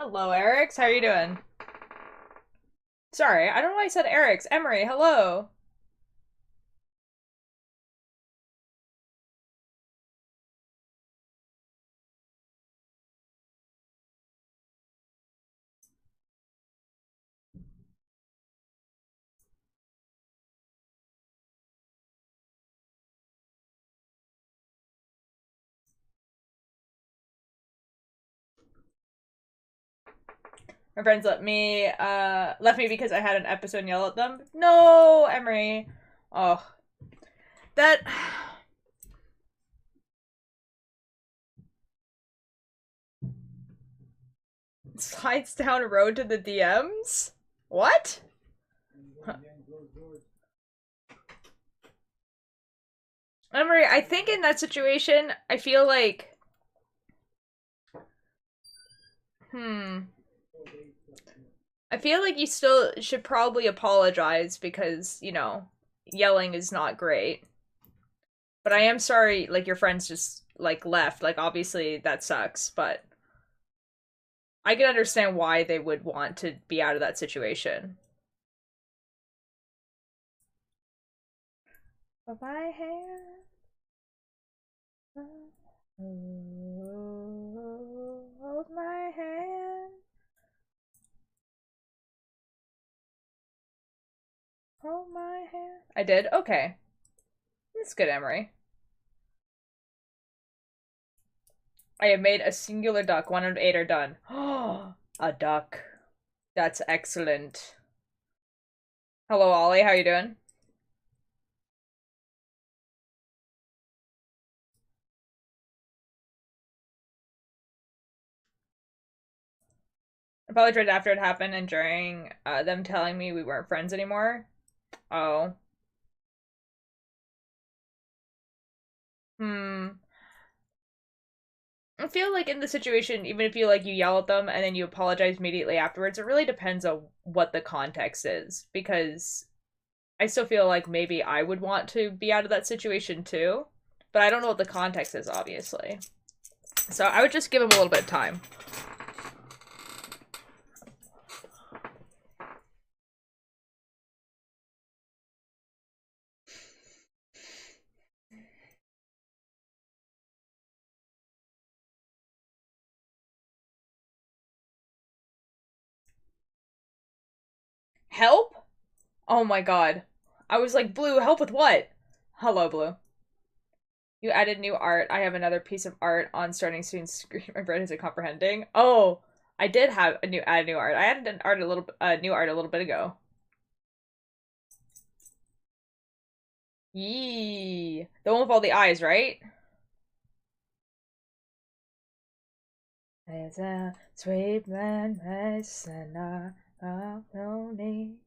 Hello, Erics. How are you doing? Sorry, I don't know why I said Erics. Emery, hello. My friends left me because I had an episode and yell at them. No, Emery. Oh, that slides down a road to the DMs? What? Emery, I think in that situation, I feel like, hmm, I feel like you still should probably apologize because, yelling is not great. But I am sorry, like, your friends just, like, left. Like, obviously, that sucks, but I can understand why they would want to be out of that situation. Hold my hand. Hold my hand. Hold my hand. I did? Okay. That's good, Emery. I have made a singular duck. 1 out of 8 are done. Oh, a duck. That's excellent. Hello, Ollie. How you doing? I probably tried after it happened and during them telling me we weren't friends anymore. Oh. Hmm. I feel like in the situation, even if you yell at them and then you apologize immediately afterwards, it really depends on what the context is. Because I still feel like maybe I would want to be out of that situation too. But I don't know what the context is, obviously. So I would just give him a little bit of time. Help? Oh my god. I was like, Blue, help with what? Hello, Blue. You added new art. I have another piece of art on starting students screen. My brain isn't comprehending. Oh, I did have add new art. I added new art a little bit ago. Yee. The one with all the eyes, right? There's a sweet man, and no need.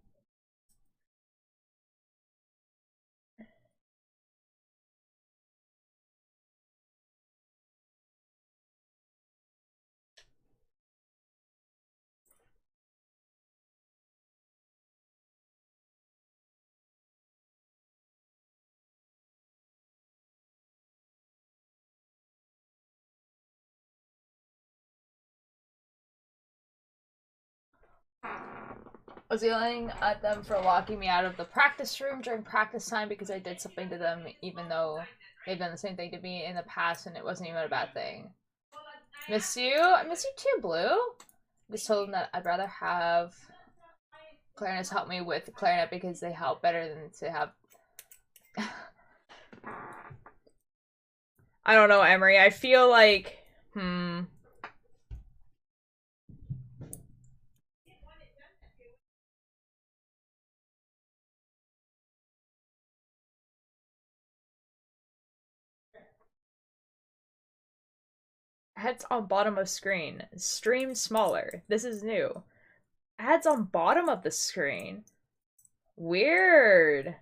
I was yelling at them for locking me out of the practice room during practice time because I did something to them, even though they've done the same thing to me in the past and it wasn't even a bad thing. Miss you? I miss you too, Blue. Just told them that I'd rather have clarinets help me with the clarinet because they help better than to have. I don't know, Emery. I feel like, Heads on bottom of screen. Stream smaller. This is new. Ads on bottom of the screen. Weird.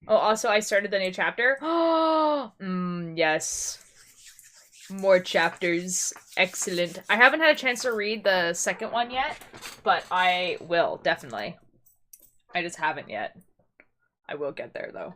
Oh, also I started the new chapter. Oh, yes. More chapters. Excellent. I haven't had a chance to read the second one yet, but I will, definitely. I just haven't yet. I will get there, though.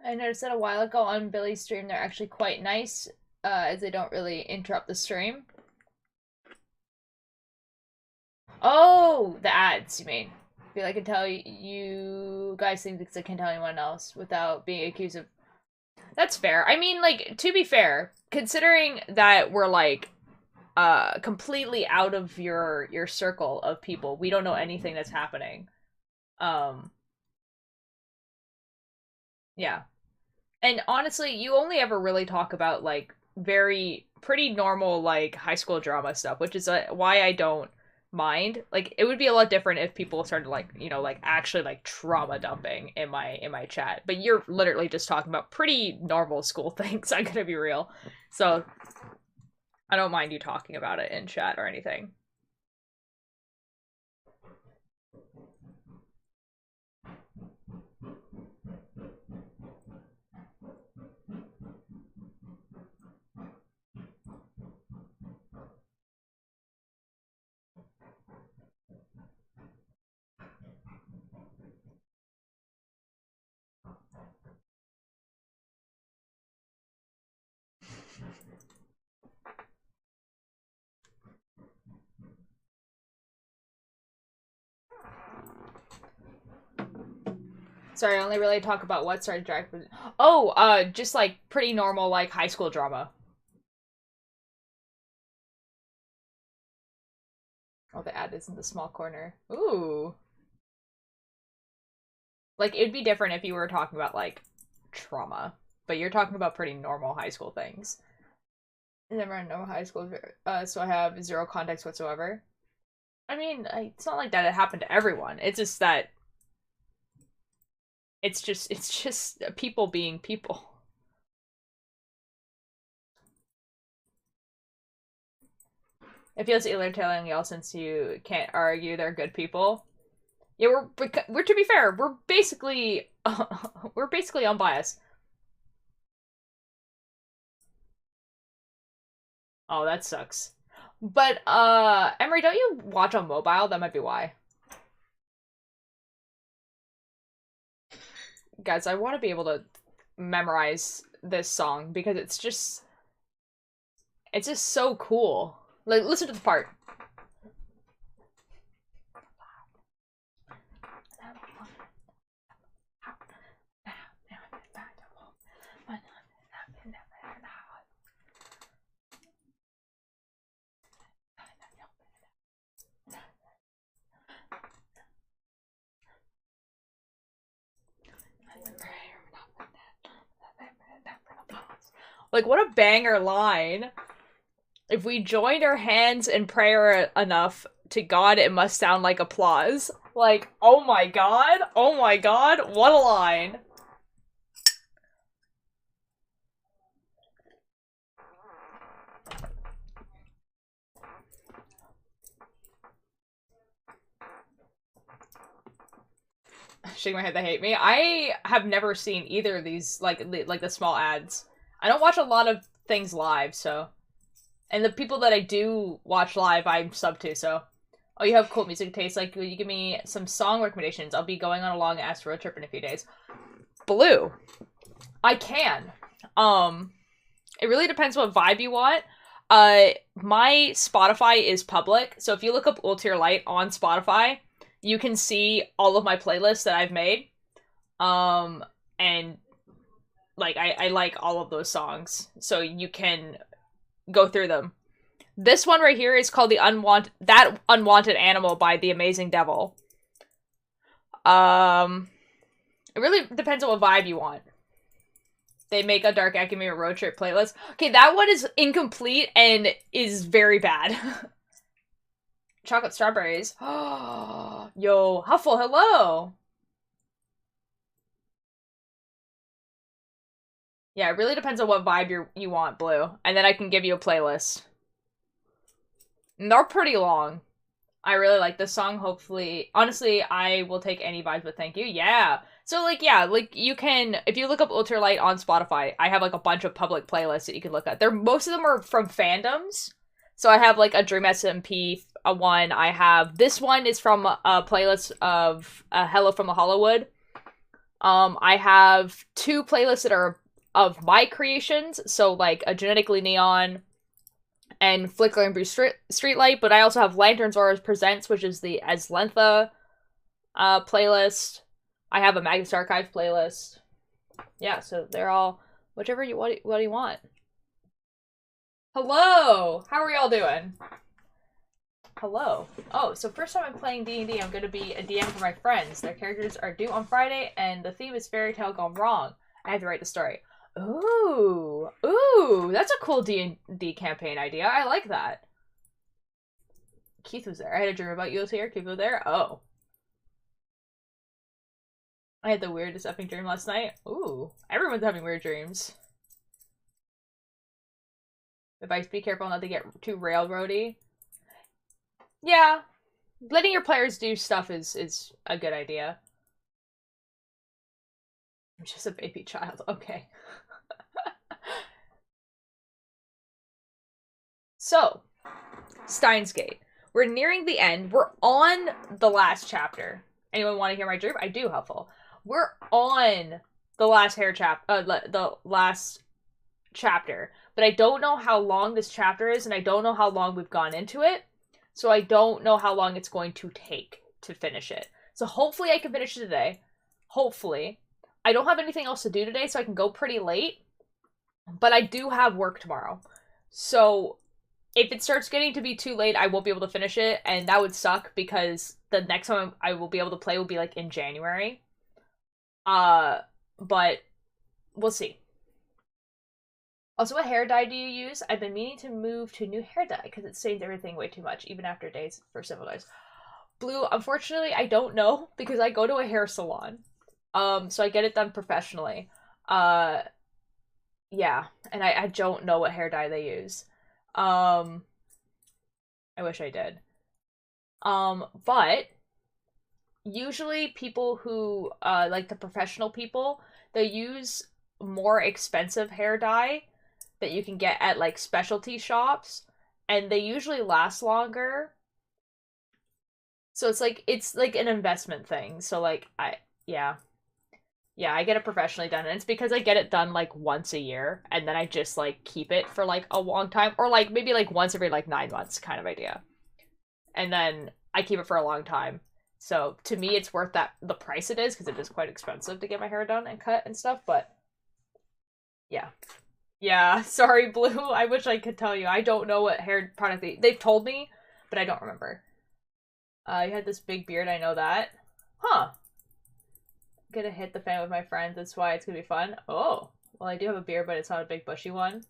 I noticed that a while ago on Billy's stream, they're actually quite nice, as they don't really interrupt the stream. Oh, the ads, you mean? I feel like I can tell you guys think because I can't tell anyone else without being accused of... That's fair. I mean, like, to be fair, considering that we're, like, completely out of your circle of people, we don't know anything that's happening. Yeah. And honestly, you only ever really talk about, like, pretty normal, like, high school drama stuff, which is why I don't mind. Like, it would be a lot different if people started, like, you know, like, actually, like, trauma dumping in my chat. But you're literally just talking about pretty normal school things, I'm gonna be real. So, I don't mind you talking about it in chat or anything. Sorry, I only really talk about what started drag. Oh, just like pretty normal, like high school drama. Oh, the ad is in the small corner. Ooh. Like, it'd be different if you were talking about, like, trauma. But you're talking about pretty normal high school things. Never in normal high school, so I have zero context whatsoever. I mean, it's not like that it happened to everyone. It's just that it's just people being people. It feels illegal telling y'all since you can't argue they're good people. Yeah, we're to be fair, we're basically unbiased. Oh, that sucks. But Emery, don't you watch on mobile? That might be why. Guys, I want to be able to memorize this song because it's just so cool. Like, listen to the part. Like, what a banger line. If we joined our hands in prayer enough to God, it must sound like applause. Like, oh my god, what a line. Shaking my head, they hate me. I have never seen either of these, like the small ads. I don't watch a lot of things live, so... And the people that I do watch live, I'm sub to, so... Oh, you have cool music taste. Like, will you give me some song recommendations? I'll be going on a long-ass road trip in a few days. Blue. I can. It really depends what vibe you want. My Spotify is public, so if you look up Ultier Light on Spotify, you can see all of my playlists that I've made. And like I like all of those songs, so you can go through them. This one right here is called That Unwanted Animal by The Amazing Devil. It really depends on what vibe you want. They make a Dark Academia road trip playlist. Okay, that one is incomplete and is very bad. Chocolate strawberries. Yo, Huffle, hello! Yeah, it really depends on what vibe you want, Blue. And then I can give you a playlist. And they're pretty long. I really like this song, hopefully. Honestly, I will take any vibes, but thank you. Yeah! So, like, yeah, like, you can, if you look up Ultralight on Spotify, I have, like, a bunch of public playlists that you can look at. Most of them are from fandoms. So I have, like, a Dream SMP one. I have, this one is from a playlist of Hello from the Hollywood. I have 2 playlists that are of my creations, so, like, a Genetically Neon and Flickering Blue Streetlight, but I also have Lantern Zora Presents, which is the Aslentha playlist. I have a Magnus Archive playlist. Yeah, so they're all whichever you what do you want. Hello! How are y'all doing? Hello. Oh, so first time I'm playing D&D, I'm gonna be a DM for my friends. Their characters are due on Friday, and the theme is fairy tale gone wrong. I have to write the story. Ooh. Ooh, that's a cool D&D campaign idea. I like that. Keith was there. I had a dream about you was here. Keith was there. Oh. I had the weirdest effing dream last night. Ooh. Everyone's having weird dreams. Advice, be careful not to get too railroady. Yeah. Letting your players do stuff is a good idea. I'm just a baby child. Okay. So, Steins Gate. We're nearing the end. We're on the last chapter. Anyone want to hear my dream? I do, helpful. We're on the last the last chapter, but I don't know how long this chapter is, and I don't know how long we've gone into it, so I don't know how long it's going to take to finish it. So hopefully I can finish it today. Hopefully. I don't have anything else to do today, so I can go pretty late, but I do have work tomorrow. So if it starts getting to be too late, I won't be able to finish it, and that would suck because the next time I will be able to play will be, like, in January. But we'll see. Also, what hair dye do you use? I've been meaning to move to new hair dye because it stains everything way too much, even after days for several days. Blue, unfortunately, I don't know because I go to a hair salon. So I get it done professionally. Yeah, and I don't know what hair dye they use. I wish I did. But usually people who, like the professional people, they use more expensive hair dye that you can get at, like, specialty shops, and they usually last longer. So it's like an investment thing. So, like, yeah, I get it professionally done, and it's because I get it done, like, once a year, and then I just, like, keep it for, like, a long time, or, like, maybe, like, once every, like, 9 months kind of idea. And then I keep it for a long time. So to me, it's worth the price it is, because it is quite expensive to get my hair done and cut and stuff, but yeah. Yeah, sorry, Blue. I wish I could tell you. I don't know what hair product they've told me, but I don't remember. You had this big beard, I know that. Huh. I'm gonna hit the fan with my friends, that's why it's gonna be fun. Oh, well, I do have a beard, but it's not a big bushy one.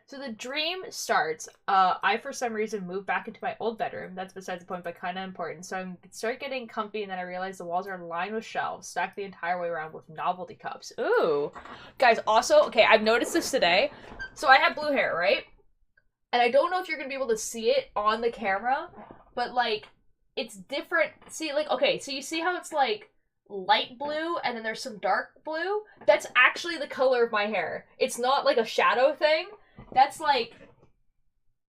So the dream starts, I for some reason moved back into my old bedroom. That's besides the point, but kind of important. So I start getting comfy, and then I realize the walls are lined with shelves, stacked the entire way around with novelty cups. Ooh. Guys, also, okay, I've noticed this today. So I have blue hair, right? And I don't know if you're going to be able to see it on the camera, but, like, it's different. See, like, okay, so you see how it's, like, light blue, and then there's some dark blue? That's actually the color of my hair. It's not, like, a shadow thing. That's, like,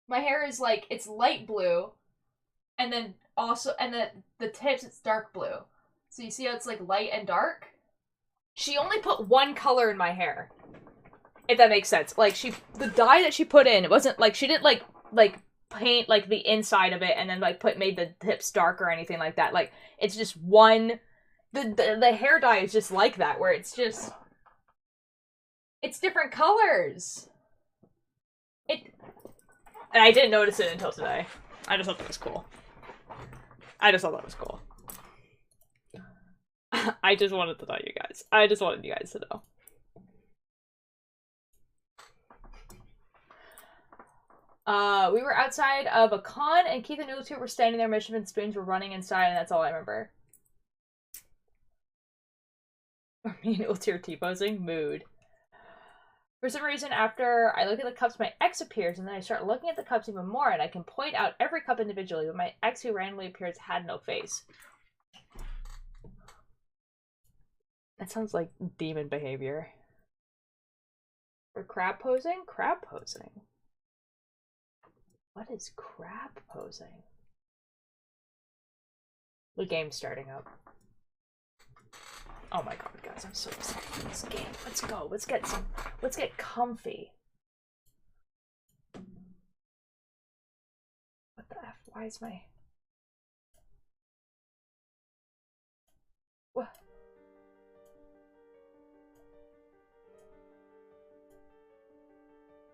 my hair is, like, it's light blue, and then also, and then the tips, it's dark blue. So you see how it's, like, light and dark? She only put one color in my hair, if that makes sense. Like, the dye that she put in, it wasn't, like, she didn't, like, paint, like, the inside of it, and then, like, made the tips dark or anything like that. Like, it's just one, the hair dye is just like that, where it's just, it's different colors. And I didn't notice it until today. I just thought that was cool. I just wanted to tell you guys. I just wanted you guys to know. We were outside of a con, and Keith and Noodle were standing there. Mission and Spoons were running inside, and that's all I remember. Me and Noodle T-posing. Mood. For some reason, after I look at the cups, my ex appears, and then I start looking at the cups even more, and I can point out every cup individually, but my ex who randomly appears had no face. That sounds like demon behavior. For crab posing? Crab posing? What is crab posing? The game's starting up. Oh my god, guys, I'm so excited for this game. Let's go. Let's get comfy. What the F? Why is my... What?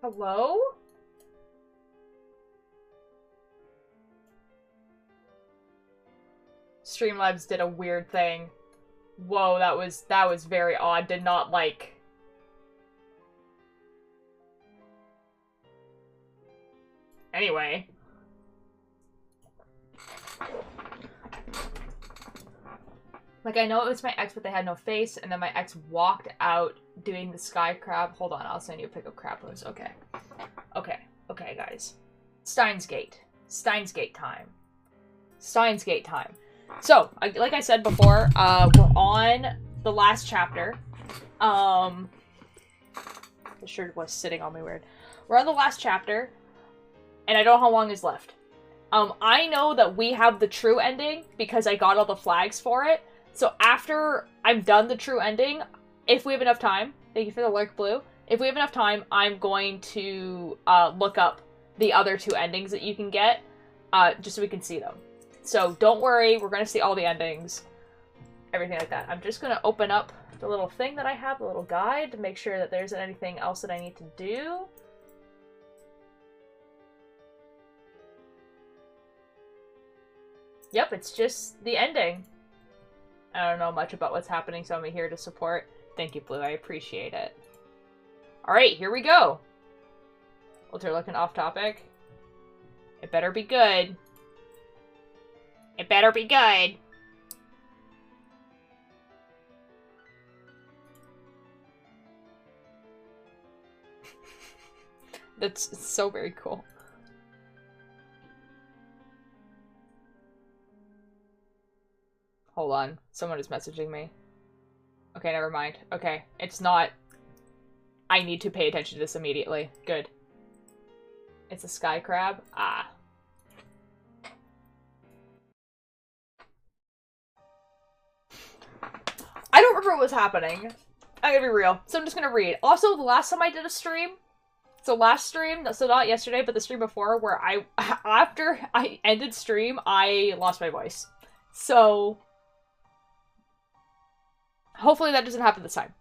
Hello? Streamlabs did a weird thing. Whoa, that was very odd. Did not like... Anyway. Like, I know it was my ex, but they had no face, and then my ex walked out doing the sky crab. Hold on, I'll send you a pic of crab pose. Okay. Okay. Okay, guys. Steins Gate. Steins Gate time. Steins Gate time. So, like I said before, we're on the last chapter. The shirt was sitting on me weird. We're on the last chapter, and I don't know how long is left. I know that we have the true ending because I got all the flags for it. So after I'm done the true ending, if we have enough time, thank you for the lurk, Blue. If we have enough time, I'm going to look up the other two endings that you can get, just so we can see them. So don't worry, we're going to see all the endings, everything like that. I'm just going to open up the little thing that I have, the little guide, to make sure that there isn't anything else that I need to do. Yep, it's just the ending. I don't know much about what's happening, so I'm here to support. Thank you, Blue. I appreciate it. Alright, here we go. Walter looking off topic. It better be good. It better be good. That's so very cool. Hold on. Someone is messaging me. Okay, never mind. Okay, it's not... I need to pay attention to this immediately. Good. It's a sky crab? Ah. I don't remember what was happening. I'm gonna be real. So I'm just gonna read. Also, the last time I did a stream... So last stream, so not yesterday, but the stream before, where after I ended stream, I lost my voice. So... hopefully that doesn't happen this time.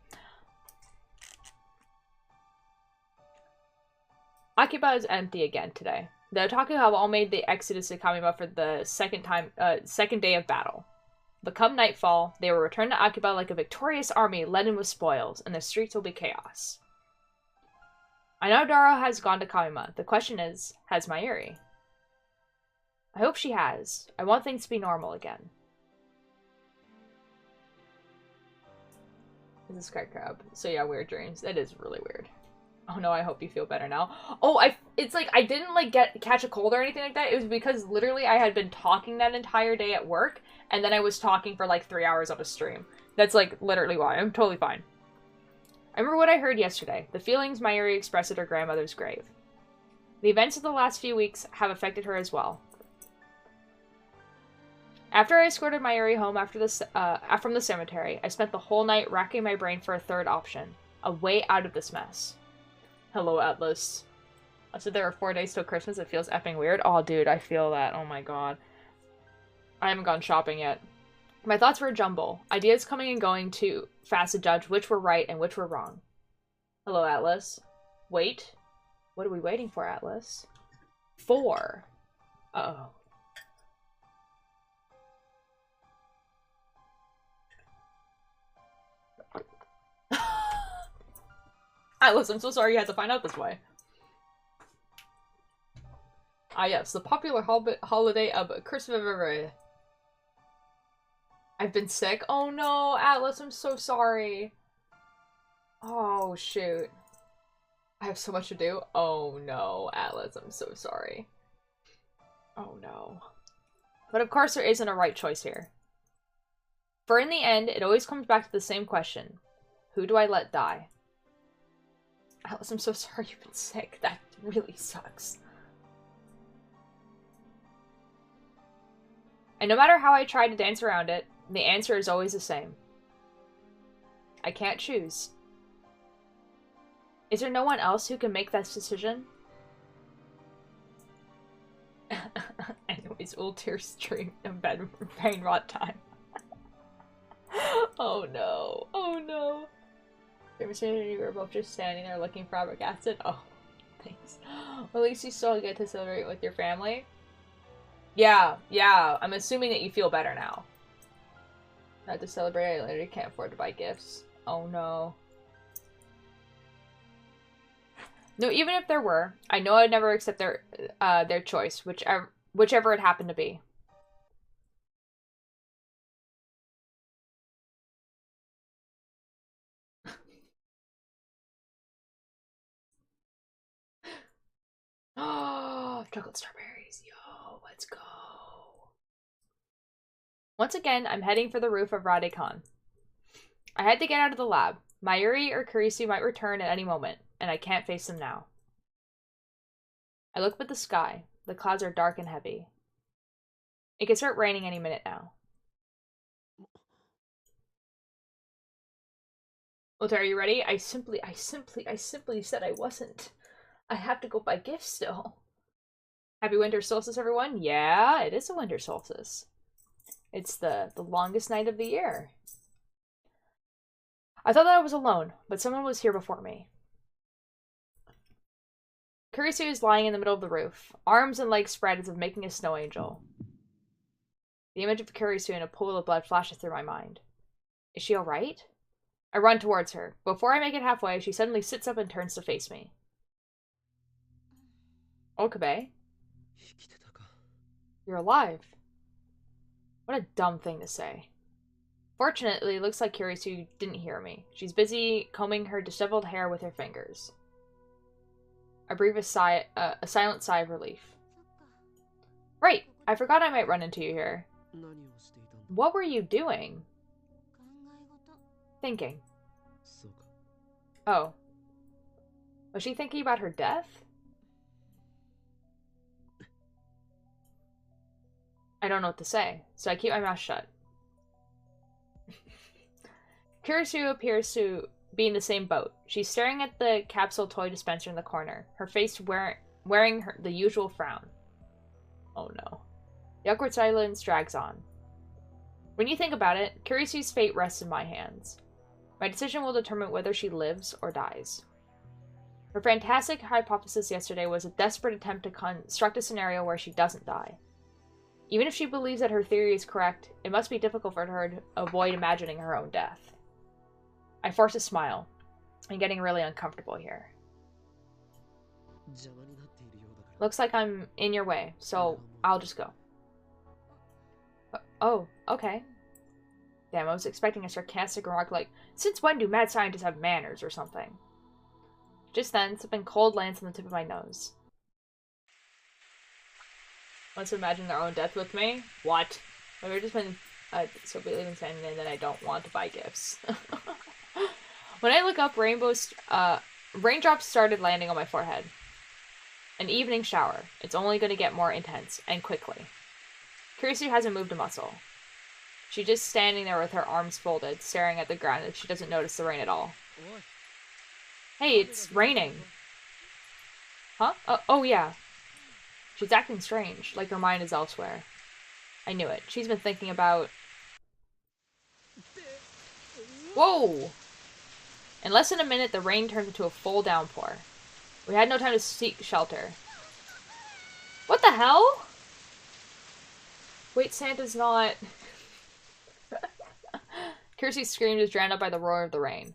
Akiba is empty again today. The Otaku have all made the exodus to Kamima for the second day of battle. But come nightfall, they will return to Akiba like a victorious army laden with spoils, and the streets will be chaos. I know Dara has gone to Kamima. The question is, has Mayuri? I hope she has. I want things to be normal again. This is Sky Crab. So yeah, weird dreams. That is really weird. Oh no, I hope you feel better now. Oh, it's like, I didn't like catch a cold or anything like that. It was because literally I had been talking that entire day at work, and then I was talking for like 3 hours on a stream. That's like literally why. I'm totally fine. I remember what I heard yesterday. The feelings Mayuri expressed at her grandmother's grave. The events of the last few weeks have affected her as well. After I escorted Mayuri home from the cemetery, I spent the whole night racking my brain for a third option. A way out of this mess. Hello, Atlas. I said there are 4 days till Christmas. It feels effing weird. Oh, dude, I feel that. Oh my god. I haven't gone shopping yet. My thoughts were a jumble. Ideas coming and going too fast to judge which were right and which were wrong. Hello, Atlas. Wait. What are we waiting for, Atlas? 4. Uh-oh. Atlas, I'm so sorry you had to find out this way. Ah yes, the popular holiday of Christmas. I've been sick. Oh no, Atlas, I'm so sorry. Oh shoot. I have so much to do. Oh no, Atlas, I'm so sorry. Oh no. But of course there isn't a right choice here. For in the end, it always comes back to the same question. Who do I let die? Atlas, I'm so sorry you've been sick. That really sucks. And no matter how I try to dance around it, the answer is always the same. I can't choose. Is there no one else who can make that decision? Anyways, we'll tear stream in bed brain rot time. Oh no. Oh no. You were both just standing there looking flabbergasted. Oh, thanks. Well, at least you still get to celebrate with your family. Yeah. I'm assuming that you feel better now. Not to celebrate, I literally can't afford to buy gifts. Oh no. No, even if there were, I know I'd never accept their choice, whichever it happened to be. Oh, chocolate strawberries. Yo, let's go. Once again, I'm heading for the roof of Radekon. I had to get out of the lab. Mayuri or Kurisu might return at any moment, and I can't face them now. I look up at the sky. The clouds are dark and heavy. It could start raining any minute now. Ota, are you ready? I simply said I wasn't. I have to go buy gifts still. Happy winter solstice, everyone. Yeah, it is a winter solstice. It's the longest night of the year. I thought that I was alone, but someone was here before me. Kurisu is lying in the middle of the roof, arms and legs spread as if making a snow angel. The image of Kurisu in a pool of blood flashes through my mind. Is she alright? I run towards her. Before I make it halfway, she suddenly sits up and turns to face me. Okabe? You're alive. What a dumb thing to say. Fortunately, it looks like Kurisu didn't hear me. She's busy combing her disheveled hair with her fingers. I breathe a silent sigh of relief. Right! I forgot I might run into you here. What were you doing? Thinking. Oh. Was she thinking about her death? I don't know what to say, so I keep my mouth shut. Kurisu appears to be in the same boat. She's staring at the capsule toy dispenser in the corner, her face wearing the usual frown. Oh no. The awkward silence drags on. When you think about it, Kurisu's fate rests in my hands. My decision will determine whether she lives or dies. Her fantastic hypothesis yesterday was a desperate attempt to construct a scenario where she doesn't die. Even if she believes that her theory is correct, it must be difficult for her to avoid imagining her own death. I force a smile. I'm getting really uncomfortable here. Looks like I'm in your way, so I'll just go. Oh, okay. Damn, I was expecting a sarcastic remark like, since when do mad scientists have manners or something? Just then, something cold lands on the tip of my nose. Wants to imagine their own death with me? What? I've just been so believing saying that I don't want to buy gifts. When I look up, raindrops started landing on my forehead. An evening shower. It's only going to get more intense, and quickly. Kurisu hasn't moved a muscle. She's just standing there with her arms folded, staring at the ground as she doesn't notice the rain at all. Hey, it's raining. Huh? Oh yeah. She's acting strange, like her mind is elsewhere. I knew it. She's been thinking about... Whoa! In less than a minute, the rain turns into a full downpour. We had no time to seek shelter. What the hell? Wait, Santa's not... Kirsty's scream is drowned out by the roar of the rain.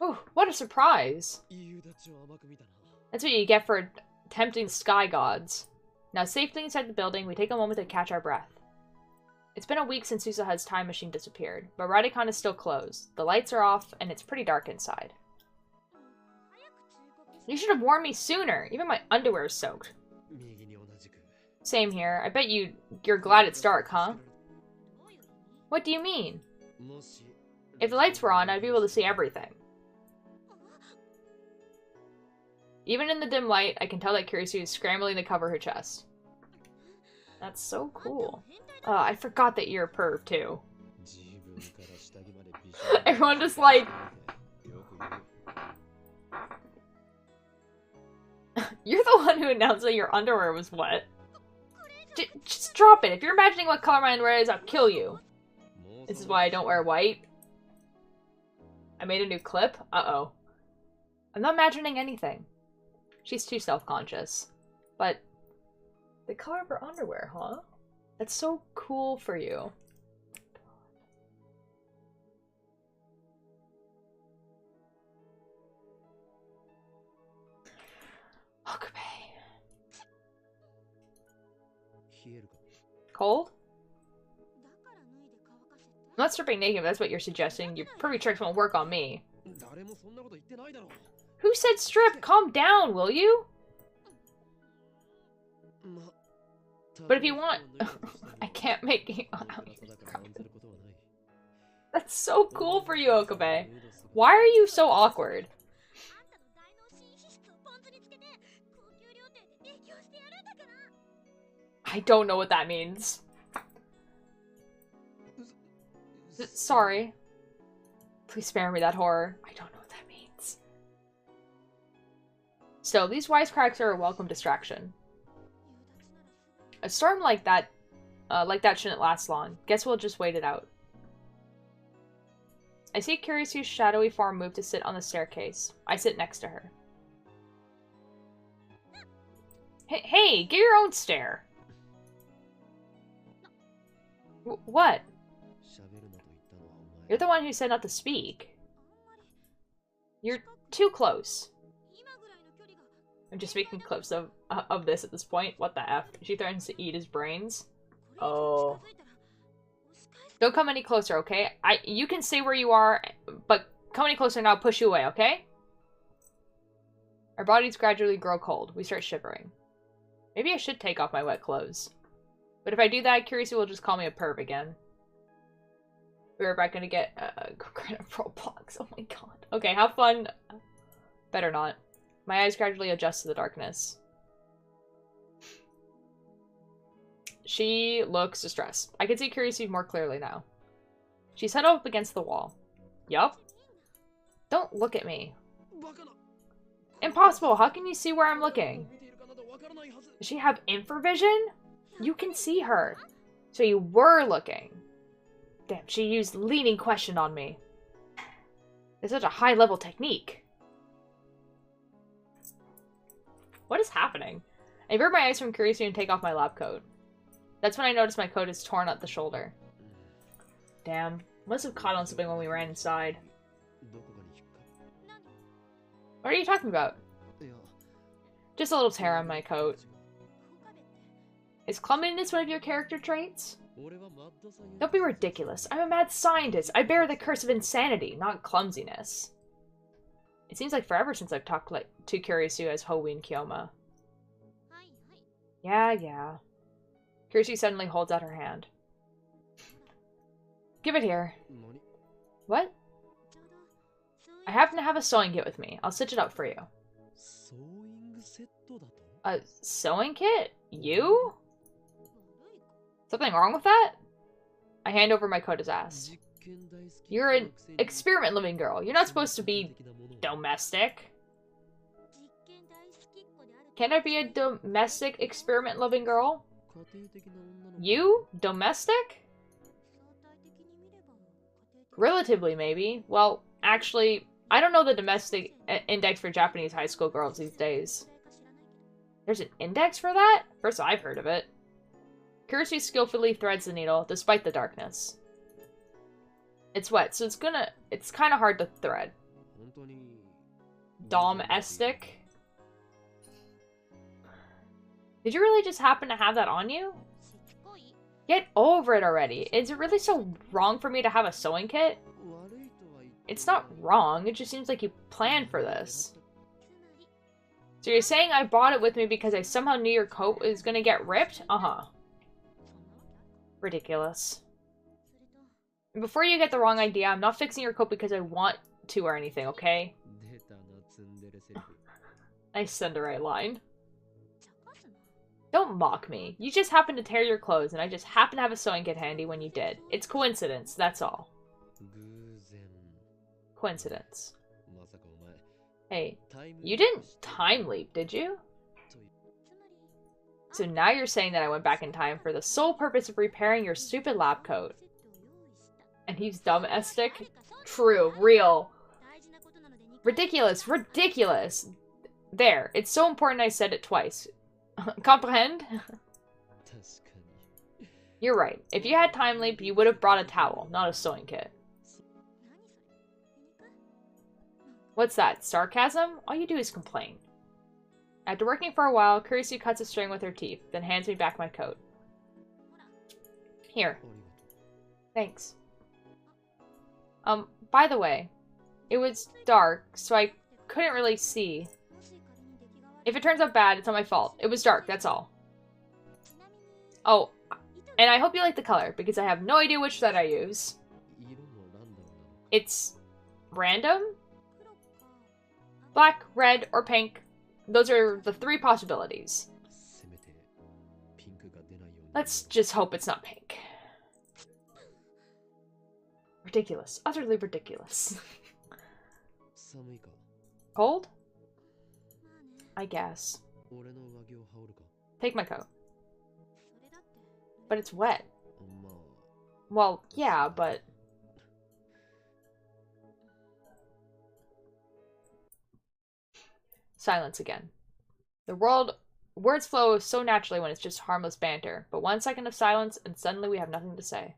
Oh, what a surprise! That's what you get for tempting sky gods. Now, safely inside the building, we take a moment to catch our breath. It's been a week since Susaha's time machine disappeared, but Radicon is still closed. The lights are off, and it's pretty dark inside. You should have warned me sooner! Even my underwear is soaked. Same here. I bet you're glad it's dark, huh? What do you mean? If the lights were on, I'd be able to see everything. Even in the dim light, I can tell that Kiryu is scrambling to cover her chest. That's so cool. I forgot that you're a perv, too. Everyone just like... You're the one who announced that your underwear was wet. Just drop it. If you're imagining what color my underwear is, I'll kill you. This is why I don't wear white. I made a new clip. Uh-oh. I'm not imagining anything. She's too self-conscious. But the color of her underwear, huh? That's so cool for you. Okabe. Cold? I'm not stripping naked if that's what you're suggesting. Your pervy tricks won't work on me. Who said strip? Calm down, will you? But if you want... I can't make you... That's so cool for you, Okabe. Why are you so awkward? I don't know what that means. Sorry. Please spare me that horror. I don't know what that means. Still, these wisecracks are a welcome distraction. A storm like that shouldn't last long. Guess we'll just wait it out. I see Kiryu's shadowy form move to sit on the staircase. I sit next to her. Hey, get your own stair. What? You're the one who said not to speak. You're too close. I'm just making clips of this at this point. What the F? She threatens to eat his brains. Oh. Don't come any closer, okay? You can stay where you are, but come any closer and I'll push you away, okay? Our bodies gradually grow cold. We start shivering. Maybe I should take off my wet clothes. But if I do that, Kiryu will just call me a perv again. We're about gonna get Granite Roblox. Oh my god. Okay, have fun. Better not. My eyes gradually adjust to the darkness. She looks distressed. I can see Kiryu more clearly now. She's huddled up against the wall. Yup. Don't look at me. Impossible! How can you see where I'm looking? Does she have infravision? You can see her. So you were looking. Damn, she used leading question on me. It's such a high-level technique. What is happening? I avert my eyes from Kiryu and take off my lab coat. That's when I notice my coat is torn at the shoulder. Damn. Must have caught on something when we ran inside. What are you talking about? Just a little tear on my coat. Is clumsiness one of your character traits? Don't be ridiculous. I'm a mad scientist. I bear the curse of insanity, not clumsiness. It seems like forever since I've talked to Kiryu as Hououin Kyoma. Yeah. Kiryu suddenly holds out her hand. Give it here. What? I happen to have a sewing kit with me. I'll stitch it up for you. A sewing kit? You? Something wrong with that? I hand over my coat as asked. You're an experiment living girl. You're not supposed to be domestic. Can I be a domestic experiment loving girl? You? Domestic? Relatively, maybe. Well, actually, I don't know the domestic index for Japanese high school girls these days. There's an index for that? First I've heard of it. Kiryu skillfully threads the needle, despite the darkness. It's wet, so it's kind of hard to thread. Domestic? Did you really just happen to have that on you? Get over it already. Is it really so wrong for me to have a sewing kit? It's not wrong, it just seems like you planned for this. So you're saying I brought it with me because I somehow knew your coat was gonna get ripped? Uh-huh. Ridiculous. And before you get the wrong idea, I'm not fixing your coat because I want to or anything, okay? Nice Cinderella line. Don't mock me. You just happened to tear your clothes, and I just happened to have a sewing kit handy when you did. It's coincidence, that's all. Coincidence. Hey, you didn't time leap, did you? So now you're saying that I went back in time for the sole purpose of repairing your stupid lab coat. And he's domestic? True. Real. Ridiculous. Ridiculous. There. It's so important I said it twice. Comprehend? You're right. If you had time leap, you would have brought a towel, not a sewing kit. What's that? Sarcasm? All you do is complain. After working for a while, Kurisu cuts a string with her teeth, then hands me back my coat. Here. Thanks. By the way, it was dark, so I couldn't really see. If it turns out bad, it's not my fault. It was dark, that's all. Oh, and I hope you like the color, because I have no idea which set I use. It's random? Black, red, or pink. Those are the three possibilities. Let's just hope it's not pink. Ridiculous. Utterly ridiculous. Cold? I guess. Take my coat. But it's wet. Well, yeah, but... Silence again. Words flow so naturally when it's just harmless banter, but 1 second of silence and suddenly we have nothing to say.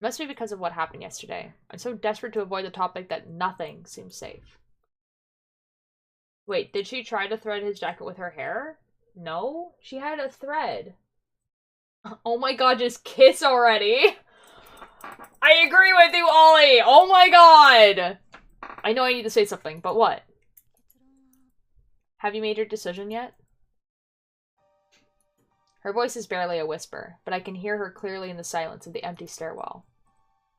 It must be because of what happened yesterday. I'm so desperate to avoid the topic that nothing seems safe. Wait, did she try to thread his jacket with her hair? No, she had a thread. Oh my god, just kiss already! I agree with you, Ollie! Oh my god! I know I need to say something, but what? Have you made your decision yet? Her voice is barely a whisper, but I can hear her clearly in the silence of the empty stairwell.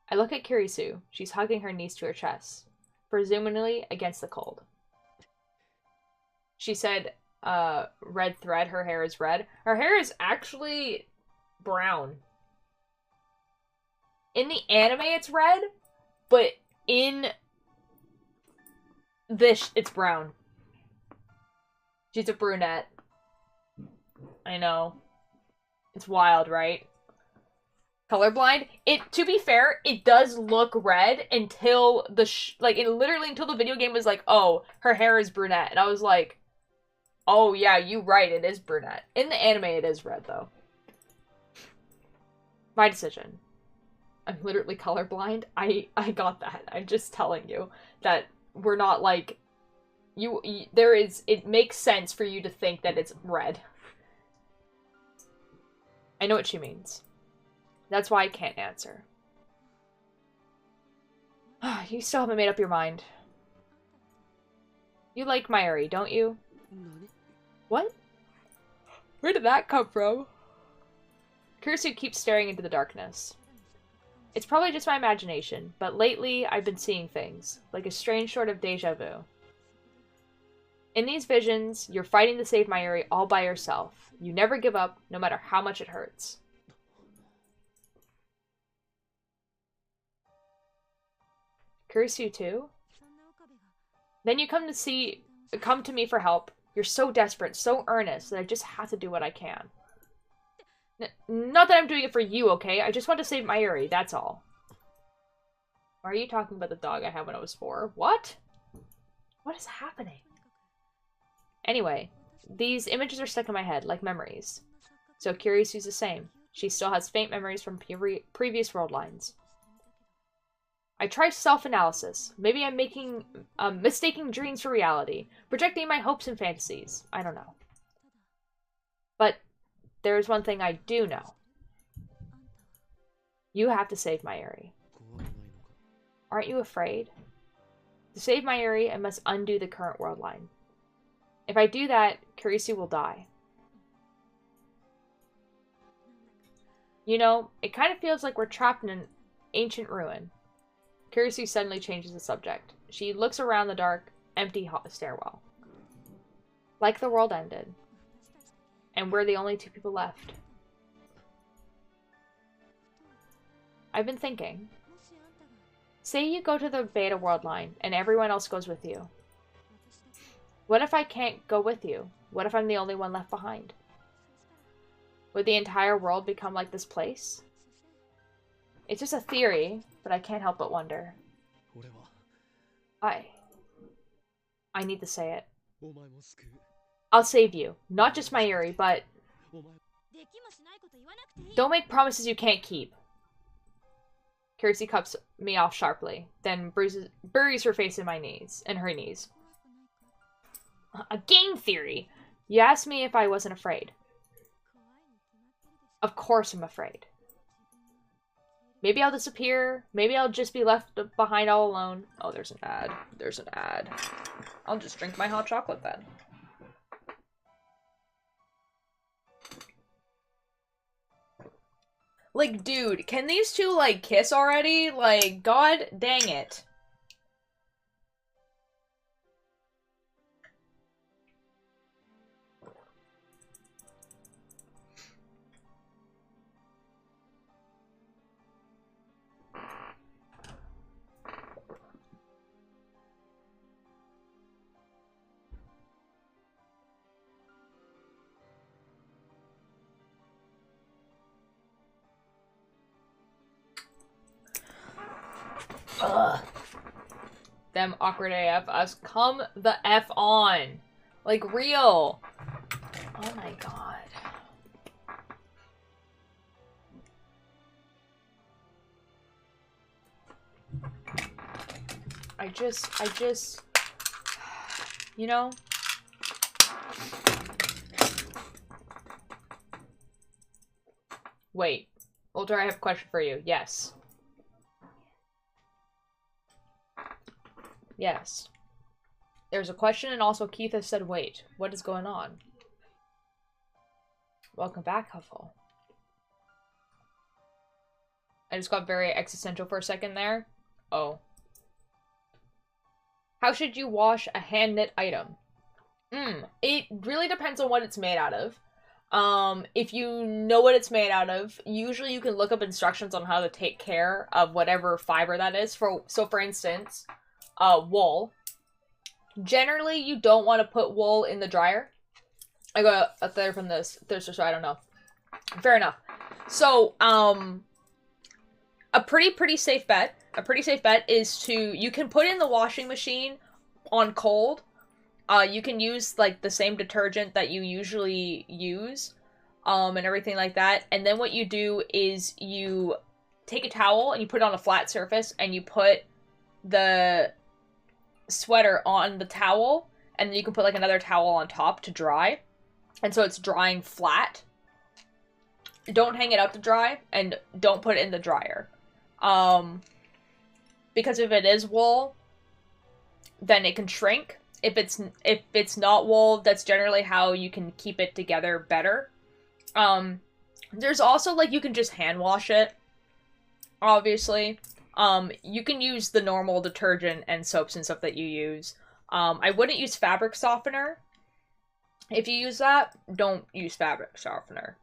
I look at Kurisu. She's hugging her niece to her chest, presumably against the cold. She said, red thread, her hair is red. Her hair is actually brown. In the anime, it's red, but in this, it's brown. She's a brunette. I know. It's wild, right? Colorblind? To be fair, it does look red until literally until the video game was like, oh, her hair is brunette. And I was like, oh yeah, you're right, it is brunette. In the anime, it is red, though. My decision. I'm literally colorblind. I got that. I'm just telling you that we're not like... it makes sense for you to think that it's red. I know what she means. That's why I can't answer. You still haven't made up your mind. You like Mayuri, don't you? What? Where did that come from? Kurisu keeps staring into the darkness. It's probably just my imagination, but lately I've been seeing things, like a strange sort of deja vu. In these visions, you're fighting to save Mayuri all by yourself. You never give up, no matter how much it hurts. Kurisu too? Then you come to me for help. You're so desperate, so earnest, that I just have to do what I can. Not that I'm doing it for you, okay? I just want to save Mayuri, that's all. Why are you talking about the dog I had when I was 4? What? What is happening? Anyway, these images are stuck in my head, like memories. So Kurisu's the same. She still has faint memories from previous world lines. I try self-analysis. Maybe I'm mistaking dreams for reality, projecting my hopes and fantasies. I don't know. But there's one thing I do know. You have to save my Eri. Aren't you afraid? To save my Eri, I must undo the current world line. If I do that, Kurisu will die. You know, it kind of feels like we're trapped in an ancient ruin. Kurisu suddenly changes the subject. She looks around the dark, empty stairwell. Like the world ended. And we're the only two people left. I've been thinking. Say you go to the beta world line, and everyone else goes with you. What if I can't go with you? What if I'm the only one left behind? Would the entire world become like this place? It's just a theory, but I can't help but wonder. I need to say it. I'll save you. Not just my Eri, but... Don't make promises you can't keep. Kurisu cuts me off sharply, then buries her face in her knees. A game theory! You asked me if I wasn't afraid. Of course I'm afraid. Maybe I'll disappear. Maybe I'll just be left behind all alone. Oh, there's an ad. There's an ad. I'll just drink my hot chocolate then. Like, dude, can these two, like, kiss already? Like, god dang it. Ugh. Them awkward AF us. Come the F on. Like, real. Oh my god. I just, you know? Wait. Ultra, I have a question for you. Yes. Yes. There's a question, and also Keith has said, wait, what is going on? Welcome back, Huffle. I just got very existential for a second there. Oh. How should you wash a hand-knit item? It really depends on what it's made out of. If you know what it's made out of, usually you can look up instructions on how to take care of whatever fiber that is. So for instance, wool. Generally, you don't want to put wool in the dryer. I got a third from this, so I don't know. Fair enough. So, a pretty safe bet. A pretty safe bet is you can put in the washing machine on cold. You can use, like, the same detergent that you usually use, and everything like that. And then what you do is you take a towel and you put it on a flat surface, and you put the sweater on the towel, and then you can put, like, another towel on top to dry. And so it's drying flat. Don't hang it out to dry, and don't put it in the dryer. Because if it is wool, then it can shrink. If it's not wool, that's generally how you can keep it together better. There's also, like, you can just hand wash it, obviously. You can use the normal detergent and soaps and stuff that you use. I wouldn't use fabric softener. If you use that, don't use fabric softener.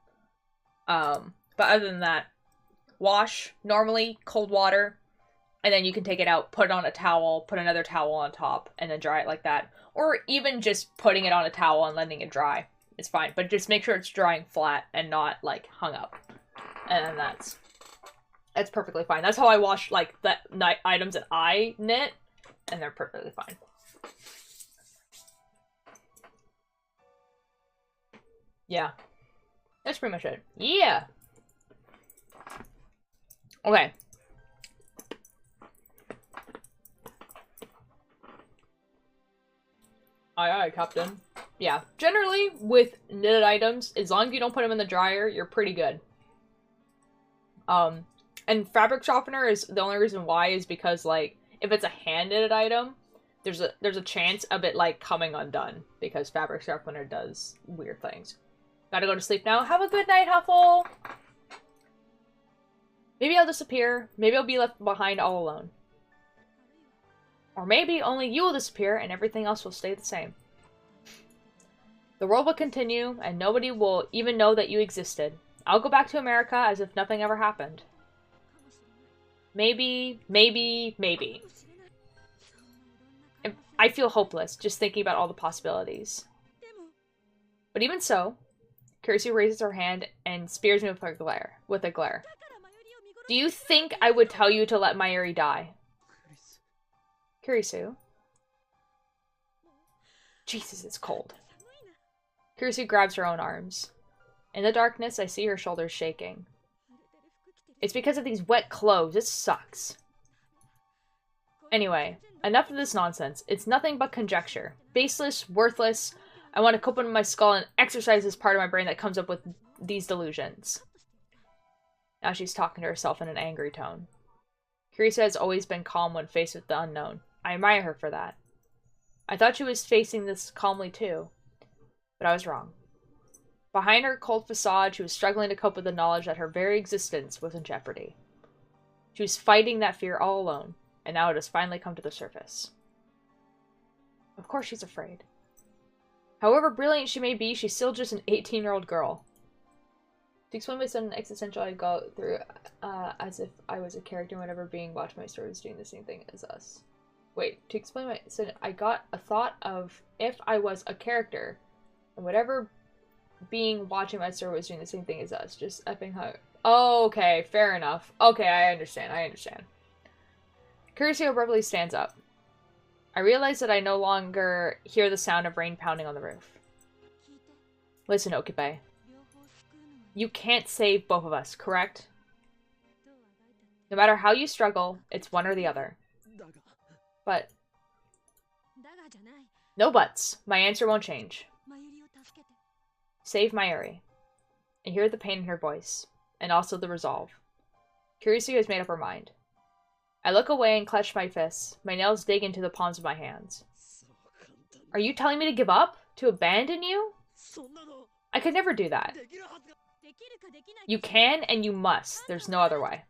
But other than that, wash, normally, cold water, and then you can take it out, put it on a towel, put another towel on top, and then dry it like that. Or even just putting it on a towel and letting it dry. It's fine, but just make sure it's drying flat and not, like, hung up. And then that's perfectly fine. That's how I wash, like, the items that I knit, and they're perfectly fine. Yeah. That's pretty much it. Yeah! Okay. Aye, aye, Captain. Yeah, generally, with knitted items, as long as you don't put them in the dryer, you're pretty good. And fabric softener is the only reason why is because, like, if it's a hand-knitted item, there's a chance of it, like, coming undone, because fabric softener does weird things. Gotta go to sleep now. Have a good night, Huffle! Maybe I'll disappear. Maybe I'll be left behind all alone. Or maybe only you will disappear and everything else will stay the same. The world will continue, and nobody will even know that you existed. I'll go back to America as if nothing ever happened. Maybe. I feel hopeless just thinking about all the possibilities. But even so, Kirsu raises her hand and spears me with a glare. Do you think I would tell you to let Mayuri die? Kurisu. Jesus, it's cold. Kurisu grabs her own arms. In the darkness, I see her shoulders shaking. It's because of these wet clothes. It sucks. Anyway, enough of this nonsense. It's nothing but conjecture. Baseless, worthless. I want to open my skull and exercise this part of my brain that comes up with these delusions. Now she's talking to herself in an angry tone. Kurisu has always been calm when faced with the unknown. I admire her for that. I thought she was facing this calmly too, but I was wrong. Behind her cold facade, she was struggling to cope with the knowledge that her very existence was in jeopardy. She was fighting that fear all alone, and now it has finally come to the surface. Of course she's afraid. However brilliant she may be, she's still just an 18-year-old girl. To explain my sudden existential, I go through as if I was a character and whatever being watching my story was doing the same thing as us. Wait, to explain my sudden, I got a thought of if I was a character and whatever being watching my story was doing the same thing as us. Just effing how. Oh, okay, fair enough. Okay, I understand. Kurisu abruptly stands up. I realize that I no longer hear the sound of rain pounding on the roof. Listen, Okibe. You can't save both of us, correct? No matter how you struggle, it's one or the other. But... no buts. My answer won't change. Save Mayuri. I hear the pain in her voice, and also the resolve. Kurisu has made up her mind. I look away and clutch my fists. My nails dig into the palms of my hands. Are you telling me to give up? To abandon you? I could never do that. You can and you must. There's no other way.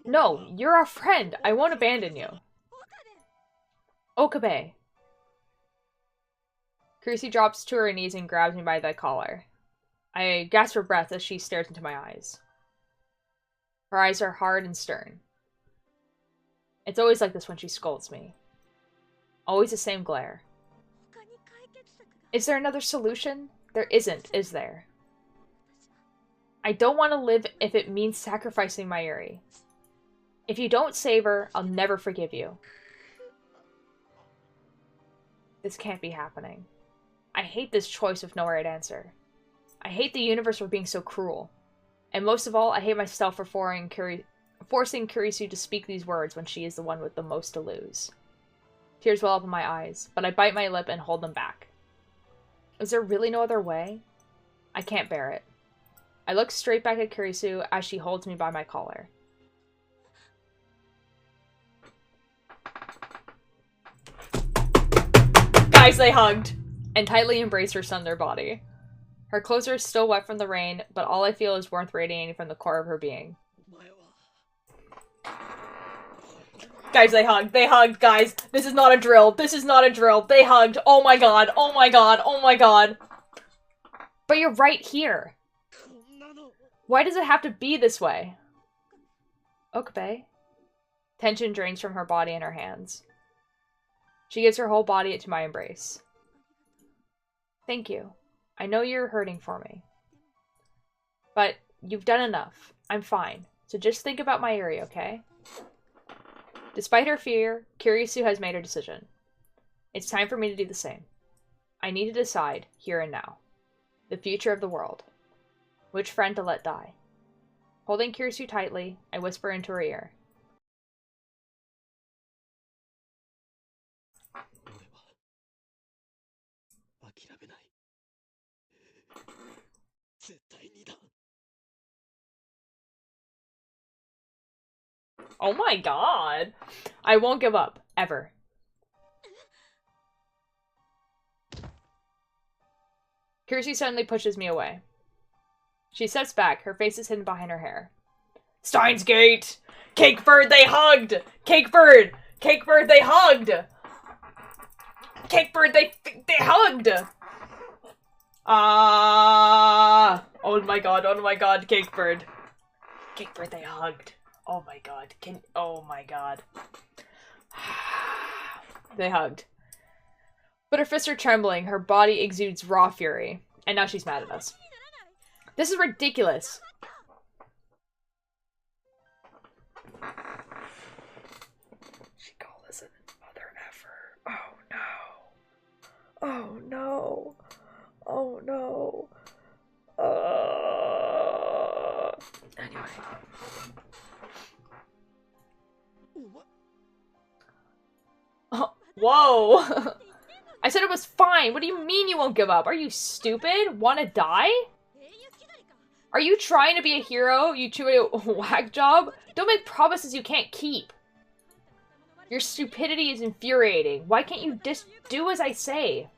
No, you're our friend. I won't abandon you. Okabe. Kurisu drops to her knees and grabs me by the collar. I gasp for breath as she stares into my eyes. Her eyes are hard and stern. It's always like this when she scolds me. Always the same glare. Is there another solution? There isn't, is there? I don't want to live if it means sacrificing Mayuri. If you don't save her, I'll never forgive you. This can't be happening. I hate this choice with no right answer. I hate the universe for being so cruel. And most of all, I hate myself for forcing Kurisu to speak these words when she is the one with the most to lose. Tears well up in my eyes, but I bite my lip and hold them back. Is there really no other way? I can't bear it. I look straight back at Kurisu as she holds me by my collar. Guys, they hugged and tightly embraced her son their body. Her clothes are still wet from the rain, but all I feel is warmth radiating from the core of her being. Guys, they hugged. They hugged, guys. This is not a drill. This is not a drill. They hugged. Oh my god. Oh my god. Oh my god. But you're right here. Why does it have to be this way? Okabe. Tension drains from her body and her hands. She gives her whole body to my embrace. Thank you. I know you're hurting for me. But you've done enough. I'm fine. So just think about Mayuri, okay? Despite her fear, Kurisu has made her decision. It's time for me to do the same. I need to decide, here and now, the future of the world. Which friend to let die. Holding Kurisu tightly, I whisper into her ear. Oh my god. I won't give up. Ever. Kirsi suddenly pushes me away. She steps back, her face is hidden behind her hair. Steins Gate! Cakebird, they hugged! Cakebird! Cakebird, they hugged! Cakebird, they hugged! Oh my god, Cakebird. Cakebird, they hugged. Oh my god, oh my god. They hugged. But her fists are trembling, her body exudes raw fury. And now she's mad at us. This is ridiculous. She called us a mother effer. Oh no. Oh no. Oh no. Anyway. Oh, whoa. I said it was fine. What do you mean you won't give up? Are you stupid? Wanna die? Are you trying to be a hero? You do a whack job? Don't make promises you can't keep. Your stupidity is infuriating. Why can't you just do as I say?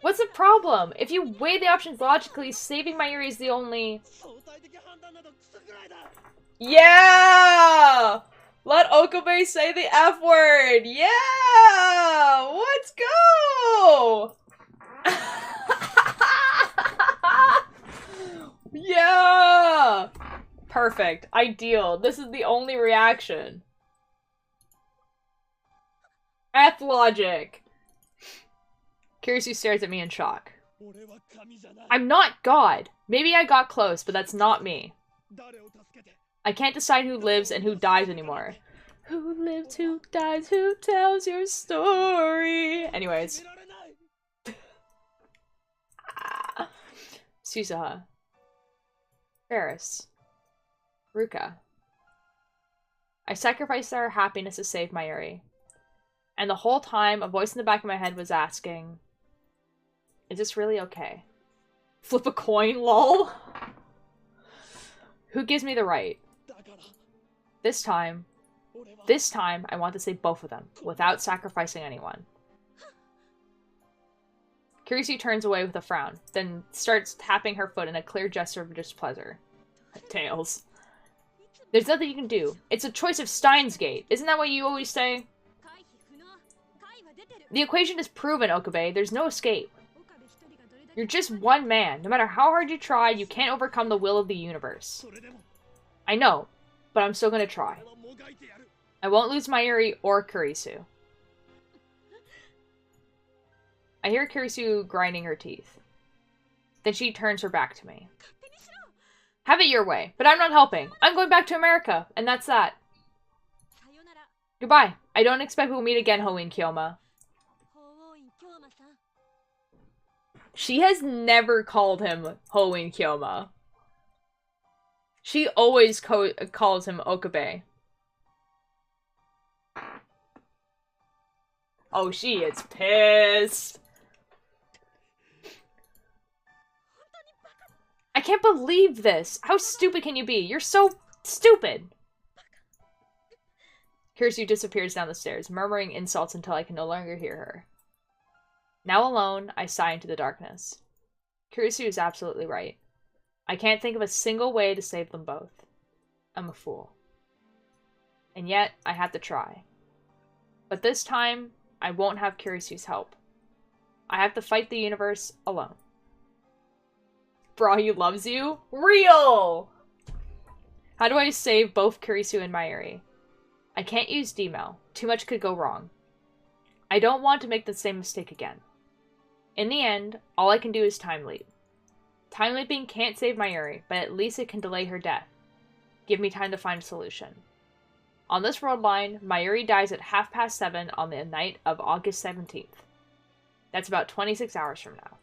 What's the problem? If you weigh the options logically, saving Mayuri is the only... Yeah! Let Okabe say the F word! Yeah! Let's go! Yeah! Perfect. Ideal. This is the only reaction. F logic. Kirisu stares at me in shock. I'm not God. Maybe I got close, but that's not me. I can't decide who lives and who dies anymore. Who lives, who dies, who tells your story? Anyways. Susaha. Ferris. Ruka. I sacrificed our happiness to save Mayuri. And the whole time, a voice in the back of my head was asking, is this really okay? Flip a coin, lol? Who gives me the right? This time, I want to save both of them, without sacrificing anyone. Kirisu turns away with a frown, then starts tapping her foot in a clear gesture of displeasure. Tails. There's nothing you can do. It's a choice of Steins Gate. Isn't that what you always say? The equation is proven, Okabe. There's no escape. You're just one man. No matter how hard you try, you can't overcome the will of the universe. I know, but I'm still gonna try. I won't lose Mayuri or Kurisu. I hear Kurisu grinding her teeth. Then she turns her back to me. Have it your way, but I'm not helping. I'm going back to America, and that's that. Goodbye. I don't expect we'll meet again, Hoin Kyoma. She has never called him Hoin Kyoma. She always calls him Okabe. Oh, she is pissed. I can't believe this. How stupid can you be? You're so stupid. Kirisu disappears down the stairs, murmuring insults until I can no longer hear her. Now alone, I sigh into the darkness. Kirisu is absolutely right. I can't think of a single way to save them both. I'm a fool. And yet, I have to try. But this time, I won't have Kirisu's help. I have to fight the universe alone. For all he loves you? Real! How do I save both Kurisu and Mayuri? I can't use D-Mail. Too much could go wrong. I don't want to make the same mistake again. In the end, all I can do is time leap. Time leaping can't save Mayuri, but at least it can delay her death. Give me time to find a solution. On this road line, Mayuri dies at 7:30 on the night of August 17th. That's about 26 hours from now.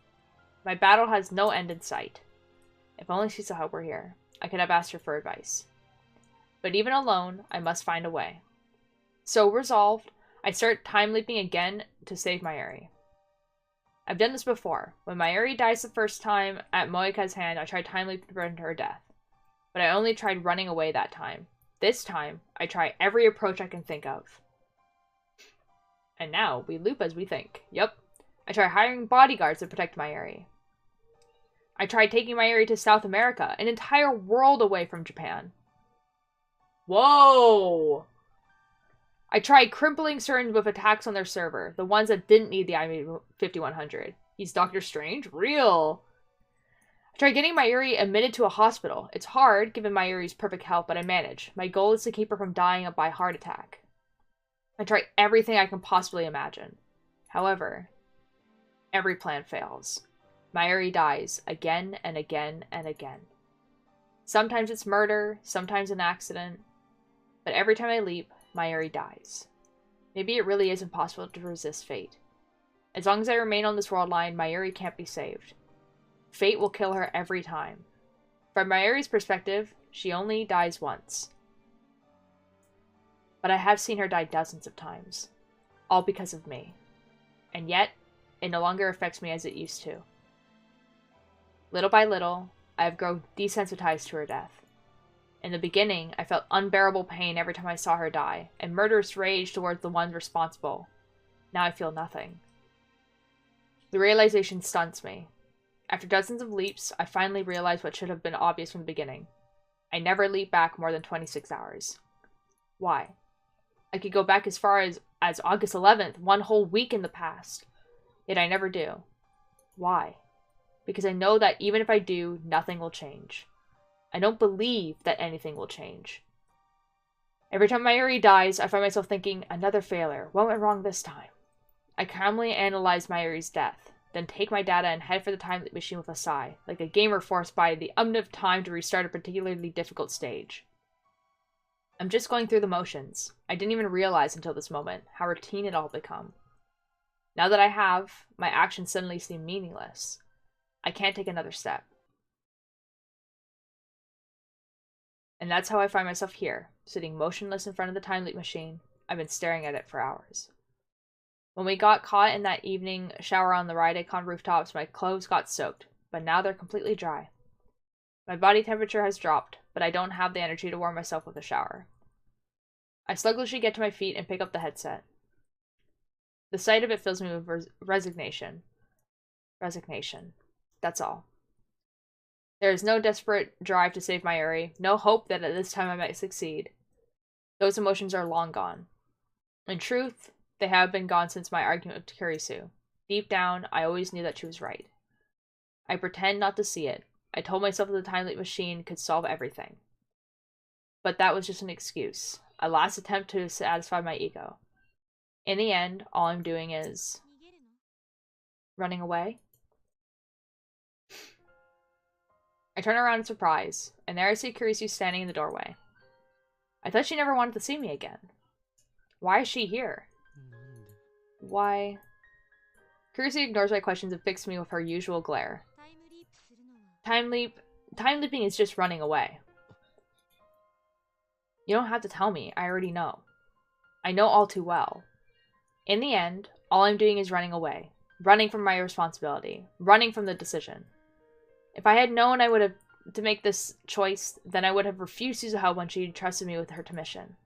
My battle has no end in sight. If only Shizuha were here, I could have asked her for advice. But even alone, I must find a way. So resolved, I start time leaping again to save Mayuri. I've done this before. When Mayuri dies the first time at Moika's hand, I tried time leaping to prevent her death. But I only tried running away that time. This time, I try every approach I can think of. And now, we loop as we think. Yup. I try hiring bodyguards to protect Mayuri. I tried taking Mayuri to South America, an entire world away from Japan. Whoa! I tried crippling certain with attacks on their server, the ones that didn't need the I-5100. He's Doctor Strange? Real! I tried getting Mayuri admitted to a hospital. It's hard, given Mayuri's perfect health, but I manage. My goal is to keep her from dying by heart attack. I try everything I can possibly imagine. However, every plan fails. Mayuri dies again and again and again. Sometimes it's murder, sometimes an accident, but every time I leap, Mayuri dies. Maybe it really is impossible to resist fate. As long as I remain on this world line, Mayuri can't be saved. Fate will kill her every time. From Mayuri's perspective, she only dies once. But I have seen her die dozens of times. All because of me. And yet, it no longer affects me as it used to. Little by little, I have grown desensitized to her death. In the beginning, I felt unbearable pain every time I saw her die, and murderous rage towards the ones responsible. Now I feel nothing. The realization stunts me. After dozens of leaps, I finally realized what should have been obvious from the beginning. I never leap back more than 26 hours. Why? I could go back as far as August 11th, one whole week in the past. Yet I never do. Why? Because I know that even if I do, nothing will change. I don't believe that anything will change. Every time Mayuri dies, I find myself thinking, another failure. What went wrong this time? I calmly analyze Mayuri's death, then take my data and head for the time loop machine with a sigh, like a gamer forced by the of time to restart a particularly difficult stage. I'm just going through the motions. I didn't even realize until this moment how routine it all become. Now that I have, my actions suddenly seem meaningless. I can't take another step. And that's how I find myself here, sitting motionless in front of the time loop machine. I've been staring at it for hours. When we got caught in that evening shower on the Ride-A-Con rooftops, my clothes got soaked, but now they're completely dry. My body temperature has dropped, but I don't have the energy to warm myself with a shower. I sluggishly get to my feet and pick up the headset. The sight of it fills me with resignation. Resignation. That's all. There is no desperate drive to save Mayuri, no hope that at this time I might succeed. Those emotions are long gone. In truth, they have been gone since my argument with Kurisu. Deep down, I always knew that she was right. I pretend not to see it. I told myself that the time loop machine could solve everything. But that was just an excuse, a last attempt to satisfy my ego. In the end, all I'm doing is running away. I turn around in surprise, and there I see Kurisu standing in the doorway. I thought she never wanted to see me again. Why is she here? Why? Kurisu ignores my questions and fixes me with her usual glare. Time leaping is just running away. You don't have to tell me, I already know. I know all too well. In the end, all I'm doing is running away. Running from my responsibility. Running from the decision. If I had known I would have to make this choice, then I would have refused Suzuha when she trusted me with her mission.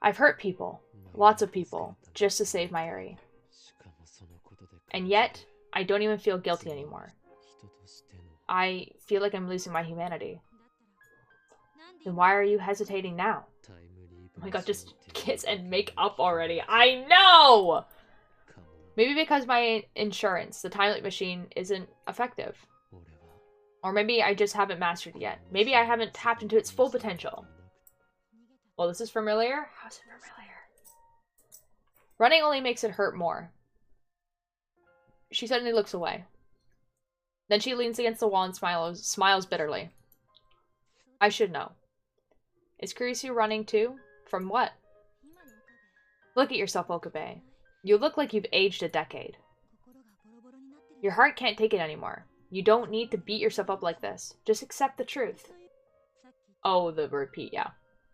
I've hurt people, lots of people, just to save Mayuri. And yet, I don't even feel guilty anymore. I feel like I'm losing my humanity. Then why are you hesitating now? Oh my god, just kiss and make up already. I know! Maybe because my insurance, the time loop machine, isn't effective. Or maybe I just haven't mastered it yet. Maybe I haven't tapped into its full potential. Well, this is familiar? How's it familiar? Running only makes it hurt more. She suddenly looks away. Then she leans against the wall and smiles bitterly. I should know. Is Kurisu running too? From what? Look at yourself, Okabe. You look like you've aged a decade. Your heart can't take it anymore. You don't need to beat yourself up like this. Just accept the truth. Oh, the repeat, yeah.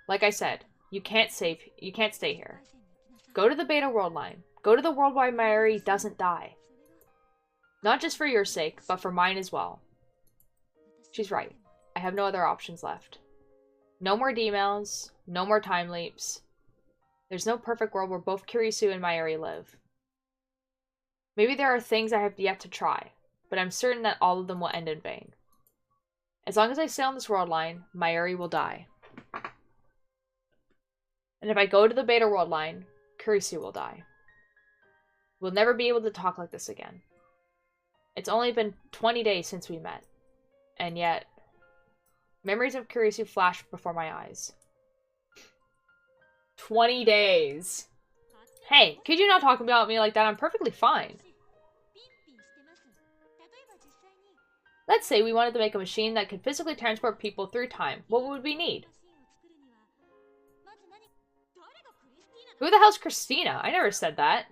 Like I said, You can't stay here. Go to the Beta World line. Go to the world where Mayuri doesn't die. Not just for your sake, but for mine as well. She's right. I have no other options left. No more D-mails. No more time leaps. There's no perfect world where both Kurisu and Mayuri live. Maybe there are things I have yet to try, but I'm certain that all of them will end in vain. As long as I stay on this world line, Mayuri will die. And if I go to the Beta World line, Kurisu will die. We'll never be able to talk like this again. It's only been 20 days since we met. And yet, memories of Kurisu flash before my eyes. 20 days. Hey, could you not talk about me like that? I'm perfectly fine. Let's say we wanted to make a machine that could physically transport people through time. What would we need? Who the hell's Christina? I never said that.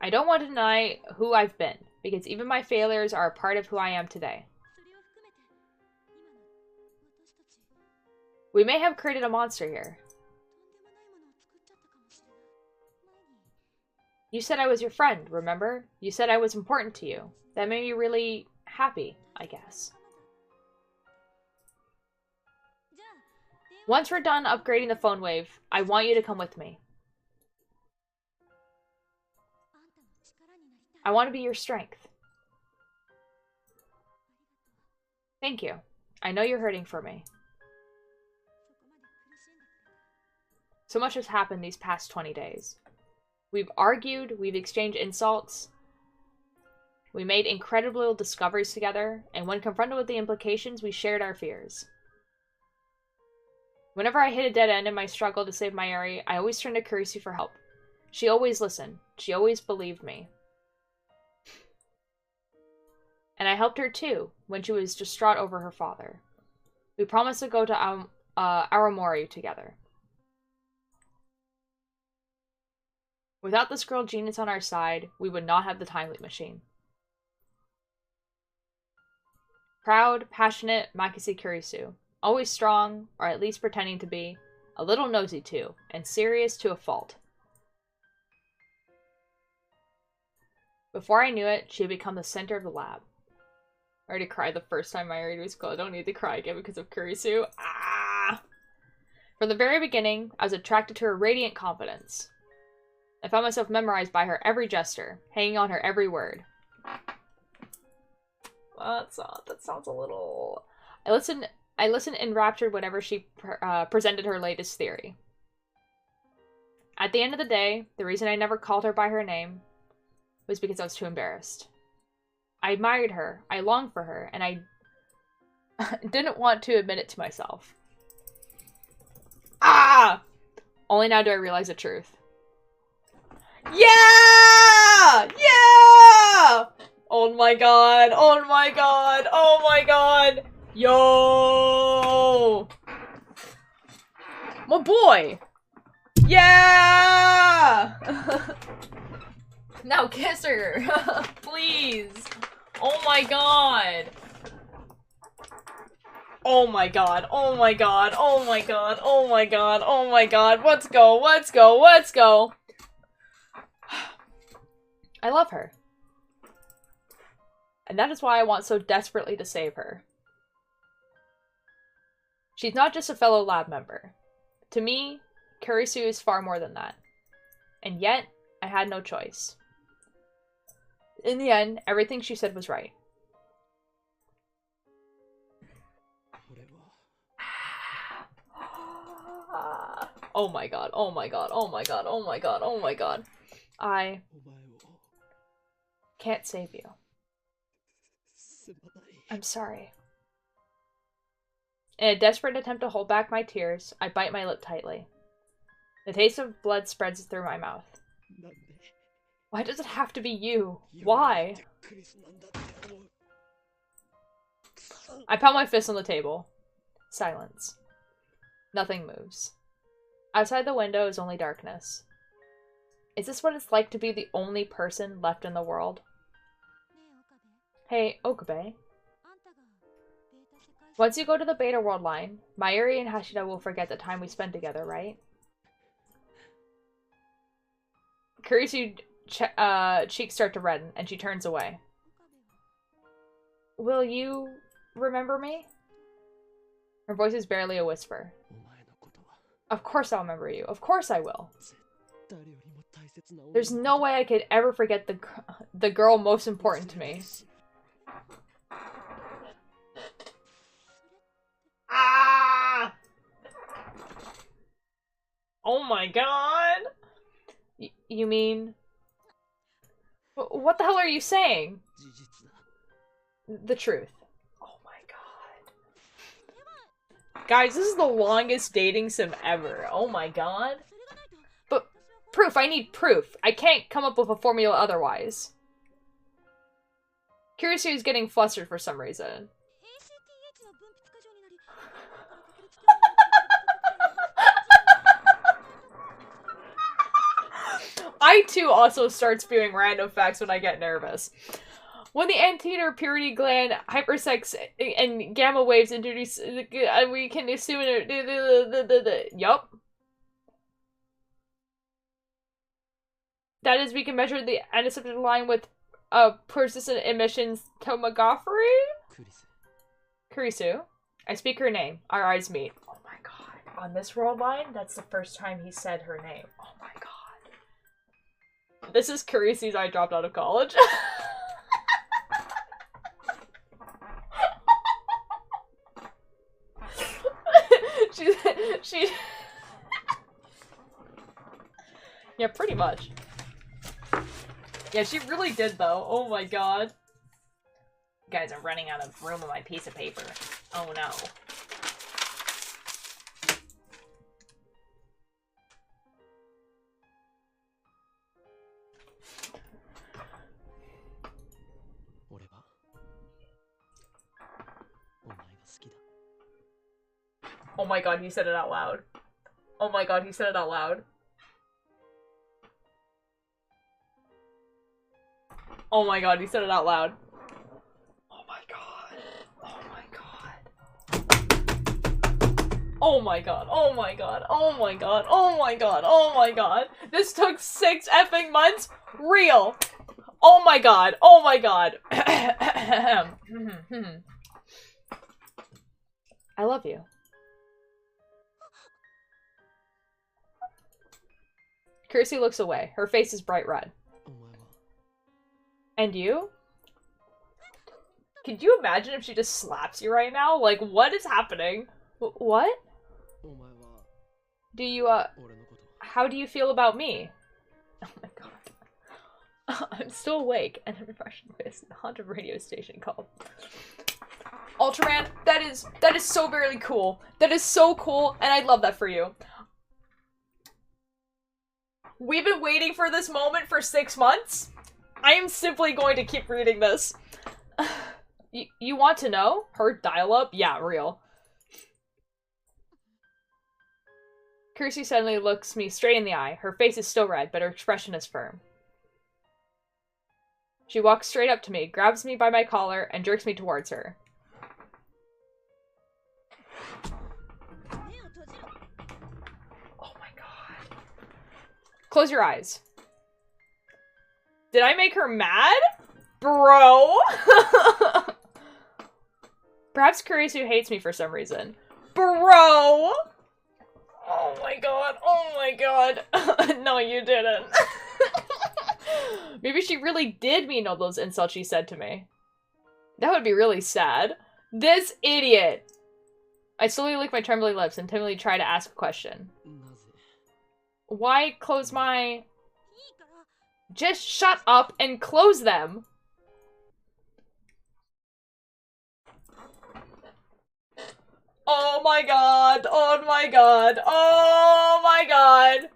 I don't want to deny who I've been, because even my failures are a part of who I am today. We may have created a monster here. You said I was your friend, remember? You said I was important to you. That made me really happy, I guess. Once we're done upgrading the phone wave, I want you to come with me. I want to be your strength. Thank you. I know you're hurting for me. So much has happened these past 20 days. We've argued, we've exchanged insults, we made incredible discoveries together, and when confronted with the implications, we shared our fears. Whenever I hit a dead end in my struggle to save Mayuri, I always turned to Kurisu for help. She always listened. She always believed me. And I helped her too, when she was distraught over her father. We promised to go to Aramori together. Without this girl genius on our side, we would not have the time leap machine. Proud, passionate Makise Kurisu. Always strong, or at least pretending to be. A little nosy too, and serious to a fault. Before I knew it, she had become the center of the lab. I already cried the first time Mayuri was called. I don't need to cry again because of Kurisu. Ah! From the very beginning, I was attracted to her radiant confidence. I found myself memorized by her every gesture, hanging on her every word. That sounds a little... I listened enraptured whenever she presented her latest theory. At the end of the day, the reason I never called her by her name was because I was too embarrassed. I admired her, I longed for her, and I didn't want to admit it to myself. Ah! Only now do I realize the truth. Yeah! Yeah! Oh my god! Oh my god! Oh my god! Yo! My boy! Yeah! Now kiss her! Please! Oh my god! Oh my god, oh my god, oh my god, oh my god, oh my god, let's go, let's go, let's go! I love her. And that is why I want so desperately to save her. She's not just a fellow lab member. To me, Kurisu is far more than that. And yet, I had no choice. In the end, everything she said was right. Oh my god, oh my god, oh my god, oh my god, oh my god. I can't save you. I'm sorry. In a desperate attempt to hold back my tears, I bite my lip tightly. The taste of blood spreads through my mouth. Why does it have to be you? Why? I pound my fist on the table. Silence. Nothing moves. Outside the window is only darkness. Is this what it's like to be the only person left in the world? Hey, Okabe. Once you go to the Beta World line, Mayuri and Hashida will forget the time we spent together, right? Kurisu cheeks start to redden, and she turns away. Will you remember me? Her voice is barely a whisper. Of course I'll remember you. Of course I will. There's no way I could ever forget the girl most important to me. Ah! Oh my god! You mean... What the hell are you saying? The truth. Oh my god. Guys, this is the longest dating sim ever. Oh my god. But proof, I need proof. I can't come up with a formula otherwise. Kurisu is getting flustered for some reason. I too also start spewing random facts when I get nervous. When the anteater purity gland, hypersex, and gamma waves introduce, we can assume yup. That is, we can measure the antiseptic line with persistent emissions tomography? Kurisu. I speak her name. Our eyes meet. Oh my god. On this world line, that's the first time he said her name. Oh my god. This is Kurisu's I dropped out of college. she Yeah, pretty much. Yeah, she really did though. Oh my god. Guys, I'm running out of room on my piece of paper. Oh no. Oh my god, he said it out loud. Oh my god, he said it out loud. Oh my god, he said it out loud. Oh my god. Oh my god. Oh my god. Oh my god. Oh my god. Oh my god. Oh my god. This took 6 effing months? Real. Oh my god. Oh my god. I love you. Kirsty looks away. Her face is bright red. And you? Could you imagine if she just slaps you right now? Like, what is happening? What? Do you, how do you feel about me? Oh my god. I'm still awake and I'm refreshing this haunted radio station called Ultraman. That is so very cool. That is so cool, and I love that for you. We've been waiting for this moment for 6 months. I am simply going to keep reading this. You want to know? Her dial-up? Yeah, real. Kirsty suddenly looks me straight in the eye. Her face is still red, but her expression is firm. She walks straight up to me, grabs me by my collar, and jerks me towards her. Oh my god. Close your eyes. Did I make her mad? Bro! Perhaps Kurisu hates me for some reason. Bro! Oh my god, oh my god. No, you didn't. Maybe she really did mean all those insults she said to me. That would be really sad. This idiot! I slowly lick my trembling lips and timidly try to ask a question. Why close my... Just shut up and close them! Oh my god! Oh my god! Oh my god!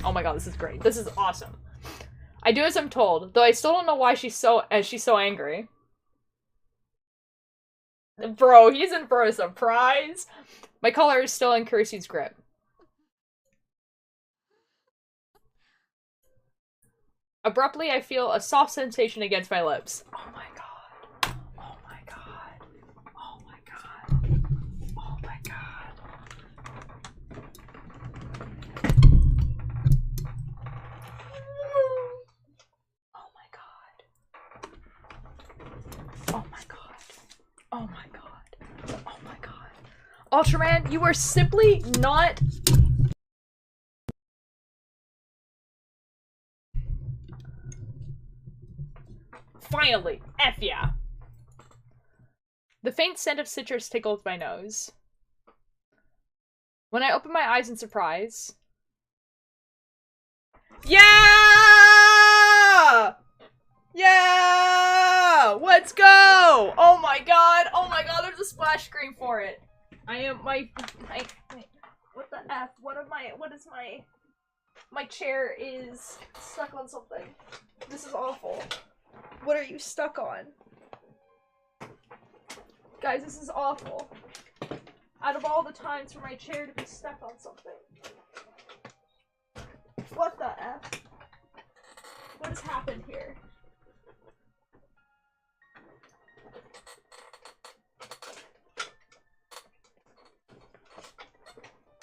Oh my god, this is great. This is awesome. I do as I'm told, though I still don't know why she's so angry. Bro, he's in for a surprise. My collar is still in Kirsty's grip. Abruptly, I feel a soft sensation against my lips. Oh my god. Oh my god. Ultraman, you are simply not... Finally! F yeah! The faint scent of citrus tickles my nose. When I open my eyes in surprise... Yeah! Yeah! Let's go! Oh my god! Oh my god, there's a splash screen for it! I am my what the F? What is my chair is stuck on something. This is awful. What are you stuck on? Guys, this is awful. Out of all the times for my chair to be stuck on something. What the F? What has happened here?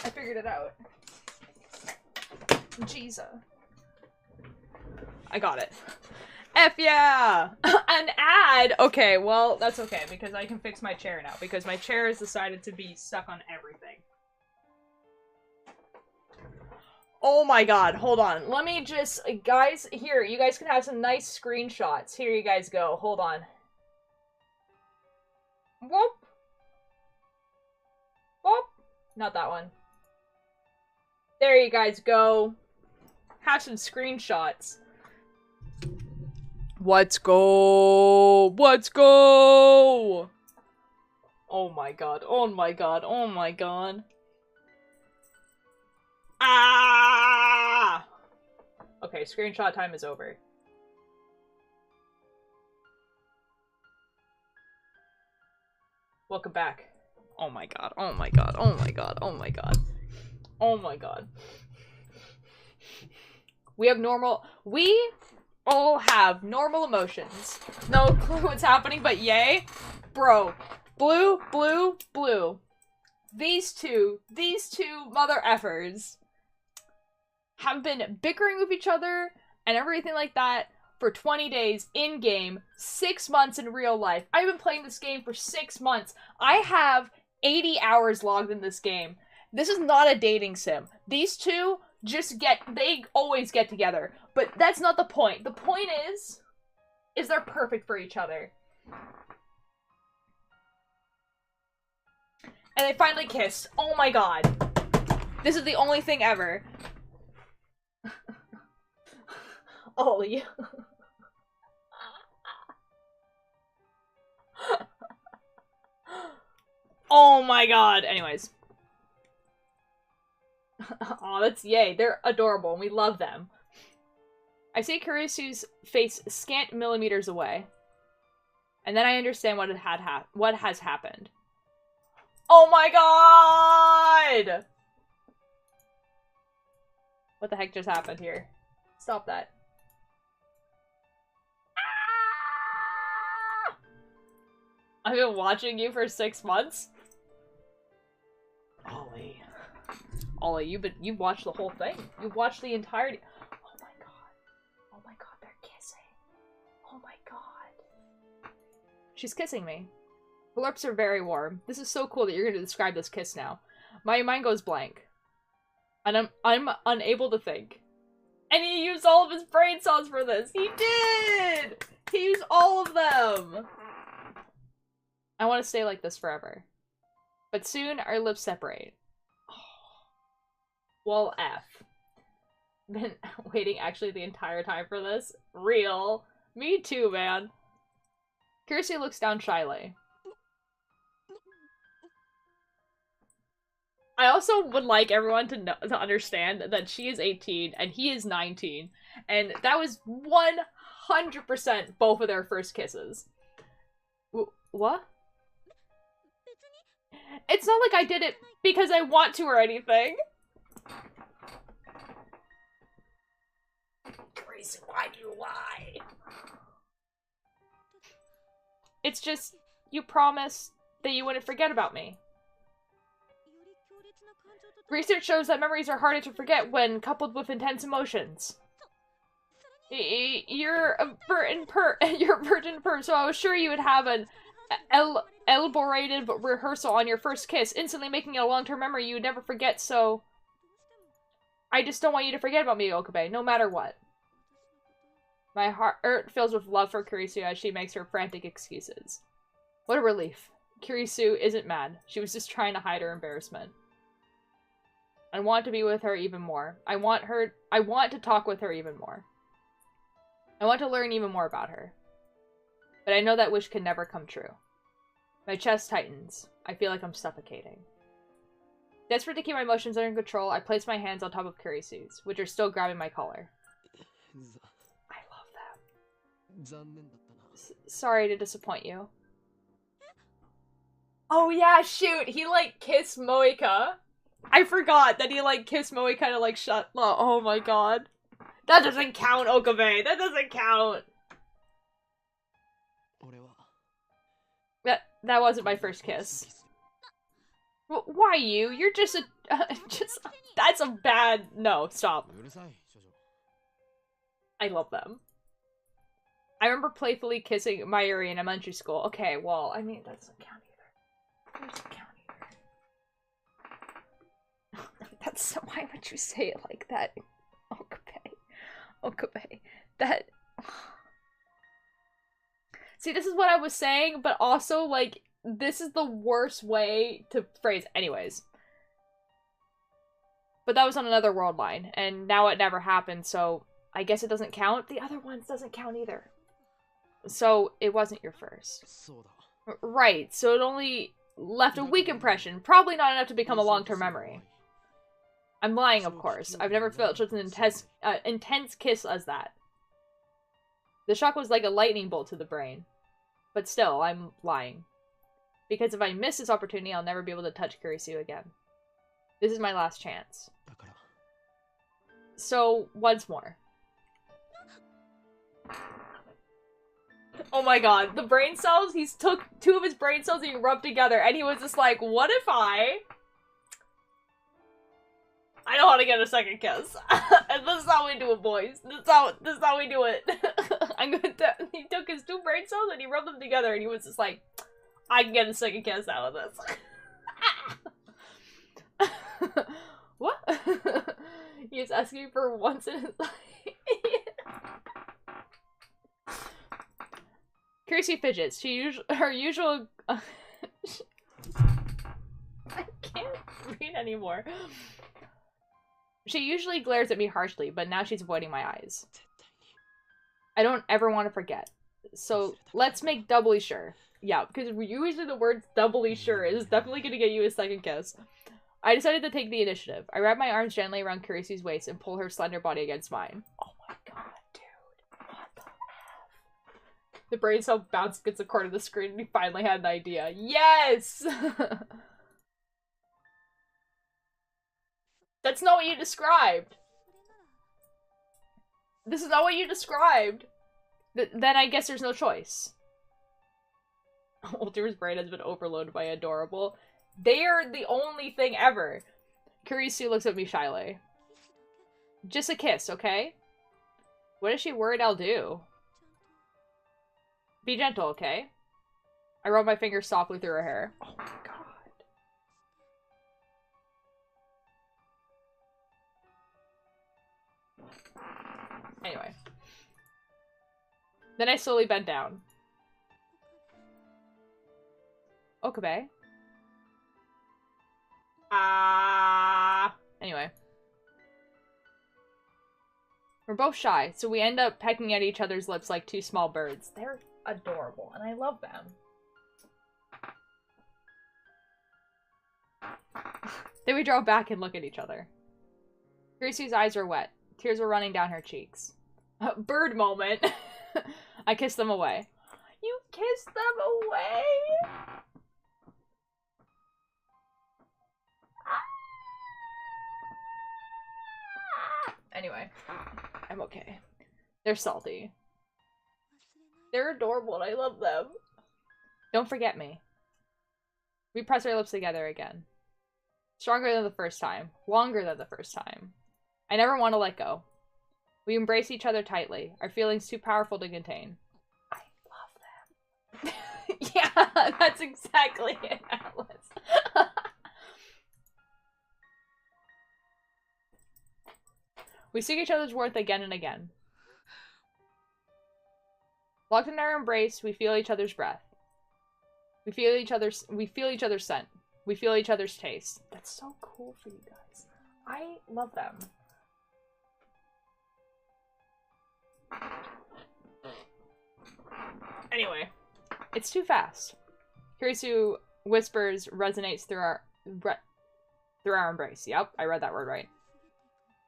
I figured it out. Jesus. I got it. F yeah! An ad! Okay, well, that's okay, because I can fix my chair now, because my chair has decided to be stuck on everything. Oh my god, hold on. Let me just... Guys, here, you guys can have some nice screenshots. Here you guys go. Hold on. Whoop! Whoop! Not that one. There you guys go. Have some screenshots. Let's go! Let's go! Oh my god, oh my god, oh my god. Ah! Okay, screenshot time is over. Welcome back. Oh my god, oh my god, oh my god, oh my god. Oh my god. We all have normal emotions. No clue what's happening, but yay. Bro. Blue, blue, blue. These two mother effers have been bickering with each other and everything like that for 20 days in-game, 6 months in real life. I've been playing this game for 6 months. I have 80 hours logged in this game. This is not a dating sim. These two they always get together. But that's not the point. The point is they're perfect for each other. And they finally kissed. Oh my god. This is the only thing ever. Ollie. Oh my god. Anyways. Aw, that's yay. They're adorable and we love them. I see Kurisu's face scant millimeters away. And then I understand what has happened. Oh my god! What the heck just happened here? Stop that. Ah! I've been watching you for 6 months? Ollie. Ollie, you've watched the whole thing. You've watched the entirety. Oh my god. Oh my god, they're kissing. Oh my god. She's kissing me. Her lips are very warm. This is so cool that you're going to describe this kiss now. My mind goes blank. And I'm unable to think. And he used all of his brain cells for this. He did! He used all of them! I want to stay like this forever. But soon our lips separate. Well, F. Been waiting actually the entire time for this? Real. Me too, man. Kirsty looks down shyly. I also would like everyone to understand that she is 18 and he is 19. And that was 100% both of their first kisses. What? It's not like I did it because I want to or anything. Grace, why do you lie? It's just, you promised that you wouldn't forget about me. Research shows that memories are harder to forget when coupled with intense emotions. You're a virgin per, so I was sure you would have an elaborated rehearsal on your first kiss, instantly making it a long-term memory you would never forget, so... I just don't want you to forget about me, Okabe, no matter what. My heart fills with love for Kurisu as she makes her frantic excuses. What a relief. Kurisu isn't mad. She was just trying to hide her embarrassment. I want to be with her even more. I want to talk with her even more. I want to learn even more about her. But I know that wish can never come true. My chest tightens. I feel like I'm suffocating. Desperate to keep my emotions under control, I place my hands on top of Kurisu's, which are still grabbing my collar. I love them. Sorry to disappoint you. Oh yeah, shoot! He, like, kissed Moika. I forgot that he, like, kissed Moika to, like, shut... Oh my god. That doesn't count, Okabe! That doesn't count! That wasn't my first kiss. Why you? You're just a... that's a bad... No, stop. I love them. I remember playfully kissing Mayuri in elementary school. Okay, well, I mean, that doesn't count either. That doesn't count either. That's... Why would you say it like that? Okabe. Okabe. That... See, this is what I was saying, but also, like, this is the worst way to phrase... Anyways. But that was on another world line, and now it never happened, so I guess it doesn't count. The other ones doesn't count either. So, it wasn't your first. Right, so it only left a weak impression. Probably not enough to become a long-term memory. I'm lying, of course. I've never felt such an intense kiss as that. The shock was like a lightning bolt to the brain. But still, I'm lying. Because if I miss this opportunity, I'll never be able to touch Kurisu again. This is my last chance. So, once more. Oh my god, the brain cells, he took 2 of his brain cells and he rubbed together, and he was just like, what if I know how to get a second kiss. And this is how we do it, boys. This is how we do it. He took his 2 brain cells and he rubbed them together, and he was just like, I can get a second kiss out of this. What? He is asking for once in his life. Kurisu fidgets. Her usual... I can't read anymore. She usually glares at me harshly, but now she's avoiding my eyes. I don't ever want to forget. So let's make doubly sure. Yeah, because usually the word doubly sure is definitely going to get you a second kiss. I decided to take the initiative. I wrap my arms gently around Kurisu's waist and pull her slender body against mine. Oh my god, dude. What the F? The brain cell bounced against the corner of the screen and he finally had an idea. Yes! That's not what you described. This is not what you described. Then I guess there's no choice. Ultima's brain has been overloaded by adorable. They are the only thing ever. Kurisu looks at me shyly. Just a kiss, okay? What is she worried I'll do? Be gentle, okay? I rub my fingers softly through her hair. Oh my god. Anyway. Then I slowly bent down. Okabe. Anyway. We're both shy, so we end up pecking at each other's lips like 2 small birds. They're adorable, and I love them. Then we draw back and look at each other. Kurisu's eyes were wet. Tears were running down her cheeks. Bird moment. I kissed them away. You kissed them away? Anyway, I'm okay. They're salty. They're adorable and I love them. Don't forget me. We press our lips together again. Stronger than the first time. Longer than the first time. I never want to let go. We embrace each other tightly, our feelings too powerful to contain. I love them. Yeah, that's exactly it, Atlas. We seek each other's worth again and again. Locked in our embrace, we feel each other's breath. We feel each other's scent. We feel each other's taste. That's so cool for you guys. I love them. Anyway, it's too fast. Kurisu whispers resonates through our embrace. Yep, I read that word right.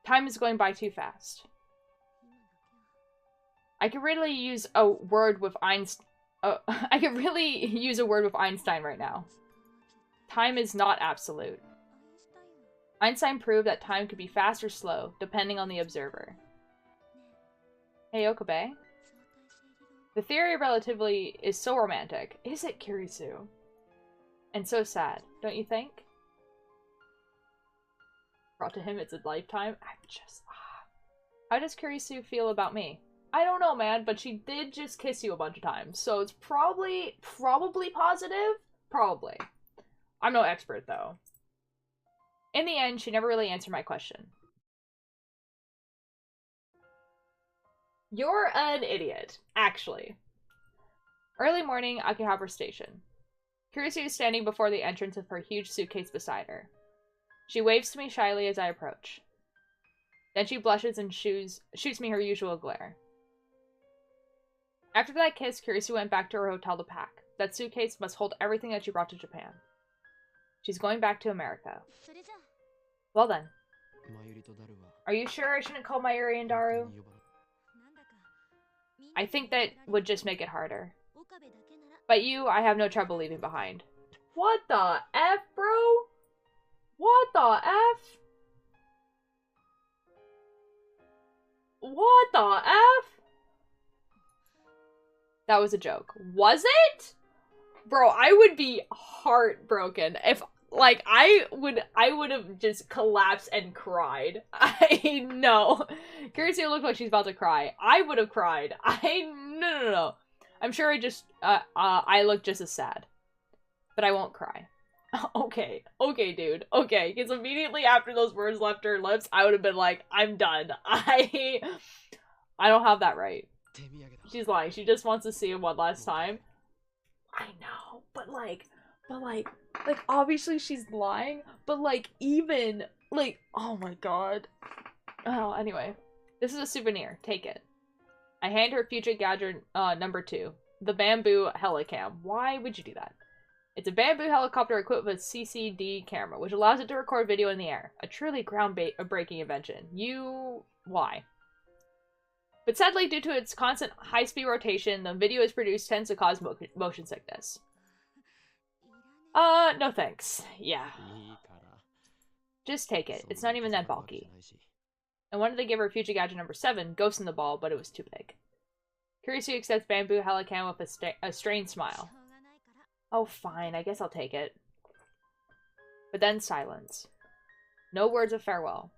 Time is going by too fast. I could really use a word with Einstein. I could really use a word with Einstein right now. Time is not absolute. Einstein proved that time could be fast or slow, depending on the observer. Hey, Okabe. The theory of relativity is so romantic. Is it, Kurisu? And so sad, don't you think? Brought to him, it's a lifetime. How does Kurisu feel about me? I don't know, man, but she did just kiss you a bunch of times, so it's probably positive? Probably. I'm no expert, though. In the end, she never really answered my question. You're an idiot, actually. Early morning, Akihabara Station. Kurisu is standing before the entrance with her huge suitcase beside her. She waves to me shyly as I approach. Then she blushes and shoots me her usual glare. After that kiss, Kurisu went back to her hotel to pack. That suitcase must hold everything that she brought to Japan. She's going back to America. Well then. Are you sure I shouldn't call Mayuri and Daru? I think that would just make it harder. But you, I have no trouble leaving behind. What the F, bro? What the F? What the F? That was a joke. Was it? Bro, I would be heartbroken if, like, I would have just collapsed and cried. I know. Kurisu looked like she's about to cry. I would have cried. No. I'm sure I look just as sad. But I won't cry. Okay, dude. Okay, because immediately after those words left her lips, I would have been like, I'm done. I don't have that right. She's lying. She just wants to see him one last time. I know, but obviously she's lying, but even, oh my god. Oh, anyway. This is a souvenir. Take it. I hand her Future Gadget number 2. The bamboo helicam. Why would you do that? It's a bamboo helicopter equipped with a CCD camera, which allows it to record video in the air. A truly groundbreaking invention. Why? But sadly, due to its constant high-speed rotation, the video is produced tends to cause motion sickness. No thanks. Yeah. Just take it. It's not even that bulky. I wanted to give her Future Gadget number 7, Ghost in the Ball, but it was too big. Kurisu accepts bamboo helicam with a strained smile. Oh, fine. I guess I'll take it. But then silence. No words of farewell.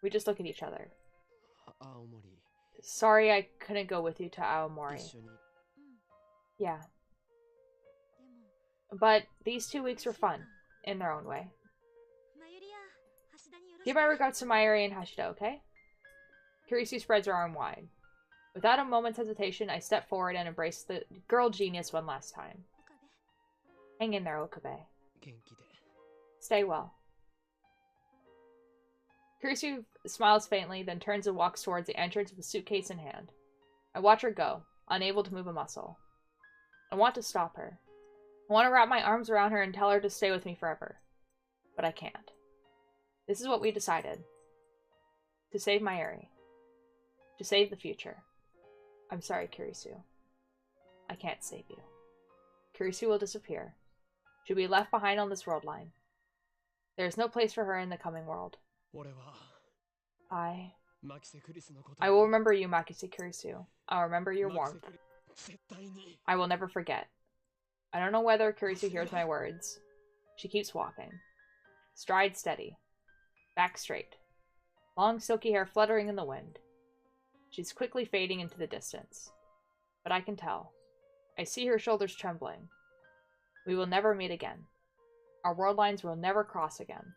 We just look at each other. Sorry I couldn't go with you to Aomori. Yeah. But these 2 weeks were fun, in their own way. Give my regards to Mayuri and Hashida, okay? Kurisu spreads her arm wide. Without a moment's hesitation, I step forward and embrace the girl genius one last time. Hang in there, Okabe. Stay well. Kurisu smiles faintly, then turns and walks towards the entrance with a suitcase in hand. I watch her go, unable to move a muscle. I want to stop her. I want to wrap my arms around her and tell her to stay with me forever. But I can't. This is what we decided. To save Mayuri. To save the future. I'm sorry, Kurisu. I can't save you. Kurisu will disappear. She'll be left behind on this world line. There is no place for her in the coming world. I will remember you, Makise Kurisu. I'll remember your warmth. I will never forget. I don't know whether Kurisu hears my words. She keeps walking. Stride steady. Back straight. Long silky hair fluttering in the wind. She's quickly fading into the distance. But I can tell. I see her shoulders trembling. We will never meet again. Our world lines will never cross again.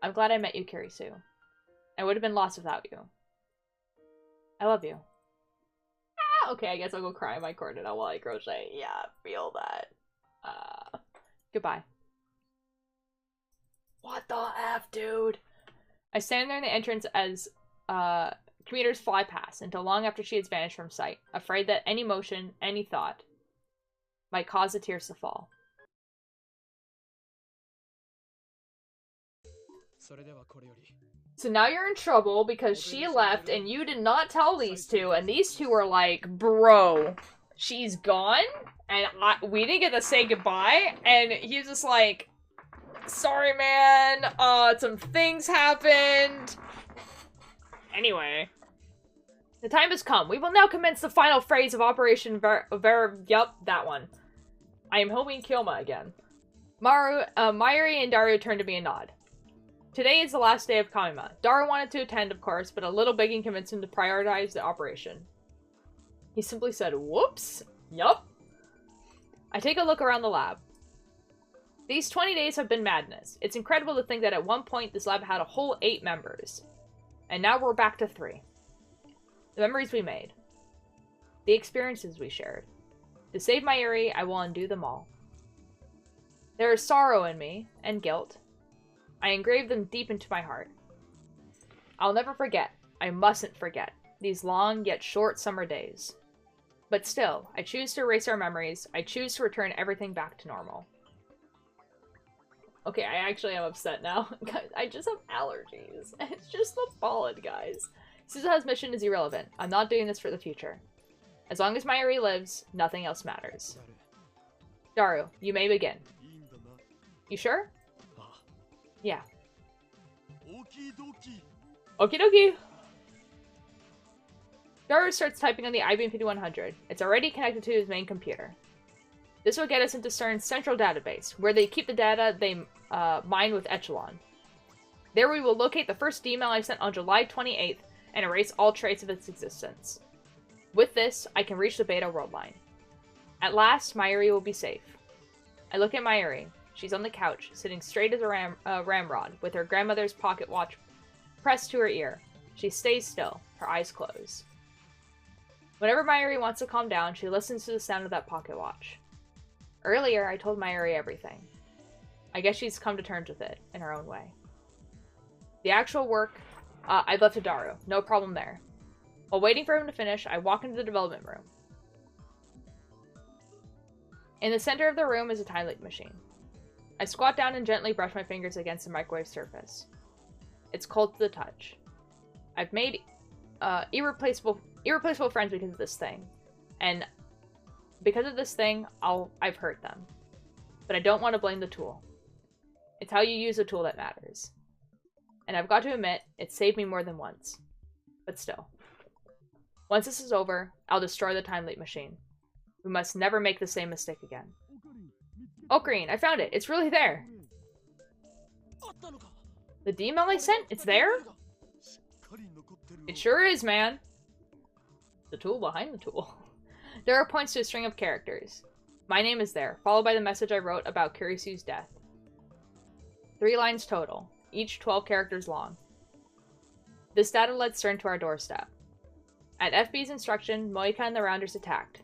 I'm glad I met you, Kirisu. I would have been lost without you. I love you. Ah, okay, I guess I'll go cry in my corner now while I crochet. Yeah, feel that. Goodbye. What the F, dude? I stand there in the entrance as commuters fly past until long after she has vanished from sight, afraid that any motion, any thought, might cause the tears to fall. So now you're in trouble because she left and you did not tell these two, and these two are like, bro, she's gone? And we didn't get to say goodbye? And he's just like, sorry, man, some things happened. Anyway. The time has come. We will now commence the final phase of Operation yup, that one. I am homing Kyoma again. Mayuri and Daru turned to me and nod. Today is the last day of Kamima. Daru wanted to attend, of course, but a little begging convinced him to prioritize the operation. He simply said, whoops. Yup. I take a look around the lab. These 20 days have been madness. It's incredible to think that at one point this lab had a whole 8 members. And now we're back to 3. The memories we made. The experiences we shared. To save Mayuri, I will undo them all. There is sorrow in me, and guilt. I engraved them deep into my heart. I'll never forget, I mustn't forget, these long yet short summer days. But still, I choose to erase our memories. I choose to return everything back to normal. Okay, I actually am upset now. Guys, I just have allergies. It's just the pollen, guys. Suzuha's mission is irrelevant. I'm not doing this for the future. As long as Mayuri lives, nothing else matters. Daru, you may begin. You sure? Yeah. Okie dokie. Daru starts typing on the IBM 5100. It's already connected to his main computer. This will get us into CERN's central database, where they keep the data they mine with Echelon. There we will locate the first email I sent on July 28th and erase all trace of its existence. With this, I can reach the Beta world line. At last, Mayuri will be safe. I look at Mayuri. She's on the couch, sitting straight as a ramrod, with her grandmother's pocket watch pressed to her ear. She stays still, her eyes closed. Whenever Mayuri wants to calm down, she listens to the sound of that pocket watch. Earlier, I told Mayuri everything. I guess she's come to terms with it, in her own way. The actual work, I'd left to Daru. No problem there. While waiting for him to finish, I walk into the development room. In the center of the room is a time leap machine. I squat down and gently brush my fingers against the microwave surface. It's cold to the touch. I've made irreplaceable friends because of this thing. And because of this thing, I've hurt them. But I don't want to blame the tool. It's how you use the tool that matters. And I've got to admit, it saved me more than once. But still. Once this is over, I'll destroy the time leap machine. We must never make the same mistake again. Ocarine, I found it! It's really there! The email I sent? It's there? It sure is, man! The tool behind the tool. There are points to a string of characters. My name is there, followed by the message I wrote about Kurisu's death. 3 lines total, each 12 characters long. This data led CERN to our doorstep. At FB's instruction, Moika and the Rounders attacked.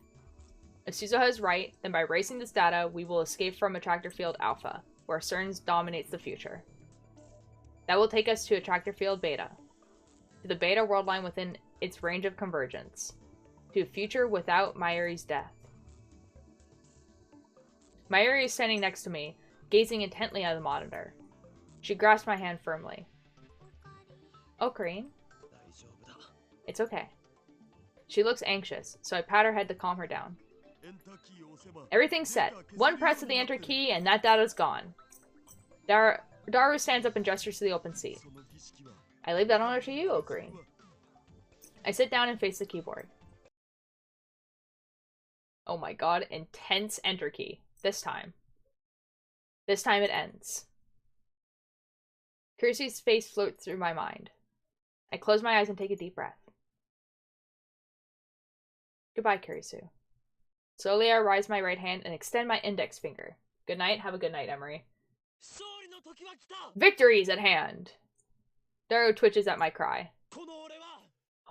If Suzuha is right, then by erasing this data, we will escape from Attractor Field Alpha, where CERN dominates the future. That will take us to Attractor Field Beta, to the Beta world line within its range of convergence, to a future without Mayuri's death. Mayuri is standing next to me, gazing intently at the monitor. She grasps my hand firmly. Ocarine? It's okay. She looks anxious, so I pat her head to calm her down. Everything's set. One press of the enter key and that data's gone. Daru stands up and gestures to the open seat. I leave that honor to you, Ocarine. I sit down and face the keyboard. Oh my god, intense enter key. This time. This time it ends. Kurisu's face floats through my mind. I close my eyes and take a deep breath. Goodbye, Kurisu. Slowly I raise my right hand and extend my index finger. Good night. Have a good night, Emery. Victory is at hand. Daru twitches at my cry.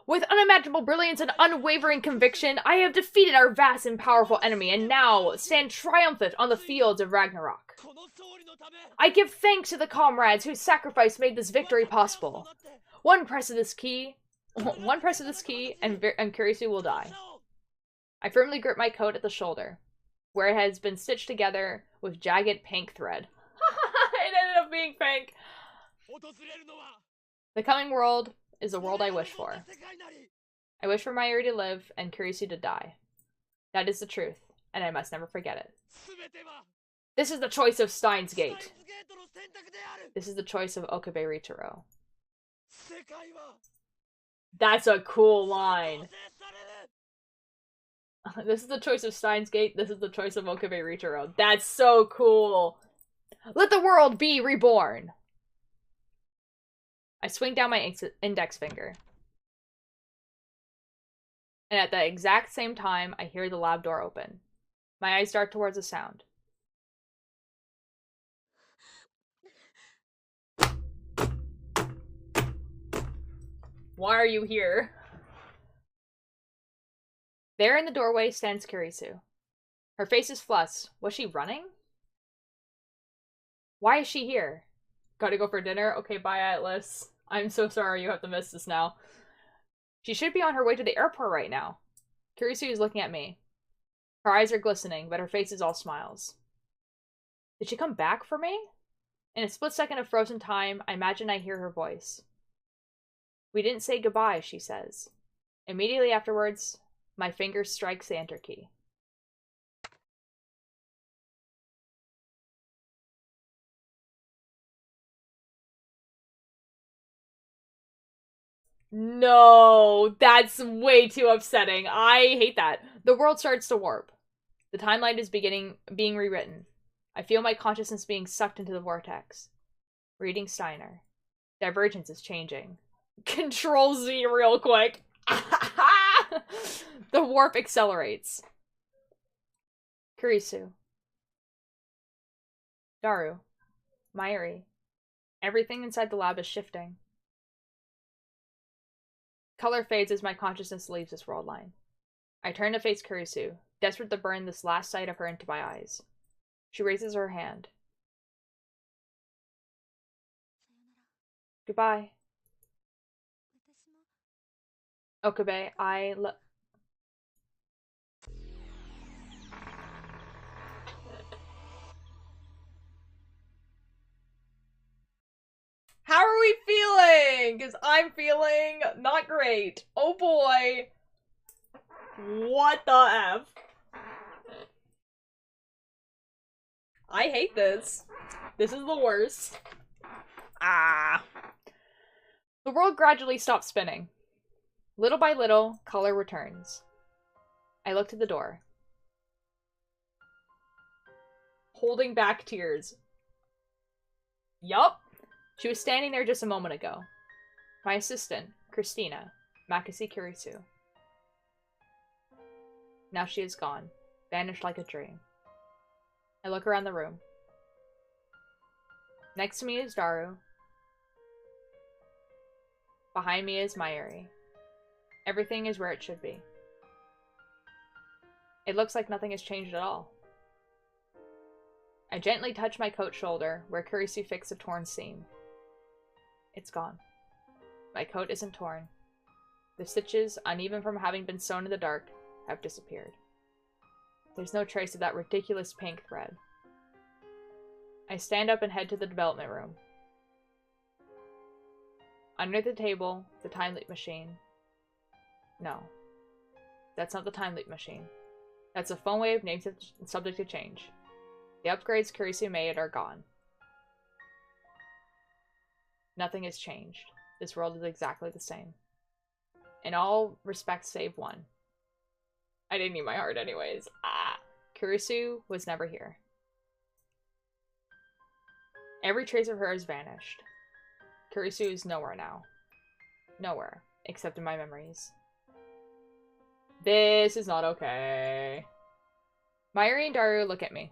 With unimaginable brilliance and unwavering conviction, I have defeated our vast and powerful enemy and now stand triumphant on the fields of Ragnarok. I give thanks to the comrades whose sacrifice made this victory possible. One press of this key, and Kurisu will die. I firmly grip my coat at the shoulder, where it has been stitched together with jagged pink thread. It ended up being pink. The coming world is the world I wish for. I wish for Mayuri to live and Kurisu to die. That is the truth, and I must never forget it. This is the choice of Steins Gate. This is the choice of Okabe Ritaro. That's a cool line. This is the choice of Steins Gate. This is the choice of Okabe Ritaro. That's so cool. Let the world be reborn. I swing down my index finger. And at the exact same time, I hear the lab door open. My eyes dart towards the sound. Why are you here? There in the doorway stands Kurisu. Her face is flushed. Was she running? Why is she here? Gotta go for dinner? Okay, bye, Atlas. I'm so sorry you have to miss this now. She should be on her way to the airport right now. Kurisu is looking at me. Her eyes are glistening, but her face is all smiles. Did she come back for me? In a split second of frozen time, I imagine I hear her voice. We didn't say goodbye, she says. Immediately afterwards, my finger strikes the enter key. No, that's way too upsetting. I hate that. The world starts to warp. The timeline is being rewritten. I feel my consciousness being sucked into the vortex. Reading Steiner. Divergence is changing. Control Z real quick. The warp accelerates. Kurisu. Daru. Mayuri. Everything inside the lab is shifting. Color fades as my consciousness leaves this world line. I turn to face Kurisu, desperate to burn this last sight of her into my eyes. She raises her hand. Goodbye. Okabe, How are we feeling? Because I'm feeling not great. Oh boy. What the F? I hate this. This is the worst. Ah. The world gradually stops spinning. Little by little, color returns. I look to the door. Holding back tears. Yup. She was standing there just a moment ago. My assistant, Christina, Makasi Kurisu. Now she is gone, vanished like a dream. I look around the room. Next to me is Daru. Behind me is Mayuri. Everything is where it should be. It looks like nothing has changed at all. I gently touch my coat shoulder where Kurisu fixed a torn seam. It's gone. My coat isn't torn. The stitches, uneven from having been sewn in the dark, have disappeared. There's no trace of that ridiculous pink thread. I stand up and head to the development room. Under the table, the time leap machine. No. That's not the time leap machine. That's a phone wave named subject to change. The upgrades Kurisu made are gone. Nothing has changed. This world is exactly the same. In all respects save one. I didn't need my heart anyways. Ah! Kurisu was never here. Every trace of her has vanished. Kurisu is nowhere now. Nowhere, except in my memories. This is not okay. Mayuri and Daru look at me.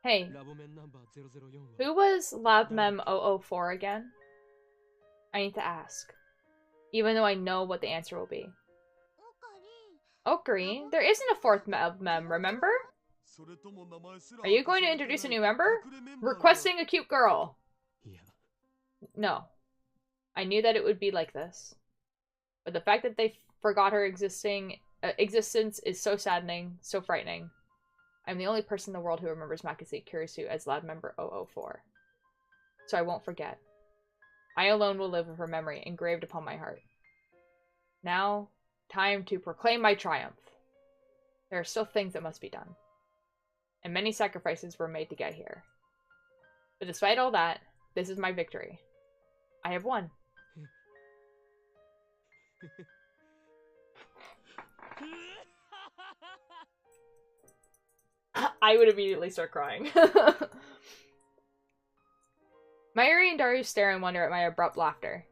Hey, who was LabMem 004 again? I need to ask. Even though I know what the answer will be. Ocarine? There isn't a fourth mem, remember? Are you going to introduce a new member? Requesting a cute girl. No. I knew that it would be like this. But the fact that they forgot her existence is so saddening, so frightening. I'm the only person in the world who remembers Makase Kurisu as lab member 004. So I won't forget. I alone will live with her memory engraved upon my heart. Now, time to proclaim my triumph. There are still things that must be done. And many sacrifices were made to get here. But despite all that, this is my victory. I have won. I would immediately start crying. Mayuri and Daru stare in wonder at my abrupt laughter.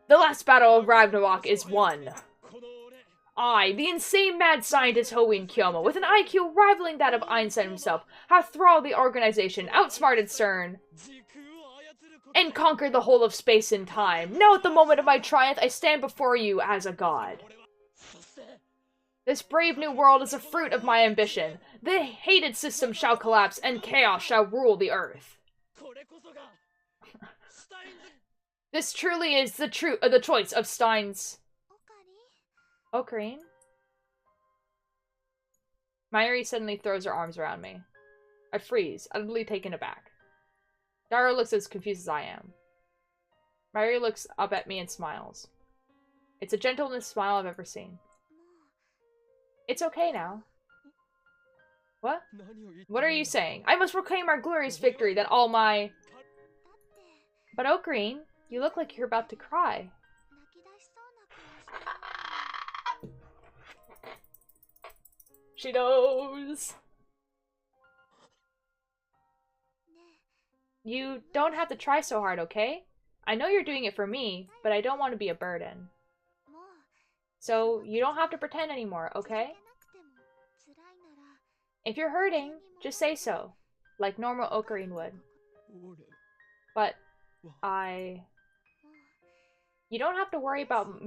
The last battle of Ragnarok is won. I, the insane mad scientist Hoenn Kyomo, with an IQ rivaling that of Einstein himself, have thralled the organization, outsmarted CERN, and conquered the whole of space and time. Now at the moment of my triumph, I stand before you as a god. This brave new world is a fruit of my ambition. The hated system shall collapse, and chaos shall rule the earth. This truly is the choice of Stein's... Ocarine? Mayuri suddenly throws her arms around me. I freeze, utterly taken aback. Daru looks as confused as I am. Mayuri looks up at me and smiles. It's the gentlest smile I've ever seen. It's okay now. What? What are you saying? I must proclaim our glorious victory that all my... But Ocarine, you look like you're about to cry. She knows. You don't have to try so hard, okay? I know you're doing it for me, but I don't want to be a burden. So, you don't have to pretend anymore, okay? If you're hurting, just say so, like normal Ocarine would. But, you don't have to worry about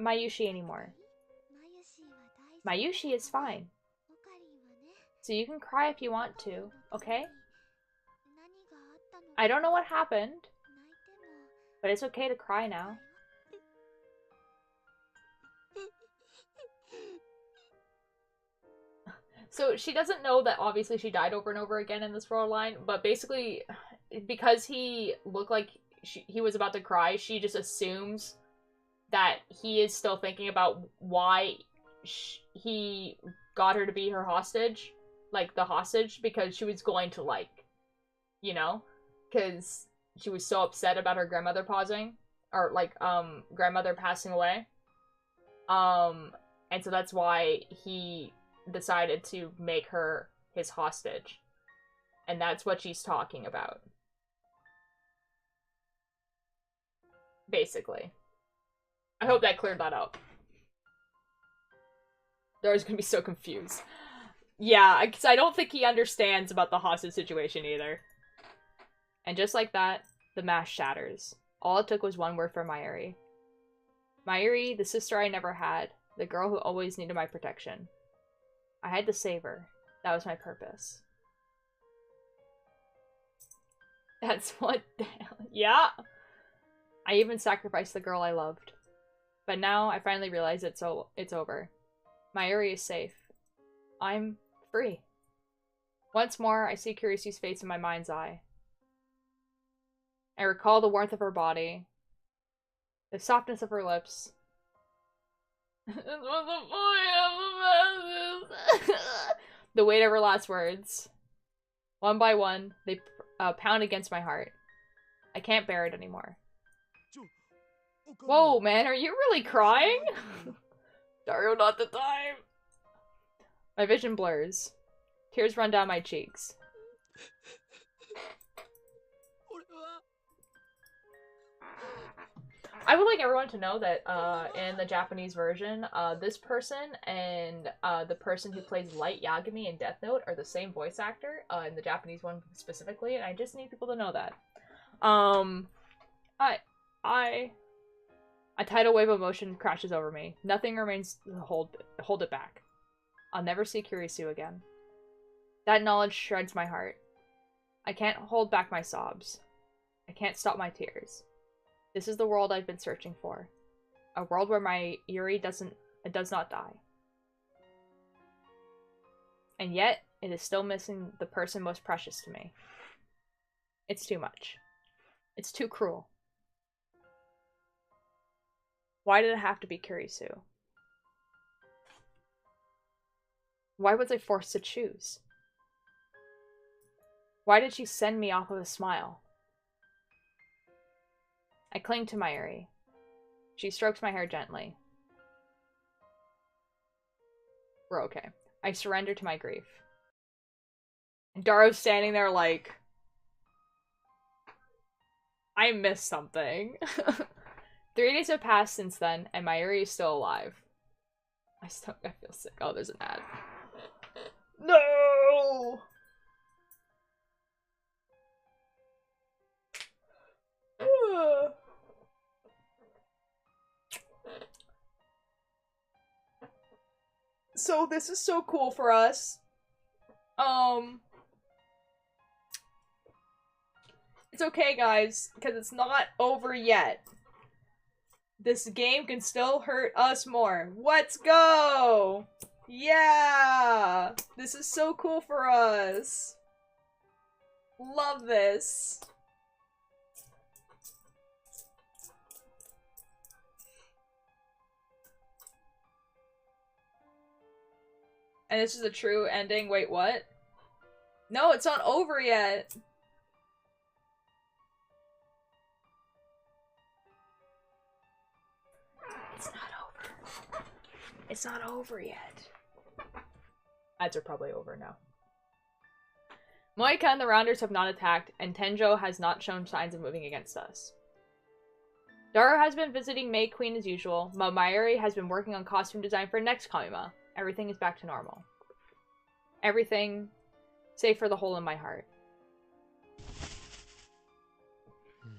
Mayushi anymore. Mayushi is fine. So you can cry if you want to, okay? I don't know what happened, but it's okay to cry now. So she doesn't know that obviously she died over and over again in this world line, but basically, because he looked like he was about to cry, she just assumes that he is still thinking about why he got her to be her hostage, like the hostage, because she was going to, like, you know, because she was so upset about her grandmother grandmother passing away. And so that's why he decided to make her his hostage. And that's what she's talking about. Basically. I hope that cleared that up. Daru's gonna be so confused. Yeah, because I don't think he understands about the hostage situation either. And just like that, the mask shatters. All it took was one word for Mayuri. Mayuri, the sister I never had. The girl who always needed my protection. I had to save her. That was my purpose. That's what the hell. Yeah! I even sacrificed the girl I loved. But now I finally realize it's over. Mayuri is safe. I'm free. Once more, I see Kurisu's face in my mind's eye. I recall the warmth of her body, the softness of her lips. The weight of her last words. One by one, they pound against my heart. I can't bear it anymore. Whoa, man, are you really crying? Dario, not the time. My vision blurs. Tears run down my cheeks. I would like everyone to know that in the Japanese version, this person and the person who plays Light Yagami in Death Note are the same voice actor, in the Japanese one specifically, and I just need people to know that. A tidal wave of emotion crashes over me. Nothing remains to hold it back. I'll never see Kurisu again. That knowledge shreds my heart. I can't hold back my sobs. I can't stop my tears. This is the world I've been searching for. A world where my Yuri does not die. And yet, it is still missing the person most precious to me. It's too much. It's too cruel. Why did it have to be Kurisu? Why was I forced to choose? Why did she send me off with a smile? I cling to Mayuri. She strokes my hair gently. We're okay. I surrender to my grief. And Daro's standing there like, I missed something. 3 days have passed since then, and Mayuri is still alive. I feel sick. Oh, there's an ad. No! So this is so cool for us. It's okay, guys, because it's not over yet. This game can still hurt us more. Let's go! Yeah! This is so cool for us. Love this. And this is a true ending. Wait, what? No, it's not over yet. It's not over. It's not over yet. Ads are probably over now. Moika and the Rounders have not attacked, and Tenjo has not shown signs of moving against us. Dara has been visiting May Queen as usual, but Mayuri has been working on costume design for next Kamima. Everything is back to normal. Everything, save for the hole in my heart.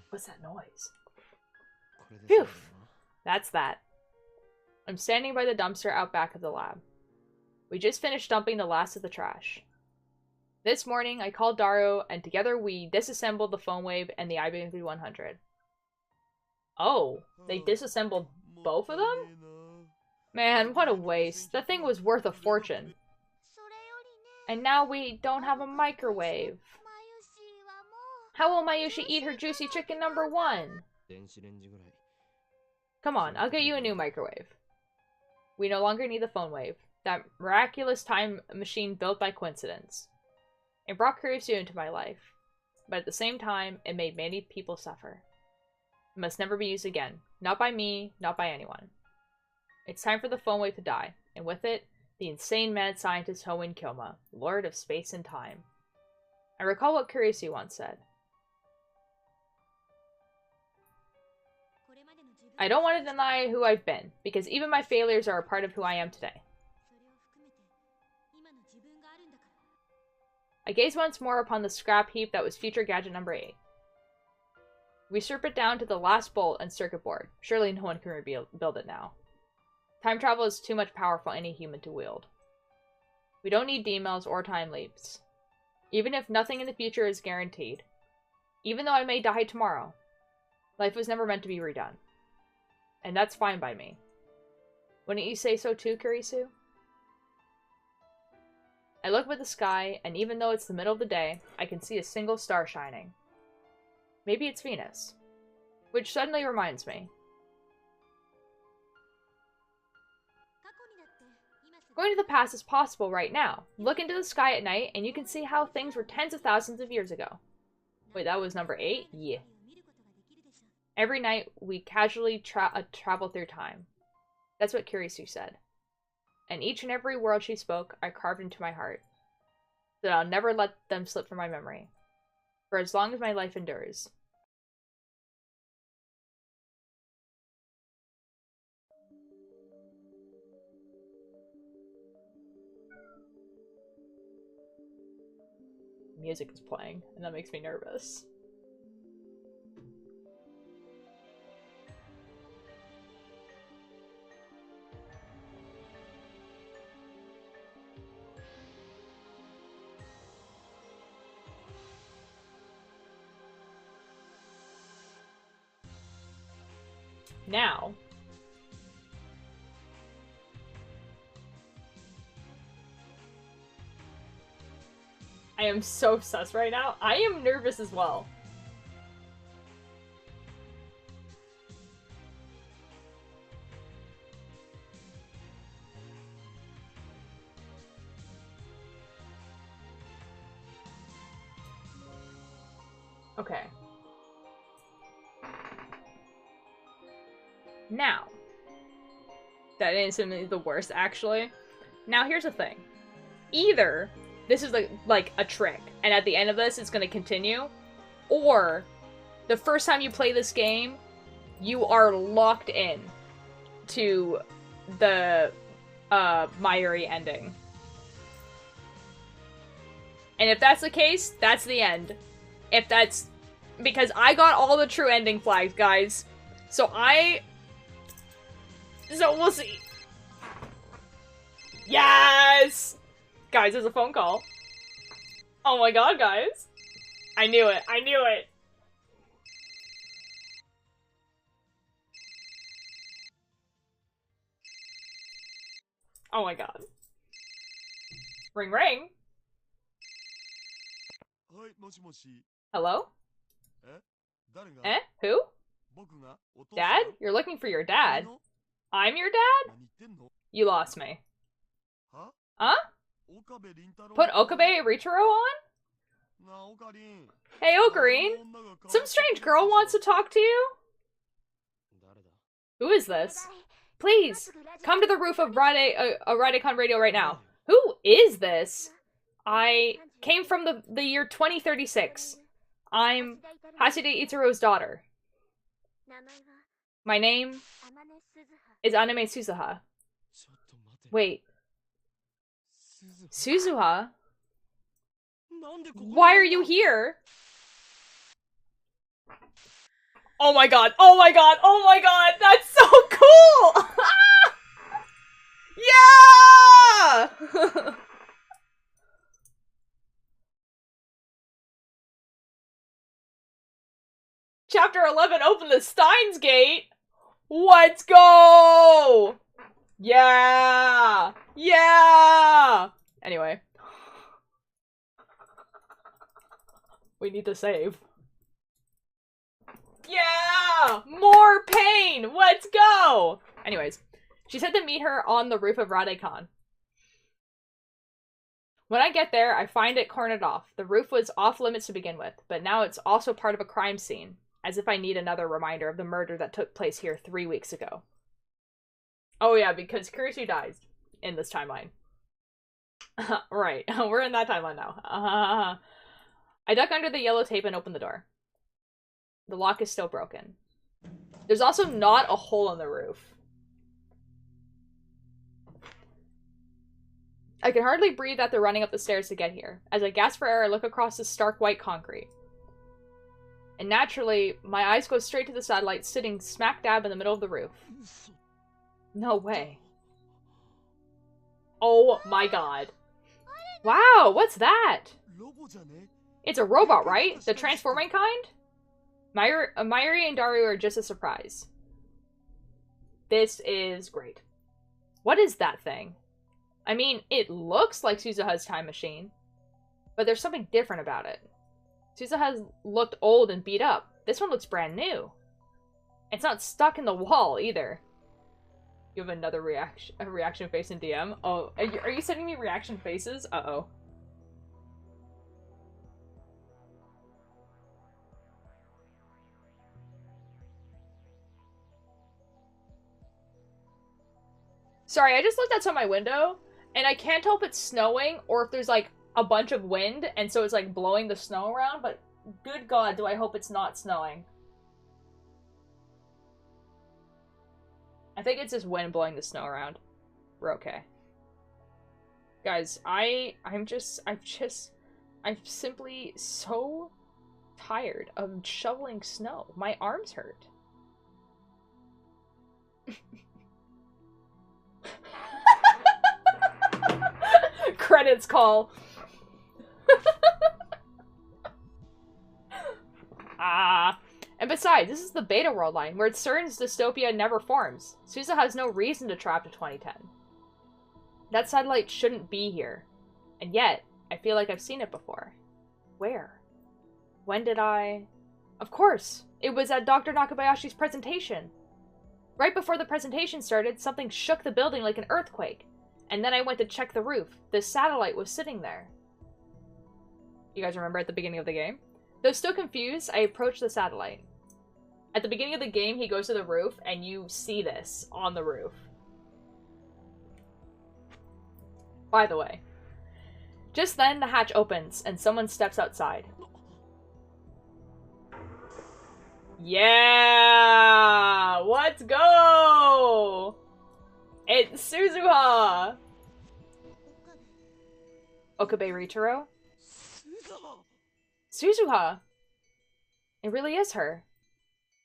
What's that noise? Phew! That's that. I'm standing by the dumpster out back of the lab. We just finished dumping the last of the trash. This morning, I called Daru, and together we disassembled the phone wave and the IBM 100. Oh, they disassembled both of them? Man, what a waste. That thing was worth a fortune. And now we don't have a microwave. How will Mayushi eat her juicy chicken #1? Come on, I'll get you a new microwave. We no longer need the phone wave. That miraculous time machine built by coincidence. It brought Kurisu into my life. But at the same time, it made many people suffer. It must never be used again. Not by me, not by anyone. It's time for the phone wave to die, and with it, the insane mad scientist Hoenn Kyoma, Lord of Space and Time. I recall what Kurisu once said. I don't want to deny who I've been, because even my failures are a part of who I am today. I gaze once more upon the scrap heap that was future gadget #8. We strip it down to the last bolt and circuit board. Surely no one can rebuild it now. Time travel is too much power for any human to wield. We don't need D-mills or time leaps. Even if nothing in the future is guaranteed. Even though I may die tomorrow. Life was never meant to be redone. And that's fine by me. Wouldn't you say so too, Kurisu? I look up at the sky, and even though it's the middle of the day, I can see a single star shining. Maybe it's Venus. Which suddenly reminds me. Going to the past is possible right now. Look into the sky at night, and you can see how things were tens of thousands of years ago. Wait, that was #8? Yeah. Every night, we casually travel through time. That's what Kurisu said. And each and every word she spoke, I carved into my heart. So that I'll never let them slip from my memory. For as long as my life endures. music is playing, and that makes me nervous. Now, I am so obsessed right now. I am nervous as well. Okay. Now, that instantly the worst, actually. Now, here's the thing. Either this is like a trick, and at the end of this, it's going to continue, or the first time you play this game, you are locked in to the Mayuri ending. And if that's the case, that's the end. If that's... Because I got all the true ending flags, guys. So we'll see. Yes! Guys, there's a phone call. Oh my god, guys. I knew it. I knew it. Oh my god. Ring ring. Hello? Eh? Who? Dad? You're looking for your dad? I'm your dad? You lost me. Huh? Put Okabe Richiro on? Hey, Ocarine! Some strange girl wants to talk to you? Who is this? Please, come to the roof of Radicon Radio right now. Who is this? I came from the year 2036. I'm Hashide Itsuro's daughter. My name is Anime Suzuha. Wait. Suzuha? Why are you here? Oh my god, oh my god, oh my god, that's so cool! Yeah! Chapter 11, open the Steins Gate! Let's go! Yeah! Yeah! Anyway. We need to save. Yeah! More pain! Let's go! Anyways, she said to meet her on the roof of Radicon. When I get there, I find it cornered off. The roof was off limits to begin with, but now it's also part of a crime scene. As if I need another reminder of the murder that took place here 3 weeks ago. Oh yeah, because Kurisu dies in this timeline. Right, we're in that timeline now. I duck under the yellow tape and open the door. The lock is still broken. There's also not a hole in the roof. I can hardly breathe after running up the stairs to get here. As I gasp for air, I look across the stark white concrete. And naturally, my eyes go straight to the satellite sitting smack dab in the middle of the roof. No way. Oh my god. Wow, what's that? It's a robot, right? The transforming kind? Mayuri and Daru are just as surprised. This is great. What is that thing? I mean, it looks like Suzuha's time machine, but there's something different about it. Suzuha's looked old and beat up. This one looks brand new. It's not stuck in the wall, either. You have another reaction face in DM? Oh, are you sending me reaction faces? Uh-oh. Sorry, I just looked outside my window, and I can't tell if it's snowing or if there's, like, a bunch of wind, and so it's, like, blowing the snow around, but good god, do I hope it's not snowing. I think it's just wind blowing the snow around. We're okay. Guys, I'm just I'm simply so tired of shoveling snow. My arms hurt. Credits call. And besides, this is the beta world line, where CERN's dystopia never forms. Suza has no reason to travel to 2010. That satellite shouldn't be here. And yet, I feel like I've seen it before. Where? When did I... Of course! It was at Dr. Nakabayashi's presentation. Right before the presentation started, something shook the building like an earthquake. And then I went to check the roof. The satellite was sitting there. You guys remember at the beginning of the game? Though still confused, I approached the satellite. At the beginning of the game, he goes to the roof, and you see this on the roof. By the way. Just then, the hatch opens, and someone steps outside. Yeah! Let's go! It's Suzuha! Okabe Ritaro? Suzuha! It really is her.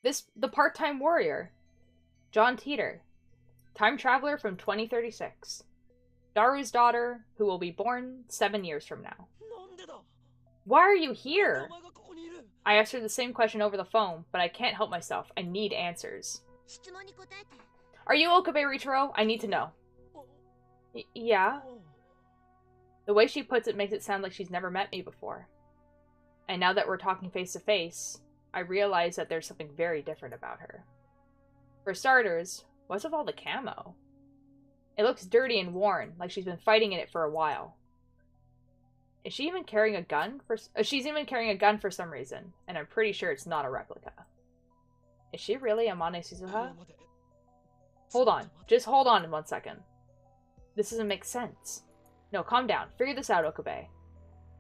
The part-time warrior. John Teeter. Time traveler from 2036. Daru's daughter, who will be born 7 years from now. Why are you here? I asked her the same question over the phone, but I can't help myself. I need answers. Are you Okabe Ritaro? I need to know. Yeah. The way she puts it makes it sound like she's never met me before. And now that we're talking face to face, I realize that there's something very different about her. For starters, what's with all the camo? It looks dirty and worn, like she's been fighting in it for a while. Is she even carrying a gun? She's even carrying a gun for some reason, and I'm pretty sure it's not a replica. Is she really Amane Suzuha? Hold on. Just hold on 1 second. This doesn't make sense. No, calm down. Figure this out, Okabe.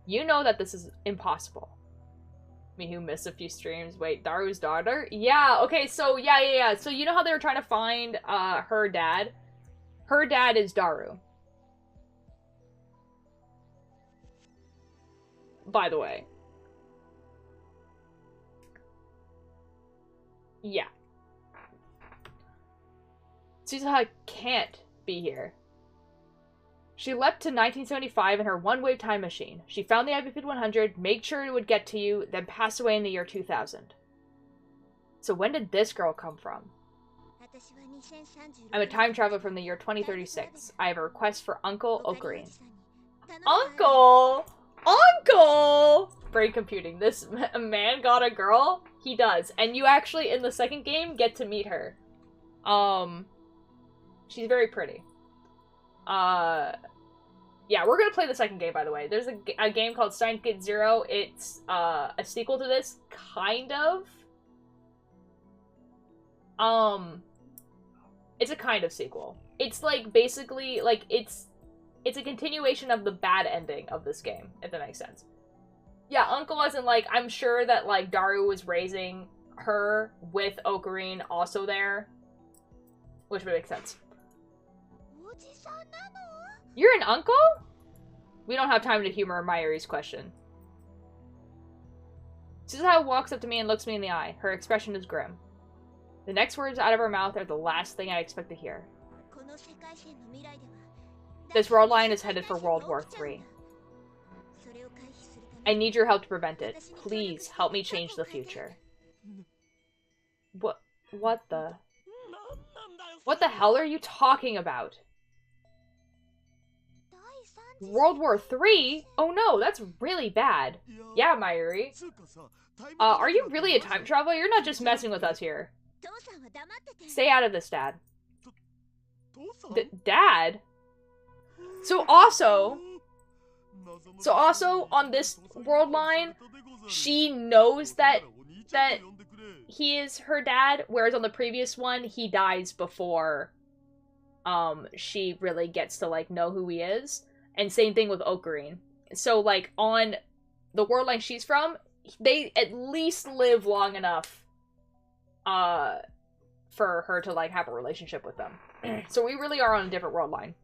You know that this is impossible. Me who missed a few streams. Wait, Daru's daughter? Yeah, okay, so, yeah. So you know how they were trying to find, her dad? Her dad is Daru. By the way. Yeah. Suzuha can't be here. She leapt to 1975 in her one-way time machine. She found the IP-100, made sure it would get to you, then passed away in the year 2000. So when did this girl come from? I'm a time traveler from the year 2036. I have a request for Uncle Ocarine. Uncle! Uncle! Brain computing. This man got a girl? He does. And you actually, in the second game, get to meet her. She's very pretty. Yeah, we're gonna play the second game, by the way. There's a game called Steins Gate Zero. It's, a sequel to this, kind of. It's a kind of sequel. It's, like, basically, like, it's a continuation of the bad ending of this game, if that makes sense. Yeah, Uncle as in, like, I'm sure that, like, Daru was raising her with Ocarine also there. Which would make sense. You're an uncle? We don't have time to humor Mayuri's question. Suzuha walks up to me and looks me in the eye. Her expression is grim. The next words out of her mouth are the last thing I expect to hear. This world line is headed for World War III. I need your help to prevent it. Please help me change the future. What the hell are you talking about? World War III? Oh no, that's really bad. Yeah, Mayuri. Are you really a time traveler? You're not just messing with us here. Stay out of this, Dad. Dad? So also, on this world line, she knows that he is her dad, whereas on the previous one, he dies before, she really gets to, like, know who he is. And same thing with Ocarine. So, like, on the world line she's from, they at least live long enough, for her to, like, have a relationship with them. So we really are on a different world line.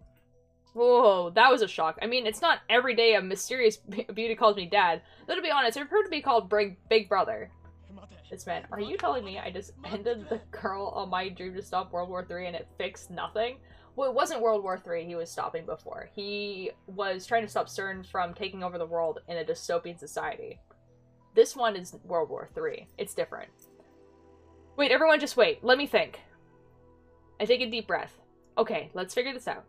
Whoa, that was a shock. I mean, it's not every day a mysterious beauty calls me dad. Though to be honest, I've heard to be called Big Brother. This man, are you telling me I just ended the girl on my dream to stop World War III and it fixed nothing? Well, it wasn't World War III he was stopping before. He was trying to stop CERN from taking over the world in a dystopian society. This one is World War III. It's different. Wait, everyone just wait. Let me think. I take a deep breath. Okay, let's figure this out.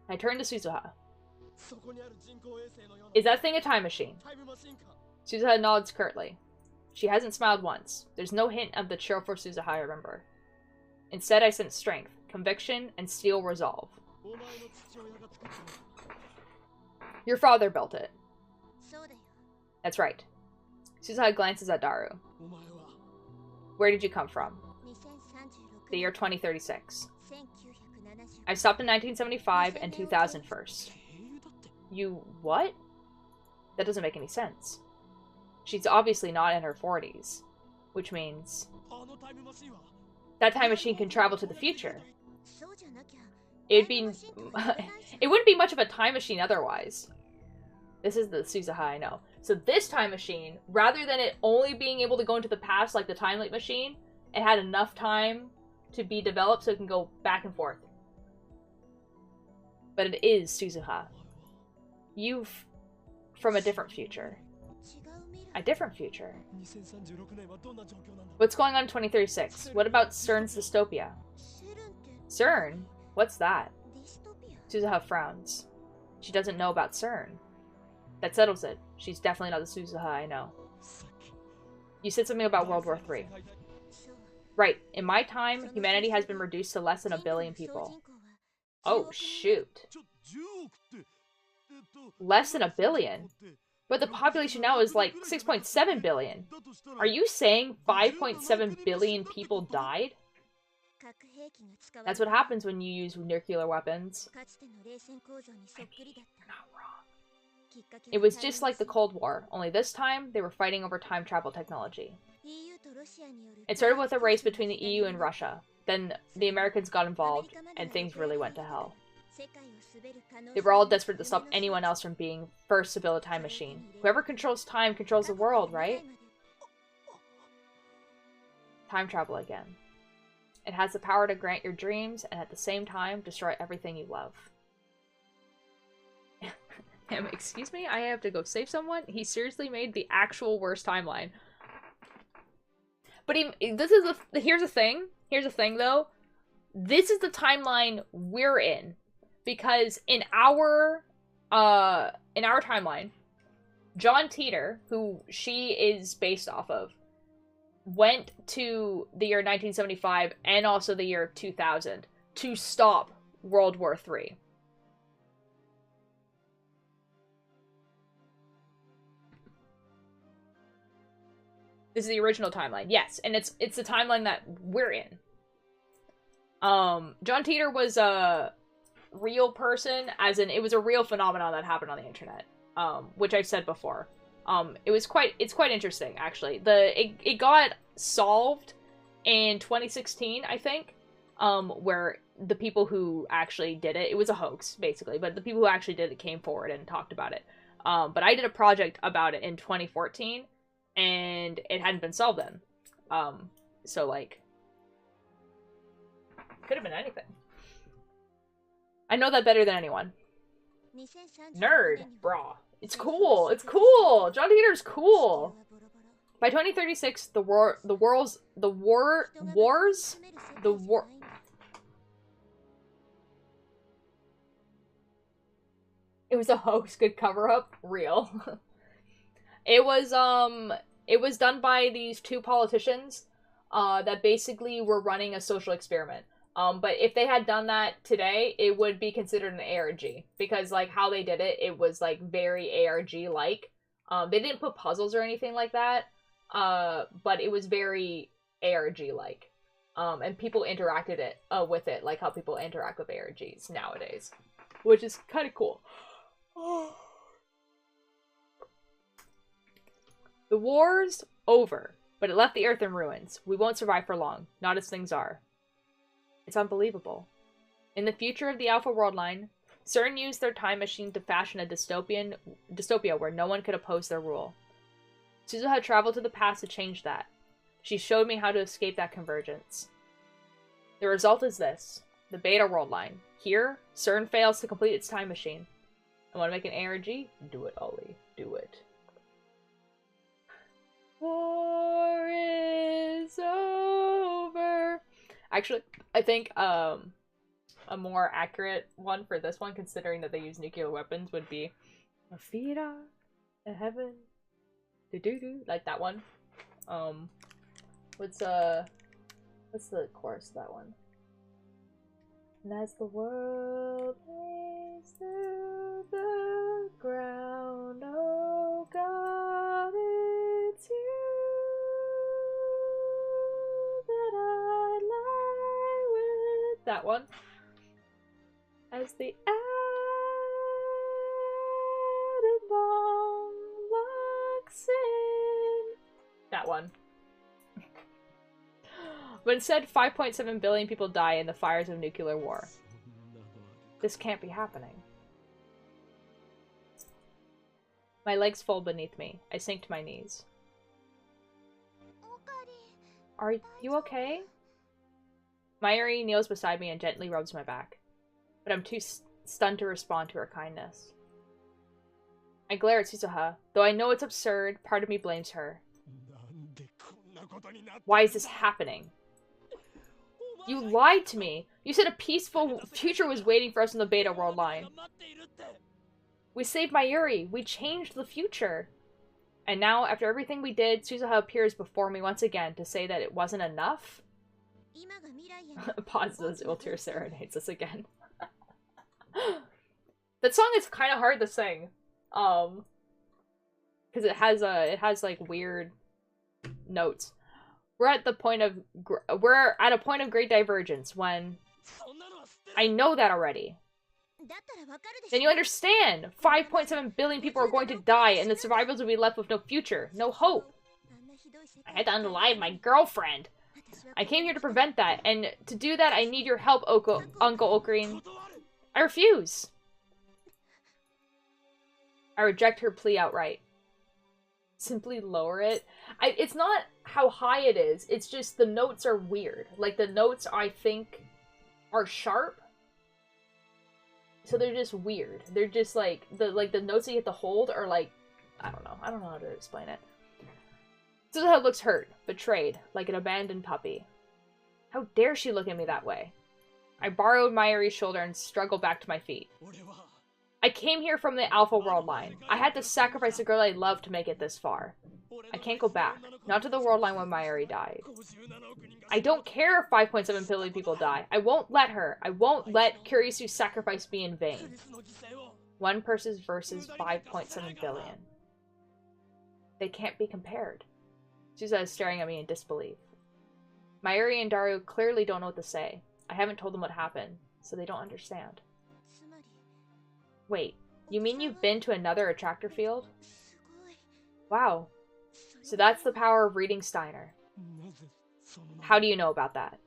I turn to Suzuha. Is that thing a time machine? Suzuha nods curtly. She hasn't smiled once. There's no hint of the chill for Suzuha I remember. Instead, I sense strength, conviction, and steel resolve. Your father built it. That's right. Suzuha glances at Daru. Where did you come from? The year 2036. I stopped in 1975 and 2000 first. You what? That doesn't make any sense. She's obviously not in her 40s, which means that time machine can travel to the future. It wouldn't be much of a time machine otherwise. This is the Suzuha I know. So this time machine, rather than it only being able to go into the past like the Time Leap machine, it had enough time to be developed so it can go back and forth. But it is Suzuha. You've from a different future. A different future. What's going on in 2036? What about CERN's dystopia? CERN? What's that? Suzuha frowns. She doesn't know about CERN. That settles it. She's definitely not the Suzuha I know. You said something about World War III. Right. In my time, humanity has been reduced to less than 1 billion people. Oh, shoot. Less than 1 billion? But the population now is like 6.7 billion. Are you saying 5.7 billion people died? That's what happens when you use nuclear weapons. You're not wrong. It was just like the Cold War, only this time they were fighting over time travel technology. It started with a race between the EU and Russia. Then the Americans got involved, and things really went to hell. They were all desperate to stop anyone else from being first to build a time machine. Whoever controls time controls the world, right? Time travel again. It has the power to grant your dreams, and at the same time, destroy everything you love. Excuse me? I have to go save someone? He seriously made the actual worst timeline. But here's the thing. Here's the thing, though. This is the timeline we're in. Because in our timeline, John Teeter, who she is based off of, went to the year 1975 and also the year 2000 to stop World War III. This is the original timeline, yes, and it's the timeline that we're in. John Teeter was a real person, as in it was a real phenomenon that happened on the internet, which I've said before. It's quite interesting, actually. It got solved in 2016, I think, where the people who actually did it was a hoax, basically, but the people who actually did it came forward and talked about it. But I did a project about it in 2014, and it hadn't been solved then. So, like, could have been anything. I know that better than anyone. Nerd, brah. It's cool. It's cool. John Teeter's cool. By 2036, the war. It was a hoax. Good cover up. Real. It was done by these two politicians, that basically were running a social experiment. But if they had done that today, it would be considered an ARG. Because, like, how they did it, it was, like, very ARG-like. They didn't put puzzles or anything like that. But it was very ARG-like. And people interacted with it like how people interact with ARGs nowadays. Which is kind of cool. The war's over, but it left the Earth in ruins. We won't survive for long, not as things are. It's unbelievable. In the future of the Alpha World Line, CERN used their time machine to fashion a dystopia where no one could oppose their rule. Suzuha traveled to the past to change that. She showed me how to escape that convergence. The result is this. The Beta World line. Here, CERN fails to complete its time machine. I want to make an ARG? Do it, Ollie. Do it. War is over. Actually, I think a more accurate one for this one, considering that they use nuclear weapons, would be Afira in heaven. Do like that one. What's the chorus of that one? And as the world lays through the ground, oh God, it's you that I lie with. That one. As the atom bomb locks in. That one. But instead, 5.7 billion people die in the fires of nuclear war. This can't be happening. My legs fold beneath me. I sink to my knees. Are you okay? Mayuri kneels beside me and gently rubs my back. But I'm too stunned to respond to her kindness. I glare at Suzuha. Though I know it's absurd, part of me blames her. Why is this happening? You lied to me! You said a peaceful future was waiting for us in the Beta World line. We saved Mayuri! We changed the future! And now, after everything we did, Suzuha appears before me once again to say that it wasn't enough? Pauses, Ultir serenades us again. That song is kind of hard to sing. Because it has like weird notes. We're at a point of great divergence when I know that already. Then you understand. 5.7 billion people are going to die, and the survivors will be left with no future, no hope. I had to unalive my girlfriend. I came here to prevent that, and to do that, I need your help, Uncle Ocarine. I refuse. I reject her plea outright. Simply lower it. It's not how high it is, it's just the notes are weird. Like, the notes, I think, are sharp. So they're just weird. They're just like the notes that you have to hold are like, I don't know how to explain it. Suzuha looks hurt, betrayed, like an abandoned puppy. How dare she look at me that way? I borrowed Mayuri's shoulder and struggled back to my feet. I came here from the Alpha World line. I had to sacrifice the girl I loved to make it this far. I can't go back. Not to the world line when Mayuri died. I don't care if 5.7 billion people die. I won't let her. I won't let Kurisu's sacrifice be in vain. One person versus 5.7 billion. They can't be compared. Suzuha is staring at me in disbelief. Mayuri and Daru clearly don't know what to say. I haven't told them what happened, so they don't understand. Wait, you mean you've been to another attractor field? Wow. So that's the power of reading Steiner. How do you know about that?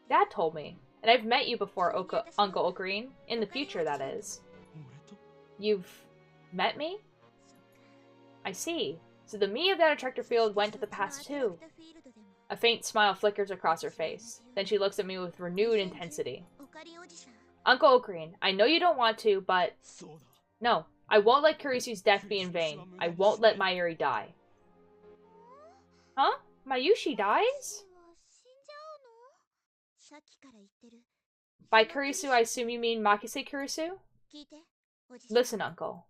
Dad told me. And I've met you before, Uncle Ocarine. In the future, that is. You've met me? I see. So the me of that attractor field went to the past too. A faint smile flickers across her face. Then she looks at me with renewed intensity. Uncle Ocarine, I know you don't want to, but... No, I won't let Kurisu's death be in vain. I won't let Mayuri die. Huh? Mayushi dies? By Kurisu, I assume you mean Makise Kurisu? Listen, Uncle.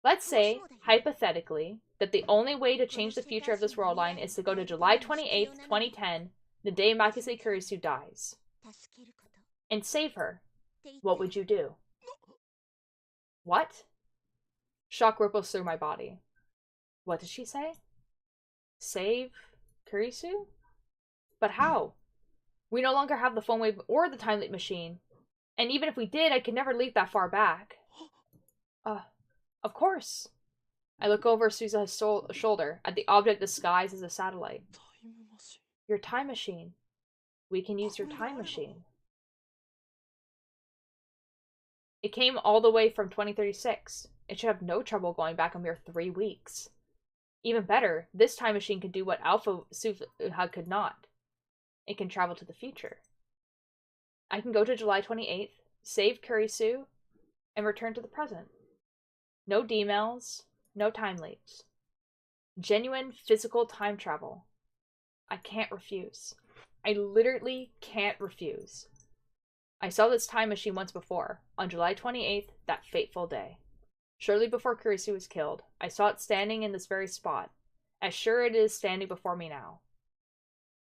Let's say, hypothetically, that the only way to change the future of this world line is to go to July 28th, 2010, the day Makise Kurisu dies. And save her. What would you do? What? Shock ripples through my body. What did she say? Save Kurisu? But how? We no longer have the phone wave or the time leap machine. And even if we did, I could never leap that far back. Of course. I look over Suzuha's shoulder at the object disguised as a satellite. Your time machine. We can use your time machine. It came all the way from 2036. It should have no trouble going back a mere 3 weeks. Even better, this time machine can do what Alpha Suha could not. It can travel to the future. I can go to July 28th, save Kurisu, and return to the present. No D-mails, no time leaps. Genuine physical time travel. I can't refuse. I literally can't refuse. I saw this time machine once before, on July 28th, that fateful day. Shortly before Kurisu was killed, I saw it standing in this very spot, as sure it is standing before me now.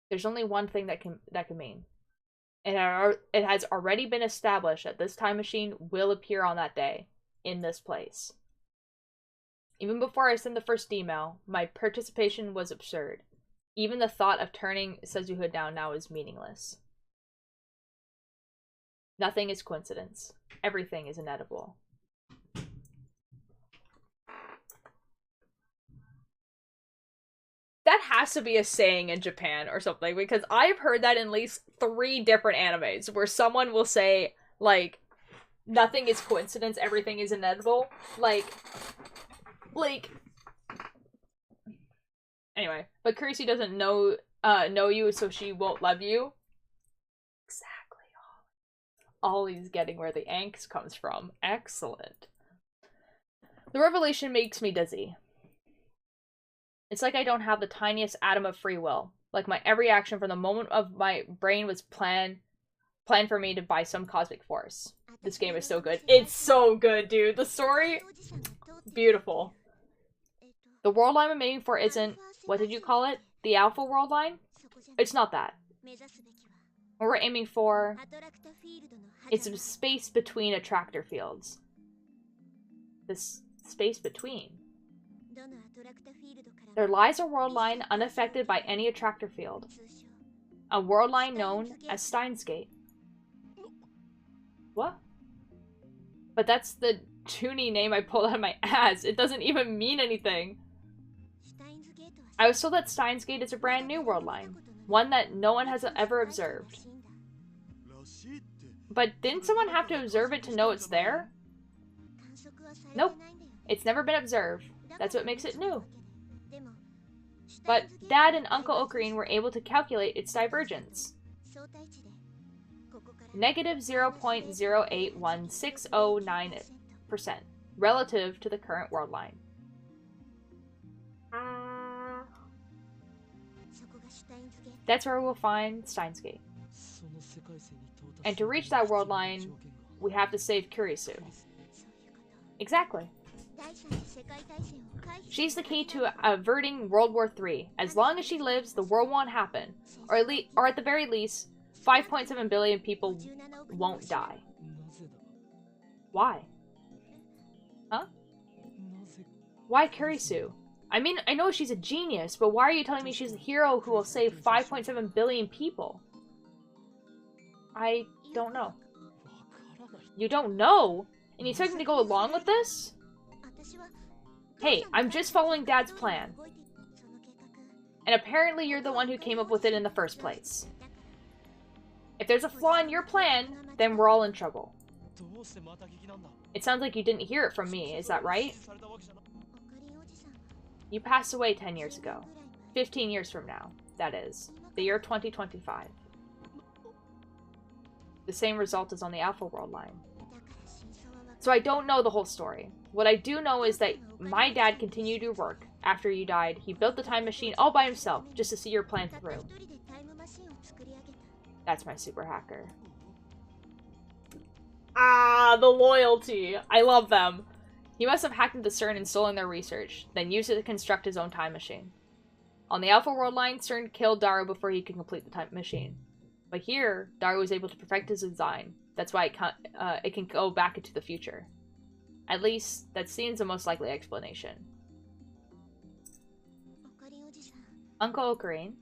There's only one thing that can mean. It has already been established that this time machine will appear on that day, in this place. Even before I sent the first email, my participation was absurd. Even the thought of turning Sezuha down now is meaningless. Nothing is coincidence. Everything is inedible. That has to be a saying in Japan or something, because I've heard that in at least 3 different animes where someone will say, like, nothing is coincidence, everything is inedible. Like, anyway, but Kurisu doesn't know you, so she won't love you. Exactly. Ollie's getting where the angst comes from. Excellent. The revelation makes me dizzy. It's like I don't have the tiniest atom of free will. Like my every action from the moment of my brain was planned for me to by some cosmic force. This game is so good. It's so good, dude. The story, beautiful. The world line I'm aiming for isn't, what did you call it? The alpha world line? It's not that. What we're aiming for, it's a space between attractor fields. This space between. There lies a world line unaffected by any attractor field. A world line known as Steins Gate. What? But that's the Toonie name I pulled out of my ass. It doesn't even mean anything. I was told that Steins Gate is a brand new world line. One that no one has ever observed. But didn't someone have to observe it to know it's there? Nope. It's never been observed. That's what makes it new. But Dad and Uncle Ocarine were able to calculate its divergence. Negative 0.081609% relative to the current world line. That's where we'll find Steins Gate. And to reach that world line, we have to save Kurisu. Exactly. She's the key to averting World War III. As long as she lives, the war won't happen. Or at the very least, 5.7 billion people won't die. Why? Huh? Why Kurisu? I mean, I know she's a genius, but why are you telling me she's the hero who will save 5.7 billion people? I don't know. You don't know? And you expect me to go along with this? Hey, I'm just following Dad's plan. And apparently you're the one who came up with it in the first place. If there's a flaw in your plan, then we're all in trouble. It sounds like you didn't hear it from me, is that right? You passed away 10 years ago. 15 years from now, that is. The year 2025. The same result as on the Alpha World line. So I don't know the whole story. What I do know is that my dad continued your work. After you died, he built the time machine all by himself, just to see your plan through. That's my super hacker. Ah, the loyalty. I love them. He must have hacked into CERN and stolen their research, then used it to construct his own time machine. On the Alpha World line, CERN killed Daru before he could complete the time machine. But here, Daru was able to perfect his design. That's why it can go back into the future. At least, that seems the most likely explanation. Uncle Ocarine.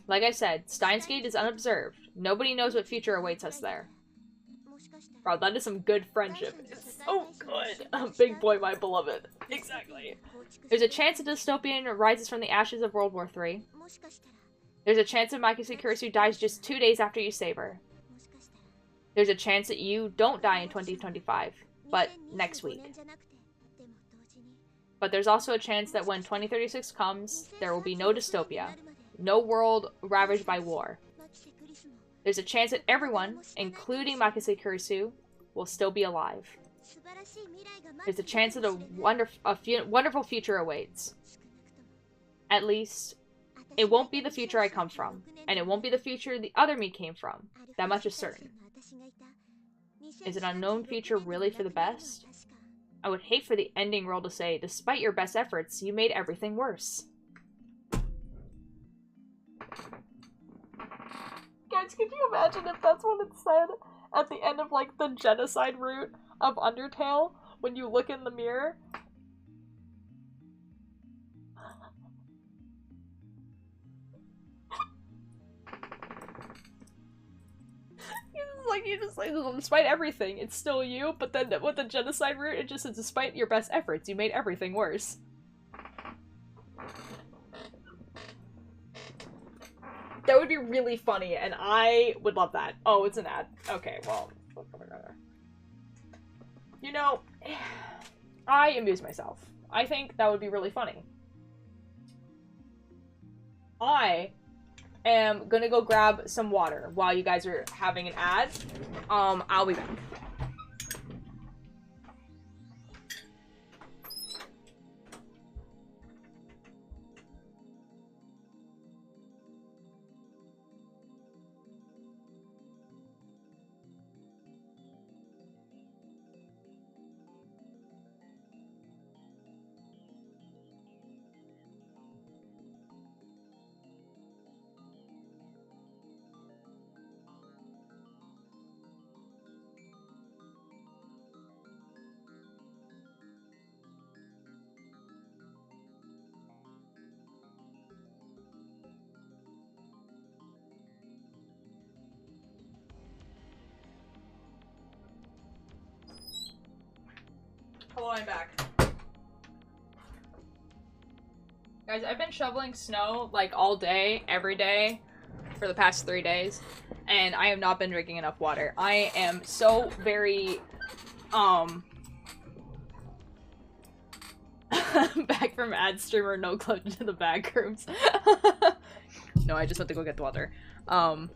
Like I said, Steins Gate is unobserved. Nobody knows what future awaits us there. Bro, that is some good friendship. It's so good. Big boy, my beloved. Exactly. There's a chance a dystopian rises from the ashes of World War III. There's a chance that Makise Kurisu dies just 2 days after you save her. There's a chance that you don't die in 2025, but next week. But there's also a chance that when 2036 comes, there will be no dystopia, no world ravaged by war. There's a chance that everyone, including Makise Kurisu, will still be alive. There's a chance that a wonderful future awaits. At least, it won't be the future I come from, and it won't be the future the other me came from. That much is certain. Is an unknown future really for the best? I would hate for the ending role to say, despite your best efforts, you made everything worse. Guys, could you imagine if that's what it said at the end of, like, the genocide route of Undertale? When you look in the mirror? You just like, despite everything, it's still you, but then with the genocide route, it just says, despite your best efforts, you made everything worse. That would be really funny, and I would love that. Oh, it's an ad. Okay, well, you know, I amuse myself. I think that would be really funny. I am gonna go grab some water while you guys are having an ad. I'll be back. Hello, I'm back. Guys, I've been shoveling snow, like, all day, every day, for the past 3 days, and I have not been drinking enough water. I am so very, back from ad streamer, no club to the back rooms. No, I just went to go get the water. I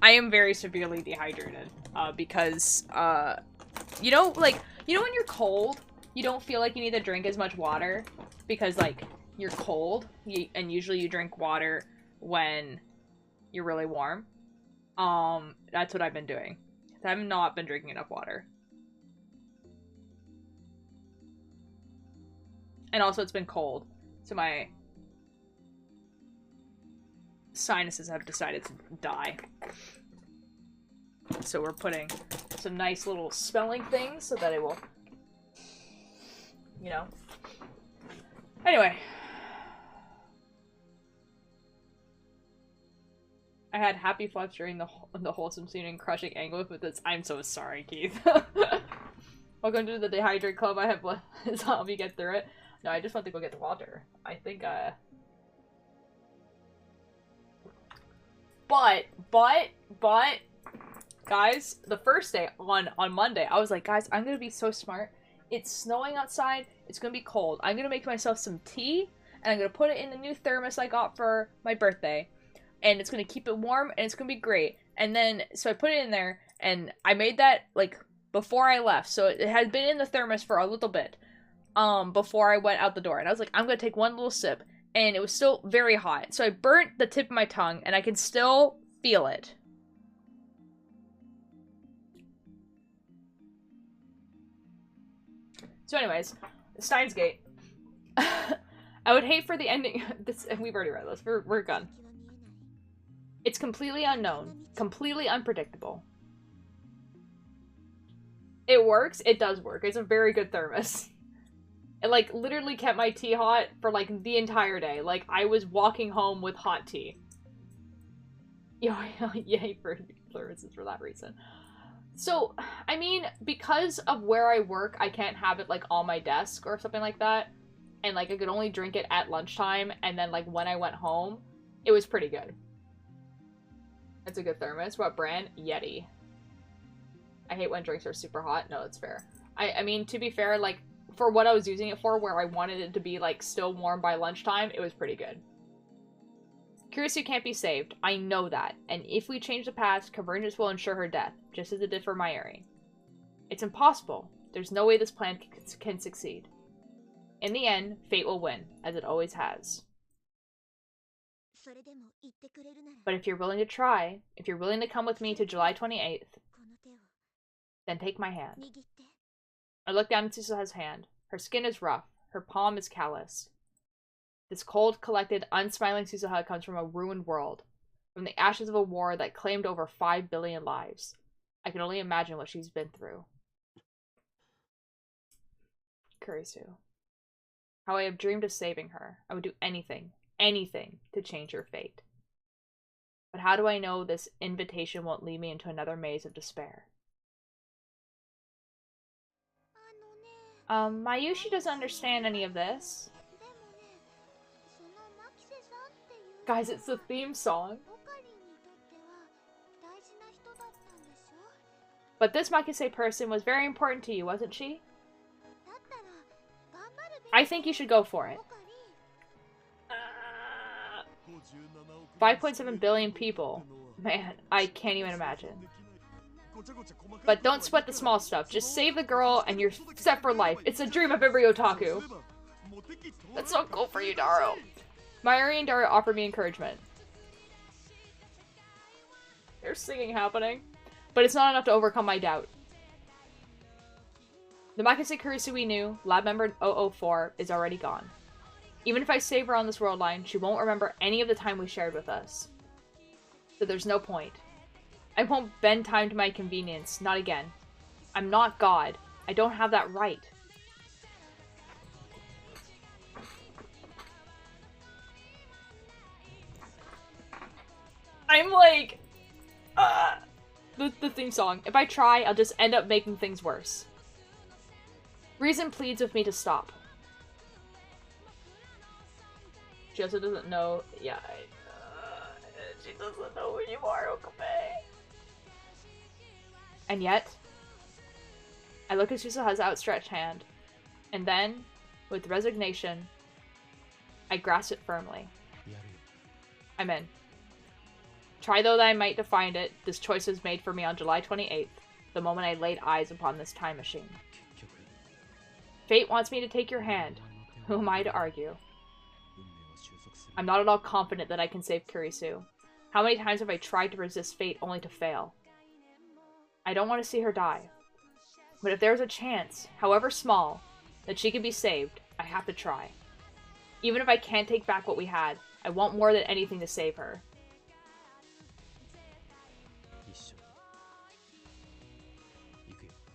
am very severely dehydrated, because, you know, like, you know when you're cold, you don't feel like you need to drink as much water because, like, you're cold, and usually you drink water when you're really warm. That's what I've been doing. I've not been drinking enough water. And also it's been cold, so my sinuses have decided to die. So we're putting some nice little smelling things so that it will, you know. Anyway. I had happy thoughts during the wholesome scene and crushing anguish with this. I'm so sorry, Keith. Welcome to the Dehydrate Club. I have to help me get through it. No, I just want to go get the water. I think, But, guys, the first day, on Monday, I was like, guys, I'm gonna be so smart. It's snowing outside, it's gonna be cold. I'm gonna make myself some tea, and I'm gonna put it in the new thermos I got for my birthday. And it's gonna keep it warm, and it's gonna be great. And then, so I put it in there, and I made that, like, before I left. So it had been in the thermos for a little bit, before I went out the door. And I was like, I'm gonna take one little sip. And it was still very hot. So I burnt the tip of my tongue, and I can still feel it. So anyways, Steins Gate. I would hate for the ending. This, we've already read this. We're done. It's completely unknown, completely unpredictable. It works. It does work. It's a very good thermos. It, like, literally kept my tea hot for, like, the entire day. Like, I was walking home with hot tea. Yay for thermoses for that reason. So, I mean, because of where I work, I can't have it, like, on my desk or something like that. And, like, I could only drink it at lunchtime, and then, like, when I went home, it was pretty good. That's a good thermos. What brand? Yeti. I hate when drinks are super hot. No, that's fair. I mean, to be fair, like, for what I was using it for, where I wanted it to be, like, still warm by lunchtime, it was pretty good. Kurisu can't be saved. I know that. And if we change the past, convergence will ensure her death, just as it did for Mayuri. It's impossible. There's no way this plan can succeed. In the end, fate will win, as it always has. But if you're willing to try, if you're willing to come with me to July 28th, then take my hand. I look down at Suzuha's hand. Her skin is rough. Her palm is callous. This cold, collected, unsmiling Suzuha comes from a ruined world. From the ashes of a war that claimed over 5 billion lives. I can only imagine what she's been through. Kurisu. How I have dreamed of saving her. I would do anything, anything, to change her fate. But how do I know this invitation won't lead me into another maze of despair? Mayushi doesn't understand any of this. Guys, it's the theme song. But this Makise person was very important to you, wasn't she? I think you should go for it. 5.7 billion people. Man, I can't even imagine. But don't sweat the small stuff. Just save the girl and you're set for life. It's a dream of every otaku. That's so cool for you, Daro. Mayuri and Daro offer me encouragement. There's singing happening. But it's not enough to overcome my doubt. The Makise Kurisu we knew, lab member 004, is already gone. Even if I save her on this world line, she won't remember any of the time we shared with us. So there's no point. I won't bend time to my convenience, not again. I'm not God. I don't have that right. I'm like... The theme song. If I try, I'll just end up making things worse. Reason pleads with me to stop. She also doesn't know... Yeah, she doesn't know who you are, Okabe. And yet, I look at Suzuha's outstretched hand, and then, with resignation, I grasp it firmly. I'm in. Try though that I might to find it, this choice was made for me on July 28th, the moment I laid eyes upon this time machine. Fate wants me to take your hand. Who am I to argue? I'm not at all confident that I can save Kurisu. How many times have I tried to resist fate only to fail? I don't want to see her die. But if there's a chance, however small, that she can be saved, I have to try. Even if I can't take back what we had, I want more than anything to save her.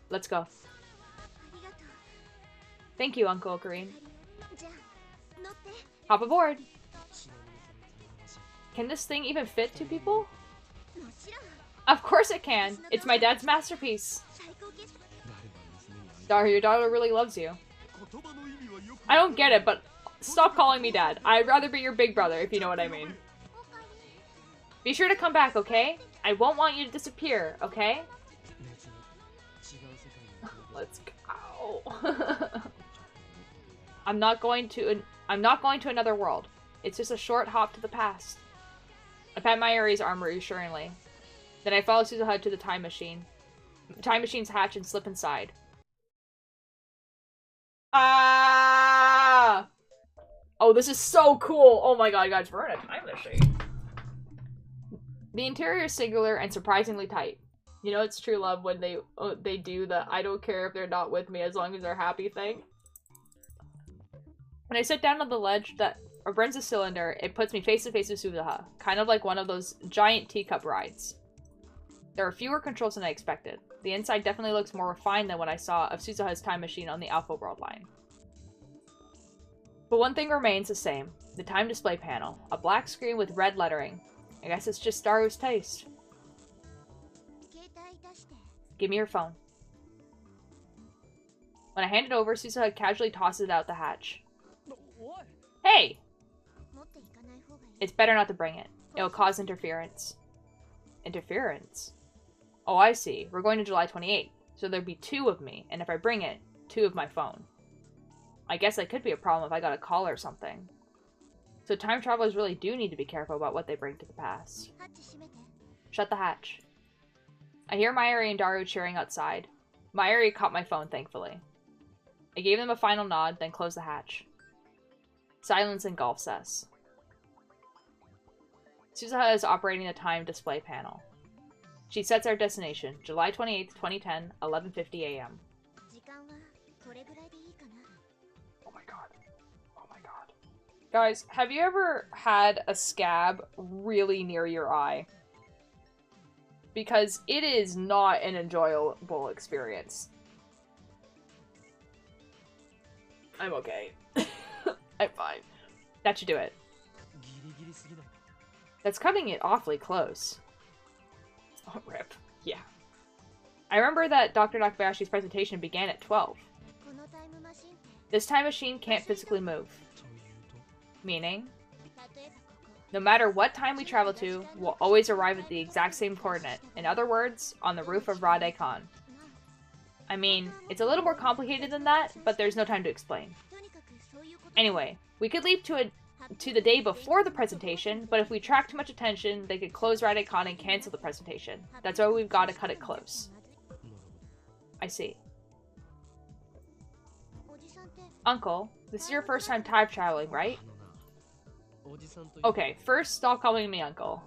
Let's go. Thank you, Uncle Ocarine. Hop aboard! Can this thing even fit 2 people? Of course it can! It's my dad's masterpiece! Daru, your daughter really loves you. I don't get it, but stop calling me dad. I'd rather be your big brother, if you know what I mean. Be sure to come back, okay? I won't want you to disappear, okay? Let's go. I'm not going to another world. It's just a short hop to the past. I pat Mayuri's arm reassuringly. Then I follow Suzuha to the time machine. The time machine's hatch and slip inside. Ah! Oh, this is so cool! Oh my god, guys, we're in a time machine. The interior is singular and surprisingly tight. You know it's true love when they do the I don't care if they're not with me as long as they're happy thing. When I sit down on the ledge that burns the cylinder, it puts me face to face with Suzuha, kind of like one of those giant teacup rides. There are fewer controls than I expected. The inside definitely looks more refined than what I saw of Suzuha's time machine on the Alpha World line. But one thing remains the same, the time display panel, a black screen with red lettering. I guess it's just Daru's taste. Give me your phone. When I hand it over, Suzuha casually tosses it out the hatch. Hey! It's better not to bring it. It'll cause interference. Interference. Oh, I see. We're going to July 28th. So there'd be 2 of me, and if I bring it, 2 of my phone. I guess that could be a problem if I got a call or something. So time travelers really do need to be careful about what they bring to the past. Shut the hatch. I hear Mayuri and Daru cheering outside. Mayuri caught my phone, thankfully. I gave them a final nod, then closed the hatch. Silence engulfs us. Suzuha is operating the time display panel. She sets our destination, July 28th, 2010, 11:50 a.m. Oh my god. Oh my god. Guys, have you ever had a scab really near your eye? Because it is not an enjoyable experience. I'm okay. I'm fine. That should do it. That's cutting it awfully close. Oh, rip. Yeah. I remember that Dr. Nakabayashi's presentation began at 12. This time machine can't physically move. Meaning, no matter what time we travel to, we'll always arrive at the exact same coordinate. In other words, on the roof of Rade-Kan. I mean, it's a little more complicated than that, but there's no time to explain. Anyway, we could leap to the day before the presentation, but if we attract too much attention, they could close Rade-Kan and cancel the presentation. That's why we've got to cut it close. I see. Uncle, this is your first time time traveling, right? Okay, first stop calling me uncle.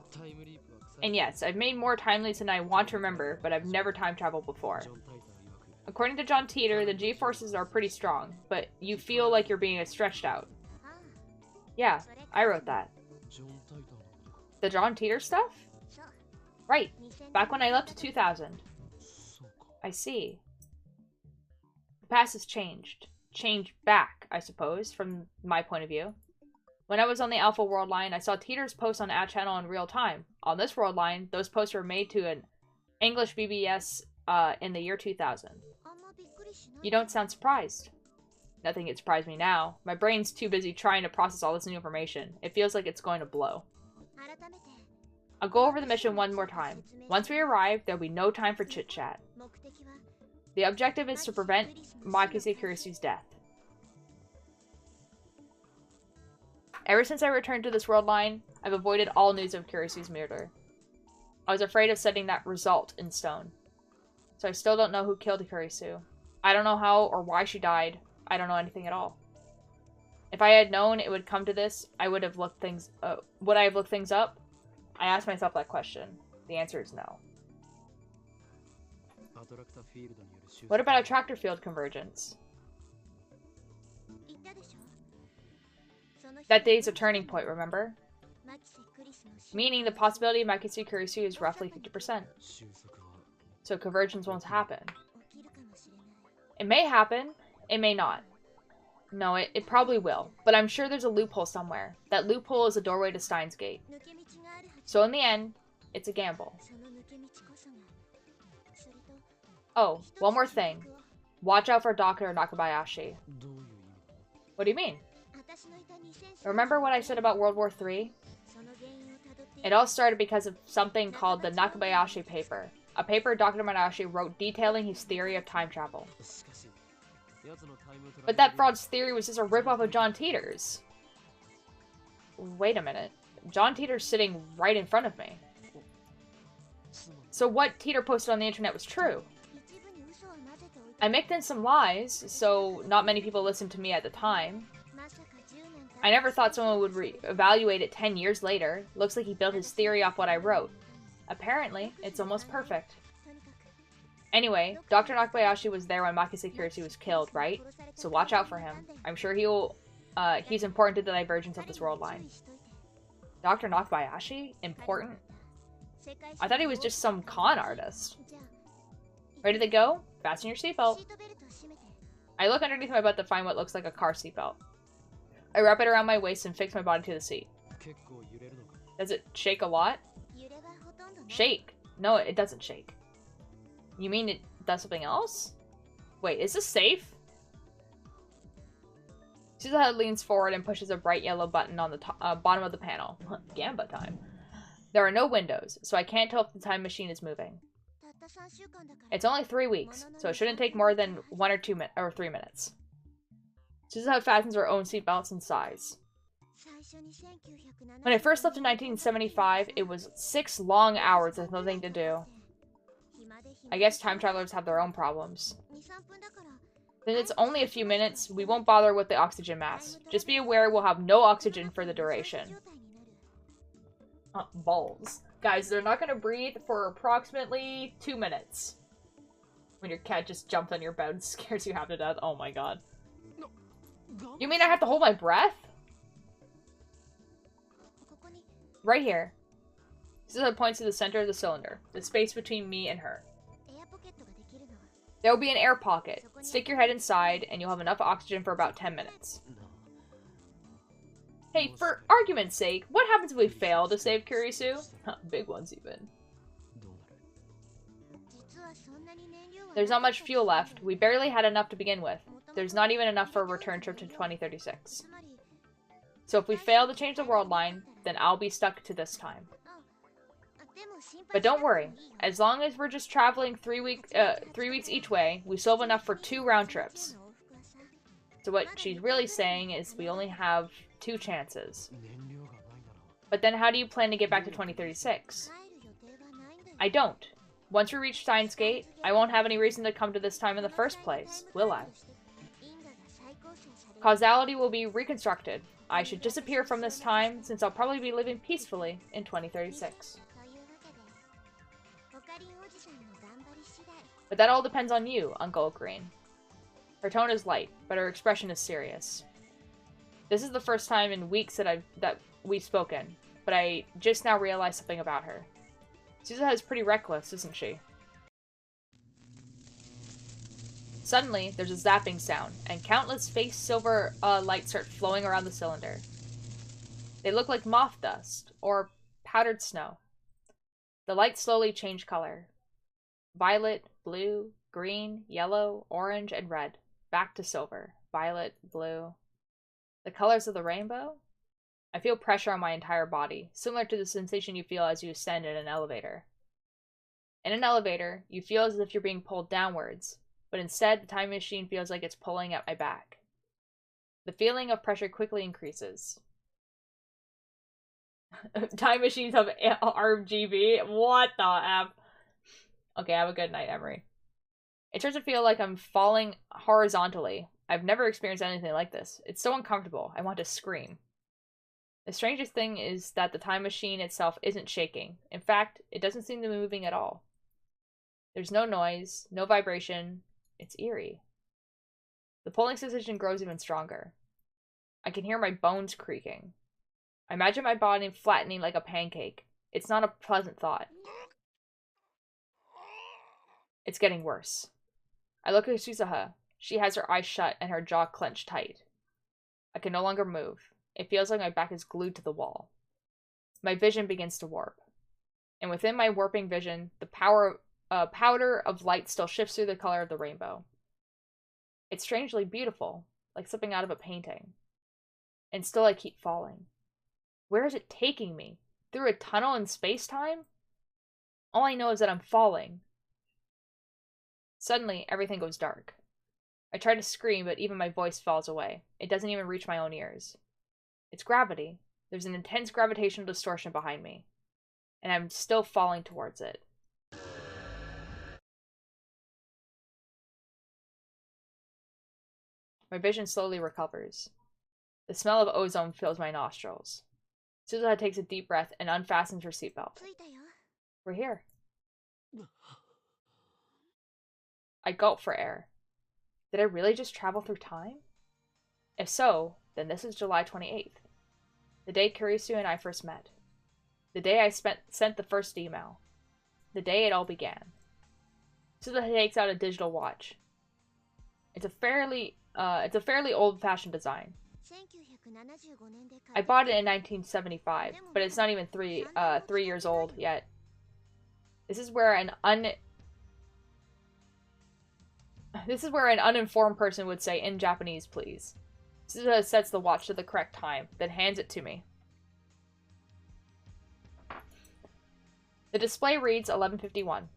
And yes, I've made more time leaps than I want to remember, but I've never time traveled before. According to John Teeter, the G-forces are pretty strong, but you feel like you're being stretched out. Yeah, I wrote that. The John Teeter stuff? Right, back when I left to 2000. I see. The past has changed. Changed back, I suppose, from my point of view. When I was on the Alpha World line, I saw Teeter's posts on Ad Channel in real time. On this world line, those posts were made to an English BBS in the year 2000. You don't sound surprised. Nothing could surprise me now. My brain's too busy trying to process all this new information. It feels like it's going to blow. I'll go over the mission one more time. Once we arrive, there'll be no time for chit-chat. The objective is to prevent Makise Kurisu's death. Ever since I returned to this world line, I've avoided all news of Kurisu's murder. I was afraid of setting that result in stone. So I still don't know who killed Kurisu. I don't know how or why she died. I don't know anything at all. If I had known it would come to this, I would have looked things up. Would I have looked things up? I asked myself that question. The answer is no. What about attractor field convergence? That day's a turning point, remember? Meaning the possibility of Makise Kurisu is roughly 50%. So convergence won't happen. It may happen, it may not. No, it probably will, but I'm sure there's a loophole somewhere. That loophole is a doorway to Steins Gate. So in the end, it's a gamble. Oh, one more thing. Watch out for Dr. Nakabayashi. What do you mean? Remember what I said about World War III? It all started because of something called the Nakabayashi paper. A paper Dr. Nakabayashi wrote detailing his theory of time travel. But that fraud's theory was just a ripoff of John Teeter's. Wait a minute. John Teeter's sitting right in front of me. So what Teeter posted on the internet was true. I mixed in some lies, so not many people listened to me at the time. I never thought someone would evaluate it 10 years later. Looks like he built his theory off what I wrote. Apparently, it's almost perfect. Anyway, Dr. Nakabayashi was there when Makise Kurisu was killed, right? So watch out for him. I'm sure he's important to the divergence of this world line. Dr. Nakabayashi? Important? I thought he was just some con artist. Ready to go? Fasten your seatbelt. I look underneath my butt to find what looks like a car seatbelt. I wrap it around my waist and fix my body to the seat. Does it shake a lot? Shake? No, it doesn't shake. You mean it does something else? Wait, is this safe? Suzuha leans forward and pushes a bright yellow button on the bottom of the panel. Gamba time. There are no windows, so I can't tell if the time machine is moving. It's only 3 weeks, so it shouldn't take more than 1 or 3 minutes. Suzuha fastens her own seatbelts and sighs. When I first left in 1975, it was 6 long hours with nothing to do. I guess time travelers have their own problems. Since it's only a few minutes, we won't bother with the oxygen mask. Just be aware we'll have no oxygen for the duration. Balls. Guys, they're not gonna breathe for approximately 2 minutes. When your cat just jumps on your bed and scares you half to death. Oh my god. You mean I have to hold my breath? Right here. Suzuha points to the center of the cylinder, the space between me and her. There will be an air pocket. Stick your head inside, and you'll have enough oxygen for about 10 minutes. Hey, for argument's sake, what happens if we fail to save Kurisu? Big ones, even. There's not much fuel left. We barely had enough to begin with. There's not even enough for a return trip to 2036. So if we fail to change the world line, then I'll be stuck to this time. But don't worry. As long as we're just traveling 3 weeks each way, we still have enough for 2 round trips. So what she's really saying is we only have 2 chances. But then how do you plan to get back to 2036? I don't. Once we reach Steins Gate, I won't have any reason to come to this time in the first place, will I? Causality will be reconstructed. I should disappear from this time, since I'll probably be living peacefully in 2036. But that all depends on you, Uncle Green. Her tone is light, but her expression is serious. This is the first time in weeks that we've spoken, but I just now realized something about her. Suzuha is pretty reckless, isn't she? Suddenly, there's a zapping sound, and countless face silver lights start flowing around the cylinder. They look like moth dust, or powdered snow. The lights slowly change color. Violet, blue, green, yellow, orange, and red. Back to silver. Violet, blue. The colors of the rainbow? I feel pressure on my entire body, similar to the sensation you feel as you ascend in an elevator. In an elevator, you feel as if you're being pulled downwards, but instead the time machine feels like it's pulling at my back. The feeling of pressure quickly increases. Time machines have RGB? What the F? Okay, have a good night, Emery. It starts to feel like I'm falling horizontally. I've never experienced anything like this. It's so uncomfortable. I want to scream. The strangest thing is that the time machine itself isn't shaking. In fact, it doesn't seem to be moving at all. There's no noise, no vibration. It's eerie. The pulling sensation grows even stronger. I can hear my bones creaking. I imagine my body flattening like a pancake. It's not a pleasant thought. It's getting worse. I look at Suzuha. She has her eyes shut and her jaw clenched tight. I can no longer move. It feels like my back is glued to the wall. My vision begins to warp. And within my warping vision, the powder of light still shifts through the color of the rainbow. It's strangely beautiful, like something out of a painting. And still I keep falling. Where is it taking me? Through a tunnel in space-time? All I know is that I'm falling. Suddenly, everything goes dark. I try to scream, but even my voice falls away. It doesn't even reach my own ears. It's gravity. There's an intense gravitational distortion behind me. And I'm still falling towards it. My vision slowly recovers. The smell of ozone fills my nostrils. Suzuha takes a deep breath and unfastens her seatbelt. We're here. I gulp for air. Did I really just travel through time? If so, then this is July 28th. The day Kurisu and I first met. The day I sent the first email. The day it all began. Suzuha takes out a digital watch. It's a fairly old-fashioned design. I bought it in 1975, but it's not even 3 years old yet. This is where an uninformed person would say, in Japanese, please. Suzuha sets the watch to the correct time, then hands it to me. The display reads 11:51.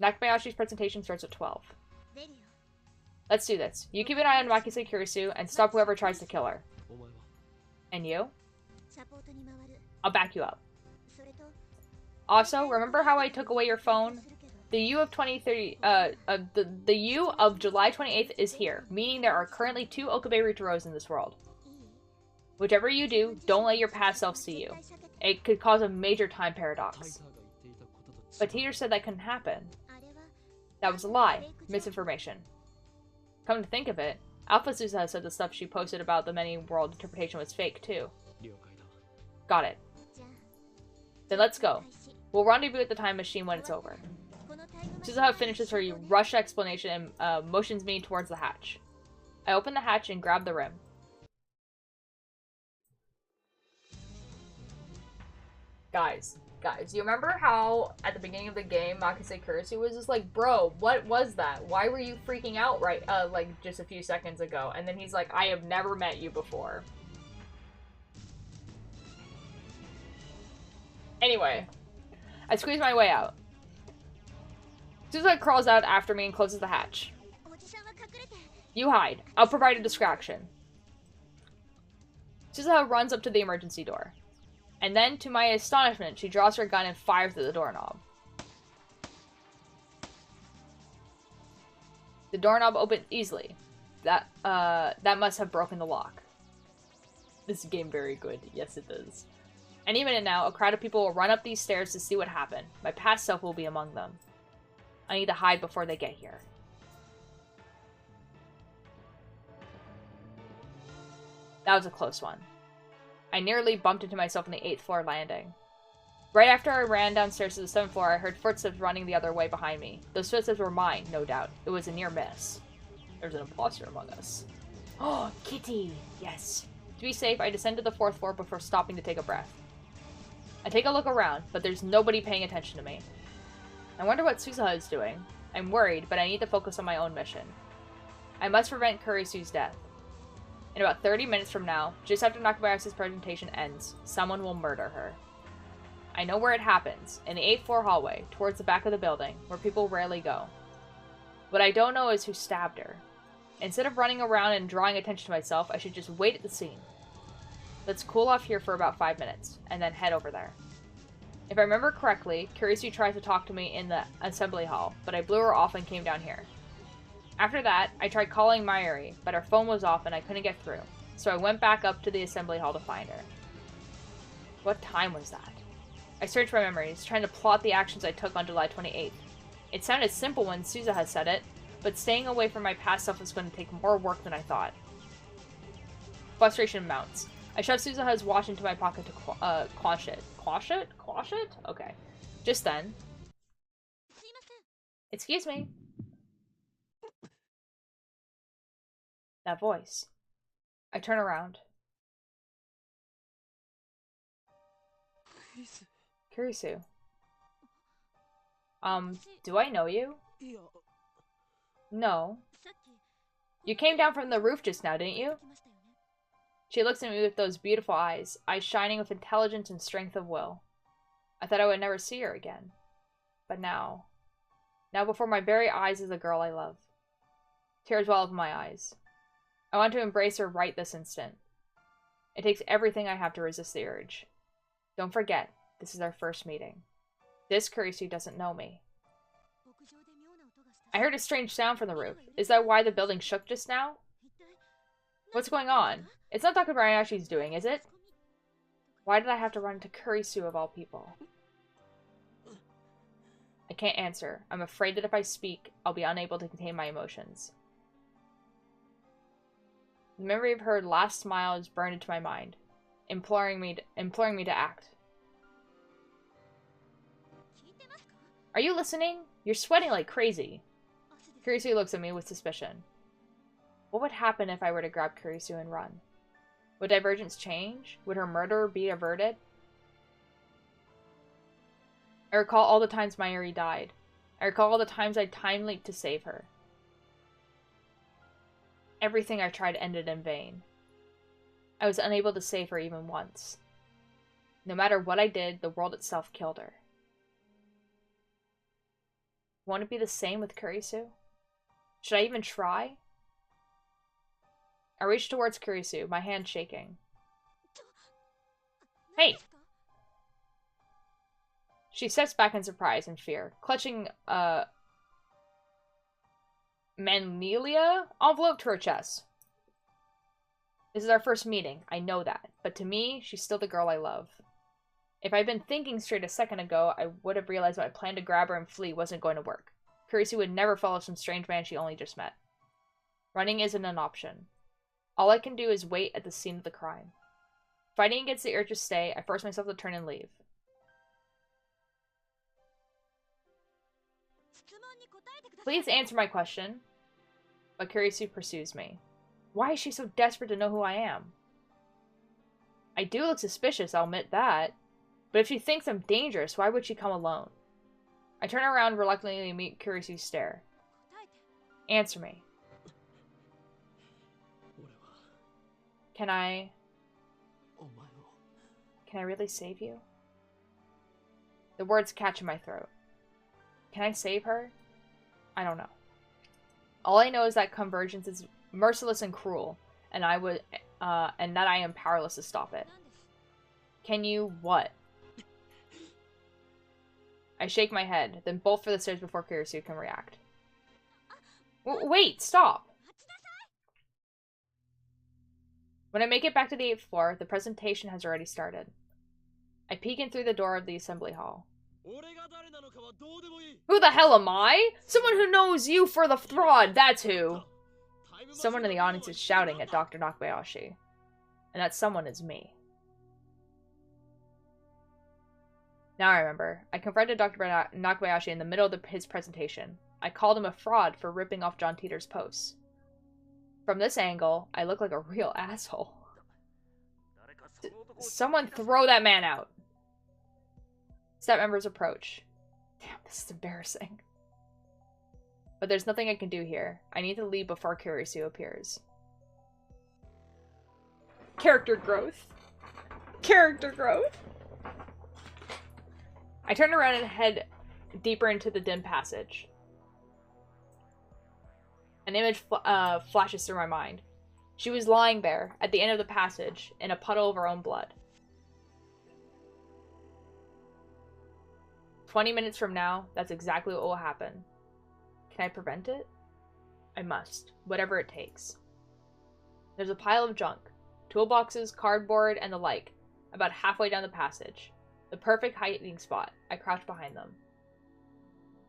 Nakabayashi's presentation starts at 12. Let's do this. You keep an eye on Makise Kurisu and stop whoever tries to kill her. And you? I'll back you up. Also, remember how I took away your phone? The U of 2030, the U of July 28th is here, meaning there are currently 2 Okabe Rutaros in this world. Whichever you do, don't let your past self see you. It could cause a major time paradox. But teacher said that couldn't happen. That was a lie. Misinformation. Come to think of it, Alpha Susa said the stuff she posted about the many world interpretation was fake, too. Got it. Then let's go. We'll rendezvous at the time machine when it's over. Suzuha finishes her rush explanation and motions me towards the hatch. I open the hatch and grab the rim. Guys, you remember how at the beginning of the game Makise Kurisu was just like, bro, what was that? Why were you freaking out like just a few seconds ago? And then he's like, I have never met you before. Anyway, I squeeze my way out. Suzuha crawls out after me and closes the hatch. You hide. I'll provide a distraction. Suzuha runs up to the emergency door. And then, to my astonishment, she draws her gun and fires through the doorknob. The doorknob opens easily. That must have broken the lock. This game very good. Yes, it does. Any minute now, a crowd of people will run up these stairs to see what happened. My past self will be among them. I need to hide before they get here. That was a close one. I nearly bumped into myself on the 8th floor landing. Right after I ran downstairs to the 7th floor, I heard footsteps running the other way behind me. Those footsteps were mine, no doubt. It was a near miss. There's an imposter among us. Oh, Kitty! Yes. To be safe, I descend to the 4th floor before stopping to take a breath. I take a look around, but there's nobody paying attention to me. I wonder what Suzuha is doing. I'm worried, but I need to focus on my own mission. I must prevent Kurisu's death. In about 30 minutes from now, just after Nakabayashi's presentation ends, someone will murder her. I know where it happens, in the 8th floor hallway, towards the back of the building, where people rarely go. What I don't know is who stabbed her. Instead of running around and drawing attention to myself, I should just wait at the scene. Let's cool off here for about 5 minutes, and then head over there. If I remember correctly, Kurisu tried to talk to me in the assembly hall, but I blew her off and came down here. After that, I tried calling Mayuri, but her phone was off and I couldn't get through, so I went back up to the assembly hall to find her. What time was that? I searched my memories, trying to plot the actions I took on July 28th. It sounded simple when Suzuha said it, but staying away from my past self was going to take more work than I thought. Frustration mounts. I shoved Suzuha's watch into my pocket to quash it. Quash it? Quash it? Okay. Just then. Excuse me. That voice. I turn around. Kurisu. Do I know you? No. You came down from the roof just now, didn't you? She looks at me with those beautiful eyes shining with intelligence and strength of will. I thought I would never see her again. But now before my very eyes is the girl I love. Tears well up in my eyes. I want to embrace her right this instant. It takes everything I have to resist the urge. Don't forget, this is our first meeting. This Kurisu doesn't know me. I heard a strange sound from the roof. Is that why the building shook just now? What's going on? It's not Dr. Bayashi's doing, is it? Why did I have to run to Kurisu of all people? I can't answer. I'm afraid that if I speak, I'll be unable to contain my emotions. The memory of her last smile is burned into my mind, imploring me to act. Are you listening? You're sweating like crazy. Kurisu looks at me with suspicion. What would happen if I were to grab Kurisu and run? Would Divergence change? Would her murder be averted? I recall all the times Mayuri died. I recall all the times I time-leaped to save her. Everything I tried ended in vain. I was unable to save her even once. No matter what I did, the world itself killed her. Won't it be the same with Kurisu? Should I even try? I reach towards Kurisu, my hand shaking. Hey! She steps back in surprise and fear, clutching a Manlelia envelope to her chest. This is our first meeting, I know that, but to me, she's still the girl I love. If I'd been thinking straight a second ago, I would have realized my plan to grab her and flee wasn't going to work. Kurisu would never follow some strange man she only just met. Running isn't an option. All I can do is wait at the scene of the crime. Fighting against the urge to stay, I force myself to turn and leave. Please answer my question. But Kurisu pursues me. Why is she so desperate to know who I am? I do look suspicious, I'll admit that. But if she thinks I'm dangerous, why would she come alone? I turn around reluctantly and meet Kurisu's stare. Answer me. Can I really save you? The words catch in my throat. Can I save her? I don't know. All I know is that convergence is merciless and cruel, and that I am powerless to stop it. Can you what? I shake my head, then bolt for the stairs before Kurisu can react. Wait, stop! When I make it back to the 8th floor, the presentation has already started. I peek in through the door of the assembly hall. Who the hell am I? Someone who knows you for the fraud, that's who! Someone in the audience is shouting at Dr. Nakabayashi. And that someone is me. Now I remember. I confronted Dr. Nakabayashi in the middle of his presentation. I called him a fraud for ripping off John Teeter's posts. From this angle, I look like a real asshole. Someone throw that man out! Staff members approach. Damn, this is embarrassing. But there's nothing I can do here. I need to leave before Kurisu appears. Character growth. Character growth. I turn around and head deeper into the dim passage. An image flashes through my mind. She was lying there, at the end of the passage, in a puddle of her own blood. 20 minutes from now, that's exactly what will happen. Can I prevent it? I must, whatever it takes. There's a pile of junk. Toolboxes, cardboard, and the like, about halfway down the passage. The perfect hiding spot. I crouch behind them.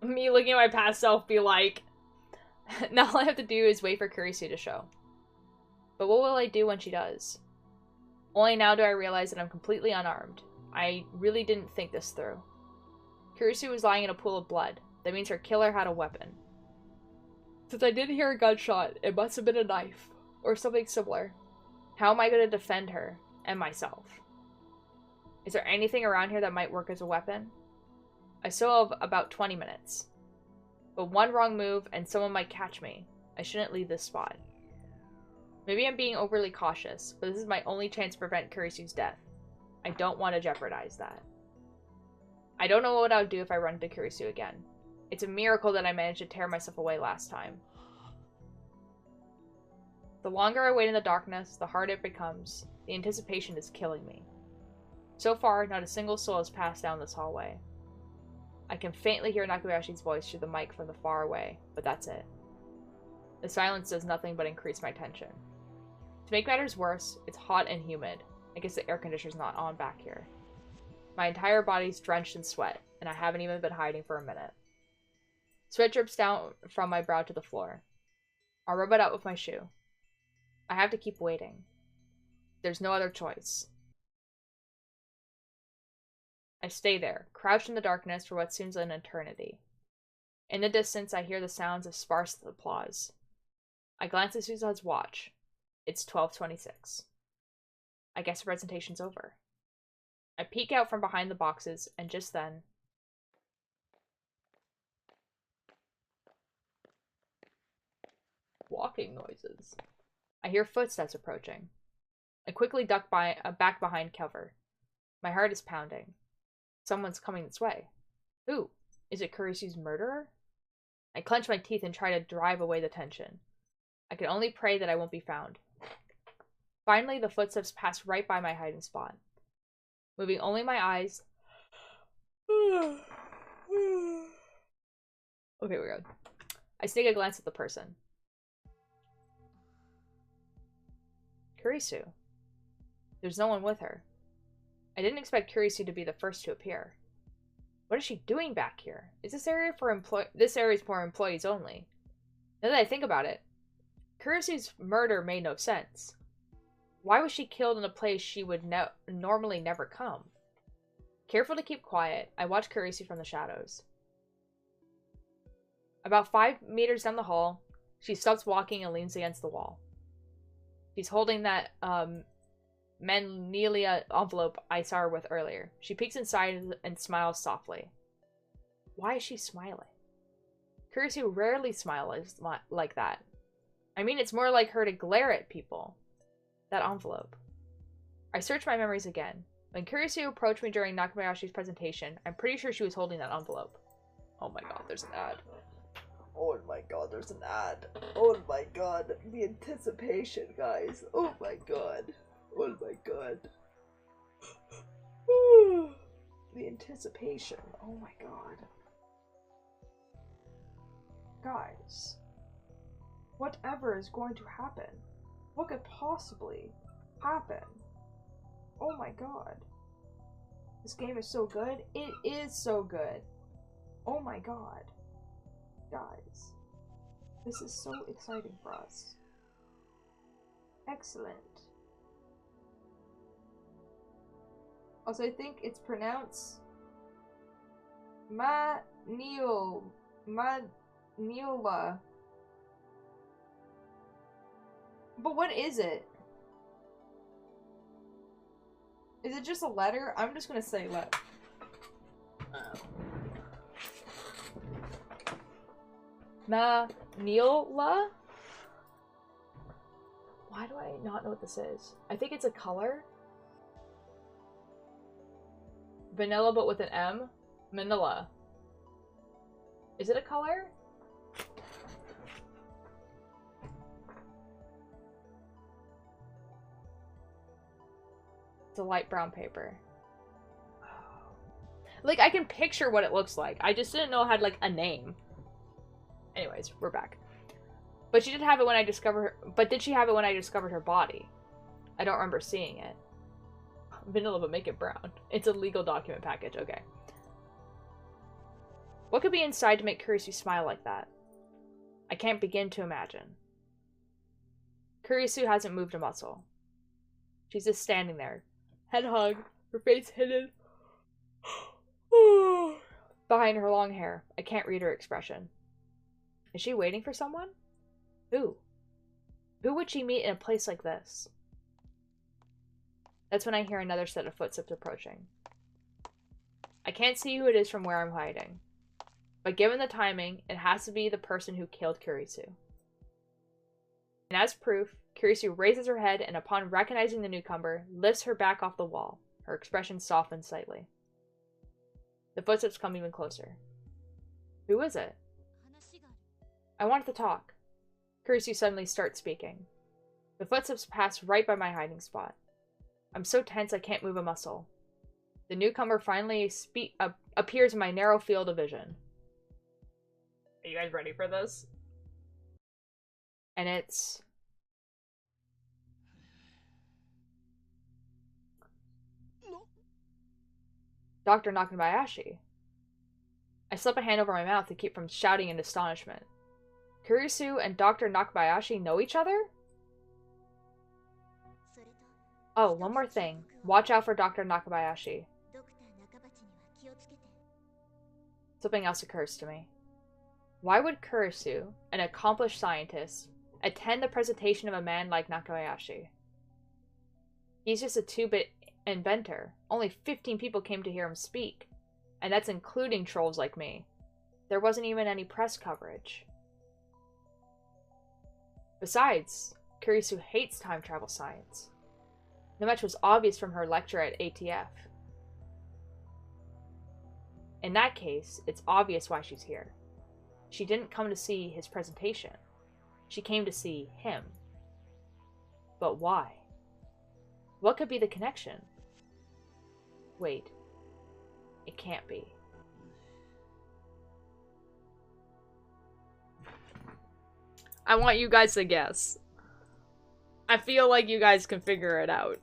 Me looking at my past self be like, now all I have to do is wait for Kurisu to show. But what will I do when she does? Only now do I realize that I'm completely unarmed. I really didn't think this through. Kurisu was lying in a pool of blood. That means her killer had a weapon. Since I didn't hear a gunshot, it must have been a knife, or something similar. How am I going to defend her, and myself? Is there anything around here that might work as a weapon? I still have about 20 minutes. But one wrong move, and someone might catch me. I shouldn't leave this spot. Maybe I'm being overly cautious, but this is my only chance to prevent Kurisu's death. I don't want to jeopardize that. I don't know what I would do if I run into Kurisu again. It's a miracle that I managed to tear myself away last time. The longer I wait in the darkness, the harder it becomes. The anticipation is killing me. So far, not a single soul has passed down this hallway. I can faintly hear Nakabayashi's voice through the mic from the far away, but that's it. The silence does nothing but increase my tension. To make matters worse, it's hot and humid. I guess the air conditioner's not on back here. My entire body's drenched in sweat, and I haven't even been hiding for a minute. Sweat drips down from my brow to the floor. I'll rub it out with my shoe. I have to keep waiting. There's no other choice. I stay there, crouched in the darkness for what seems an eternity. In the distance, I hear the sounds of sparse applause. I glance at Susan's watch. It's 12:26. I guess the presentation's over. I peek out from behind the boxes, and just then... walking noises. I hear footsteps approaching. I quickly duck back behind cover. My heart is pounding. Someone's coming this way. Who? Is it Kurisu's murderer? I clench my teeth and try to drive away the tension. I can only pray that I won't be found. Finally, the footsteps pass right by my hiding spot. Moving only my eyes. Okay, we're good. I sneak a glance at the person. Kurisu. There's no one with her. I didn't expect Kurisu to be the first to appear. What is she doing back here? Is this area for this area is for employees only? Now that I think about it, Kurisu's murder made no sense. Why was she killed in a place she would normally never come? Careful to keep quiet, I watch Kurisu from the shadows. About 5 meters down the hall, she stops walking and leans against the wall. She's holding that Manila envelope I saw her with earlier. She peeks inside and smiles softly. Why is she smiling? Kurisu rarely smiles like that. I mean, it's more like her to glare at people. That envelope. I search my memories again. When Kurisu approached me during Nakabayashi's presentation, I'm pretty sure she was holding that envelope. Oh my god, there's an ad. Oh my god, there's an ad. Oh my god, the anticipation, guys. Oh my god. Oh my god. The anticipation. Oh my god. Guys. Whatever is going to happen? What could possibly happen? Oh my god. This game is so good. It is so good. Oh my god. Guys. This is so exciting for us. Excellent. Also, I think it's pronounced Maniola. But what is it? Is it just a letter? I'm just gonna say letter. Maniola? Why do I not know what this is? I think it's a color. Vanilla but with an M? Manila. Is it a color? It's a light brown paper. Like, I can picture what it looks like. I just didn't know it had, like, a name. Anyways, we're back. But she did have it when I discovered her. But did she have it when I discovered her body? I don't remember seeing it. Vanilla, but make it brown. It's a legal document package. Okay. What could be inside to make Kurisu smile like that? I can't begin to imagine. Kurisu hasn't moved a muscle. She's just standing there. Head hug, her face hidden behind her long hair. I can't read her expression. Is she waiting for someone? Who? Who would she meet in a place like this? That's when I hear another set of footsteps approaching. I can't see who it is from where I'm hiding. But given the timing, it has to be the person who killed Kurisu. And as proof, Kurisu raises her head and upon recognizing the newcomer, lifts her back off the wall. Her expression softens slightly. The footsteps come even closer. Who is it? I want to talk. Kurisu suddenly starts speaking. The footsteps pass right by my hiding spot. I'm so tense I can't move a muscle. The newcomer finally appears in my narrow field of vision. Are you guys ready for this? And it's... Dr. Nakabayashi. I slip a hand over my mouth to keep from shouting in astonishment. Kurisu and Dr. Nakabayashi know each other? Oh, one more thing. Watch out for Dr. Nakabayashi. Something else occurs to me. Why would Kurisu, an accomplished scientist, attend the presentation of a man like Nakabayashi? He's just a 2-bit inventor. Only 15 people came to hear him speak. And that's including trolls like me. There wasn't even any press coverage. Besides, Kurisu hates time travel science. The much was obvious from her lecture at ATF. In that case, it's obvious why she's here. She didn't come to see his presentation. She came to see him. But why? What could be the connection? Wait. It can't be. I want you guys to guess. I feel like you guys can figure it out.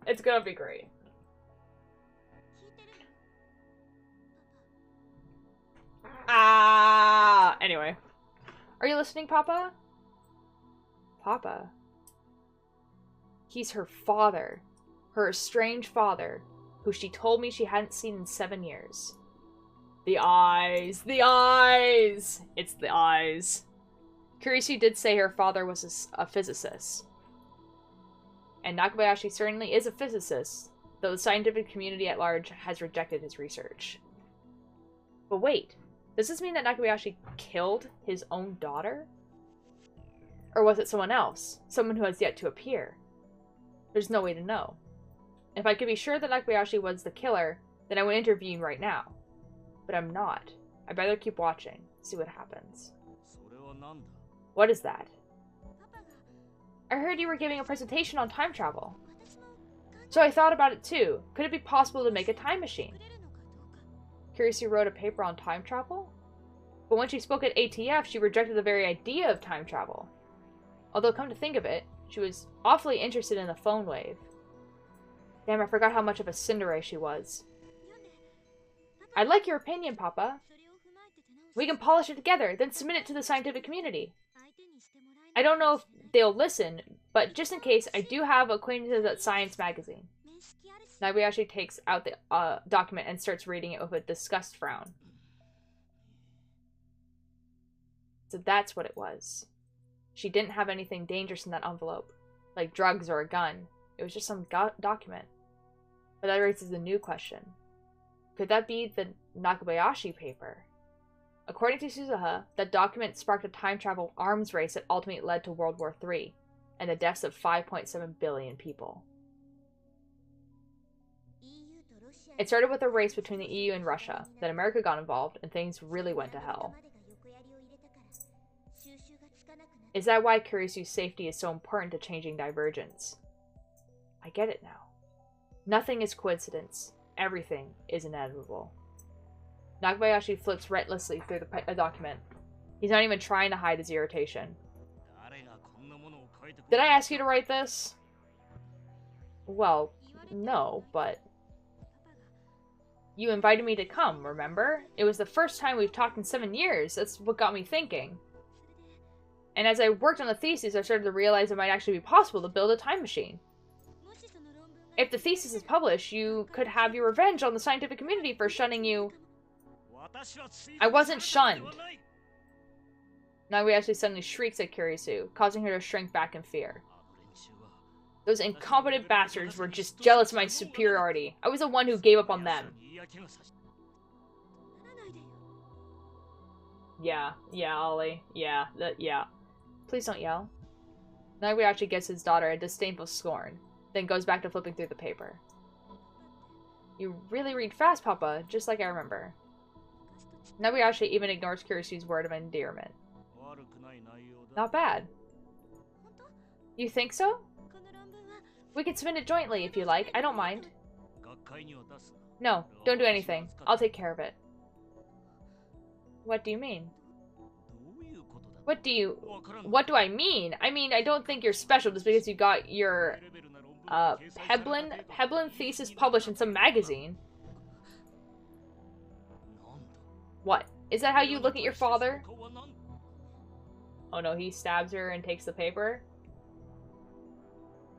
It's gonna be great. Anyway. Are you listening, Papa? Papa? He's her father. Her estranged father, who she told me she hadn't seen in 7 years. The eyes! The eyes! It's the eyes. Kurisu did say her father was a physicist. And Nakabayashi certainly is a physicist, though the scientific community at large has rejected his research. But wait, does this mean that Nakabayashi killed his own daughter? Or was it someone else? Someone who has yet to appear? There's no way to know. If I could be sure that Nakabayashi was the killer, then I would intervene right now. But I'm not. I'd rather keep watching, see what happens. What is that? I heard you were giving a presentation on time travel. So I thought about it too. Could it be possible to make a time machine? Kurisu wrote a paper on time travel? But when she spoke at ATF, she rejected the very idea of time travel. Although, come to think of it, she was awfully interested in the phone wave. Damn, I forgot how much of a tsundere she was. I'd like your opinion, Papa. We can polish it together, then submit it to the scientific community. I don't know if they'll listen, but just in case, I do have acquaintances at Science Magazine. Nakabayashi takes out the document and starts reading it with a disgust frown. So that's what it was. She didn't have anything dangerous in that envelope, like drugs or a gun. It was just some document. But that raises a new question. Could that be the Nakabayashi paper? According to Suzuha, that document sparked a time travel arms race that ultimately led to World War III, and the deaths of 5.7 billion people. It started with a race between the EU and Russia, then America got involved, and things really went to hell. Is that why Kurisu's safety is so important to changing Divergence? I get it now. Nothing is coincidence. Everything is inevitable. Nakabayashi flips relentlessly through the document. He's not even trying to hide his irritation. Did I ask you to write this? Well, no, but... You invited me to come, remember? It was the first time we've talked in 7 years. That's what got me thinking. And as I worked on the thesis, I started to realize it might actually be possible to build a time machine. If the thesis is published, you could have your revenge on the scientific community for shunning you. I wasn't shunned. Nakabayashi suddenly shrieks at Kurisu, causing her to shrink back in fear. Those incompetent bastards were just jealous of my superiority. I was the one who gave up on them. Yeah, Ollie. Yeah. Please don't yell. Nakabayashi gives his daughter a disdainful scorn, then goes back to flipping through the paper. You really read fast, Papa, just like I remember. Nakabayashi even ignores Kurisu's word of endearment. Not bad. You think so? We can submit it jointly if you like. I don't mind. No, don't do anything. I'll take care of it. What do you mean? What do I mean? I mean, I don't think you're special just because you got your, Peblin thesis published in some magazine. What? Is that how you look at your father? Oh no, he stabs her and takes the paper?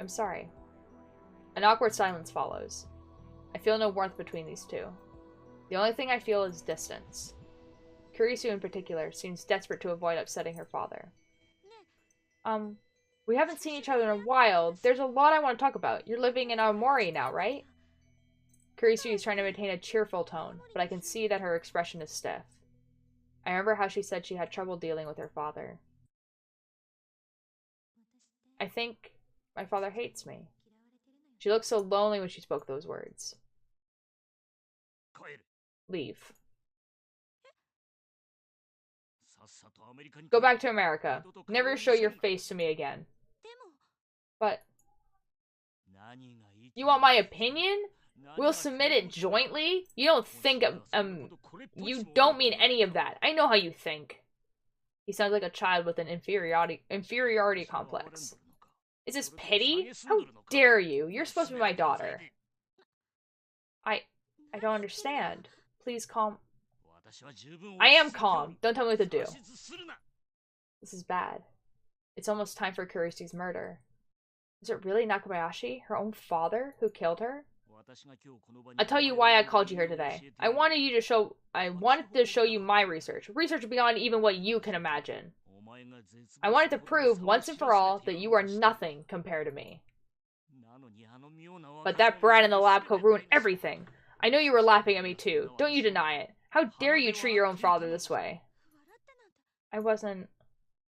I'm sorry. An awkward silence follows. I feel no warmth between these two. The only thing I feel is distance. Kurisu in particular seems desperate to avoid upsetting her father. We haven't seen each other in a while. There's a lot I want to talk about. You're living in Aomori now, right? Kurisu is trying to maintain a cheerful tone, but I can see that her expression is stiff. I remember how she said she had trouble dealing with her father. I think my father hates me. She looked so lonely when she spoke those words. Leave. Go back to America. Never show your face to me again. But... You want my opinion? We'll submit it jointly? You don't think, you don't mean any of that. I know how you think. He sounds like a child with an inferiority complex. Is this pity? How dare you? You're supposed to be my daughter. I don't understand. Please calm. I am calm. Don't tell me what to do. This is bad. It's almost time for Kurisu's murder. Is it really Nakabayashi, her own father, who killed her? I'll tell you why I called you here today. I wanted to show you my research. Research beyond even what you can imagine. I wanted to prove once and for all that you are nothing compared to me. But that brat in the lab coat ruined everything. I know you were laughing at me too. Don't you deny it. How dare you treat your own father this way? I wasn't...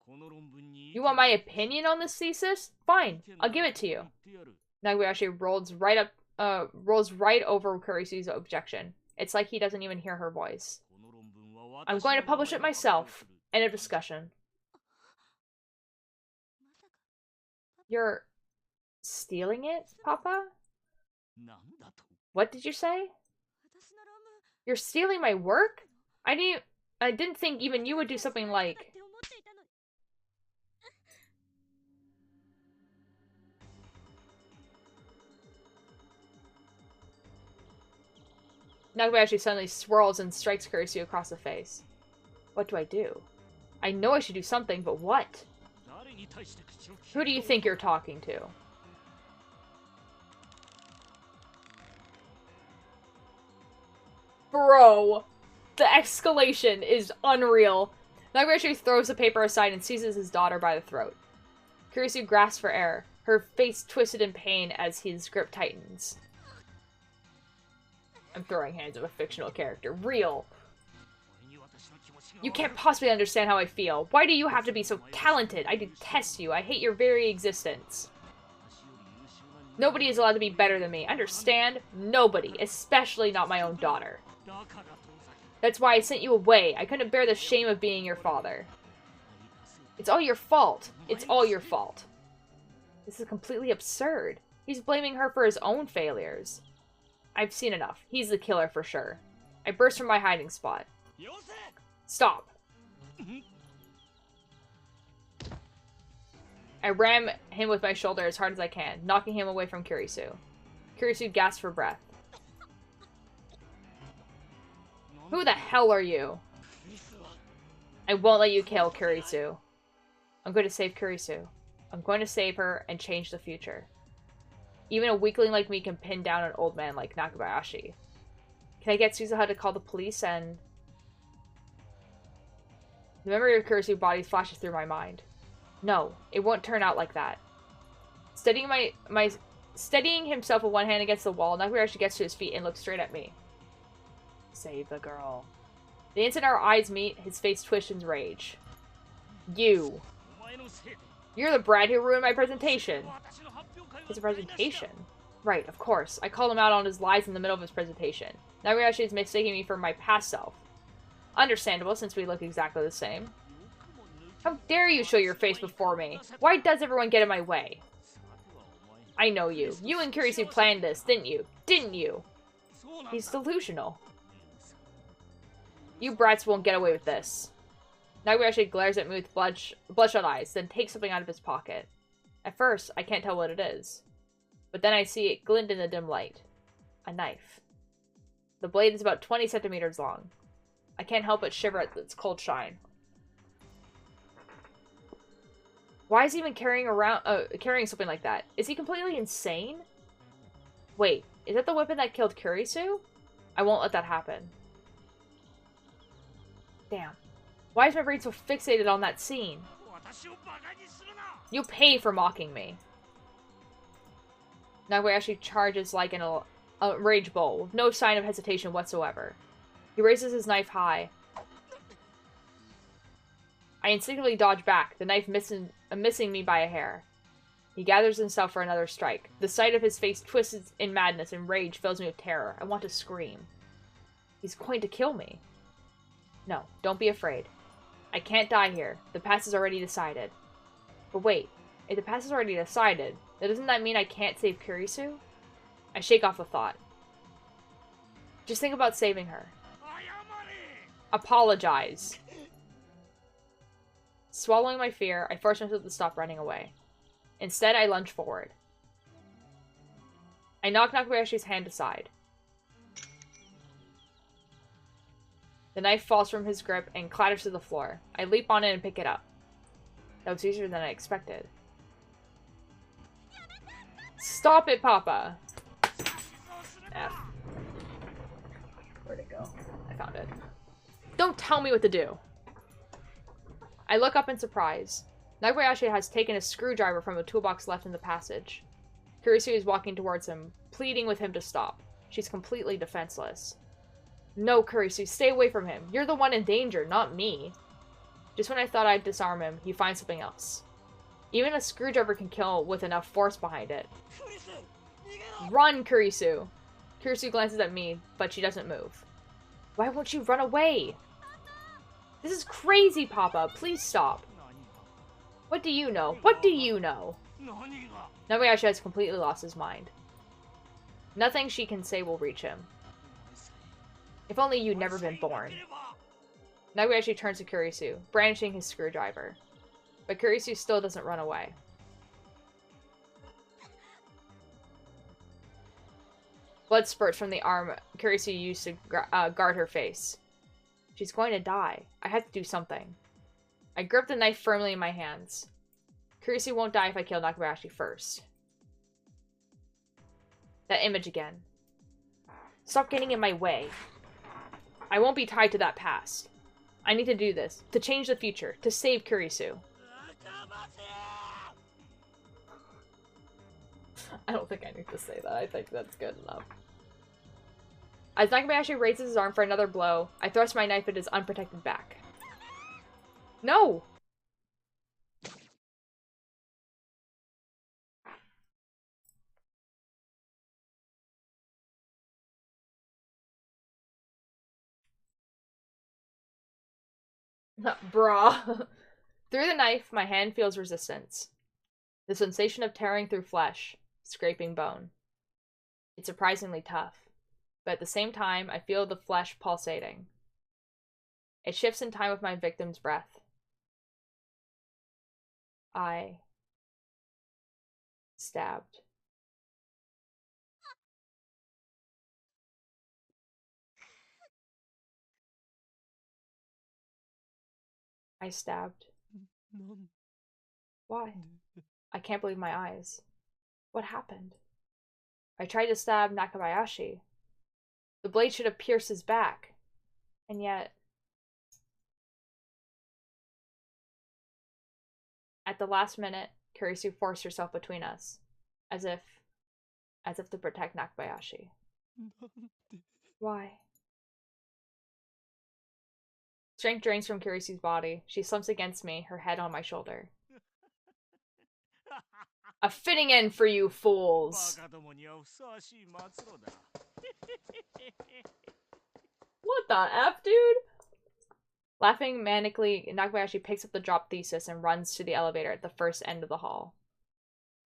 You want my opinion on this thesis? Fine, I'll give it to you. Nakabayashi rolls right over Kurisu's objection. It's like he doesn't even hear her voice. I'm going to publish it myself. End of discussion. You're stealing it, Papa? What did you say? You're stealing my work? I didn't think even you would do something like... Nakabayashi suddenly swirls and strikes Kurisu across the face. What do I do? I know I should do something, but what? Who do you think you're talking to? Bro! The escalation is unreal. Nakabayashi throws the paper aside and seizes his daughter by the throat. Kurisu grasps for air, her face twisted in pain as his grip tightens. I'm throwing hands of a fictional character. Real. You can't possibly understand how I feel. Why do you have to be so talented? I detest you. I hate your very existence. Nobody is allowed to be better than me. Understand? Nobody. Especially not my own daughter. That's why I sent you away. I couldn't bear the shame of being your father. It's all your fault. It's all your fault. This is completely absurd. He's blaming her for his own failures. I've seen enough. He's the killer for sure. I burst from my hiding spot. Stop. I ram him with my shoulder as hard as I can, knocking him away from Kurisu. Kurisu gasps for breath. Who the hell are you? I won't let you kill Kurisu. I'm going to save Kurisu. I'm going to save her and change the future. Even a weakling like me can pin down an old man like Nakabayashi. Can I get Suzuha to call the police and... The memory of Kurisu's body flashes through my mind. No, it won't turn out like that. Steadying himself with one hand against the wall, Nakabayashi gets to his feet and looks straight at me. Save the girl. The instant our eyes meet, his face twists in rage. You. You're the brat who ruined my presentation. His presentation? Right, of course. I called him out on his lies in the middle of his presentation. Nakabayashi is mistaking me for my past self. Understandable, since we look exactly the same. How dare you show your face before me? Why does everyone get in my way? I know you. You and Kurisu planned this, didn't you? Didn't you? He's delusional. You brats won't get away with this. Nakabayashi glares at me with bloodshot eyes, then takes something out of his pocket. At first, I can't tell what it is. But then I see it glint in the dim light. A knife. The blade is about 20 centimeters long. I can't help but shiver at its cold shine. Why is he even carrying something like that? Is he completely insane? Wait, is that the weapon that killed Kurisu? I won't let that happen. Damn. Why is my brain so fixated on that scene? You pay for mocking me. Nakabayashi charges like a rage bull, with no sign of hesitation whatsoever. He raises his knife high. I instinctively dodge back, the knife missing me by a hair. He gathers himself for another strike. The sight of his face twisted in madness and rage fills me with terror. I want to scream. He's going to kill me. No, don't be afraid. I can't die here. The past is already decided. But wait, if the past is already decided, then doesn't that mean I can't save Kurisu? I shake off the thought. Just think about saving her. Apologize. Swallowing my fear, I force myself to stop running away. Instead, I lunge forward. I knock Nakabayashi's hand aside. The knife falls from his grip and clatters to the floor. I leap on it and pick it up. That was easier than I expected. Stop it, Papa! F. Where'd it go? I found it. Don't tell me what to do! I look up in surprise. Nakabayashi has taken a screwdriver from a toolbox left in the passage. Kurisu is walking towards him, pleading with him to stop. She's completely defenseless. No, Kurisu, stay away from him. You're the one in danger, not me. Just when I thought I'd disarm him, he finds something else. Even a screwdriver can kill with enough force behind it. Run, Kurisu! Kurisu glances at me, but she doesn't move. Why won't you run away? This is crazy, Papa. Please stop. What do you know? What do you know? Nakabayashi has completely lost his mind. Nothing she can say will reach him. If only you'd never been born. Nakabayashi turns to Kurisu, brandishing his screwdriver. But Kurisu still doesn't run away. Blood spurts from the arm Kurisu used to guard her face. She's going to die. I have to do something. I grip the knife firmly in my hands. Kurisu won't die if I kill Nakabayashi first. That image again. Stop getting in my way. I won't be tied to that past. I need to do this. To change the future. To save Kurisu. I don't think I need to say that. I think that's good enough. As Nakabayashi raises his arm for another blow, I thrust my knife at his unprotected back. No! Bruh. Through the knife, my hand feels resistance. The sensation of tearing through flesh, scraping bone. It's surprisingly tough, but at the same time, I feel the flesh pulsating. It shifts in time with my victim's breath. I stabbed. I stabbed. Why? I can't believe my eyes. What happened? I tried to stab Nakabayashi. The blade should have pierced his back. And yet... At the last minute, Kurisu forced herself between us. As if to protect Nakabayashi. Why? Strength drains from Kurisu's body. She slumps against me, her head on my shoulder. A fitting end for you fools! What the F, dude? Laughing manically, Nakabayashi picks up the dropped thesis and runs to the elevator at the first end of the hall.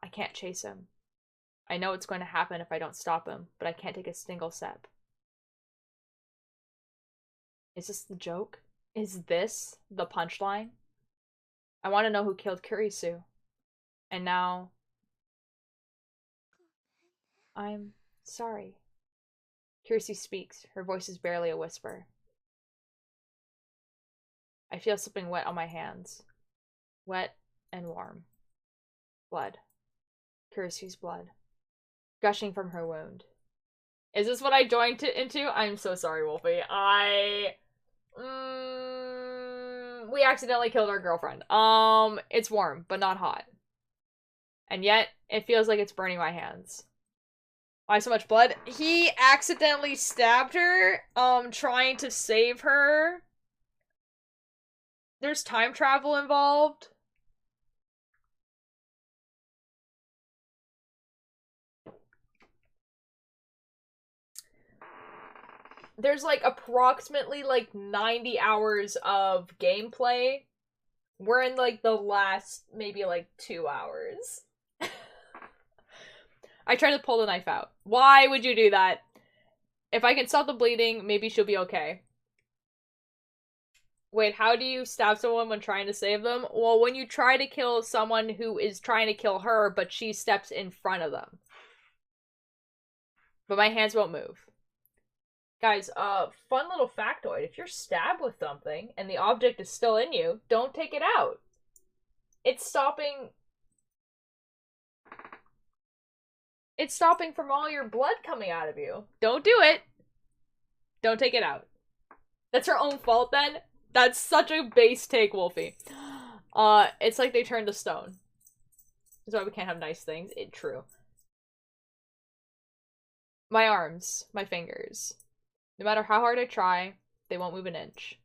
I can't chase him. I know what's going to happen if I don't stop him, but I can't take a single step. Is this the joke? Is this the punchline? I want to know who killed Kurisu. And now... I'm sorry. Kurisu speaks. Her voice is barely a whisper. I feel something wet on my hands. Wet and warm. Blood. Kurisu's blood. Gushing from her wound. Is this what I joined into? I'm so sorry, Wolfie. We accidentally killed our girlfriend. It's warm, but not hot. And yet, it feels like it's burning my hands. Why so much blood? He accidentally stabbed her, trying to save her. There's time travel involved. there's like approximately like 90 hours of gameplay. We're in like the last maybe like 2 hours. I tried to pull the knife out. Why would you do that? If I can stop the bleeding, maybe she'll be okay. Wait, how do you stab someone when trying to save them? Well, when you try to kill someone who is trying to kill her, but she steps in front of them. But my hands won't move. Guys, fun little factoid. If you're stabbed with something and the object is still in you, don't take it out. It's stopping from all your blood coming out of you. Don't do it. Don't take it out. That's her own fault then? That's such a base take, Wolfie. It's like they turned to stone. That's why we can't have nice things. True. My arms. My fingers. No matter how hard I try, they won't move an inch.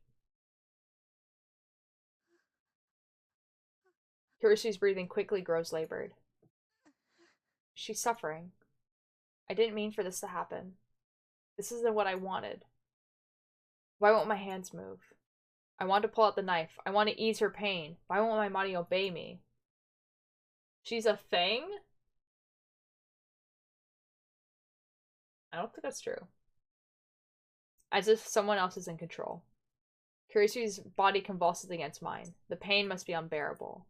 Kirishi's breathing quickly grows labored. She's suffering. I didn't mean for this to happen. This isn't what I wanted. Why won't my hands move? I want to pull out the knife. I want to ease her pain. Why won't my body obey me? She's a thing? I don't think that's true. As if someone else is in control. Kirishi's body convulses against mine. The pain must be unbearable.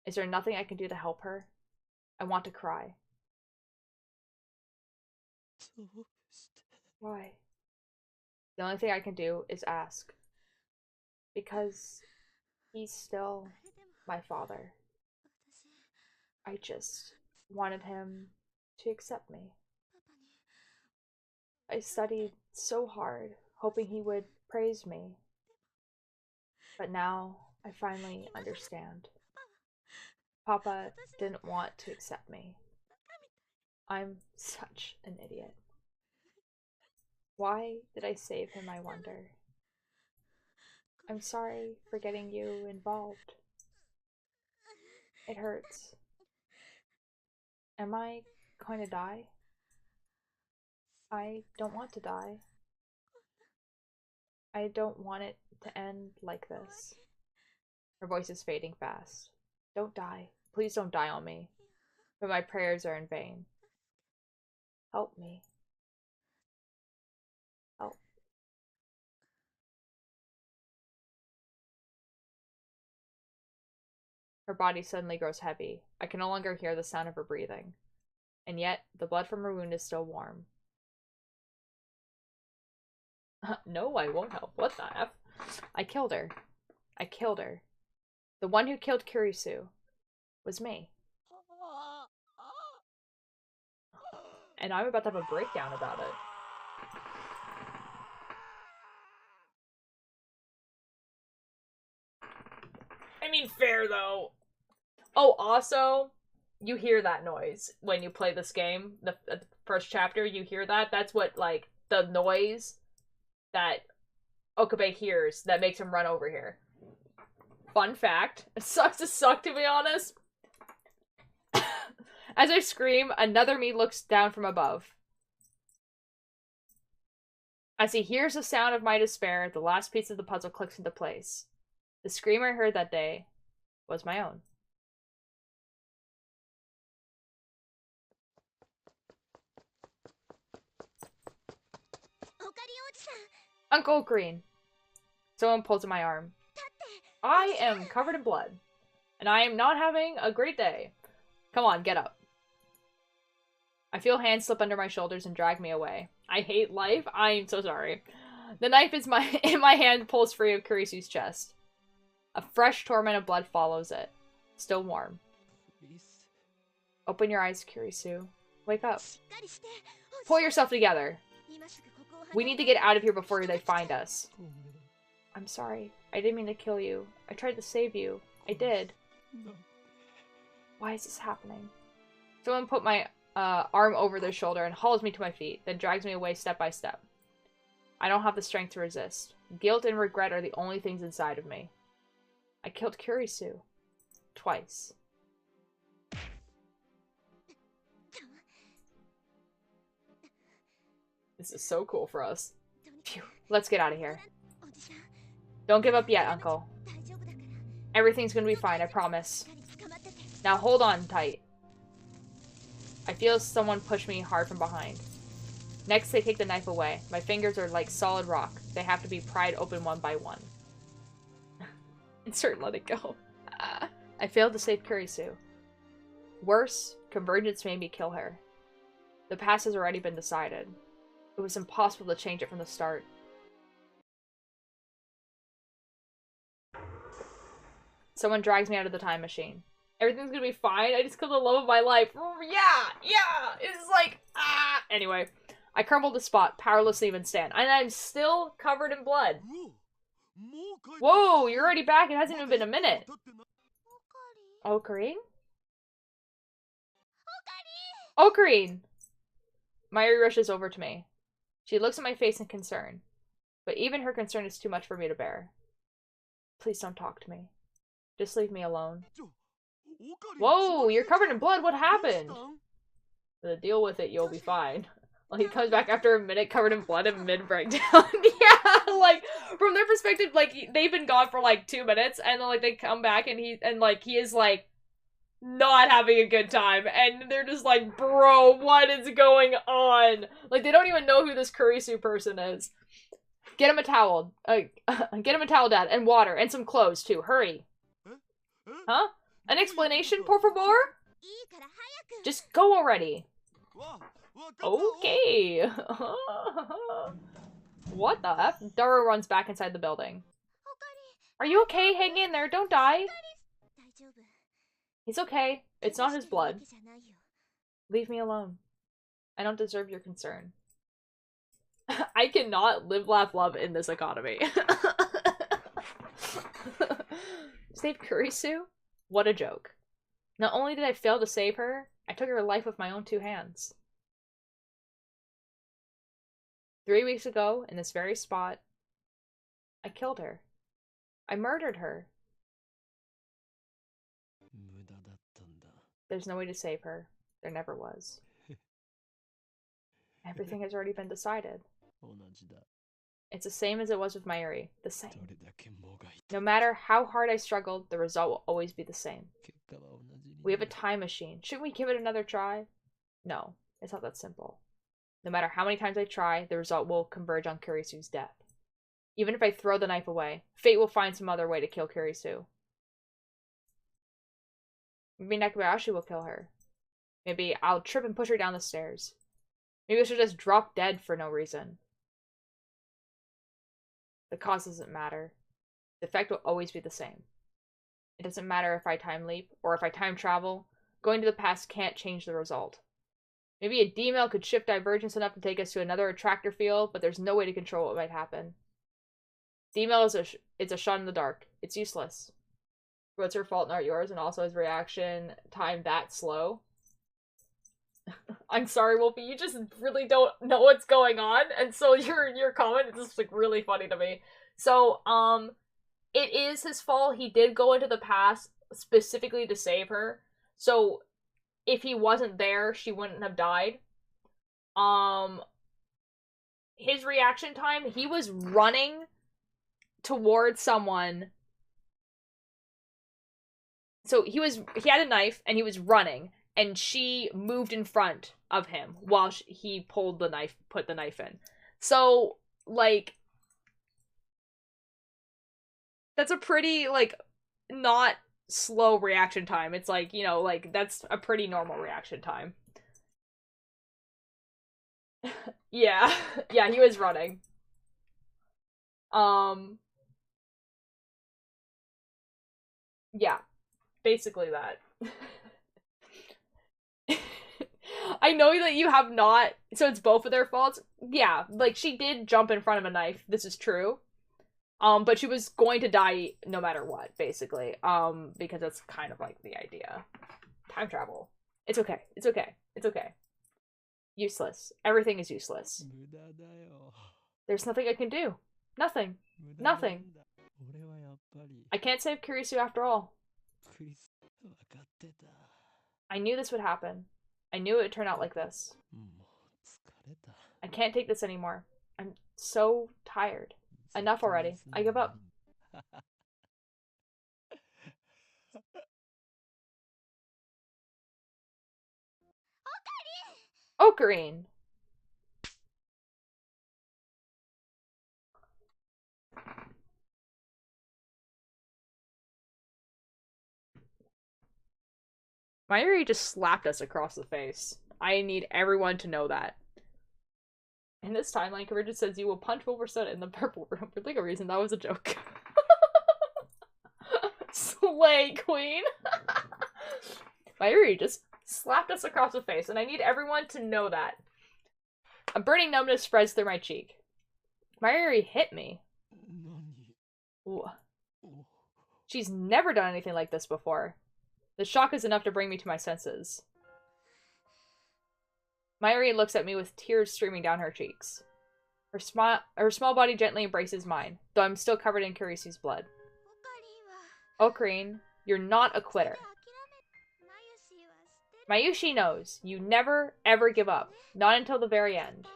Is there nothing I can do to help her? I want to cry. Why? The only thing I can do is ask. Because he's still my father. I just wanted him to accept me. I studied so hard, hoping he would praise me. But now I finally understand. Papa didn't want to accept me. I'm such an idiot. Why did I save him, I wonder? I'm sorry for getting you involved. It hurts. Am I going to die? I don't want to die. I don't want it to end like this. Her voice is fading fast. Don't die. Please don't die on me. But my prayers are in vain. Help me. Help. Her body suddenly grows heavy. I can no longer hear the sound of her breathing. And yet, the blood from her wound is still warm. No, I won't help. What the F? I killed her. I killed her. The one who killed Kurisu was me. And I'm about to have a breakdown about it. I mean, fair though. Oh, also, you hear that noise when you play this game. The first chapter, you hear that. That's what, like, the noise that Okabe hears that makes him run over here. Fun fact. It sucks to suck, to be honest. As I scream, another me looks down from above. As he hears the sound of my despair, the last piece of the puzzle clicks into place. The scream I heard that day was my own. Uncle Green. Someone pulls at my arm. I am covered in blood, and I am not having a great day. Come on, get up. I feel hands slip under my shoulders and drag me away. I hate life. I'm so sorry. The knife is in my hand pulls free of Kurisu's chest. A fresh torrent of blood follows it. Still warm. Open your eyes, Kurisu. Wake up. Pull yourself together. We need to get out of here before they find us. I'm sorry. I didn't mean to kill you. I tried to save you. I did. Why is this happening? Someone put my arm over their shoulder and hauls me to my feet, then drags me away step by step. I don't have the strength to resist. Guilt and regret are the only things inside of me. I killed Kurisu. Twice. This is so cool for us. Phew. Let's get out of here. Don't give up yet, Uncle. Everything's gonna be fine, I promise. Now hold on tight. I feel someone push me hard from behind. Next, they take the knife away. My fingers are like solid rock. They have to be pried open one by one. Insert let it go. I failed to save Kurisu. Worse, convergence made me kill her. The past has already been decided. It was impossible to change it from the start. Someone drags me out of the time machine. Everything's gonna be fine. I just killed the love of my life. Yeah! It's like, ah! Anyway, I crumbled to spot, powerless to even stand. And I'm still covered in blood. Whoa, you're already back. It hasn't even been a minute. Ocarine? Ocarine! Mayuri rushes over to me. She looks at my face in concern. But even her concern is too much for me to bear. Please don't talk to me. Just leave me alone. Whoa, you're covered in blood. What happened? Deal with it, you'll be fine. Well, he comes back after a minute covered in blood and mid-breakdown. Yeah, like, from their perspective, like, they've been gone for, like, 2 minutes, and then, like, they come back, and he is, like, not having a good time, and they're just like, bro, what is going on? Like, they don't even know who this Kurisu person is. Get him a towel. Get him a towel, Dad, and water, and some clothes, too. Hurry. Huh? An explanation, por favor? Just go already. Okay. What the F? Dara runs back inside the building. Are you okay? Hang in there. Don't die. He's okay. It's not his blood. Leave me alone. I don't deserve your concern. I cannot live, laugh, love in this economy. Save Kurisu? What a joke. Not only did I fail to save her, I took her life with my own 2 hands. 3 weeks ago, in this very spot, I killed her. I murdered her. There's no way to save her. There never was. Everything has already been decided. It's the same as it was with Mayuri. The same. No matter how hard I struggled, the result will always be the same. We have a time machine. Shouldn't we give it another try? No, it's not that simple. No matter how many times I try, the result will converge on Kurisu's death. Even if I throw the knife away, fate will find some other way to kill Kurisu. Maybe Nakabayashi will kill her. Maybe I'll trip and push her down the stairs. Maybe she'll just drop dead for no reason. The cause doesn't matter. The effect will always be the same. It doesn't matter if I time leap, or if I time travel. Going to the past can't change the result. Maybe a D-mail could shift divergence enough to take us to another attractor field, but there's no way to control what might happen. D-mail is a shot in the dark. It's useless. What's her fault, not yours, and also his reaction time that slow. I'm sorry, Wolfie, you just really don't know what's going on, and so your comment is just like really funny to me. So, it is his fault. He did go into the past specifically to save her. So, if he wasn't there, she wouldn't have died. His reaction time, he was running towards someone. So he had a knife and he was running, and she moved in front of him while he put the knife in. So, like, that's a pretty, like, not slow reaction time. It's like, you know, like, that's a pretty normal reaction time. Yeah. Yeah, he was running. Yeah. Basically that. I know that you have not, so it's both of their faults. Yeah, like, she did jump in front of a knife. This is true. But she was going to die no matter what, basically. Because that's kind of like the idea. Time travel. It's okay. It's okay. It's okay. Useless. Everything is useless. There's nothing I can do. Nothing. Nothing. I can't save Kurisu after all. I knew this would happen. I knew it would turn out like this. I can't take this anymore. I'm so tired. Enough already. I give up. Ocarine! Mayuri just slapped us across the face. I need everyone to know that. In this timeline, Convergence says you will punch Wilburstone in the purple room. For legal reason, that was a joke. Slay, queen! Mayuri just slapped us across the face, and I need everyone to know that. A burning numbness spreads through my cheek. Mayuri hit me. Ooh. She's never done anything like this before. The shock is enough to bring me to my senses. Mayuri looks at me with tears streaming down her cheeks. Her small body gently embraces mine, though I'm still covered in Kirisu's blood. Ocarine, you're not a quitter. Mayushi knows. You never, ever give up. Not until the very end.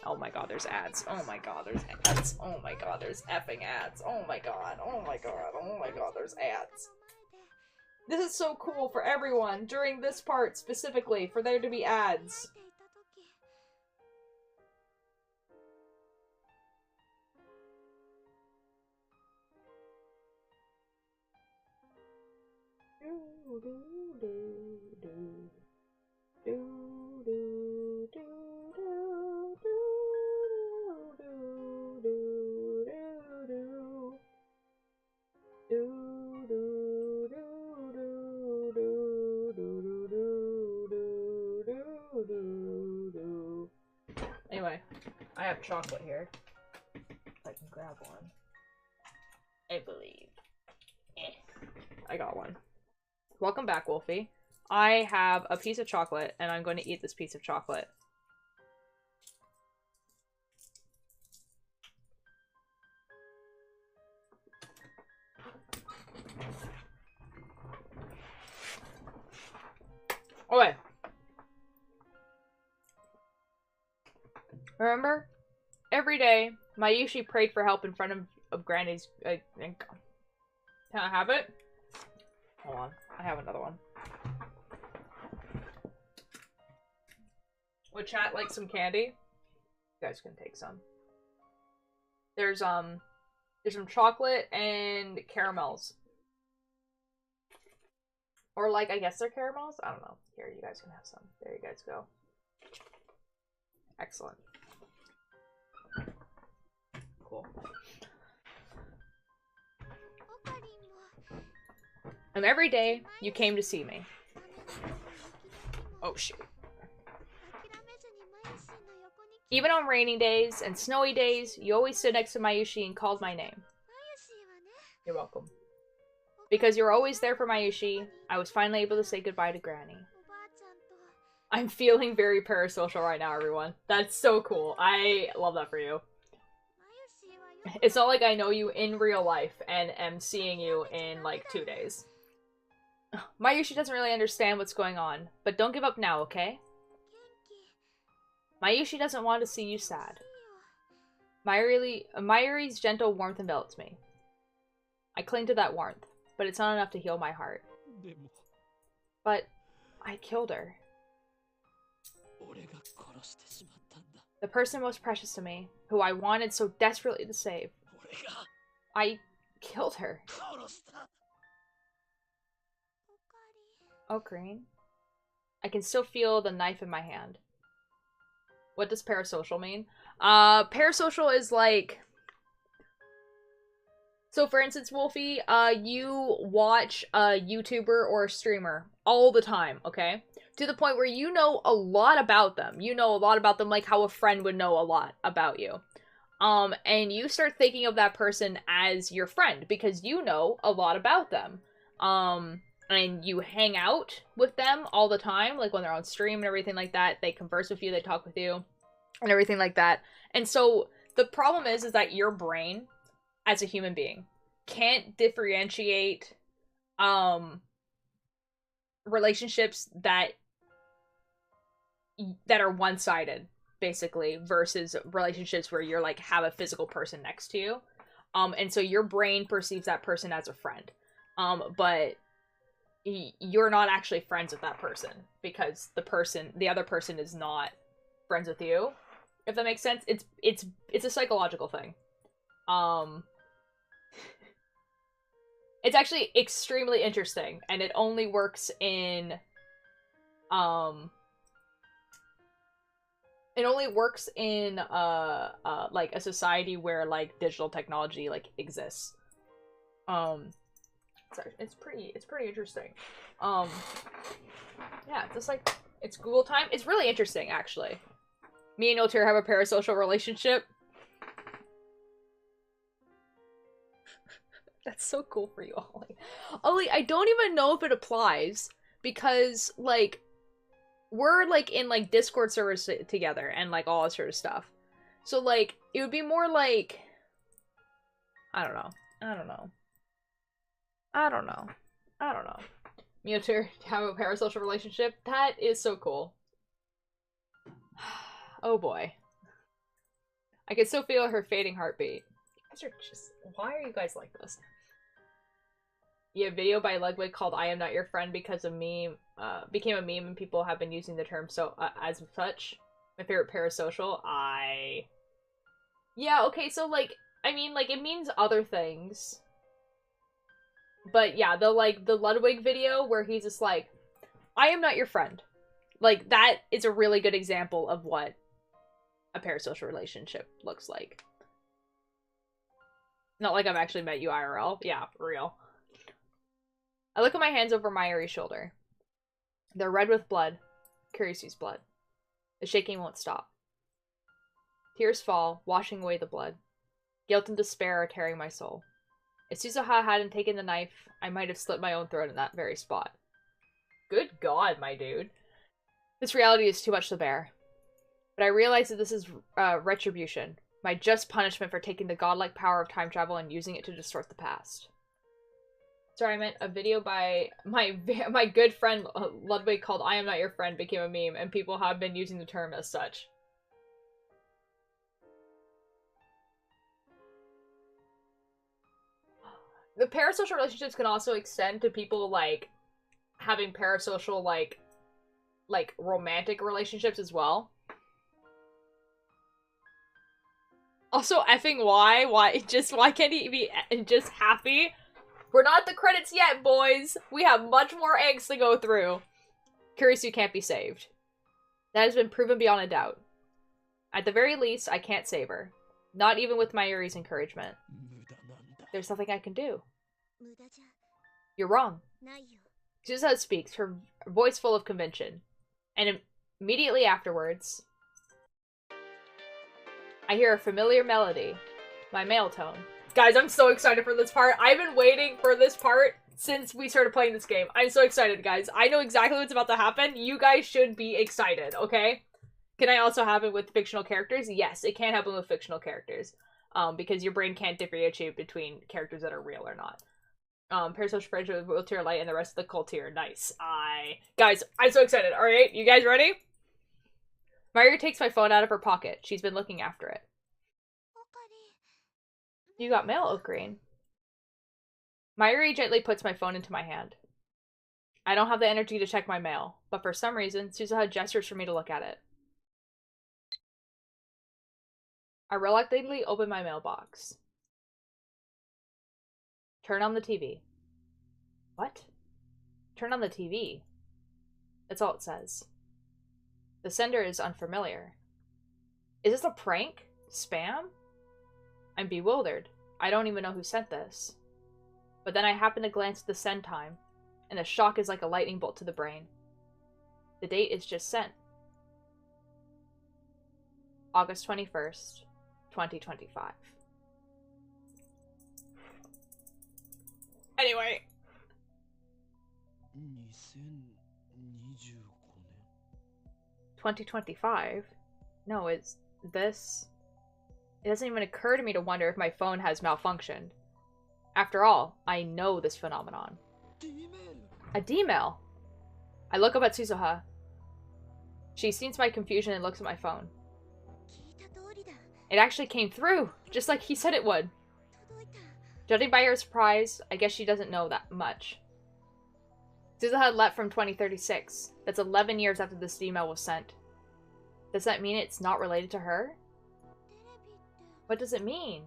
Oh my god, there's ads. Oh my god, there's ads. Oh my god, there's effing ads. Oh my god, oh my god, oh my god, there's ads. This is so cool for everyone, during this part specifically, for there to be ads. Anyway, I have chocolate here. If I can grab one. I believe. I got one. Welcome back, Wolfie. I have a piece of chocolate, and I'm going to eat this piece of chocolate. Okay. Remember? Every day, Mayushi prayed for help in front of Granny's... Can I have it? Hold on. I have another one. Would chat like some candy? You guys can take some. There's some chocolate and caramels. Or like, I guess they're caramels? I don't know. Here, you guys can have some. There you guys go. Excellent. Cool. And every day, you came to see me. Oh, shoot. Even on rainy days and snowy days, you always stood next to Mayushi and called my name. You're welcome. Because you were always there for Mayushi, I was finally able to say goodbye to Granny. I'm feeling very parasocial right now, everyone. That's so cool. I love that for you. It's not like I know you in real life and am seeing you in, like, 2 days. Mayushi doesn't really understand what's going on, but don't give up now, okay? Mayushi doesn't want to see you sad. Mayuri's gentle warmth envelops me. I cling to that warmth, but it's not enough to heal my heart. But I killed her. The person most precious to me, who I wanted so desperately to save. I killed her. Ocarine. I can still feel the knife in my hand. What does parasocial mean? Parasocial is like... So for instance, Wolfie, you watch a YouTuber or a streamer all the time, okay? To the point where you know a lot about them. You know a lot about them like how a friend would know a lot about you. And you start thinking of that person as your friend because you know a lot about them. And you hang out with them all the time, like when they're on stream and everything like that. They converse with you, they talk with you, and everything like that. And so the problem is that your brain, as a human being, can't differentiate relationships that are one-sided. basically, versus relationships where you're like have a physical person next to you. And so your brain perceives that person as a friend. But you're not actually friends with that person because the other person is not friends with you. If that makes sense. It's a psychological thing. It's actually extremely interesting, and it only works in like a society where like digital technology like exists. It's pretty interesting. Yeah, just like it's Google time. It's really interesting actually. Me and Otir have a parasocial relationship. That's so cool for you, Ollie. Ollie, I don't even know if it applies because, like, we're, like, in, like, Discord servers together and, like, all that sort of stuff. So, like, it would be more like... I don't know. Mewtwo, have a parasocial relationship? That is so cool. Oh boy. I can still feel her fading heartbeat. You guys are just... Why are you guys like this? Yeah, a video by Ludwig called I Am Not Your Friend because a meme, became a meme and people have been using the term so as such. My favorite parasocial, Yeah, okay, so, like, I mean, like, it means other things. But, yeah, the Ludwig video where he's just like, I am not your friend. Like, that is a really good example of what a parasocial relationship looks like. Not like I've actually met you IRL. Yeah, for real. I look at my hands over Mayuri's shoulder. They're red with blood. Kurisu's blood. The shaking won't stop. Tears fall, washing away the blood. Guilt and despair are tearing my soul. If Suzuha hadn't taken the knife, I might have slit my own throat in that very spot. Good God, my dude. This reality is too much to bear. But I realize that this is retribution. My just punishment for taking the godlike power of time travel and using it to distort the past. Sorry, I meant a video by my good friend Ludwig called I Am Not Your Friend became a meme, and people have been using the term as such. The parasocial relationships can also extend to people, like, having parasocial, like romantic relationships as well. Also, effing why? Why can't he be just happy? We're not at the credits yet, boys! We have much more angst to go through. Kurisu can't be saved. That has been proven beyond a doubt. At the very least, I can't save her. Not even with Mayuri's encouragement. There's nothing I can do. You're wrong. Suzuha speaks, her voice full of conviction. And immediately afterwards, I hear a familiar melody. My male tone. Guys, I'm so excited for this part. I've been waiting for this part since we started playing this game. I'm so excited, guys. I know exactly what's about to happen. You guys should be excited, okay? Can I also have it with fictional characters? Yes, it can happen with fictional characters. Because your brain can't differentiate between characters that are real or not. Parasocial friendship with Wheelchair Light and the rest of the cult here. Nice. Guys, I'm so excited. Alright, you guys ready? Mayuri takes my phone out of her pocket. She's been looking after it. You got mail, Oak Green. Mayuri gently puts my phone into my hand. I don't have the energy to check my mail, but for some reason, Suzuha gestures for me to look at it. I reluctantly open my mailbox. Turn on the TV. What? Turn on the TV. That's all it says. The sender is unfamiliar. Is this a prank? Spam? I'm bewildered. I don't even know who sent this. But then I happen to glance at the send time, and the shock is like a lightning bolt to the brain. The date is just sent. August 21st, 2025. Anyway. 2025? No, it's this. It doesn't even occur to me to wonder if my phone has malfunctioned. After all, I know this phenomenon. A D-mail! I look up at Suzuha. She sees my confusion and looks at my phone. It actually came through, just like he said it would. Judging by her surprise, I guess she doesn't know that much. Suza had left from 2036. That's 11 years after this email was sent. Does that mean it's not related to her? What does it mean?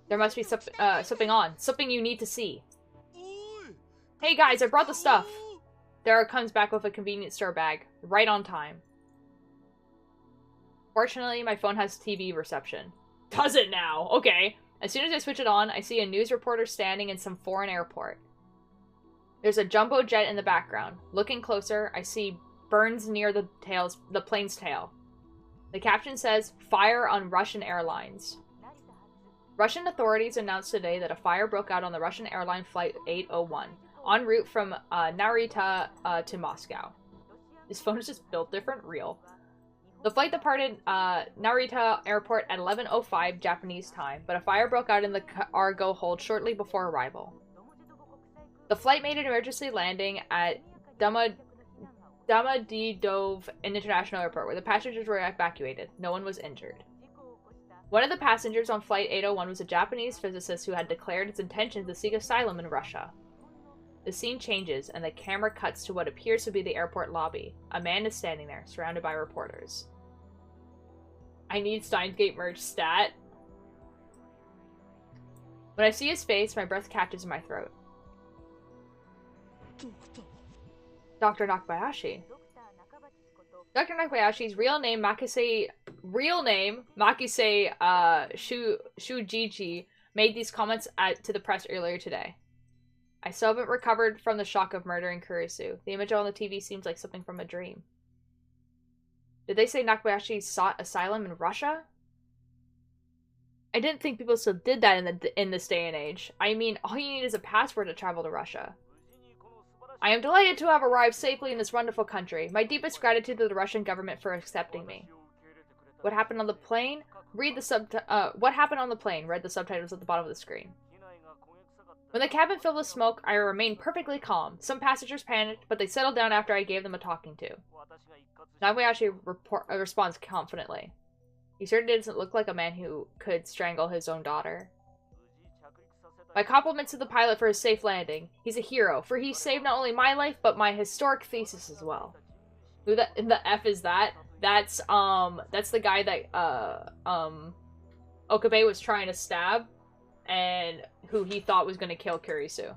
There must be something on. Something you need to see. Hey guys, I brought the stuff. Dara comes back with a convenience store bag. Right on time. Fortunately, my phone has TV reception. Does it now? Okay. As soon as I switch it on, I see a news reporter standing in some foreign airport. There's a jumbo jet in the background. Looking closer, I see burns near the plane's tail. The caption says, "Fire on Russian airlines." Russian authorities announced today that a fire broke out on the Russian airline flight 801, en route from Narita to Moscow. This phone is just built different, real. The flight departed Narita airport at 11:05 Japanese time, but a fire broke out in the cargo hold shortly before arrival. The flight made an emergency landing at Domodedovo International Airport, where the passengers were evacuated. No one was injured. One of the passengers on Flight 801 was a Japanese physicist who had declared its intention to seek asylum in Russia. The scene changes, and the camera cuts to what appears to be the airport lobby. A man is standing there, surrounded by reporters. I need Steins Gate merch stat. When I see his face, my breath catches in my throat. Dr. Nakabayashi. Dr. Nakabayashi's real name Makise Shujiji made these comments to the press earlier today. I still haven't recovered from the shock of murdering Kurisu. The image on the TV seems like something from a dream. Did they say Nakabayashi sought asylum in Russia? I didn't think people still did that in this day and age. I mean, all you need is a passport to travel to Russia. I am delighted to have arrived safely in this wonderful country. My deepest gratitude to the Russian government for accepting me. What happened on the plane? What happened on the plane? Read the subtitles at the bottom of the screen. When the cabin filled with smoke, I remained perfectly calm. Some passengers panicked, but they settled down after I gave them a talking to. Nakabayashi responds confidently. He certainly doesn't look like a man who could strangle his own daughter. My compliments to the pilot for his safe landing. He's a hero, for he saved not only my life, but my historic thesis as well. Who the F is that? That's the guy that, Okabe was trying to stab, and who he thought was going to kill Kurisu.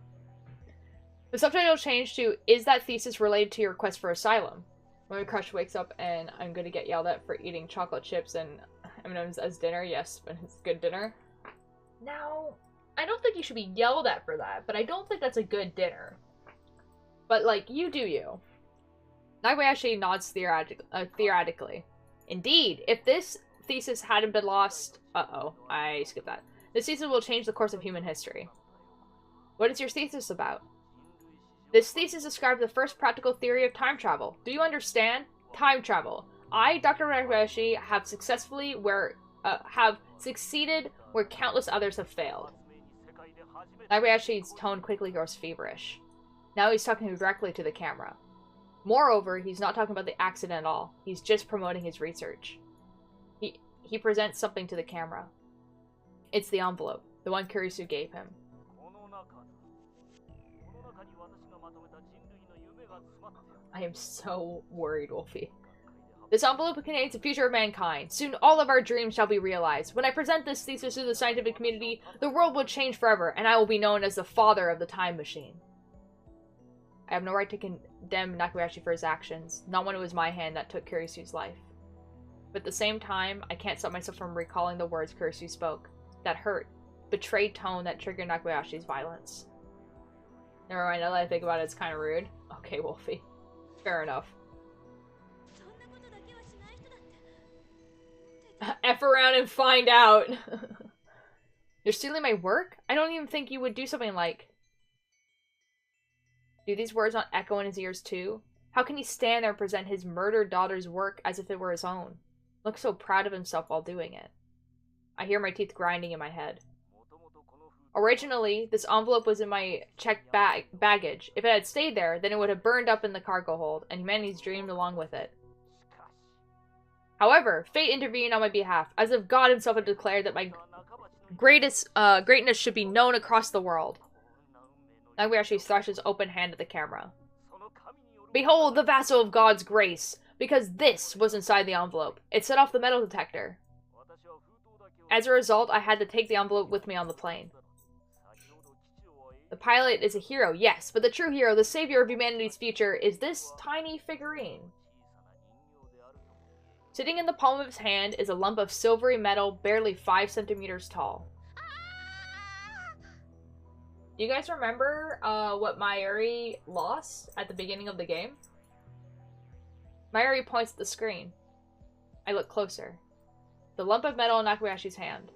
The subtitle changed to, "Is that thesis related to your quest for asylum?" When Crush wakes up and I'm going to get yelled at for eating chocolate chips and M&M's as dinner. Yes, but it's good dinner. Now, I don't think you should be yelled at for that, but I don't think that's a good dinner. But, like, you do you. Nakabayashi nods theoretically. Indeed, if this thesis hadn't been lost... Uh-oh, I skipped that. This thesis will change the course of human history. What is your thesis about? This thesis describes the first practical theory of time travel. Do you understand? Time travel. I, Dr. Nakabayashi, have succeeded where countless others have failed. Nakabayashi's tone quickly grows feverish. Now he's talking directly to the camera. Moreover, he's not talking about the accident at all. He's just promoting his research. He presents something to the camera. It's the envelope, the one Kurisu gave him. I am so worried, Wolfie. This envelope contains the future of mankind. Soon all of our dreams shall be realized. When I present this thesis to the scientific community, the world will change forever, and I will be known as the father of the time machine. I have no right to condemn Nakabayashi for his actions, not when it was my hand that took Kurisu's life. But at the same time, I can't stop myself from recalling the words Kurisu spoke. That hurt, betrayed tone that triggered Nakabayashi's violence. Never mind, now that I think about it, it's kind of rude. Okay, Wolfie. Fair enough. F around and find out. You're stealing my work? I don't even think you would do something like... Do these words not echo in his ears too? How can he stand there and present his murdered daughter's work as if it were his own? Look so proud of himself while doing it. I hear my teeth grinding in my head. Originally, this envelope was in my checked baggage. If it had stayed there, then it would have burned up in the cargo hold, and humanity's dreamed along with it. However, fate intervened on my behalf, as if God himself had declared that my greatness should be known across the world. Nagabayashi thrushes open hand at the camera. Behold the vassal of God's grace, because this was inside the envelope. It set off the metal detector. As a result, I had to take the envelope with me on the plane. The pilot is a hero, yes, but the true hero, the savior of humanity's future, is this tiny figurine. Sitting in the palm of his hand is a lump of silvery metal barely 5 centimeters tall. Do you guys remember what Mayuri lost at the beginning of the game? Mayuri points at the screen. I look closer. The lump of metal in Nakabayashi's hand.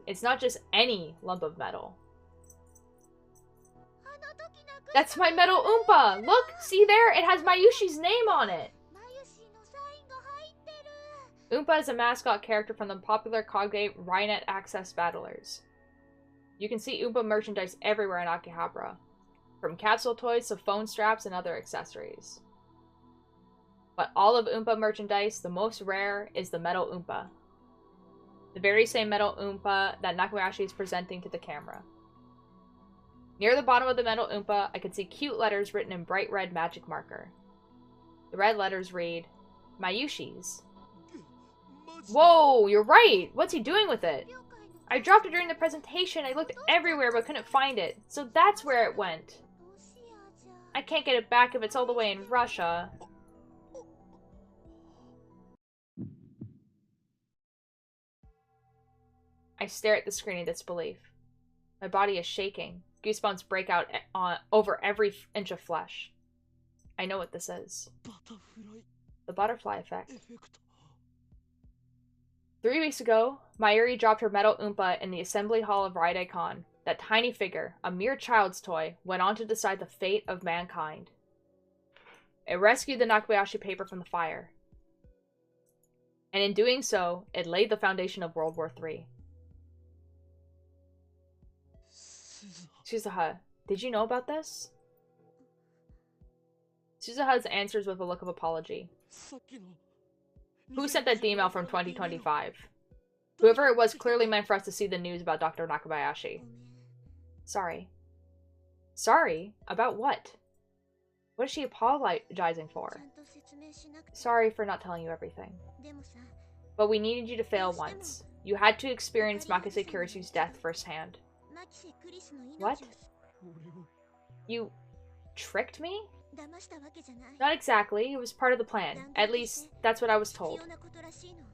It's not just any lump of metal. That's my metal Oompa! Look! See there? It has Mayushi's name on it! Oompa is a mascot character from the popular cog game Rynet Access Battlers. You can see Oompa merchandise everywhere in Akihabara, from capsule toys to phone straps and other accessories. But all of Oompa merchandise, the most rare is the metal Oompa. The very same metal Oompa that Nakabayashi is presenting to the camera. Near the bottom of the metal Oompa, I could see cute letters written in bright red magic marker. The red letters read, Mayushi's. Whoa, you're right! What's he doing with it? I dropped it during the presentation. I looked everywhere but couldn't find it. So that's where it went. I can't get it back if it's all the way in Russia. I stare at the screen in disbelief. My body is shaking. Goosebumps break out over every inch of flesh. I know what this is. The butterfly effect. 3 weeks ago, Mayuri dropped her metal Oompa in the assembly hall of Raidai-Con. That tiny figure, a mere child's toy, went on to decide the fate of mankind. It rescued the Nakabayashi paper from the fire. And in doing so, it laid the foundation of World War III. Suzuha, did you know about this? Suzuha answers with a look of apology. Who sent that email from 2025? Whoever it was clearly meant for us to see the news about Dr. Nakabayashi. Sorry. Sorry? About what? What is she apologizing for? Sorry for not telling you everything. But we needed you to fail once. You had to experience Makise Kurisu's death firsthand. What? You tricked me? Not exactly. It was part of the plan. At least, that's what I was told.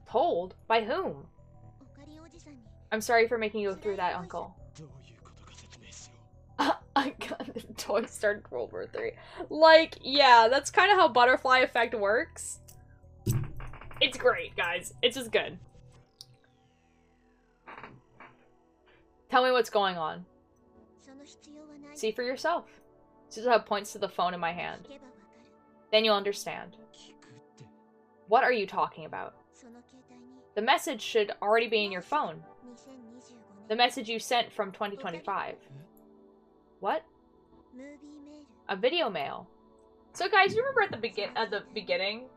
Told? By whom? I'm sorry for making you go through that, Uncle. I got the toy started World War III. Like, yeah, that's kind of how butterfly effect works. It's great, guys. It's just good. Tell me what's going on. See for yourself. Suzuha points to the phone in my hand. Then you'll understand. What are you talking about? The message should already be in your phone. The message you sent from 2025. What? A video mail. So guys, you remember at the beginning,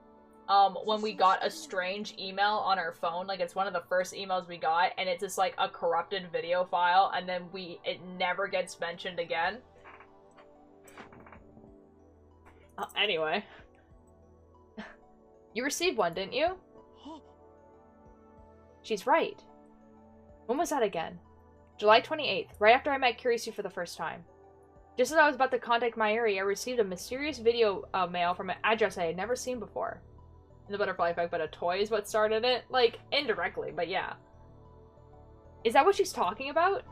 when we got a strange email on our phone, like it's one of the first emails we got, and it's just like a corrupted video file, and then it never gets mentioned again. Anyway. You received one, didn't you? She's right. When was that again? July 28th, right after I met Kurisu for the first time. Just as I was about to contact Mayuri, I received a mysterious video mail from an address I had never seen before. The butterfly effect, but a toy is what started it? Like, indirectly, but yeah. Is that what she's talking about?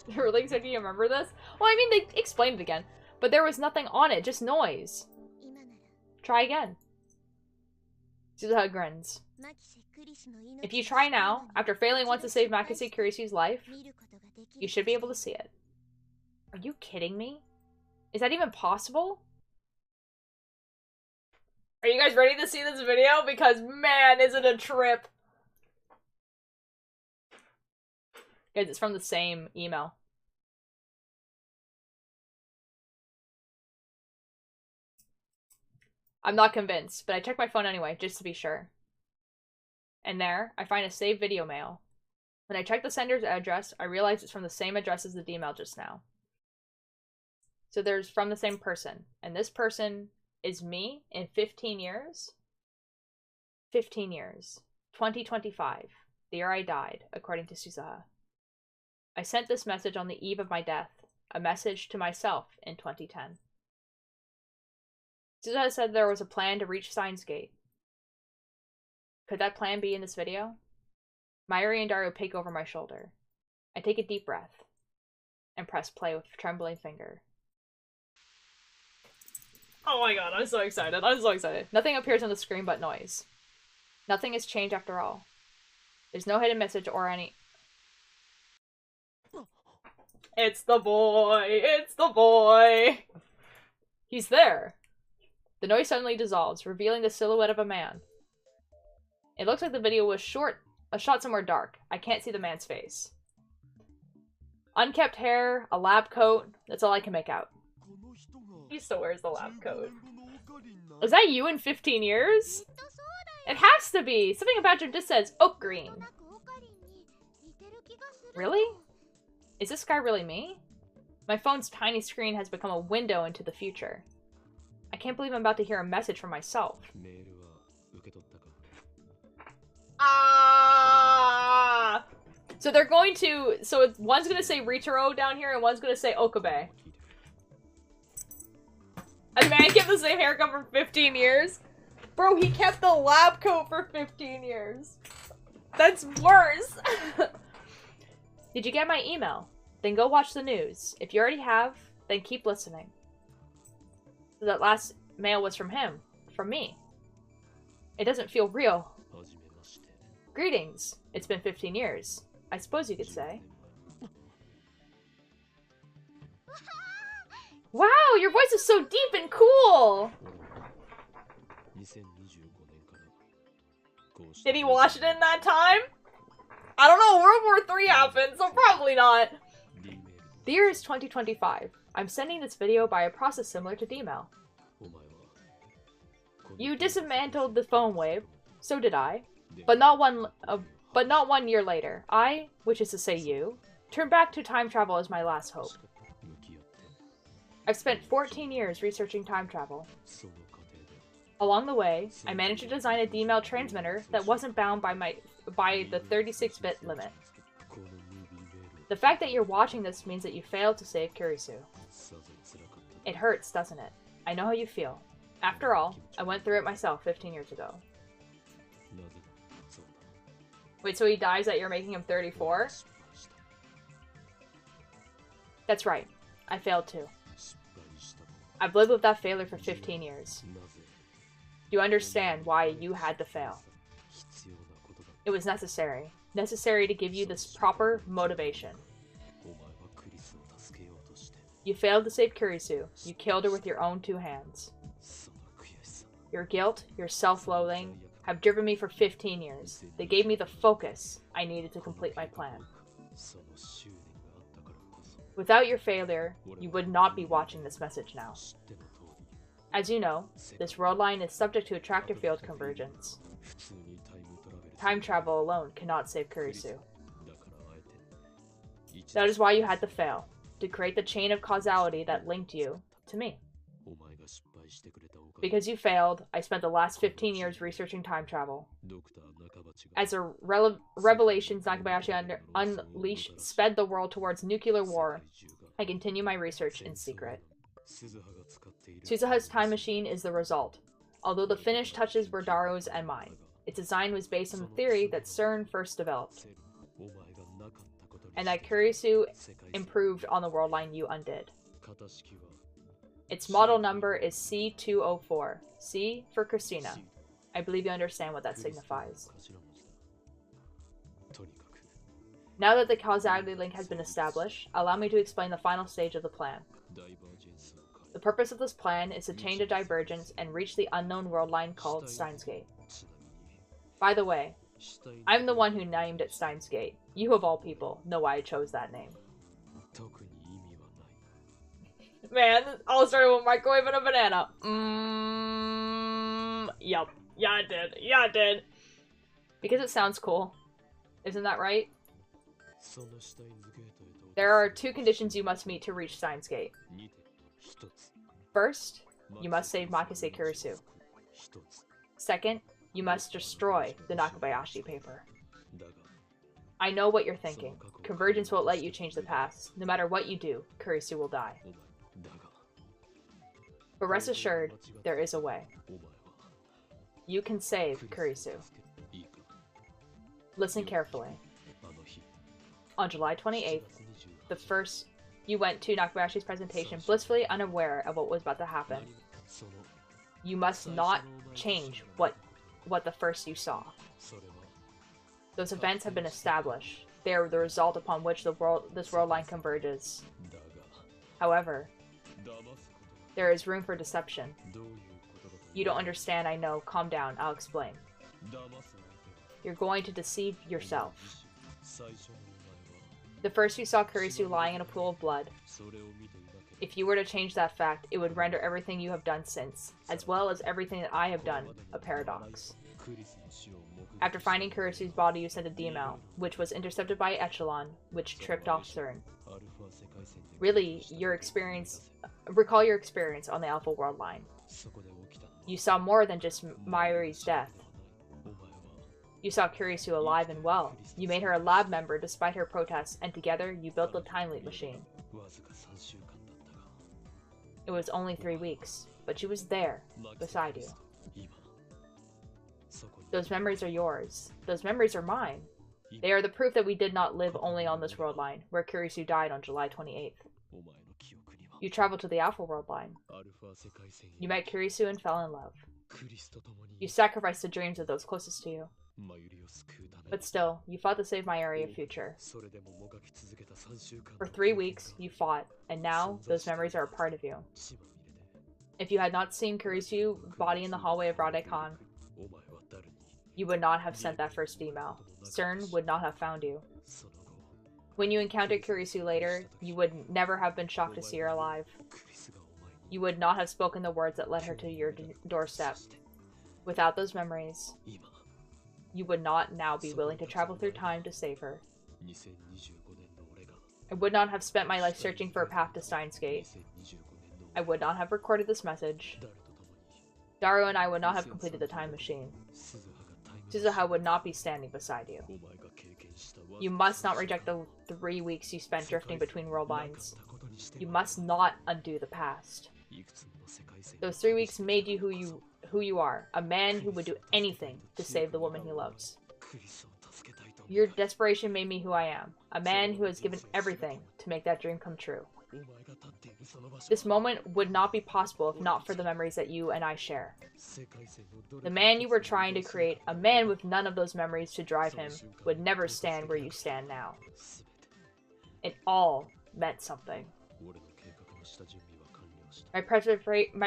They were really expecting you to remember this? Well, I mean, they explained it again. But there was nothing on it, just noise. Try again. Suzuha grins. If you try now, after failing once to save Makise Kurisu's life, you should be able to see it. Are you kidding me? Is that even possible? Are you guys ready to see this video? Because man, is it a trip. Guys, it's from the same email. I'm not convinced, but I check my phone anyway, just to be sure. And there, I find a saved video mail. When I check the sender's address, I realize it's from the same address as the D-mail just now. So there's from the same person. And this person is me in 15 years? 15 years. 2025. The year I died, according to Suzaha. I sent this message on the eve of my death. A message to myself in 2010. Suzaha said there was a plan to reach Steins Gate. Could that plan be in this video? Mayuri and Daru peek over my shoulder. I take a deep breath and press play with trembling finger. Oh my god, I'm so excited. I'm so excited. Nothing appears on the screen but noise. Nothing has changed after all. There's no hidden message or any... It's the boy! It's the boy! He's there. The noise suddenly dissolves, revealing the silhouette of a man. It looks like the video was shot somewhere dark. I can't see the man's face. Unkempt hair, a lab coat, that's all I can make out. He still wears the lab coat. Is that you in 15 years? It has to be! Something about you just says oak green. Really? Is this guy really me? My phone's tiny screen has become a window into the future. I can't believe I'm about to hear a message from myself. Ah! So they're going to... So one's going to say Ritaro down here and one's going to say Okabe. A man kept the same haircut for 15 years? Bro, he kept the lab coat for 15 years. That's worse. Did you get my email? Then go watch the news. If you already have, then keep listening. So that last mail was from him. From me. It doesn't feel real. Greetings. It's been 15 years. I suppose you could say. Wow, your voice is so deep and cool! Did he watch it in that time? I don't know, World War III happened, so probably not. The year is 2025. I'm sending this video by a process similar to D-mail. You dismantled the phone wave, so did I, but not 1 year later. I, which is to say you, turned back to time travel as my last hope. I've spent 14 years researching time travel. Along the way, I managed to design a D-mail transmitter that wasn't bound by the 36-bit limit. The fact that you're watching this means that you failed to save Kurisu. It hurts, doesn't it? I know how you feel. After all, I went through it myself 15 years ago. Wait, so he dies that you're making him 34? That's right. I failed too. I've lived with that failure for 15 years. Do you understand why you had to fail? It was necessary. Necessary to give you this proper motivation. You failed to save Kurisu. You killed her with your own 2 hands. Your guilt, your self-loathing, have driven me for 15 years. They gave me the focus I needed to complete my plan. Without your failure, you would not be watching this message now. As you know, this world line is subject to attractor field convergence. Time travel alone cannot save Kurisu. That is why you had to fail, to create the chain of causality that linked you to me. Because you failed, I spent the last 15 years researching time travel. As a revelations Nakabayashi unleashed sped the world towards nuclear war, I continue my research in secret. Suzaha's time machine is the result, although the finished touches were Daru's and mine. Its design was based on the theory that CERN first developed, and that Kurisu improved on the world line you undid. Its model number is C204. C for Christina. I believe you understand what that signifies. Now that the causality link has been established, allow me to explain the final stage of the plan. The purpose of this plan is to change a divergence and reach the unknown world line called Steins Gate. By the way, I'm the one who named it Steins Gate. You of all people know why I chose that name. Man, all started with a microwave and a banana. Yup. Yeah, I did. Yeah, I did. Because it sounds cool. Isn't that right? There are 2 conditions you must meet to reach Steins Gate. First, you must save Makise Kurisu. Second, you must destroy the Nakabayashi paper. I know what you're thinking. Convergence won't let you change the past. No matter what you do, Kurisu will die. But rest assured, there is a way. You can save Kurisu. Listen carefully. On July 28th, the first you went to Nakabayashi's presentation, blissfully unaware of what was about to happen. You must not change what the first you saw. Those events have been established. They are the result upon which this world line converges. However, there is room for deception. You don't understand, I know. Calm down, I'll explain. You're going to deceive yourself. The first you saw Kurisu lying in a pool of blood. If you were to change that fact, it would render everything you have done since, as well as everything that I have done, a paradox. After finding Kurisu's body, you sent a DML, which was intercepted by Echelon, which tripped off CERN. Really, recall your experience on the Alpha World line. You saw more than just Mayuri's death. You saw Kurisu alive and well. You made her a lab member despite her protests, and together you built the time leap machine. It was only 3 weeks, but she was there, beside you. Those memories are yours. Those memories are mine. They are the proof that we did not live only on this world line, where Kurisu died on July 28th. You traveled to the Alpha World line. You met Kurisu and fell in love. You sacrificed the dreams of those closest to you. But still, you fought to save Mayuri of future. For 3 weeks, you fought, and now, those memories are a part of you. If you had not seen Kurisu's body in the hallway of Radekhan, you would not have sent that first email. CERN would not have found you. When you encountered Kurisu later, you would never have been shocked to see her alive. You would not have spoken the words that led her to your doorstep. Without those memories, you would not now be willing to travel through time to save her. I would not have spent my life searching for a path to Steins Gate. I would not have recorded this message. Daru and I would not have completed the time machine. Suzuha would not be standing beside you. You must not reject the 3 weeks you spent drifting between world lines. You must not undo the past. Those 3 weeks made you who you are, a man who would do anything to save the woman he loves. Your desperation made me who I am, a man who has given everything to make that dream come true. This moment would not be possible if not for the memories that you and I share. The man you were trying to create, a man with none of those memories to drive him, would never stand where you stand now. It all meant something. My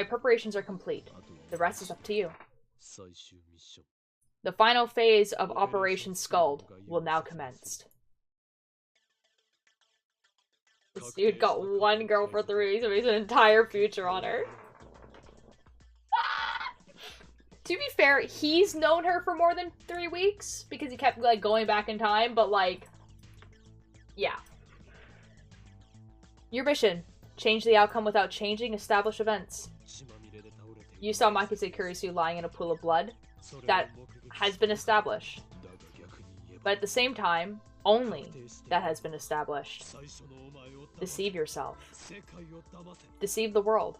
preparations are complete. The rest is up to you. The final phase of Operation Skuld will now commence. This dude got one girl for 3 weeks and makes an entire future on her. To be fair, he's known her for more than 3 weeks because he kept like going back in time, but like, yeah. Your mission: change the outcome without changing established events. You saw Makise Kurisu lying in a pool of blood. That has been established. But at the same time, only that has been established. Deceive yourself. Deceive the world.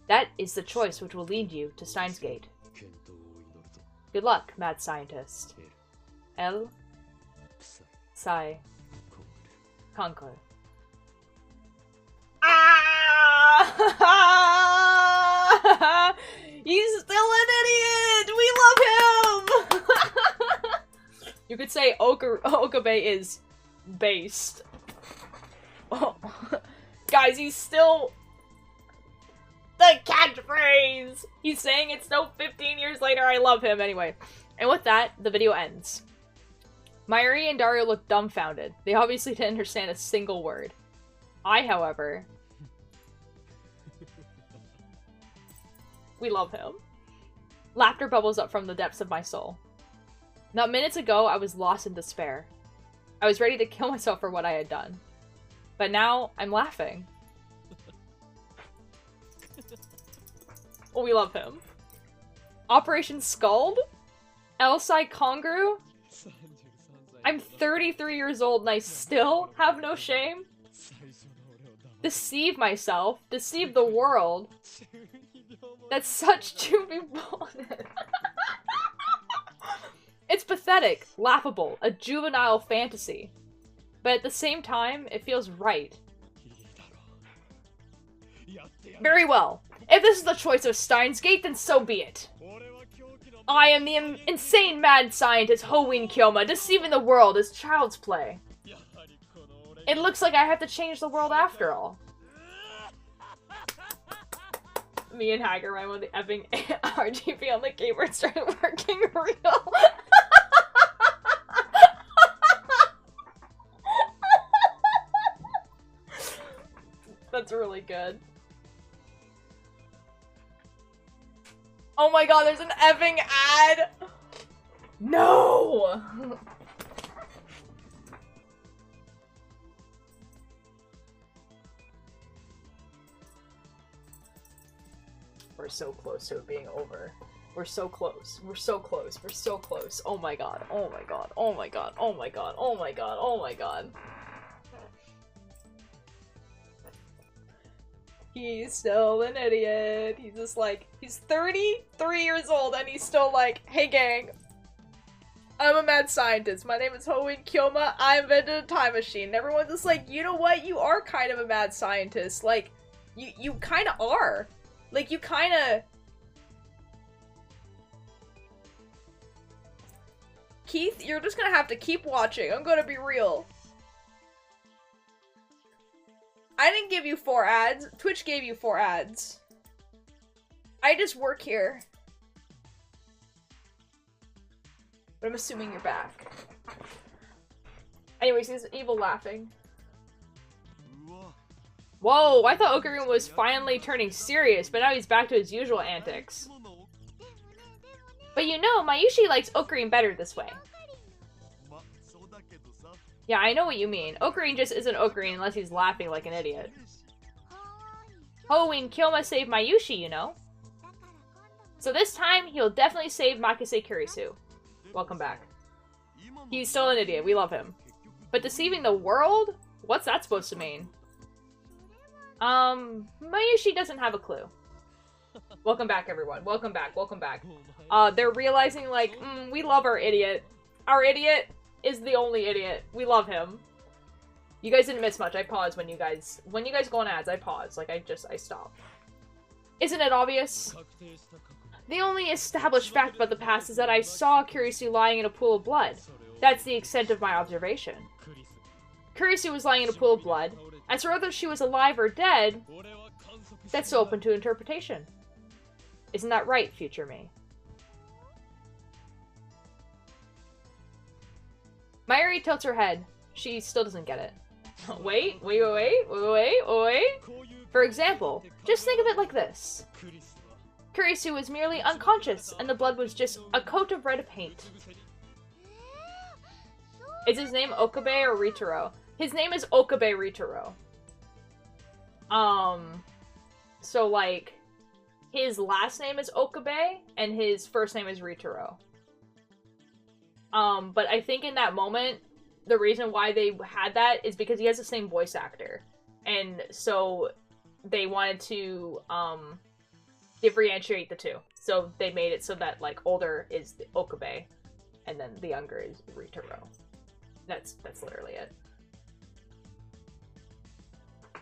That is the choice which will lead you to Steins Gate. Good luck, mad scientist. L. Psi. Conquer. Ah! He's still an idiot! We love him! You could say Okabe is based. Oh. Guys, he's still the catchphrase! He's saying it still 15 years later. I love him anyway. And with that, the video ends. Mayuri and Dario look dumbfounded. They obviously didn't understand a single word. I, however... we love him. Laughter bubbles up from the depths of my soul. Not minutes ago, I was lost in despair. I was ready to kill myself for what I had done. But now, I'm laughing. Oh, we love him. Operation Scald? Elsai Kongru? I'm 33 years old and I still have no shame? Deceive myself? Deceive the world? That's such to be bolded. It's pathetic, laughable, a juvenile fantasy. But at the same time, it feels right. Very well. If this is the choice of Steins Gate, then so be it. I am the insane mad scientist Hoin Kyoma, deceiving the world is child's play. It looks like I have to change the world after all. Me and Hager ran when the effing RGB on the keyboard started working real. That's really good. Oh my god, there's an effing ad! No! We're so close to it being over. We're so close. We're so close. We're so close. Oh my god. Oh my god. Oh my god. Oh my god. Oh my god. Oh my god. He's still an idiot. He's just like, he's 33 years old and he's still like, hey gang, I'm a mad scientist. My name is Hoin Kyoma. I invented a time machine. And everyone's just like, you know what? You are kind of a mad scientist. Like, you kind of are. Like, you kind of... Keith, you're just gonna have to keep watching. I'm gonna be real. I didn't give you 4 ads. Twitch gave you 4 ads. I just work here. But I'm assuming you're back. Anyways, he's evil laughing. Whoa, I thought Ocarina was finally turning serious, but now he's back to his usual antics. But you know, Mayushi likes Ocarina better this way. Yeah, I know what you mean. Ocarina just isn't Ocarina unless he's laughing like an idiot. Hoin Kyoma saved Mayushi, you know. So this time, he'll definitely save Makise Kurisu. Welcome back. He's still an idiot, we love him. But deceiving the world? What's that supposed to mean? Mayushi doesn't have a clue. Welcome back, everyone. Welcome back, welcome back. They're realizing, like, we love our idiot. Our idiot is the only idiot. We love him. You guys didn't miss much. I pause when you guys go on ads, I pause. Like, I stop. Isn't it obvious? The only established fact about the past is that I saw Kurisu lying in a pool of blood. That's the extent of my observation. Kurisu was lying in a pool of blood. As for whether she was alive or dead, that's open to interpretation. Isn't that right, future me? Mayuri tilts her head. She still doesn't get it. Wait. For example, just think of it like this. Kurisu was merely unconscious, and the blood was just a coat of red paint. Is his name Okabe or Ritaro? His name is Okabe Ritaro. So, like, his last name is Okabe, and his first name is Ritaro. But I think in that moment, the reason why they had that is because he has the same voice actor. And so they wanted to, differentiate the two. So they made it so that, like, older is the Okabe, and then the younger is Ritaro. That's literally it.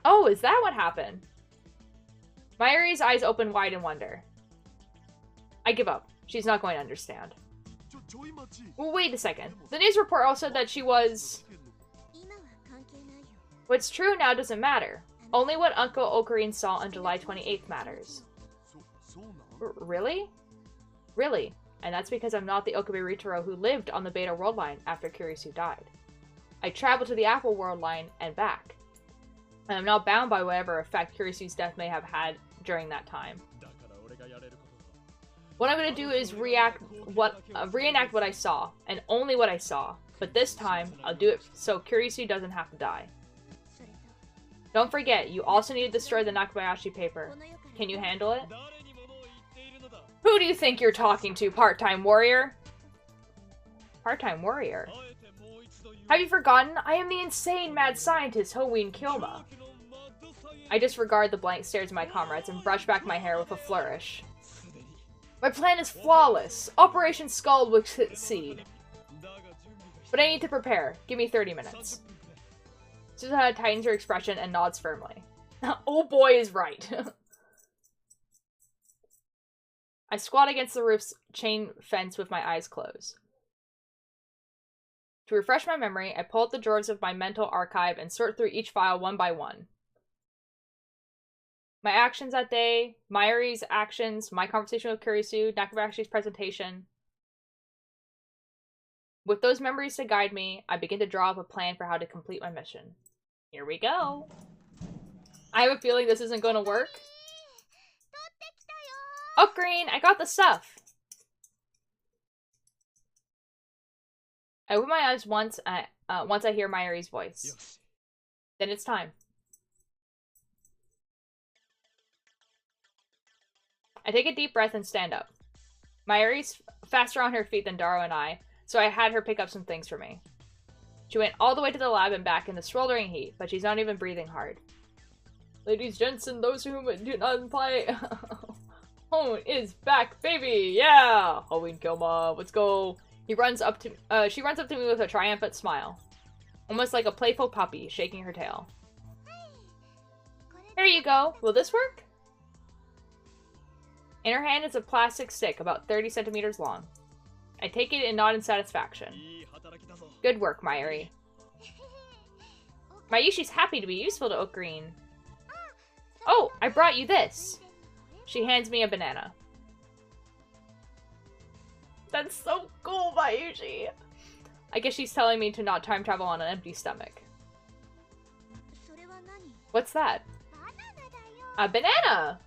Oh, is that what happened? Mayuri's eyes open wide in wonder. I give up. She's not going to understand. Well, wait a second. The news report also said that she was... What's true now doesn't matter. Only what Uncle Ocarina saw on July 28th matters. Really? Really. And that's because I'm not the Okabe Ritaro who lived on the Beta World Line after Kurisu died. I traveled to the Apple World Line and back. And I'm not bound by whatever effect Kurisu's death may have had during that time. What I'm gonna do is reenact what I saw, and only what I saw. But this time, I'll do it so Kurisu doesn't have to die. Don't forget, you also need to destroy the Nakabayashi paper. Can you handle it? Who do you think you're talking to, part-time warrior? Part-time warrior? Have you forgotten? I am the insane mad scientist, Hoenn Kyoma. I disregard the blank stares of my comrades and brush back my hair with a flourish. My plan is flawless. Operation Skull will succeed. But I need to prepare. Give me 30 minutes. Suzuha tightens her expression and nods firmly. Oh boy is right. I squat against the roof's chain fence with my eyes closed. To refresh my memory, I pull out the drawers of my mental archive and sort through each file one by one. My actions that day, Mayuri's actions, my conversation with Kurisu, Nakabayashi's presentation. With those memories to guide me, I begin to draw up a plan for how to complete my mission. Here we go. I have a feeling this isn't going to work. Oh, Green, I got the stuff. I open my eyes once I hear Mayuri's voice. Then it's time. I take a deep breath and stand up. Mayuri's faster on her feet than Daro and I, so I had her pick up some things for me. She went all the way to the lab and back in the sweltering heat, but she's not even breathing hard. Ladies, gents, and those who do not imply... Hoenn is back, baby! Yeah! Hoenn Kyoma, let's go! She runs up to me with a triumphant smile. Almost like a playful puppy, shaking her tail. Here you go! Will this work? In her hand is a plastic stick about 30 centimeters long. I take it and nod in satisfaction. Good work, Mayuri. Mayushi's happy to be useful to Oak Green. Oh, I brought you this! She hands me a banana. That's so cool, Mayushi! I guess she's telling me to not time travel on an empty stomach. What's that? A banana!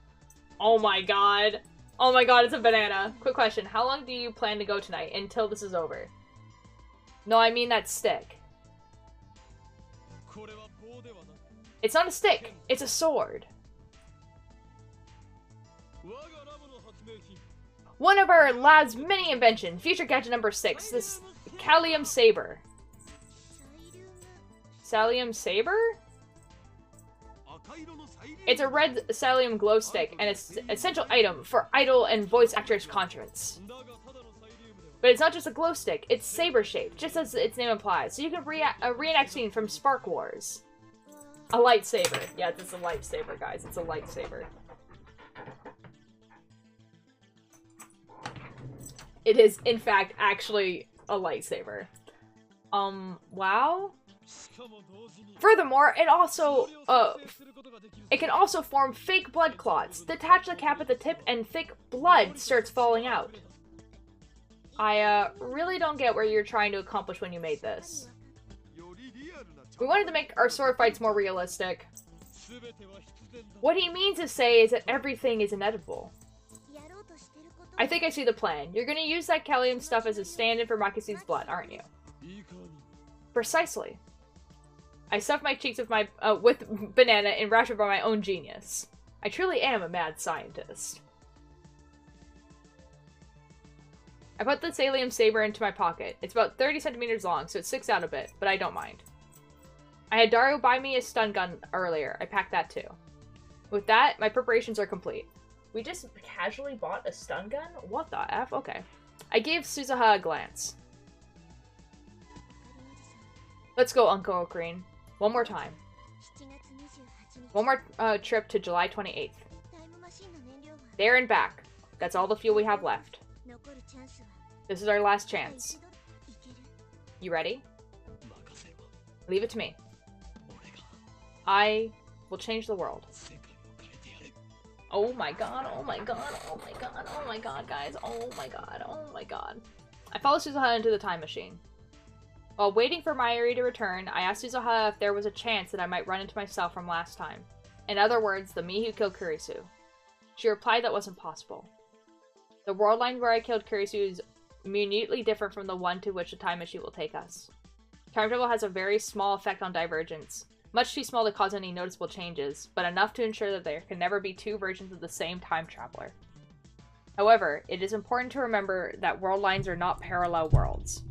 Oh my god. Oh my god, it's a banana. Quick question, how long do you plan to go tonight until this is over? No, I mean that stick. It's not a stick, it's a sword. One of our lab's many inventions, future gadget number 6, this Callium Saber. Salium Saber? It's a red Salium glow stick and it's an essential item for idol and voice actors' contracts. But it's not just a glow stick, it's saber-shaped, just as its name implies, so you can reenact scene from Spark Wars. A lightsaber. Yeah, it's a lightsaber, guys. It's a lightsaber. It is, in fact, actually a lightsaber. Wow. Furthermore, it can also form fake blood clots. Detach the cap at the tip and thick blood starts falling out. I, really don't get what you're trying to accomplish when you made this. We wanted to make our sword fights more realistic. What he means to say is that everything is inedible. I think I see the plan. You're gonna use that Callium stuff as a stand-in for Makisu's blood, aren't you? Precisely. I stuff my cheeks with banana enraptured by my own genius. I truly am a mad scientist. I put the Salium Saber into my pocket. It's about 30 centimeters long, so it sticks out a bit, but I don't mind. I had Dario buy me a stun gun earlier. I packed that too. With that, my preparations are complete. We just casually bought a stun gun? What the F? Okay. I gave Suzuha a glance. Let's go, Uncle Ocarine. One more time. One more trip to July 28th. There and back. That's all the fuel we have left. This is our last chance. You ready? Leave it to me. I will change the world. Oh my god, oh my god, oh my god, oh my god, guys. Oh my god, oh my god. I follow Suzuha into the time machine. While waiting for Mayuri to return, I asked Suzuha if there was a chance that I might run into myself from last time. In other words, the me who killed Kurisu. She replied that wasn't possible. The world line where I killed Kurisu is minutely different from the one to which the time machine will take us. Time travel has a very small effect on divergence. Much too small to cause any noticeable changes, but enough to ensure that there can never be two versions of the same time traveler. However, it is important to remember that world lines are not parallel worlds.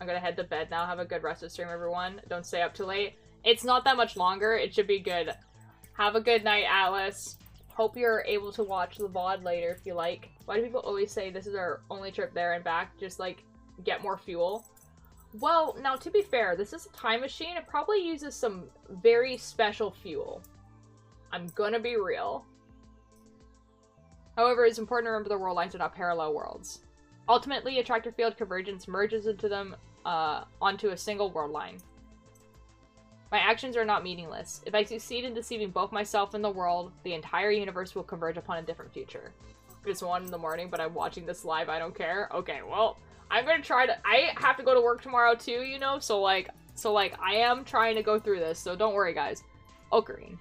I'm gonna head to bed now. Have a good rest of the stream, everyone. Don't stay up too late. It's not that much longer. It should be good. Have a good night, Atlas. Hope you're able to watch the VOD later if you like. Why do people always say this is our only trip there and back? Just, like, get more fuel? Well, now, to be fair, this is a time machine. It probably uses some very special fuel. I'm gonna be real. However, it's important to remember the world lines are not parallel worlds. Ultimately, attractor field convergence merges into them onto a single world line. My actions are not meaningless. If I succeed in deceiving both myself and the world, the entire universe will converge upon a different future. It's 1 in the morning, but I'm watching this live. I don't care. Okay, well, I'm gonna try to. I have to go to work tomorrow too, you know. So like, I am trying to go through this. So don't worry, guys. Ocarine.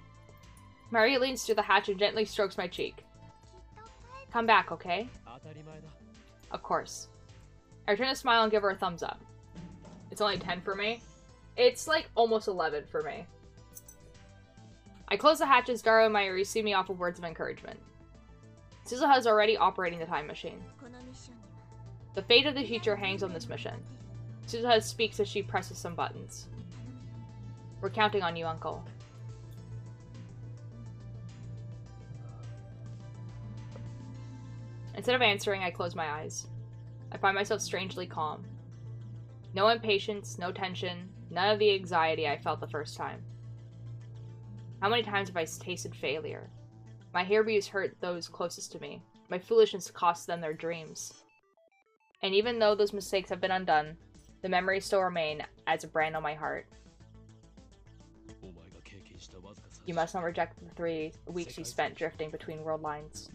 Mary leans through the hatch and gently strokes my cheek. Come back, okay? Of course. I return a smile and give her a thumbs up. It's only 10 for me. It's like almost 11 for me. I close the hatches. Garo and Mayuri see me off with words of encouragement. Suzuha is already operating the time machine. The fate of the future hangs on this mission. Suzuha speaks as she presses some buttons. We're counting on you, Uncle. Instead of answering, I close my eyes. I find myself strangely calm. No impatience, no tension, none of the anxiety I felt the first time. How many times have I tasted failure? My hairbees hurt those closest to me. My foolishness cost them their dreams. And even though those mistakes have been undone, the memories still remain as a brand on my heart. You must not reject the 3 weeks you spent drifting between world lines.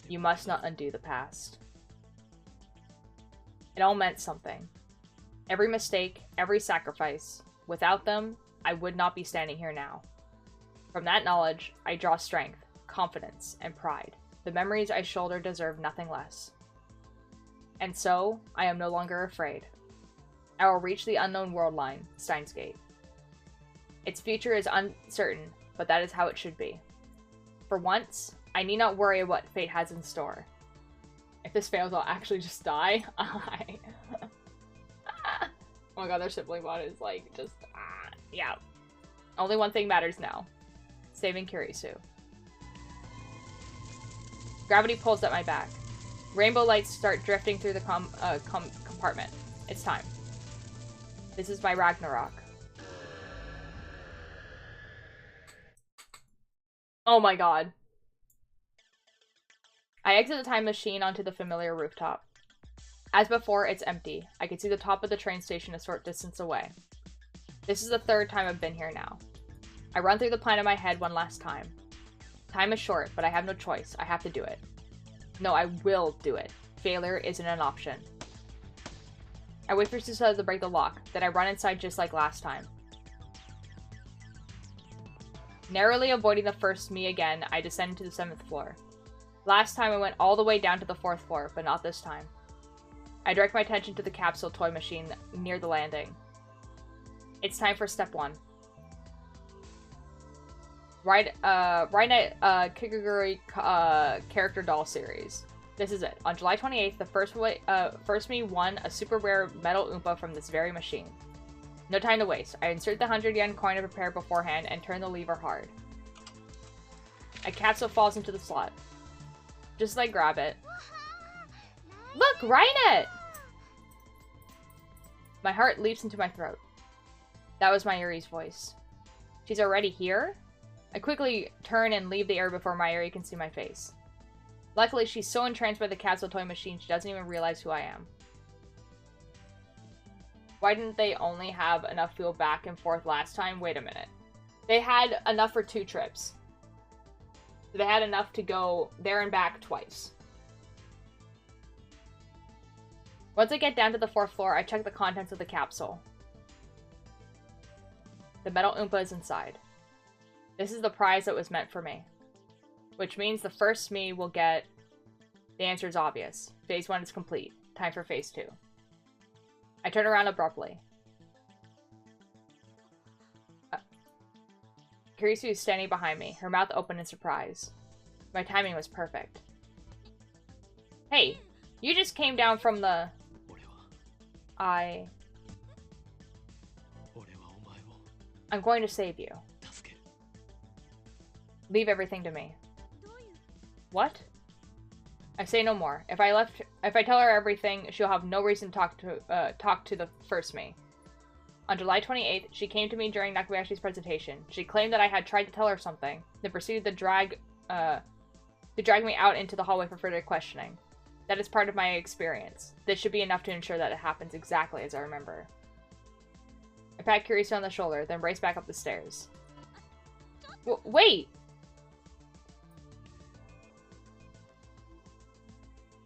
You must not undo the past. It all meant something. Every mistake, every sacrifice. Without them, I would not be standing here now. From that knowledge, I draw strength, confidence, and pride. The memories I shoulder deserve nothing less. And so, I am no longer afraid. I will reach the unknown world line, Steins Gate. Its future is uncertain, but that is how it should be. For once, I need not worry what fate has in store. If this fails, I'll actually just die. Oh my god, their sibling bot is like, just, yeah. Only one thing matters now. Saving Kurisu. Gravity pulls at my back. Rainbow lights start drifting through the compartment. It's time. This is my Ragnarok. Oh my god. I exit the time machine onto the familiar rooftop. As before, it's empty. I can see the top of the train station a short distance away. This is the 3rd time I've been here now. I run through the plan in my head one last time. Time is short, but I have no choice. I have to do it. No, I will do it. Failure isn't an option. I wait for Suzuha to break the lock, then I run inside just like last time. Narrowly avoiding the first me again, I descend to the 7th floor. Last time I went all the way down to the 4th floor, but not this time. I direct my attention to the capsule toy machine near the landing. It's time for step 1. Right Night Kikaguri character doll series. This is it. On July 28th, the first me won a super rare metal Oompa from this very machine. No time to waste. I insert the 100 yen coin I prepared beforehand and turn the lever hard. A capsule falls into the slot. Just as I grab it. Look, Rainet! My heart leaps into my throat. That was Mayuri's voice. She's already here? I quickly turn and leave the area before Mayuri can see my face. Luckily, she's so entranced by the capsule toy machine she doesn't even realize who I am. Why didn't they only have enough fuel back and forth last time? Wait a minute. They had enough for 2 trips. They had enough to go there and back twice. Once I get down to the 4th floor, I check the contents of the capsule. The metal Oompa is inside. This is the prize that was meant for me. Which means the first me will get... The answer is obvious. Phase 1 is complete. Time for Phase 2. I turn around abruptly. Kurisu is standing behind me, her mouth open in surprise. My timing was perfect. Hey, you just came down from the... I'm going to save you. Leave everything to me. What? I say no more. If I tell her everything, she'll have no reason to talk to the first me. On July 28th, she came to me during Nakabayashi's presentation. She claimed that I had tried to tell her something, then proceeded to drag me out into the hallway for further questioning. That is part of my experience. This should be enough to ensure that it happens exactly as I remember. I pat Kurisu on the shoulder, then race back up the stairs. Wait!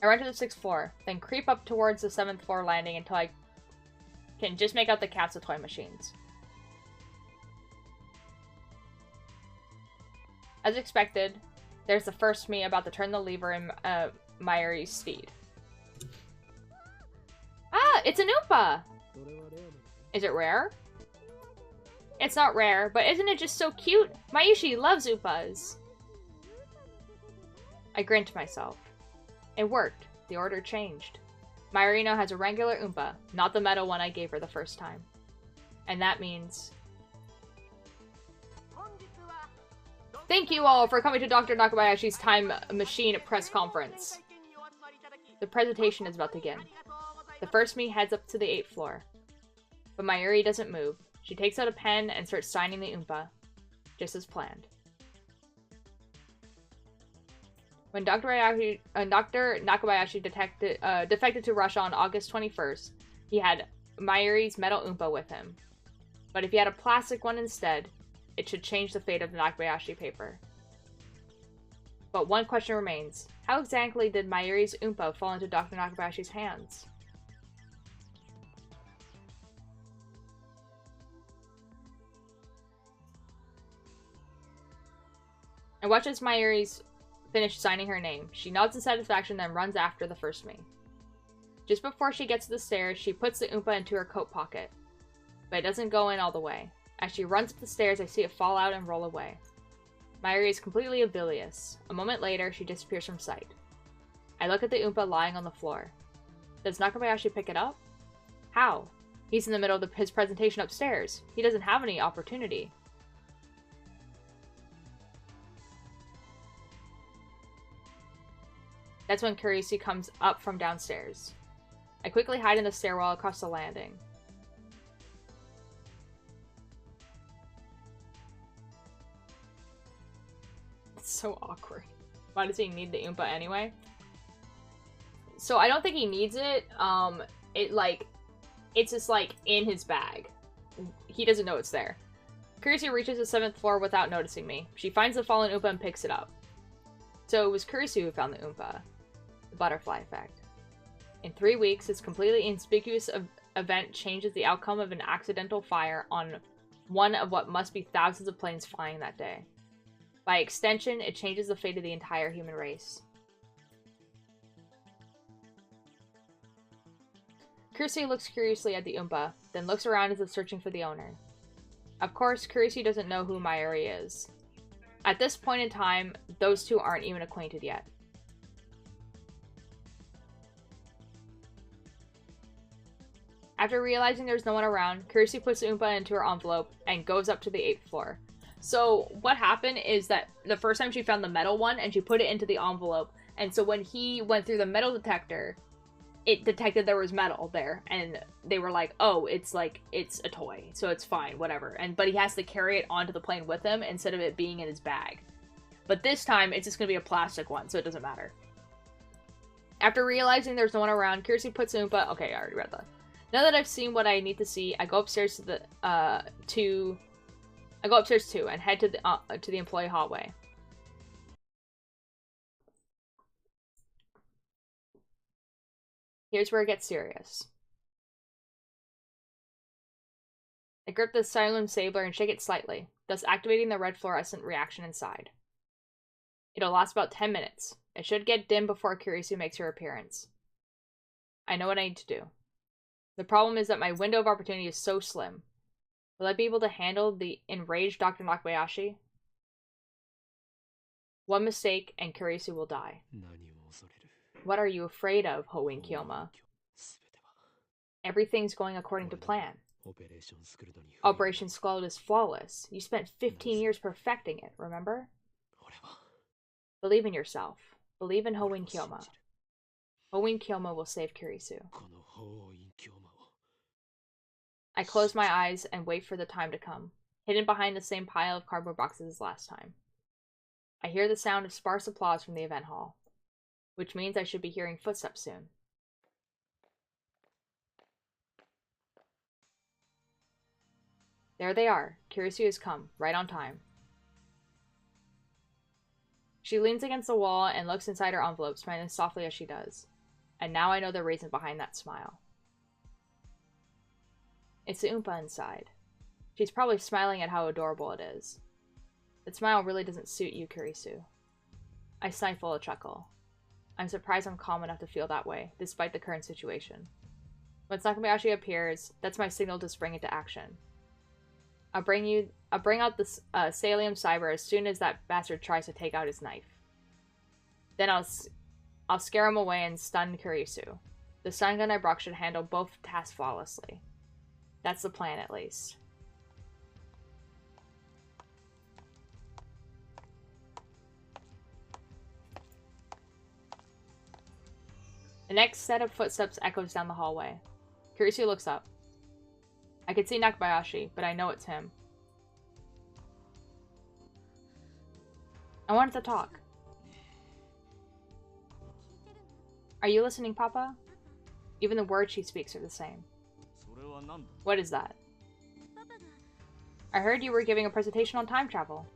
I run to the 6th floor, then creep up towards the 7th floor landing until I can just make out the cats of toy machines. As expected, there's the first me about to turn the lever in Mayuri's steed. Ah, it's an Oompa! Is it rare? It's not rare, but isn't it just so cute? Mayushi loves Oompas! I grinned to myself. It worked. The order changed. Mayuri now has a regular Oompa, not the metal one I gave her the first time. And that means... Thank you all for coming to Dr. Nakabayashi's Time Machine press conference. The presentation is about to begin. The first me heads up to the 8th floor. But Mayuri doesn't move. She takes out a pen and starts signing the Oompa, just as planned. When Dr. Nakabayashi defected to Russia on August 21st, he had Mayuri's metal Oompa with him. But if he had a plastic one instead, it should change the fate of the Nakabayashi paper. But one question remains. How exactly did Mayuri's Oompa fall into Dr. Nakabayashi's hands? I watch as Mayuri's finished signing her name. She nods in satisfaction, then runs after the first me. Just before she gets to the stairs, she puts the Oompa into her coat pocket. But it doesn't go in all the way. As she runs up the stairs, I see it fall out and roll away. Mayuri is completely oblivious. A moment later, she disappears from sight. I look at the Oompa lying on the floor. Does Nakabayashi pick it up? How? He's in the middle of his presentation upstairs. He doesn't have any opportunity. That's when Kurisu comes up from downstairs. I quickly hide in the stairwell across the landing. It's so awkward. Why does he need the Oompa anyway? So I don't think he needs it. It's just like in his bag. He doesn't know it's there. Kurisu reaches the 7th floor without noticing me. She finds the fallen Oompa and picks it up. So it was Kurisu who found the Oompa. The butterfly effect. In 3 weeks, this completely inconspicuous event changes the outcome of an accidental fire on one of what must be thousands of planes flying that day. By extension, it changes the fate of the entire human race. Kurisu looks curiously at the Oompa, then looks around as if searching for the owner. Of course, Kurisu doesn't know who Mayuri is. At this point in time, those two aren't even acquainted yet. After realizing there's no one around, Kurisu puts the Oompa into her envelope and goes up to the 8th floor. So what happened is that the first time she found the metal one and she put it into the envelope, and so when he went through the metal detector, it detected there was metal there, and they were like, oh, it's a toy, so it's fine, whatever. But he has to carry it onto the plane with him instead of it being in his bag. But this time, it's just going to be a plastic one, so it doesn't matter. After realizing there's no one around, Kurisu puts the Oompa... Okay, I already read that. Now that I've seen what I need to see, I go upstairs I go upstairs too and head to the employee hallway. Here's where it gets serious. I grip the Silum Saber and shake it slightly, thus activating the red fluorescent reaction inside. It'll last about 10 minutes. It should get dim before Kurisu makes her appearance. I know what I need to do. The problem is that my window of opportunity is so slim. Will I be able to handle the enraged Dr. Nakabayashi? One mistake and Kurisu will die. What are you afraid of, Hoen Kyoma? Everything's going according to plan. Operation Squad is flawless. You spent 15 years perfecting it, remember? Believe in yourself. Believe in Hoen Kyoma. Hoen Kyoma will save Kurisu. I close my eyes and wait for the time to come, hidden behind the same pile of cardboard boxes as last time. I hear the sound of sparse applause from the event hall, which means I should be hearing footsteps soon. There they are. Kurisu has come, right on time. She leans against the wall and looks inside her envelope, smiling softly as she does. And now I know the reason behind that smile. It's the Oompa inside. She's probably smiling at how adorable it is. That smile really doesn't suit you, Kurisu. I stifle a chuckle. I'm surprised I'm calm enough to feel that way, despite the current situation. When Nakabayashi appears, that's my signal to spring into action. I'll bring out the Salium Cyber as soon as that bastard tries to take out his knife. Then I'll scare him away and stun Kurisu. The stun gun I brought should handle both tasks flawlessly. That's the plan, at least. The next set of footsteps echoes down the hallway. Kurisu looks up. I can see Nakabayashi, but I know it's him. I wanted to talk. Are you listening, Papa? Even the words she speaks are the same. What is that? I heard you were giving a presentation on time travel.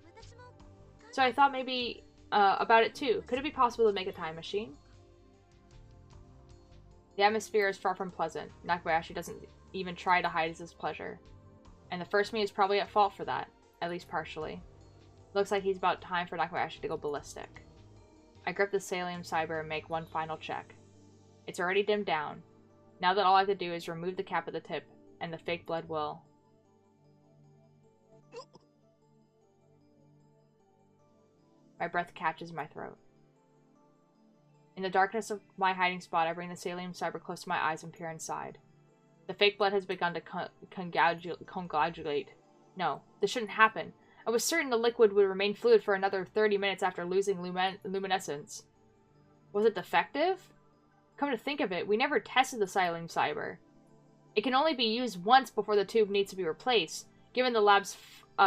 So I thought maybe about it too. Could it be possible to make a time machine? The atmosphere is far from pleasant. Nakabayashi doesn't even try to hide his displeasure. And the first me is probably at fault for that, at least partially. Looks like he's about time for Nakabayashi to go ballistic. I grip the Salium Cyber and make one final check. It's already dimmed down. Now that all I have to do is remove the cap at the tip, and the fake blood will... My breath catches my throat. In the darkness of my hiding spot, I bring the Salium Cyber close to my eyes and peer inside. The fake blood has begun to coagulate. No, this shouldn't happen. I was certain the liquid would remain fluid for another 30 minutes after losing luminescence. Was it defective? Come to think of it, we never tested the Salium Cyber. It can only be used once before the tube needs to be replaced. Given the lab's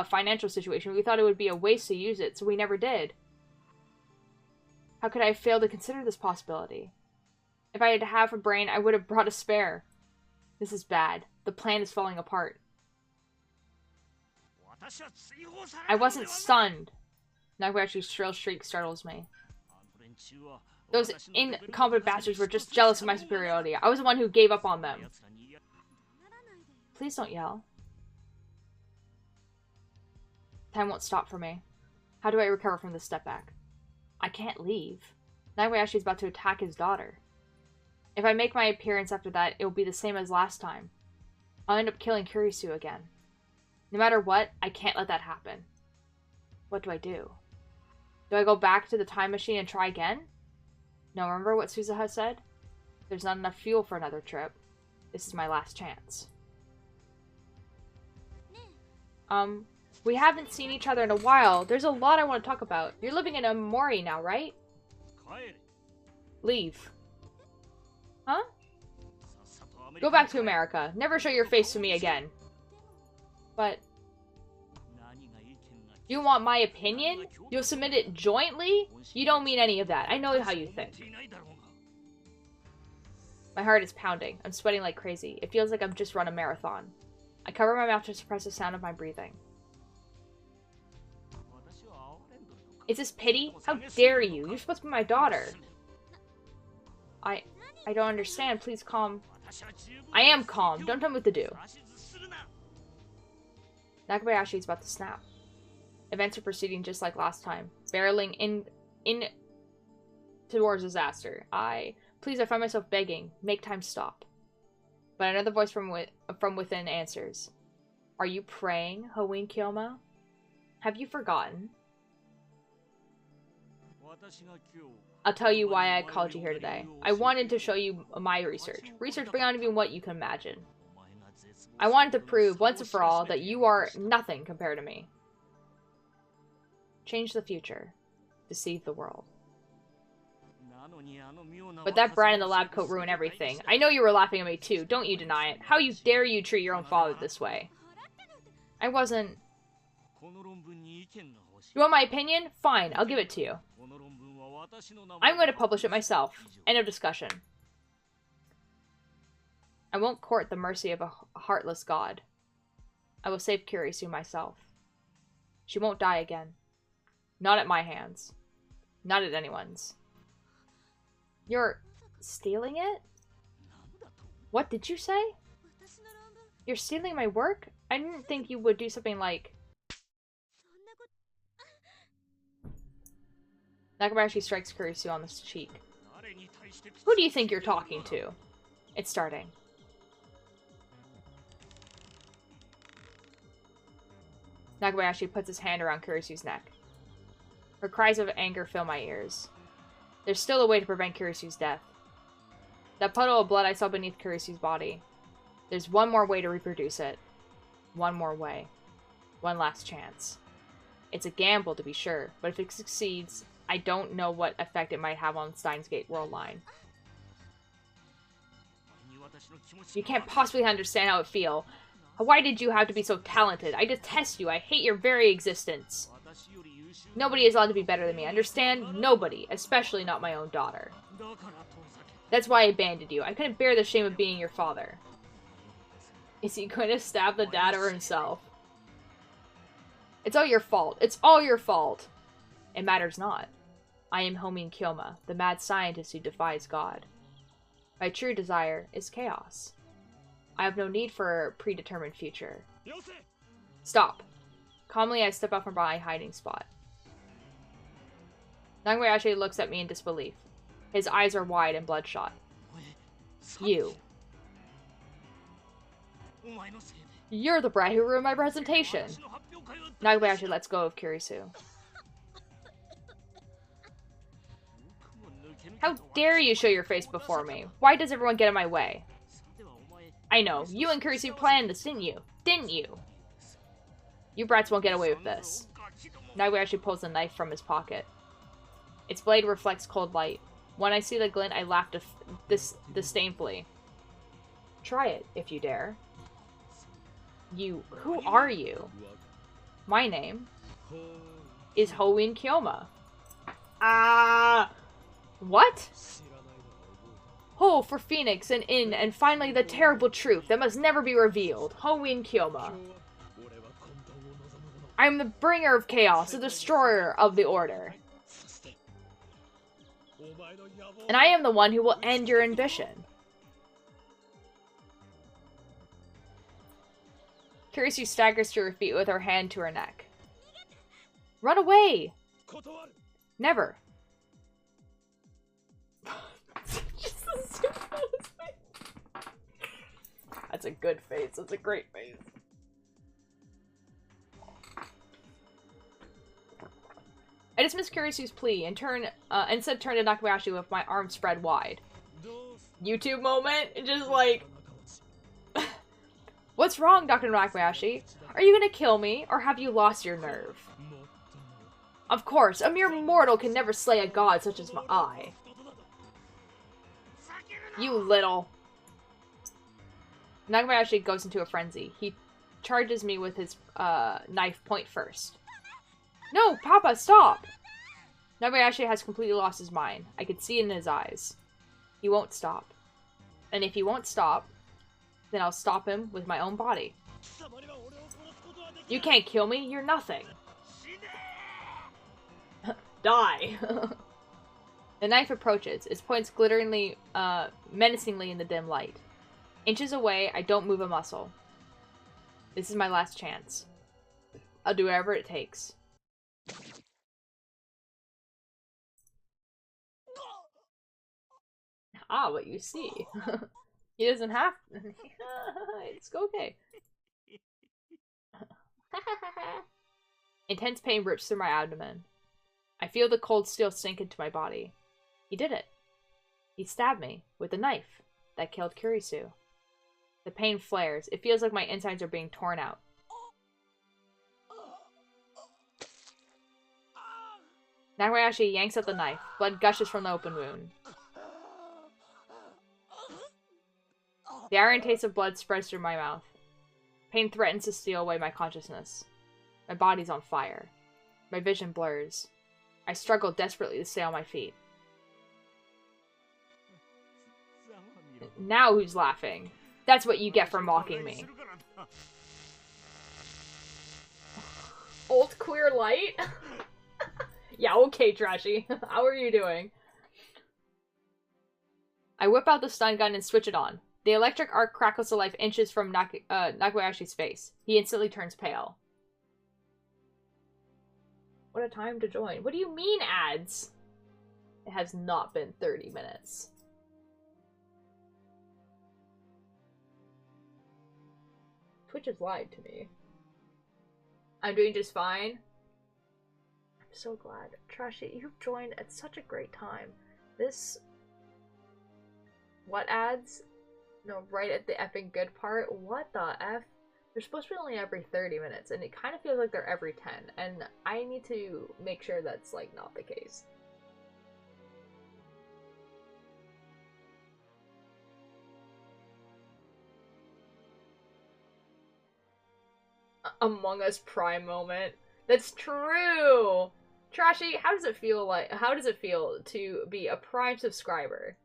financial situation, we thought it would be a waste to use it, so we never did. How could I have failed to consider this possibility? If I had to have a brain, I would have brought a spare. This is bad. The plan is falling apart. I wasn't stunned. Nakabayashi's shrill shriek startles me. Those incompetent bastards were just jealous of my superiority. I was the one who gave up on them. Please don't yell. Time won't stop for me. How do I recover from this step back? I can't leave. Nakabayashi is about to attack his daughter. If I make my appearance after that, it will be the same as last time. I'll end up killing Kurisu again. No matter what, I can't let that happen. What do I do? Do I go back to the time machine and try again? No, remember what Suzuha said? There's not enough fuel for another trip. This is my last chance. We haven't seen each other in a while. There's a lot I want to talk about. You're living in Amori now, right? Leave. Huh? Go back to America. Never show your face to me again. But... you want my opinion? You'll submit it jointly? You don't mean any of that. I know how you think. My heart is pounding. I'm sweating like crazy. It feels like I've just run a marathon. I cover my mouth to suppress the sound of my breathing. Is this pity? How dare you? You're supposed to be my daughter. I don't understand. Please calm. I am calm. Don't tell me what to do. Nakabayashi is about to snap. Events are proceeding just like last time. Barreling in towards disaster. Please, I find myself begging. Make time stop. But another voice from within answers. Are you praying, Hououin Kyouma? Have you forgotten? I'll tell you why I called you here today. I wanted to show you my research. Research beyond even what you can imagine. I wanted to prove, once and for all, that you are nothing compared to me. Change the future. Deceive the world. But that brat in the lab coat ruined everything. I know you were laughing at me too, don't you deny it. How dare you treat your own father this way? I wasn't... You want my opinion? Fine, I'll give it to you. I'm going to publish it myself. End of discussion. I won't court the mercy of a heartless god. I will save Kurisu myself. She won't die again. Not at my hands. Not at anyone's. You're stealing it? What did you say? You're stealing my work? I didn't think you would do something like... Nakabayashi strikes Kurisu on the cheek. Who do you think you're talking to? It's starting. Nakabayashi puts his hand around Kurisu's neck. Her cries of anger fill my ears. There's still a way to prevent Kurisu's death. That puddle of blood I saw beneath Kurisu's body. There's one more way to reproduce it. One more way. One last chance. It's a gamble, to be sure, but if it succeeds, I don't know what effect it might have on Steins Gate World Line. You can't possibly understand how it feels. Why did you have to be so talented? I detest you. I hate your very existence. Nobody is allowed to be better than me, understand? Nobody, especially not my own daughter. That's why I abandoned you. I couldn't bear the shame of being your father. Is he going to stab the dad or himself? It's all your fault. It's all your fault. It matters not. I am Hououin Kyouma, the mad scientist who defies God. My true desire is chaos. I have no need for a predetermined future. Stop. Calmly, I step out from my hiding spot. Nakabayashi looks at me in disbelief. His eyes are wide and bloodshot. You. You're the brat who ruined my presentation. Nakabayashi lets go of Kurisu. How dare you show your face before me? Why does everyone get in my way? I know. You and Kurisu planned this, didn't you? Didn't you? You brats won't get away with this. Nakabayashi pulls a knife from his pocket. Its blade reflects cold light. When I see the glint, I laugh disdainfully. Try it, if you dare. You... Who are you? My name is Hououin Kyouma. What? Oh, for Phoenix and In, and finally the terrible truth that must never be revealed. Hououin Kyouma. I am the bringer of chaos, the destroyer of the order. And I am the one who will end your ambition. Kurisu staggers to her feet with her hand to her neck. Run away! Never. That's a good face. That's a great face. I dismiss Kurisu's plea and instead turn to Nakabayashi with my arms spread wide. YouTube moment? Just like... What's wrong, Dr. Nakabayashi? Are you gonna kill me, or have you lost your nerve? Of course, a mere mortal can never slay a god such as I. You little... Nakabayashi goes into a frenzy. He charges me with his knife point first. No, Papa, stop! Nakabayashi has completely lost his mind. I could see it in his eyes. He won't stop. And if he won't stop, then I'll stop him with my own body. You can't kill me, you're nothing. Die! The knife approaches, its points glitteringly, menacingly in the dim light. Inches away, I don't move a muscle. This is my last chance. I'll do whatever it takes. Ah, what you see. He doesn't have it's okay. Intense pain rips through my abdomen. I feel the cold steel sink into my body. He did it. He stabbed me with a knife that killed Kurisu. The pain flares. It feels like my insides are being torn out. Nagayashi yanks at the knife. Blood gushes from the open wound. The iron taste of blood spreads through my mouth. Pain threatens to steal away my consciousness. My body's on fire. My vision blurs. I struggle desperately to stay on my feet. Now who's laughing? That's what you get for mocking me. Old queer light? Yeah, okay, Trashy. How are you doing? I whip out the stun gun and switch it on. The electric arc crackles to life inches from Nagabayashi's face. He instantly turns pale. What a time to join. What do you mean, ads? It has not been 30 minutes. Twitch has lied to me. I'm doing just fine. I'm so glad. Trashy, you've joined at such a great time. This... What ads? No, right at the effing good part? What the F? They're supposed to be only every 30 minutes, and it kind of feels like they're every 10, and I need to make sure that's, like, not the case. Among Us Prime moment. That's true! Trashy, how does it feel to be a Prime subscriber?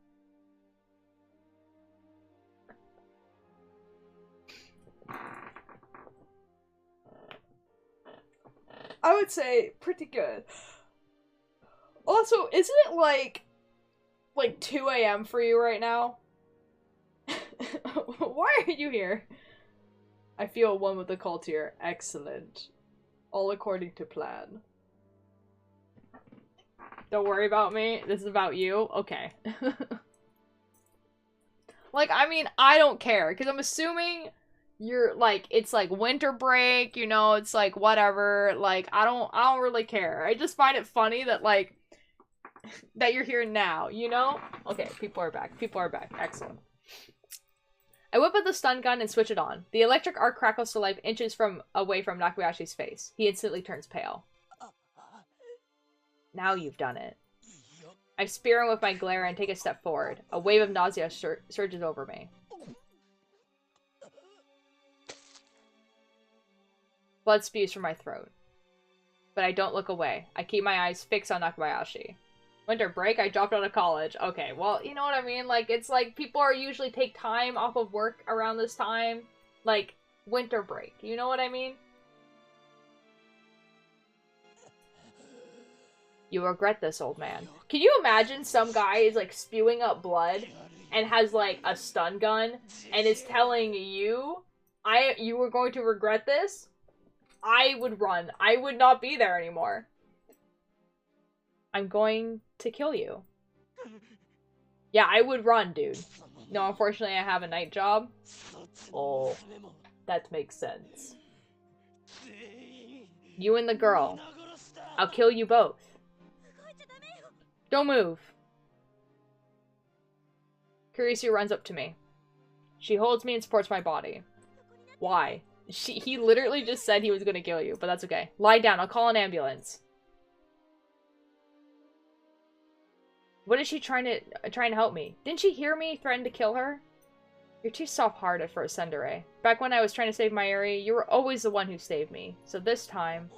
I would say pretty good. Also, isn't it like 2 a.m. for you right now? Why are you here? I feel one with the cult here. Excellent. All according to plan. Don't worry about me. This is about you. Okay. Like, I mean, I don't care, because I'm assuming you're, like, it's, like, winter break, you know, it's, like, whatever, like, I don't really care. I just find it funny that, like, that you're here now, you know? Okay, people are back. People are back. Excellent. I whip out the stun gun and switch it on. The electric arc crackles to life inches away from Nakabayashi's face. He instantly turns pale. Now you've done it. I spear him with my glare and take a step forward. A wave of nausea surges over me. Blood spews from my throat. But I don't look away. I keep my eyes fixed on Nakabayashi. Winter break? I dropped out of college. Okay, well, you know what I mean? Like, it's like, people are usually take time off of work around this time. Like, winter break. You know what I mean? You regret this, old man. Can you imagine some guy is, like, spewing up blood and has, like, a stun gun and is telling you, you were going to regret this? I would run. I would not be there anymore. I'm going to kill you. Yeah, I would run, dude. No, unfortunately, I have a night job. Oh, that makes sense. You and the girl. I'll kill you both. Don't move. Kurisu runs up to me. She holds me and supports my body. Why? He literally just said he was gonna kill you, but that's okay. Lie down, I'll call an ambulance. What is she trying to help me? Didn't she hear me threaten to kill her? You're too soft-hearted for a tsundere. Back when I was trying to save Mayuri, you were always the one who saved me. So this time,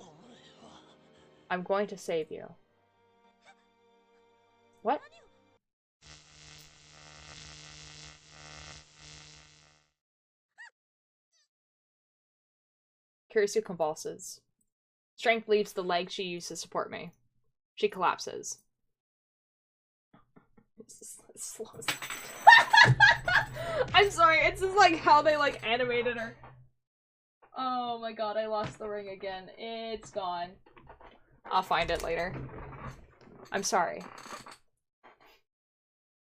I'm going to save you. What? Kurisu convulses. Strength leaves the leg she used to support me. She collapses. I'm sorry, it's just like how they like animated her. Oh my god, I lost the ring again. It's gone. I'll find it later. I'm sorry.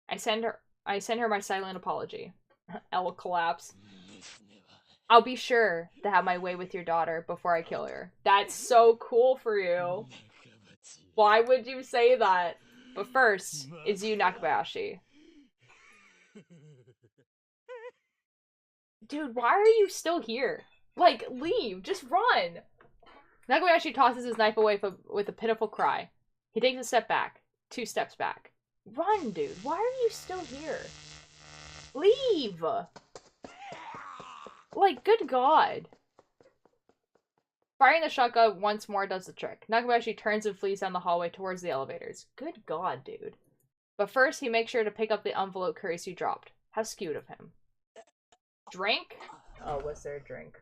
I send I send her my silent apology. L collapse. I'll be sure to have my way with your daughter before I kill her. That's so cool for you. Why would you say that? But first is you, Nakabayashi. Dude, why are you still here? Like, leave. Just run. Nakabayashi tosses his knife away with a pitiful cry. He takes a step back. 2 steps back. Run, dude. Why are you still here? Leave! Like, good god. Firing the shotgun once more does the trick. Nakabayashi turns and flees down the hallway towards the elevators. Good god, dude. But first, he makes sure to pick up the envelope Kurisu dropped. How skewed of him. Drink? Oh, was there a drink?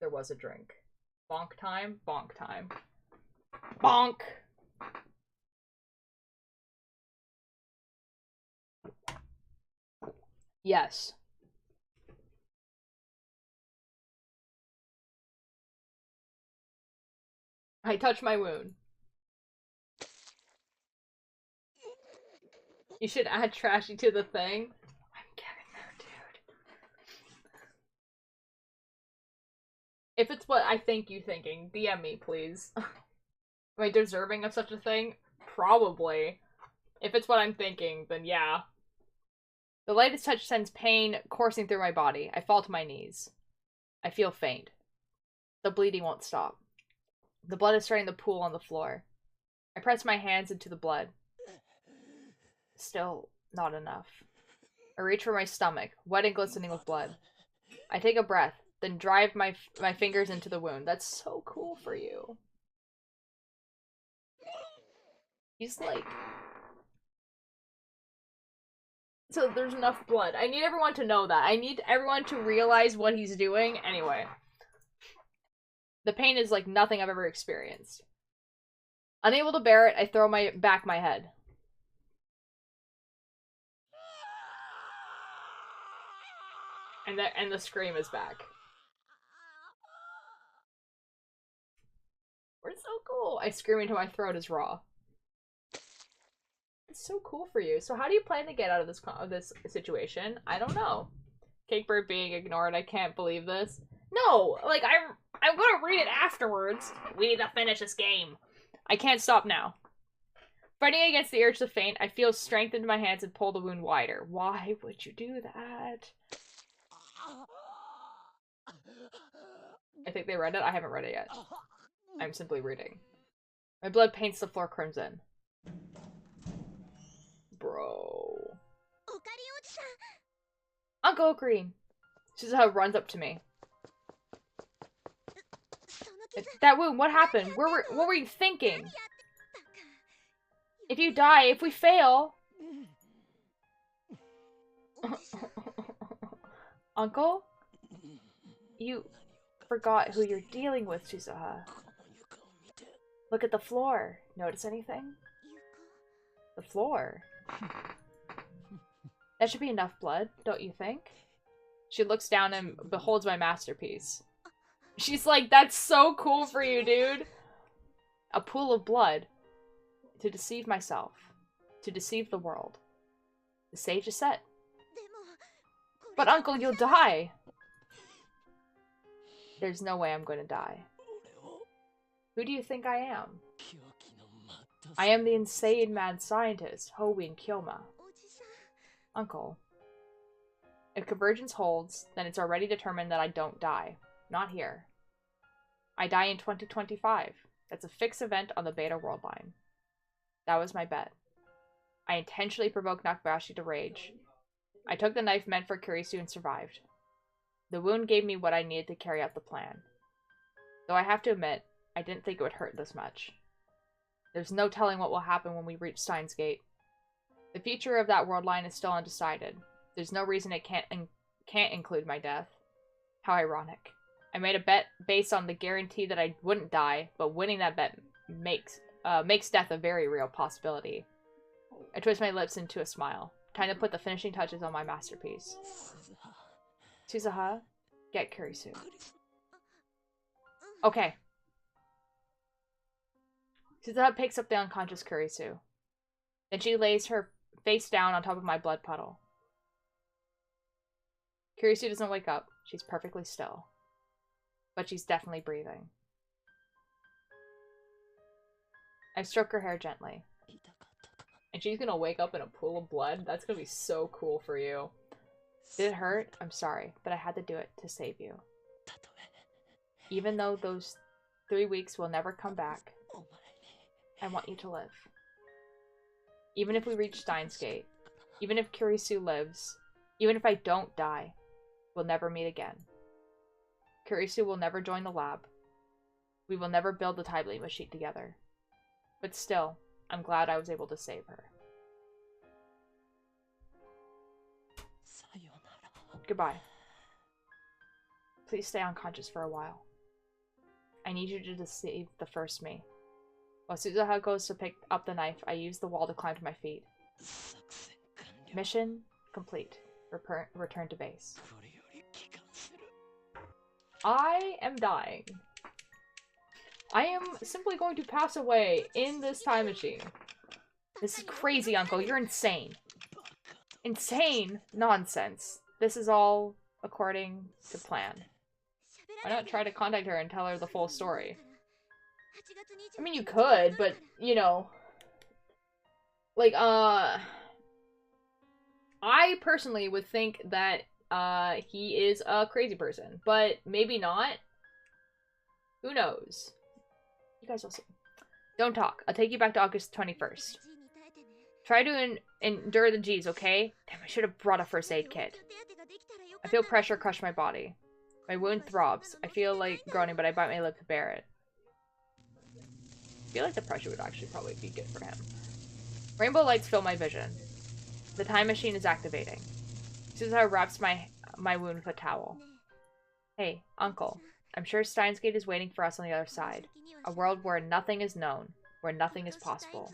There was a drink. Bonk time? Bonk time. Bonk! Yes. I touch my wound. You should add Trashy to the thing. I'm getting there, dude. If it's what I think you thinking, DM me, please. Am I deserving of such a thing? Probably. If it's what I'm thinking, then yeah. The lightest touch sends pain coursing through my body. I fall to my knees. I feel faint. The bleeding won't stop. The blood is starting to pool on the floor. I press my hands into the blood. Still not enough. I reach for my stomach, wet and glistening with blood. I take a breath, then drive my fingers into the wound. That's so cool for you. He's like... So there's enough blood. I need everyone to know that. I need everyone to realize what he's doing. Anyway. The pain is like nothing I've ever experienced. Unable to bear it, I throw back my head. And the scream is back. We're so cool. I scream into my throat is raw. It's so cool for you. So how do you plan to get out of this situation? I don't know. Cakebird being ignored. I can't believe this. No, like I'm gonna read it afterwards. We need to finish this game. I can't stop now. Fighting against the urge to faint, I feel strength into my hands and pull the wound wider. Why would you do that? I think they read it. I haven't read it yet. I'm simply reading. My blood paints the floor crimson. Bro. Uncle Green. Shizuha runs up to me. That wound, what happened? What were you thinking? If you die, if we fail... Uncle? You forgot who you're dealing with, Shizuha. Look at the floor. Notice anything? The floor. That should be enough blood, don't you think? She looks down and beholds my masterpiece. She's like, that's so cool for you, dude. A pool of blood. To deceive myself. To deceive the world. The stage is set. But Uncle, you'll die. There's no way I'm going to die. Who do you think I am? I am the insane mad scientist, Hoin Kyoma. Uncle. If convergence holds, then it's already determined that I don't die. Not here. I die in 2025. That's a fixed event on the Beta World line. That was my bet. I intentionally provoked Nakabayashi to rage. I took the knife meant for Kurisu and survived. The wound gave me what I needed to carry out the plan. Though I have to admit, I didn't think it would hurt this much. There's no telling what will happen when we reach Steins Gate. The future of that world line is still undecided. There's no reason it can't include my death. How ironic. I made a bet based on the guarantee that I wouldn't die, but winning that bet makes death a very real possibility. I twist my lips into a smile. Time to put the finishing touches on my masterpiece. Shizuha, get Kurisu. Okay. Suzuha picks up the unconscious Kurisu. Then she lays her face down on top of my blood puddle. Kurisu doesn't wake up. She's perfectly still. But she's definitely breathing. I stroke her hair gently. And she's gonna wake up in a pool of blood? That's gonna be so cool for you. Did it hurt? I'm sorry, but I had to do it to save you. Even though those 3 weeks will never come back, I want you to live. Even if we reach Steins Gate, even if Kurisu lives, even if I don't die, we'll never meet again. Kurisu will never join the lab. We will never build the time machine together. But still, I'm glad I was able to save her. Goodbye. Please stay unconscious for a while. I need you to deceive the first me. While Suzuha goes to pick up the knife, I use the wall to climb to my feet. Mission complete. Return to base. I am dying. I am simply going to pass away in this time machine. This is crazy, Uncle. You're insane. Insane nonsense. This is all according to plan. Why not try to contact her and tell her the full story? I mean, you could, but, you know... Like, I personally would think that, he is a crazy person. But maybe not. Who knows? You guys will see. Don't talk. I'll take you back to August 21st. Try to endure the G's, okay? Damn, I should have brought a first aid kit. I feel pressure crush my body. My wound throbs. I feel like groaning, but I bite my lip to bear it. I feel like the pressure would actually probably be good for him. Rainbow lights fill my vision. The time machine is activating. Suzuha wraps my wound with a towel. Hey, Uncle. I'm sure Steins Gate is waiting for us on the other side. A world where nothing is known. Where nothing is possible.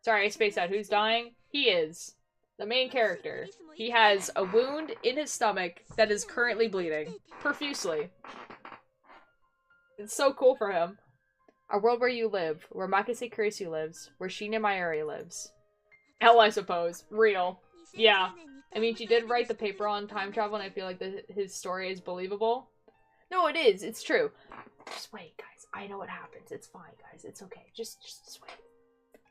Sorry, I spaced out. Who's dying? He is. The main character. He has a wound in his stomach that is currently bleeding. Profusely. It's so cool for him. A world where you live. Where Makise Kurisu lives. Where Shinya Mayuri lives. Hell, I suppose. Real. Yeah. I mean, she did write the paper on time travel, and I feel like his story is believable. No, it is. It's true. Just wait, guys. I know what happens. It's fine, guys. It's okay. Just wait.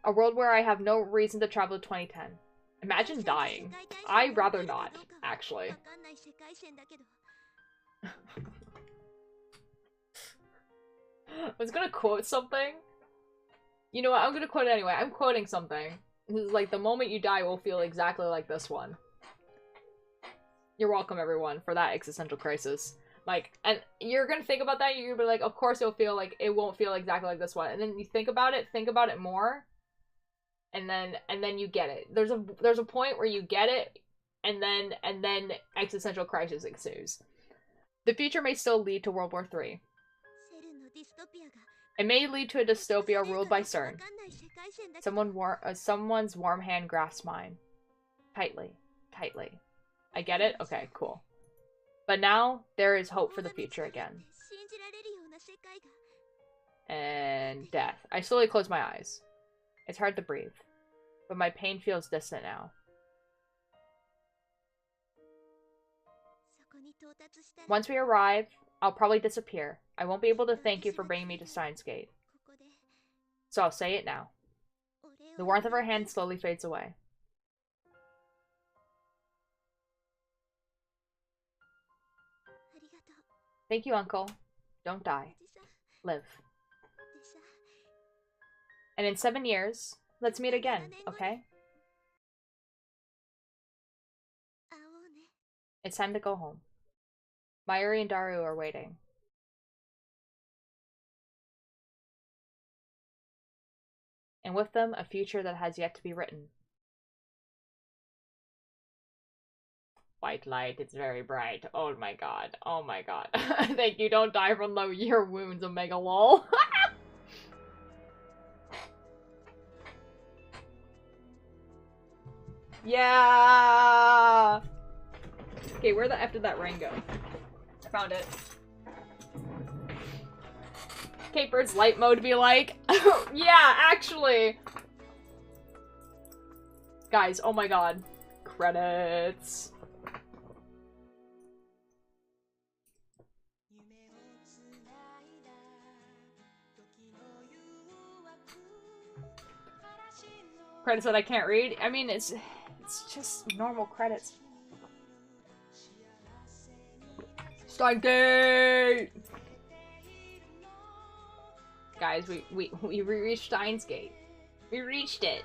A world where I have no reason to travel to 2010. Imagine dying. I'd rather not, actually. I was gonna quote something. You know what? I'm gonna quote it anyway. I'm quoting something. This is like, the moment you die will feel exactly like this one. You're welcome, everyone, for that existential crisis. Like, and you're gonna think about that, you're gonna be like, of course it'll feel like, it won't feel exactly like this one. And then you think about it more, and then you get it. There's a point where you get it, and then existential crisis ensues. The future may still lead to World War III. It may lead to a dystopia ruled by CERN. Someone's warm hand grasps mine. Tightly. I get it? Okay, cool. But now, there is hope for the future again. And death. I slowly close my eyes. It's hard to breathe. But my pain feels distant now. Once we arrive, I'll probably disappear. I won't be able to thank you for bringing me to Steins Gate. So I'll say it now. The warmth of her hand slowly fades away. Thank you, Uncle. Don't die. Live. And in 7 years, let's meet again, okay? It's time to go home. Mayuri and Daru are waiting. And with them, a future that has yet to be written. White light, it's very bright. Oh my god. Oh my god. Thank you, don't die from your wounds, Omega lol. Yeah! Okay, where the F did that ring go? I found it. Caper's light mode be like? Yeah, actually. Guys, oh my god. Credits. Credits that I can't read? I mean, it's just normal credits. Steingate! Guys, we reached Steins Gate. We reached it.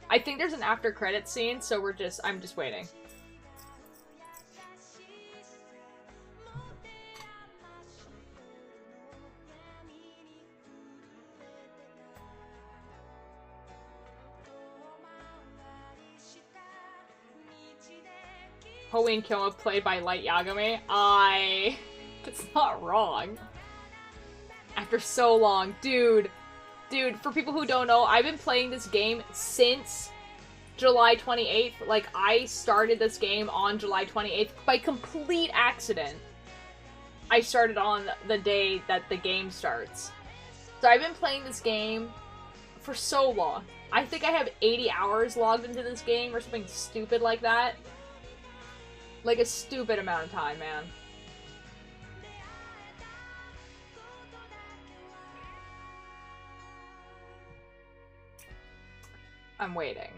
I think there's an after credits scene, so I'm just waiting. Hoenn Kyoa played by Light Yagami. It's not wrong. After so long. Dude, for people who don't know, I've been playing this game since July 28th. Like, I started this game on July 28th by complete accident. I started on the day that the game starts. So I've been playing this game for so long. I think I have 80 hours logged into this game or something stupid like that. Like a stupid amount of time, man. I'm waiting.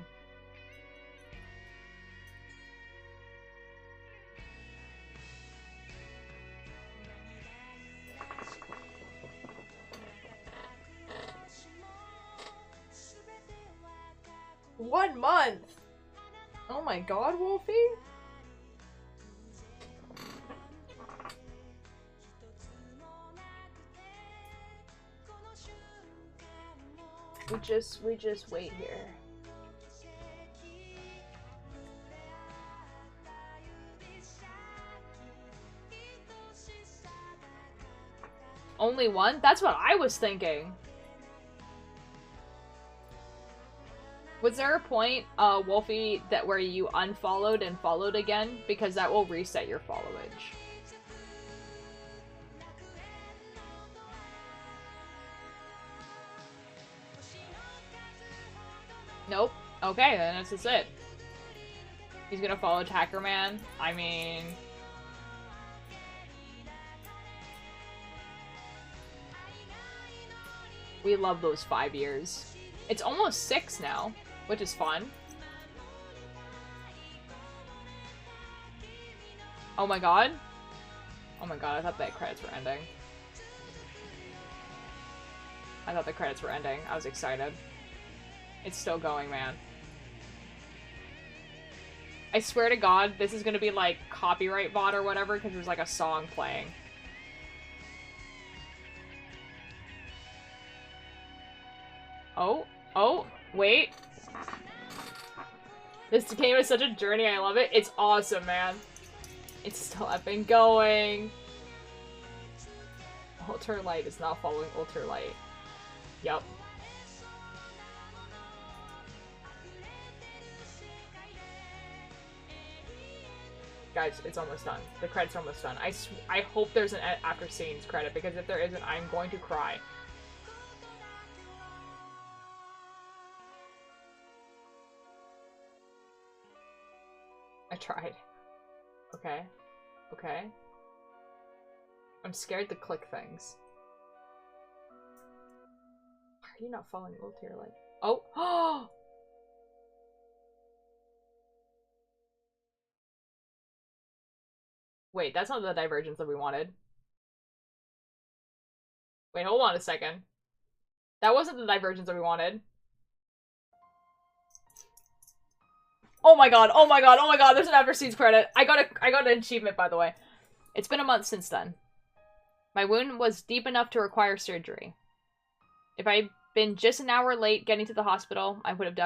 One month! Oh my god, Wolfie? We just wait here. Only one? That's what I was thinking. Was there a point, Wolfie, where you unfollowed and followed again? Because that will reset your followage. Nope. Okay, then that's just it. He's gonna follow Attacker Man. I mean... we love those 5 years. It's almost 6 now, which is fun. Oh my god. Oh my god, I thought that credits were ending. I thought the credits were ending. I was excited. It's still going, man. I swear to god, this is gonna be like copyright VOD or whatever, because there's like a song playing. Oh, wait. This game is such a journey, I love it. It's awesome, man. It's still up and going. Ultralight is not following Ultralight. Yep. Guys, it's almost done. The credits are almost done. I hope there's an after scenes credit, because if there isn't, I'm going to cry. I tried. Okay. Okay. I'm scared to click things. Why are you not following Ultier? Like, oh! Wait, that's not the divergence that we wanted. Wait, hold on a second. That wasn't the divergence that we wanted. Oh my god, oh my god, oh my god, there's an after scenes credit. I got an achievement, by the way. It's been a month since then. My wound was deep enough to require surgery. If I'd been just an hour late getting to the hospital, I would have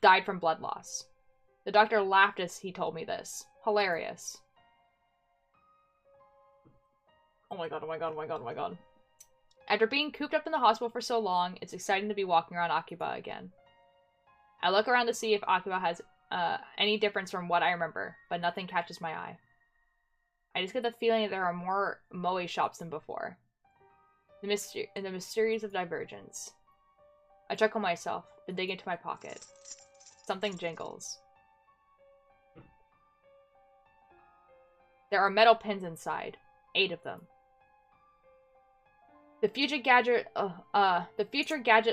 died from blood loss. The doctor laughed as he told me this. Hilarious. Oh my god, oh my god, oh my god, oh my god. After being cooped up in the hospital for so long, it's exciting to be walking around Akiba again. I look around to see if Akiba has any difference from what I remember, but nothing catches my eye. I just get the feeling that there are more moe shops than before. The mysteries of divergence. I chuckle myself, then dig into my pocket. Something jingles. There are metal pins inside. 8 of them. The Future Gadget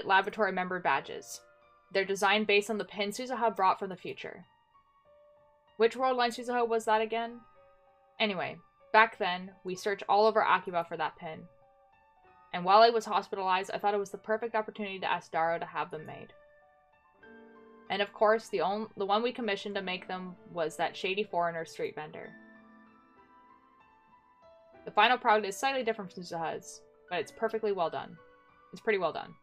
Laboratory member badges. They're designed based on the pin Suzuha brought from the future. Which world line Suzuha was that again? Anyway, back then, we searched all over Akiba for that pin. And while I was hospitalized, I thought it was the perfect opportunity to ask Daro to have them made. And of course, the one we commissioned to make them was that shady foreigner street vendor. The final product is slightly different from Suzuha's, but it's perfectly well done. It's pretty well done.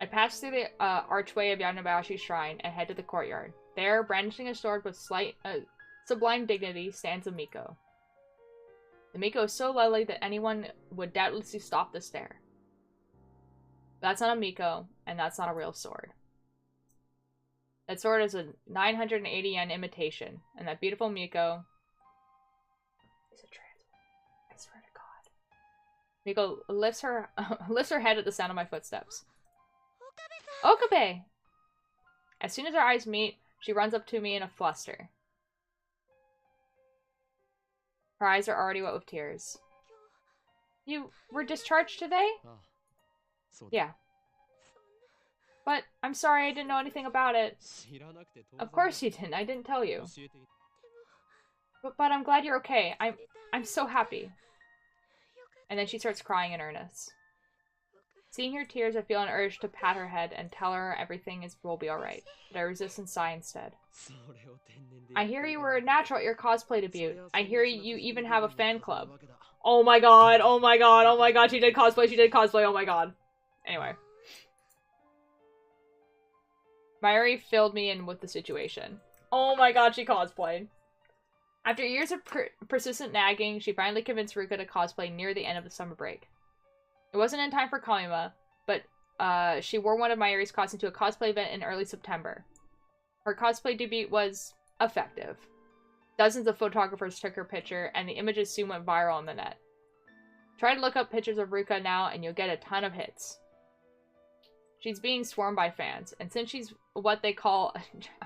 I pass through the archway of Yanabayashi Shrine and head to the courtyard. There, brandishing a sword with sublime dignity, stands a Miko. The Miko is so lovely that anyone would doubtlessly stop to stare. But that's not a Miko, and that's not a real sword. That sword is a 980 yen imitation, and that beautiful Miko is a trans woman. I swear to God. Miko lifts her head at the sound of my footsteps. Okabe! As soon as our eyes meet, she runs up to me in a fluster. Her eyes are already wet with tears. You were discharged today? Yeah. But I'm sorry I didn't know anything about it. Of course you didn't. I didn't tell you. But I'm glad you're okay. I'm so happy. And then she starts crying in earnest. Seeing her tears, I feel an urge to pat her head and tell her everything will be alright. But I resist and sigh instead. I hear you were a natural at your cosplay debut. I hear you even have a fan club. Oh my god, oh my god, oh my god, she did cosplay, oh my god. Anyway. Mayuri filled me in with the situation. Oh my god, she cosplayed. After years of persistent nagging, she finally convinced Ruka to cosplay near the end of the summer break. It wasn't in time for Kamima, but she wore one of Mayuri's costumes to a cosplay event in early September. Her cosplay debut was effective. Dozens of photographers took her picture, and the images soon went viral on the net. Try to look up pictures of Ruka now, and you'll get a ton of hits. She's being swarmed by fans, and since she's what they call...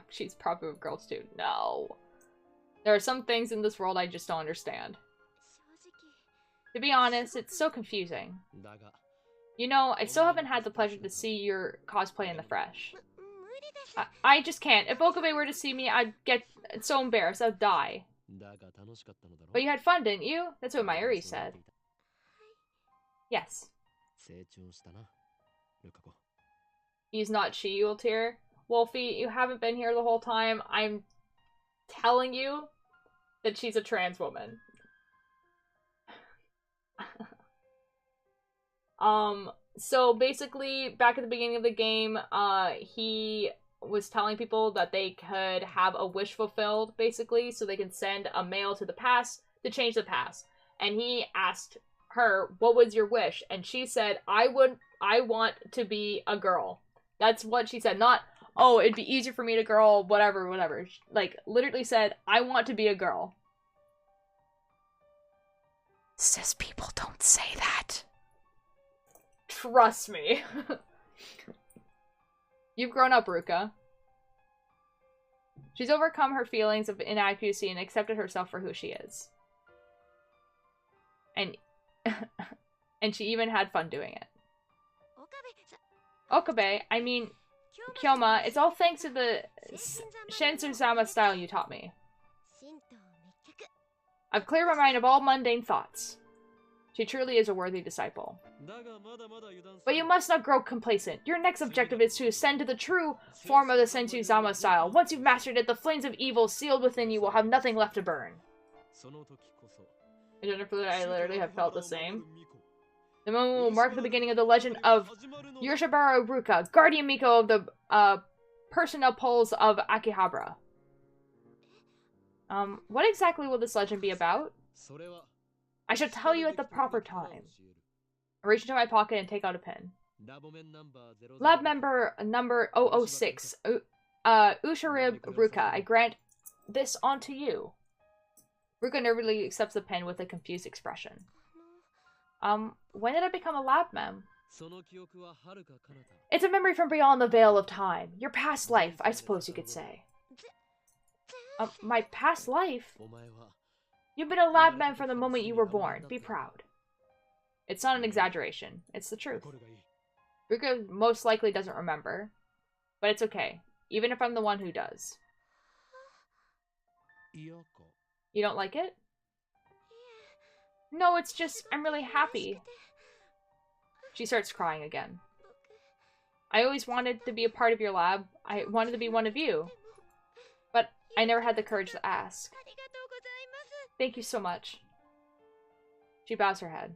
she's probably with girls too. No. There are some things in this world I just don't understand. To be honest, it's so confusing. You know, I still haven't had the pleasure to see your cosplay in the fresh. I just can't. If Okabe were to see me, I'd get so embarrassed, I'd die. But you had fun, didn't you? That's what Mayuri said. Yes. He's not she, you'll tear. Wolfie, you haven't been here the whole time. I'm telling you that she's a trans woman. So basically, back at the beginning of the game, he was telling people that they could have a wish fulfilled, basically, so they can send a mail to the past to change the past. And he asked her, what was your wish? And she said, I want to be a girl. That's what she said. Not, oh, it'd be easier for me to girl, whatever, whatever. Like, literally said, I want to be a girl. Cis people don't say that. Trust me. You've grown up, Ruka. She's overcome her feelings of inadequacy and accepted herself for who she is. And and she even had fun doing it. Okabe, I mean, Kyoma, it's all thanks to the Shinsu-sama style you taught me. I've cleared my mind of all mundane thoughts. She truly is a worthy disciple. But you must not grow complacent. Your next objective is to ascend to the true form of the Shinsu-sama style. Once you've mastered it, the flames of evil sealed within you will have nothing left to burn. I don't know if I literally have felt the same. The moment will mark the beginning of the legend of Yoshibaru Ruka, guardian Miko of the personnel poles of Akihabara. What exactly will this legend be about? I shall tell you at the proper time. I reach into my pocket and take out a pen. Lab member number 006, Usharib Ruka, I grant this onto you. Ruka nervously accepts the pen with a confused expression. When did I become a lab mem? It's a memory from beyond the veil of time. Your past life, I suppose you could say. My past life? You've been a lab mem from the moment you were born. Be proud. It's not an exaggeration. It's the truth. Ruka most likely doesn't remember. But it's okay. Even if I'm the one who does. You don't like it? No, it's just, I'm really happy. She starts crying again. I always wanted to be a part of your lab. I wanted to be one of you. But I never had the courage to ask. Thank you so much. She bows her head.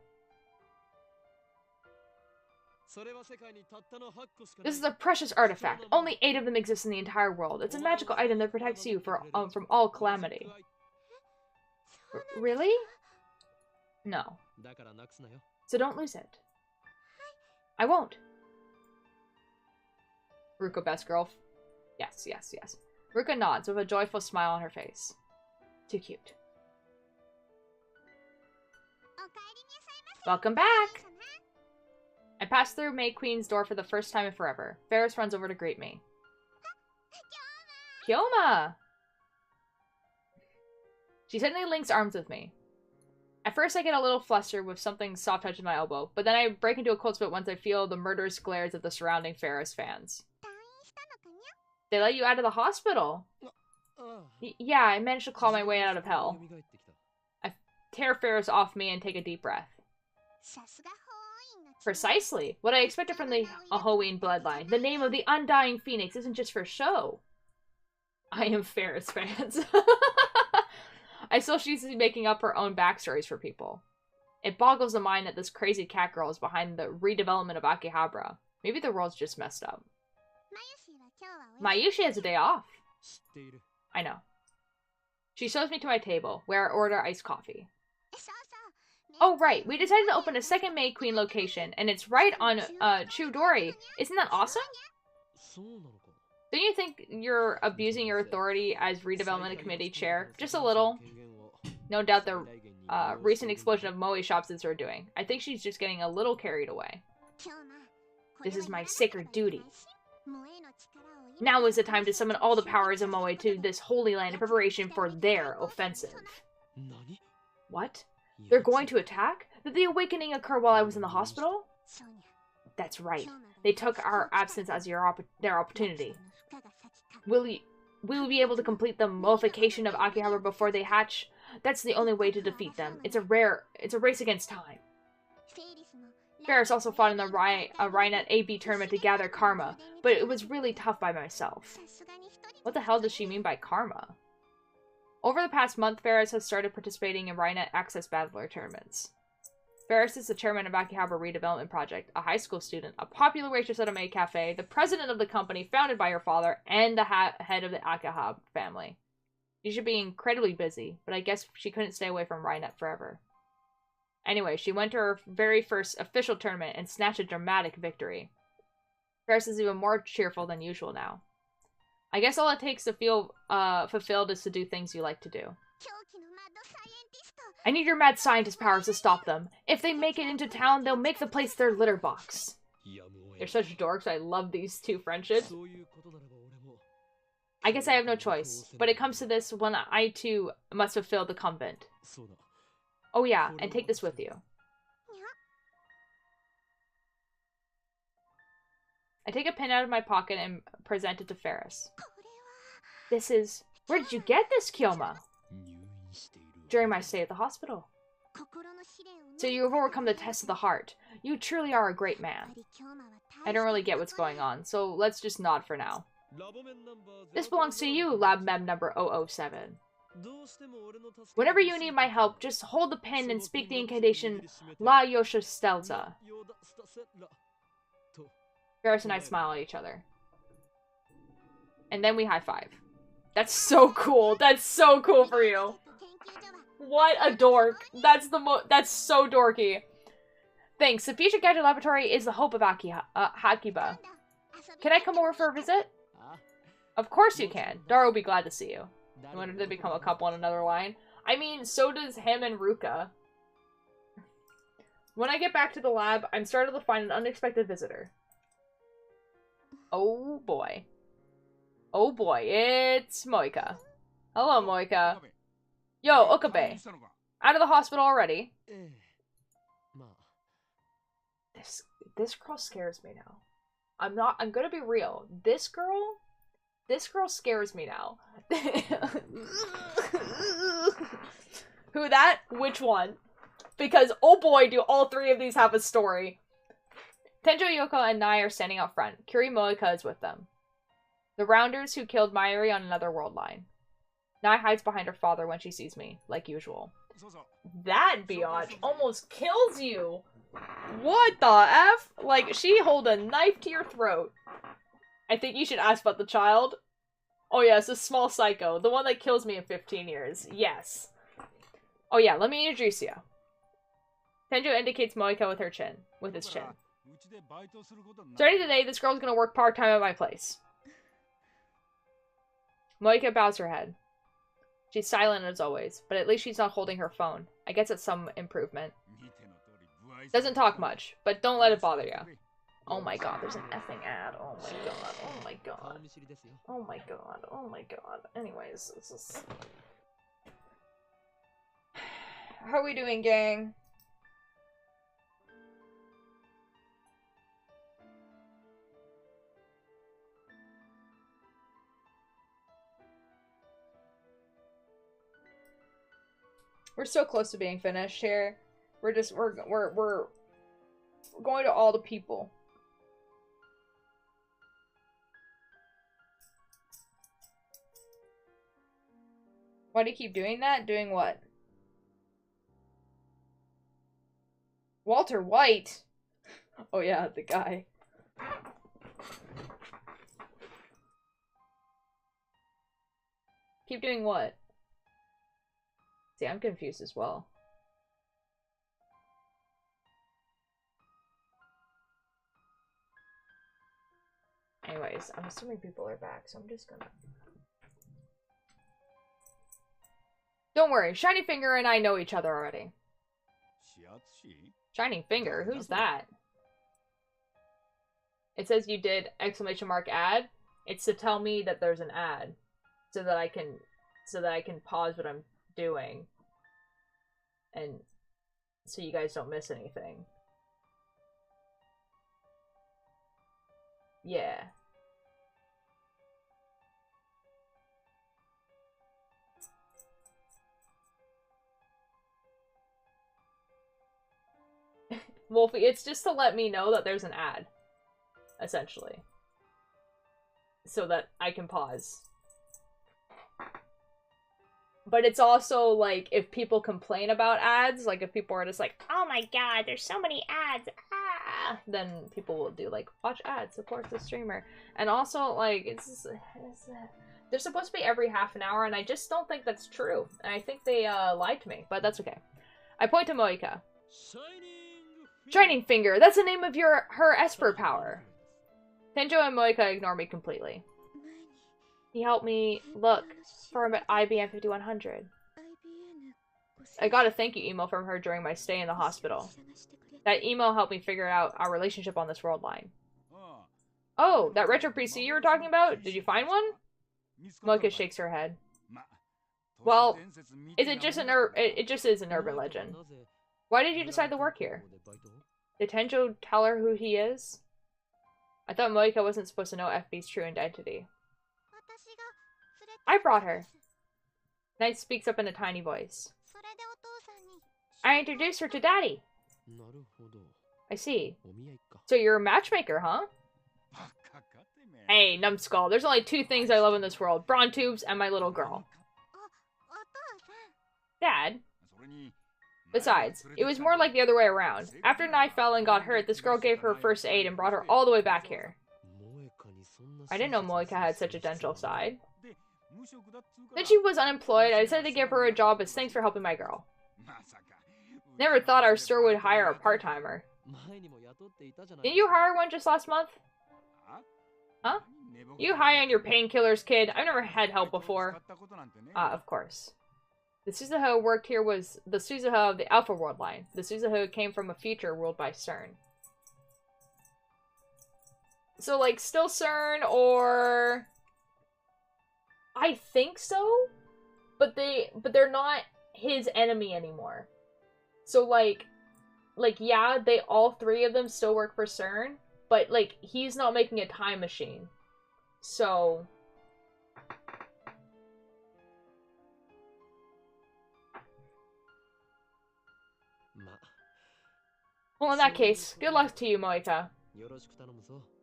This is a precious artifact. Only 8 of them exist in the entire world. It's a magical item that protects you from all calamity. Really? No. So don't lose it. I won't. Ruka, best girl. Yes, yes, yes. Ruka nods with a joyful smile on her face. Too cute. Welcome back! I passed through May Queen's door for the first time in forever. Ferris runs over to greet me. Kyoma! She suddenly links arms with me. At first I get a little flustered with something soft touching my elbow, but then I break into a cold sweat once I feel the murderous glares of the surrounding Ferris fans. They let you out of the hospital? Yeah, I managed to claw my way out of hell. I tear Ferris off me and take a deep breath. Precisely. What I expected from the Ahoin bloodline. The name of the Undying Phoenix isn't just for show. I am Ferris fans. I still she's making up her own backstories for people. It boggles the mind that this crazy cat girl is behind the redevelopment of Akihabara. Maybe the world's just messed up. Mayushi has a day off. I know. She shows me to my table, where I order iced coffee. Oh, right. We decided to open a second May Queen location, and it's right on Chudori. Isn't that awesome? Don't you think you're abusing your authority as redevelopment committee chair? Just a little. No doubt the recent explosion of moe shops is her doing. I think she's just getting a little carried away. This is my sacred duty. Now is the time to summon all the powers of moe to this holy land in preparation for their offensive. What? They're going to attack? Did the awakening occur while I was in the hospital? That's right. They took our absence as their opportunity. Will we be able to complete the mummification of Akihabara before they hatch? That's the only way to defeat them. It's a race against time. Ferris also fought in the Rhinet AB tournament to gather karma, but it was really tough by myself. What the hell does she mean by karma? Over the past month, Ferris has started participating in Rhinet Access Battler tournaments. Ferris is the chairman of Akihabara Redevelopment Project, a high school student, a popular waitress at a maid cafe, the president of the company founded by her father, and the head of the Akihabara family. She should be incredibly busy, but I guess she couldn't stay away from Rhinet forever. Anyway, she went to her very first official tournament and snatched a dramatic victory. Ferris is even more cheerful than usual now. I guess all it takes to feel fulfilled is to do things you like to do. I need your mad scientist powers to stop them. If they make it into town, they'll make the place their litter box. They're such dorks. I love these two friendships. I guess I have no choice, but it comes to this when I too must fulfill the convent. Oh yeah, and take this with you. I take a pin out of my pocket and present it to Ferris. This is... Where did you get this, Kyoma? During my stay at the hospital. So you have overcome the test of the heart. You truly are a great man. I don't really get what's going on, so let's just nod for now. This belongs to you, Lab Mem number 007. Whenever you need my help, just hold the pin and speak the incantation La Yosha Stelza. Ferris and I smile at each other. And then we high-five. That's so cool. That's so cool for you. What a dork. That's so dorky. Thanks. The Future Gadget Laboratory is the hope of Hakiba. Can I come over for a visit? Of course you can. Dara will be glad to see you. I wonder if they become a couple on another line. I mean, so does him and Ruka. When I get back to the lab, I'm startled to find an unexpected visitor. Oh boy. Oh boy, it's Moika. Hello, Moika. Yo, Okabe. Out of the hospital already. This girl scares me now. I'm gonna be real. This girl scares me now. Who that? Which one? Because, oh boy, do all three of these have a story. Tenjo, Yoko, and Nai are standing out front. Kiri Moika is with them. The Rounders who killed Mayuri on another world line. Nai hides behind her father when she sees me, like usual. That biatch almost kills you! What the F? Like, she hold a knife to your throat. I think you should ask about the child. Oh yes, a small psycho. The one that kills me in 15 years. Yes. Oh yeah, let me introduce you. Tenjo indicates Moika with her chin. With his chin. Starting today, this girl's gonna work part-time at my place. Moika bows her head. She's silent as always, but at least she's not holding her phone. I guess it's some improvement. Doesn't talk much, but don't let it bother you. Oh my god, there's an effing ad. Oh my god, oh my god. Oh my god, oh my god. Anyways, this is... How are we doing, gang? We're so close to being finished here. We're going to all the people. Why do you keep doing that? Doing what? Walter White? Oh yeah, the guy. Keep doing what? See, I'm confused as well. Anyways, I'm assuming people are back, so I'm just gonna... Don't worry, Shiny Finger and I know each other already. Shining Finger? Who's that? It says you did exclamation mark ad. It's to tell me that there's an ad. So that I can pause what I'm doing. And so you guys don't miss anything. Yeah. Wolfie, it's just to let me know that there's an ad. Essentially. So that I can pause. But it's also, like, if people complain about ads, like, if people are just like, oh my god, there's so many ads, ah! Then people will do, like, watch ads, support the streamer. And also, like, they're supposed to be every half an hour, and I just don't think that's true. And I think they, lied to me, but that's okay. I point to Moika. Shining Finger! That's the name of her Esper power! Tenjo and Moika ignore me completely. He helped me look for him at IBM 5100. I got a thank you email from her during my stay in the hospital. That email helped me figure out our relationship on this world line. Oh, that retro PC you were talking about? Did you find one? Moika shakes her head. Well, it just is an urban legend. Why did you decide to work here? Did Tenjo tell her who he is? I thought Moika wasn't supposed to know FB's true identity. I brought her. Knight speaks up in a tiny voice. I introduced her to Daddy. I see. So you're a matchmaker, huh? Hey, numbskull, there's only two things I love in this world. Brawn tubes and my little girl. Dad? Besides, it was more like the other way around. After Nai fell and got hurt, this girl gave her first aid and brought her all the way back here. I didn't know Moika had such a gentle side. Then she was unemployed. I decided to give her a job as thanks for helping my girl. Never thought our store would hire a part-timer. Didn't you hire one just last month? Huh? You high on your painkillers, kid? I've never had help before. Of course. The Suzuha who worked here was the Suzuha of the Alpha World line. The Suzuha came from a future ruled by CERN. So, like, still CERN, or... I think so? But they're not his enemy anymore. So, like, yeah, they all three of them still work for CERN, but, like, he's not making a time machine. So... Well, in that case, good luck to you, Moika.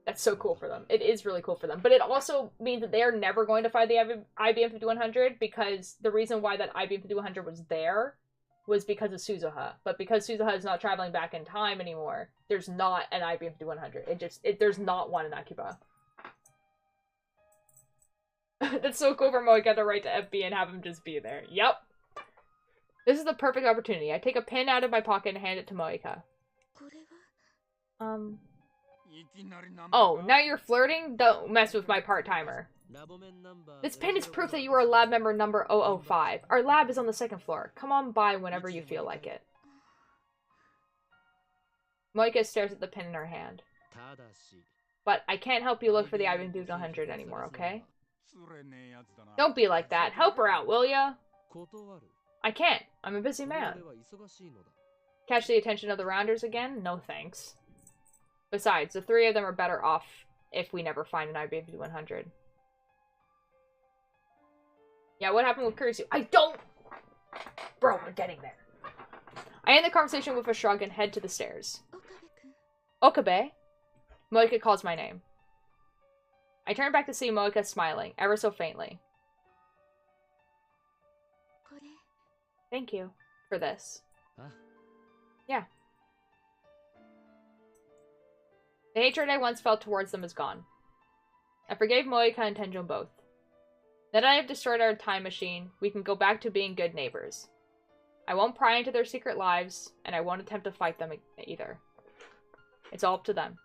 That's so cool for them. It is really cool for them. But it also means that they are never going to find the IBM 5100, because the reason why that IBM 5100 was there was because of Suzuha. But because Suzuha is not traveling back in time anymore, there's not an IBM 5100. There's not one in Akiba. That's so cool for Moika to write to FB and have him just be there. Yep. This is the perfect opportunity. I take a pin out of my pocket and hand it to Moika. Oh, now you're flirting? Don't mess with my part-timer. This pin is proof that you are lab member number 005. Our lab is on the second floor. Come on by whenever you feel like it. Moika stares at the pin in her hand. But I can't help you look for the IBM 100 anymore, okay? Don't be like that. Help her out, will ya? I can't. I'm a busy man. Catch the attention of the rounders again? No thanks. Besides, the three of them are better off if we never find an IBM 5100. Yeah, what happened with Kurisu? I don't... Bro, we're getting there. I end the conversation with a shrug and head to the stairs. Okabe? Moika calls my name. I turn back to see Moika smiling, ever so faintly. Thank you for this. Yeah. The hatred I once felt towards them is gone. I forgave Moika and Tenjo both. Now that I have destroyed our time machine, we can go back to being good neighbors. I won't pry into their secret lives, and I won't attempt to fight them either. It's all up to them.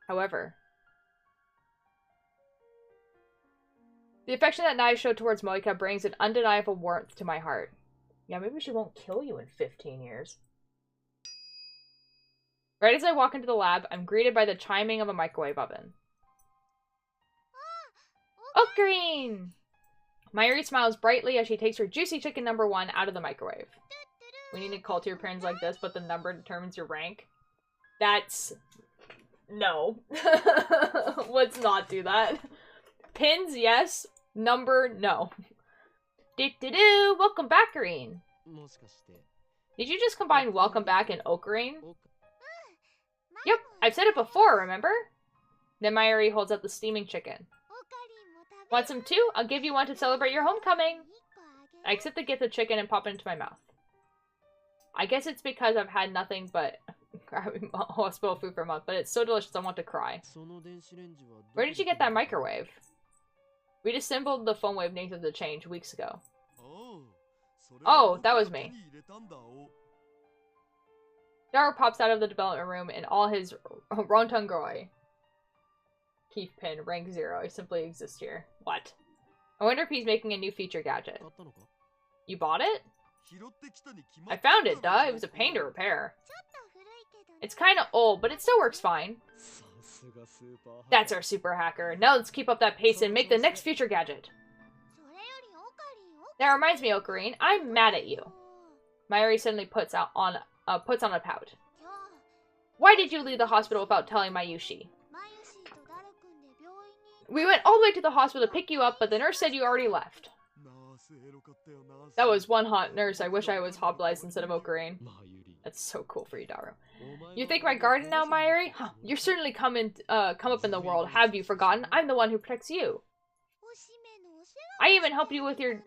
However, the affection that Nai showed towards Moika brings an undeniable warmth to my heart. Yeah, maybe she won't kill you in 15 years. Right as I walk into the lab, I'm greeted by the chiming of a microwave oven. Ocarine! Mayuri smiles brightly as she takes her juicy chicken number 1 out of the microwave. We need to call to your parents like this, but the number determines your rank. That's... No. Let's not do that. Pins, yes. Number, no. Do-do-do! Welcome back, Karine. Did you just combine welcome back and Ocarine? Yep, I've said it before, remember? Then Mayuri holds up the steaming chicken. Want some too? I'll give you one to celebrate your homecoming. I accept the gift of chicken and pop it into my mouth. I guess it's because I've had nothing but hospital food for a month, but it's so delicious I want to cry. Where did you get that microwave? We disassembled the phone wave names of the change weeks ago. Oh, that was me. Daru pops out of the development room in all his Rontungoi. Keith Pin, rank 0. I simply exist here. What? I wonder if he's making a new feature gadget. You bought it? I found it, duh. It was a pain to repair. It's kinda old, but it still works fine. That's our super hacker. Now let's keep up that pace and make the next future gadget. That reminds me, Ocarine, I'm mad at you. Mayuri suddenly puts on a pout. Why did you leave the hospital without telling Mayushi? We went all the way to the hospital to pick you up, but the nurse said you already left. That was one hot nurse. I wish I was hospitalized instead of Ocarine. That's so cool for you, Daru. You think my garden now, Mayuri? Huh, you're certainly come up in the world. Have you forgotten? I'm the one who protects you. I even helped you with your...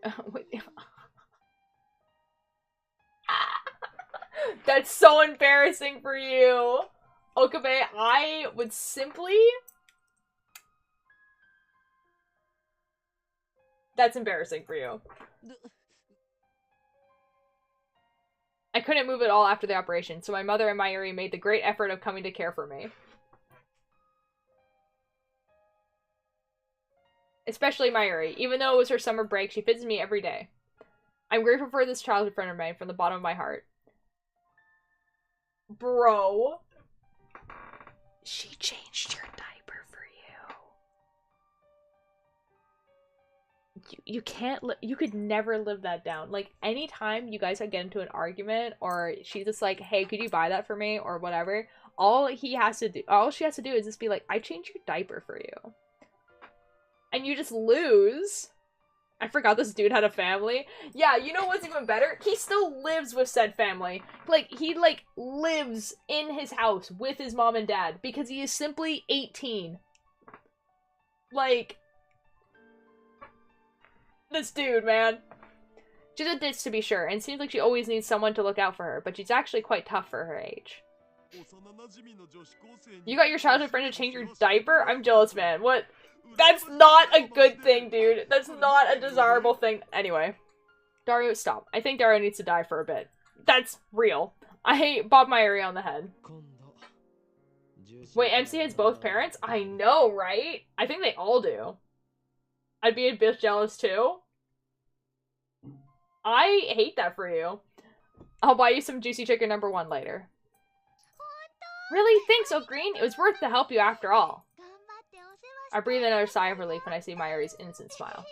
That's so embarrassing for you. Okabe, I would simply... That's embarrassing for you. I couldn't move at all after the operation, so my mother and Mayuri made the great effort of coming to care for me. Especially Mayuri. Even though it was her summer break, she visits me every day. I'm grateful for this childhood friend of mine from the bottom of my heart. Bro. She changed your diaper for you. You can't you could never live that down. Like, anytime you guys get into an argument, or she's just like, hey, could you buy that for me, or whatever, all she has to do is just be like, I changed your diaper for you. And you just lose. I forgot this dude had a family. Yeah, you know what's even better? He still lives with said family. Like, he, like, lives in his house with his mom and dad because he is simply 18. Like, this dude, man. She's a ditz, to be sure, and seems like she always needs someone to look out for her, but she's actually quite tough for her age. You got your childhood friend to change your diaper? I'm jealous, man. What? That's not a good thing, dude. That's not a desirable thing. Anyway. Dario, stop. I think Dario needs to die for a bit. That's real. I hate Bob Myrie on the head. Wait, MC has both parents? I know, right? I think they all do. I'd be a bit jealous too. I hate that for you. I'll buy you some juicy chicken #1 later. Really? Thanks, Oak Green. It was worth the help you after all. I breathe another sigh of relief when I see Myrie's innocent smile.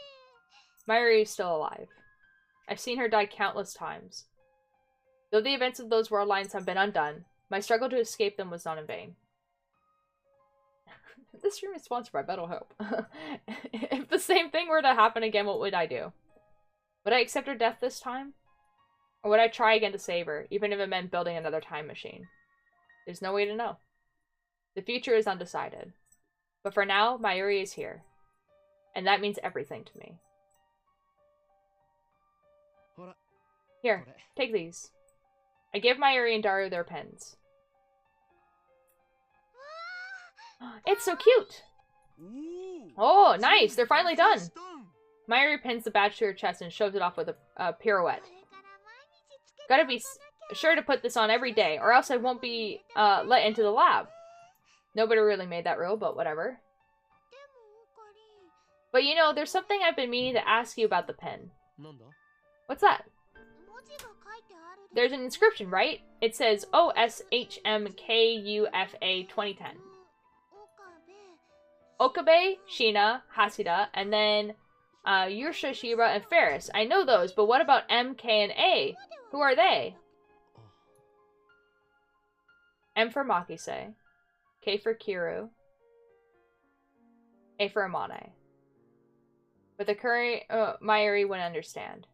Myrie is still alive. I've seen her die countless times. Though the events of those world lines have been undone, my struggle to escape them was not in vain. This stream is sponsored by Battle Hope. If the same thing were to happen again, what would I do? Would I accept her death this time? Or would I try again to save her, even if it meant building another time machine? There's no way to know. The future is undecided. But for now, Myrie is here. And that means everything to me. Here, take these. I give Myrie and Dario their pens. It's so cute! Oh, nice! They're finally done! Myrie pins the badge to her chest and shoves it off with a pirouette. Gotta be sure to put this on every day, or else I won't be let into the lab. Nobody really made that rule, but whatever. But you know, there's something I've been meaning to ask you about the pen. What's that? There's an inscription, right? It says OSHMKUFA 2010. Okabe, Shina, Hasida, and then Yursha, Shira, and Ferris. I know those, but what about M, K, and A? Who are they? M for Makise, K for Kiru, A for Amane. But the current Myrie wouldn't understand.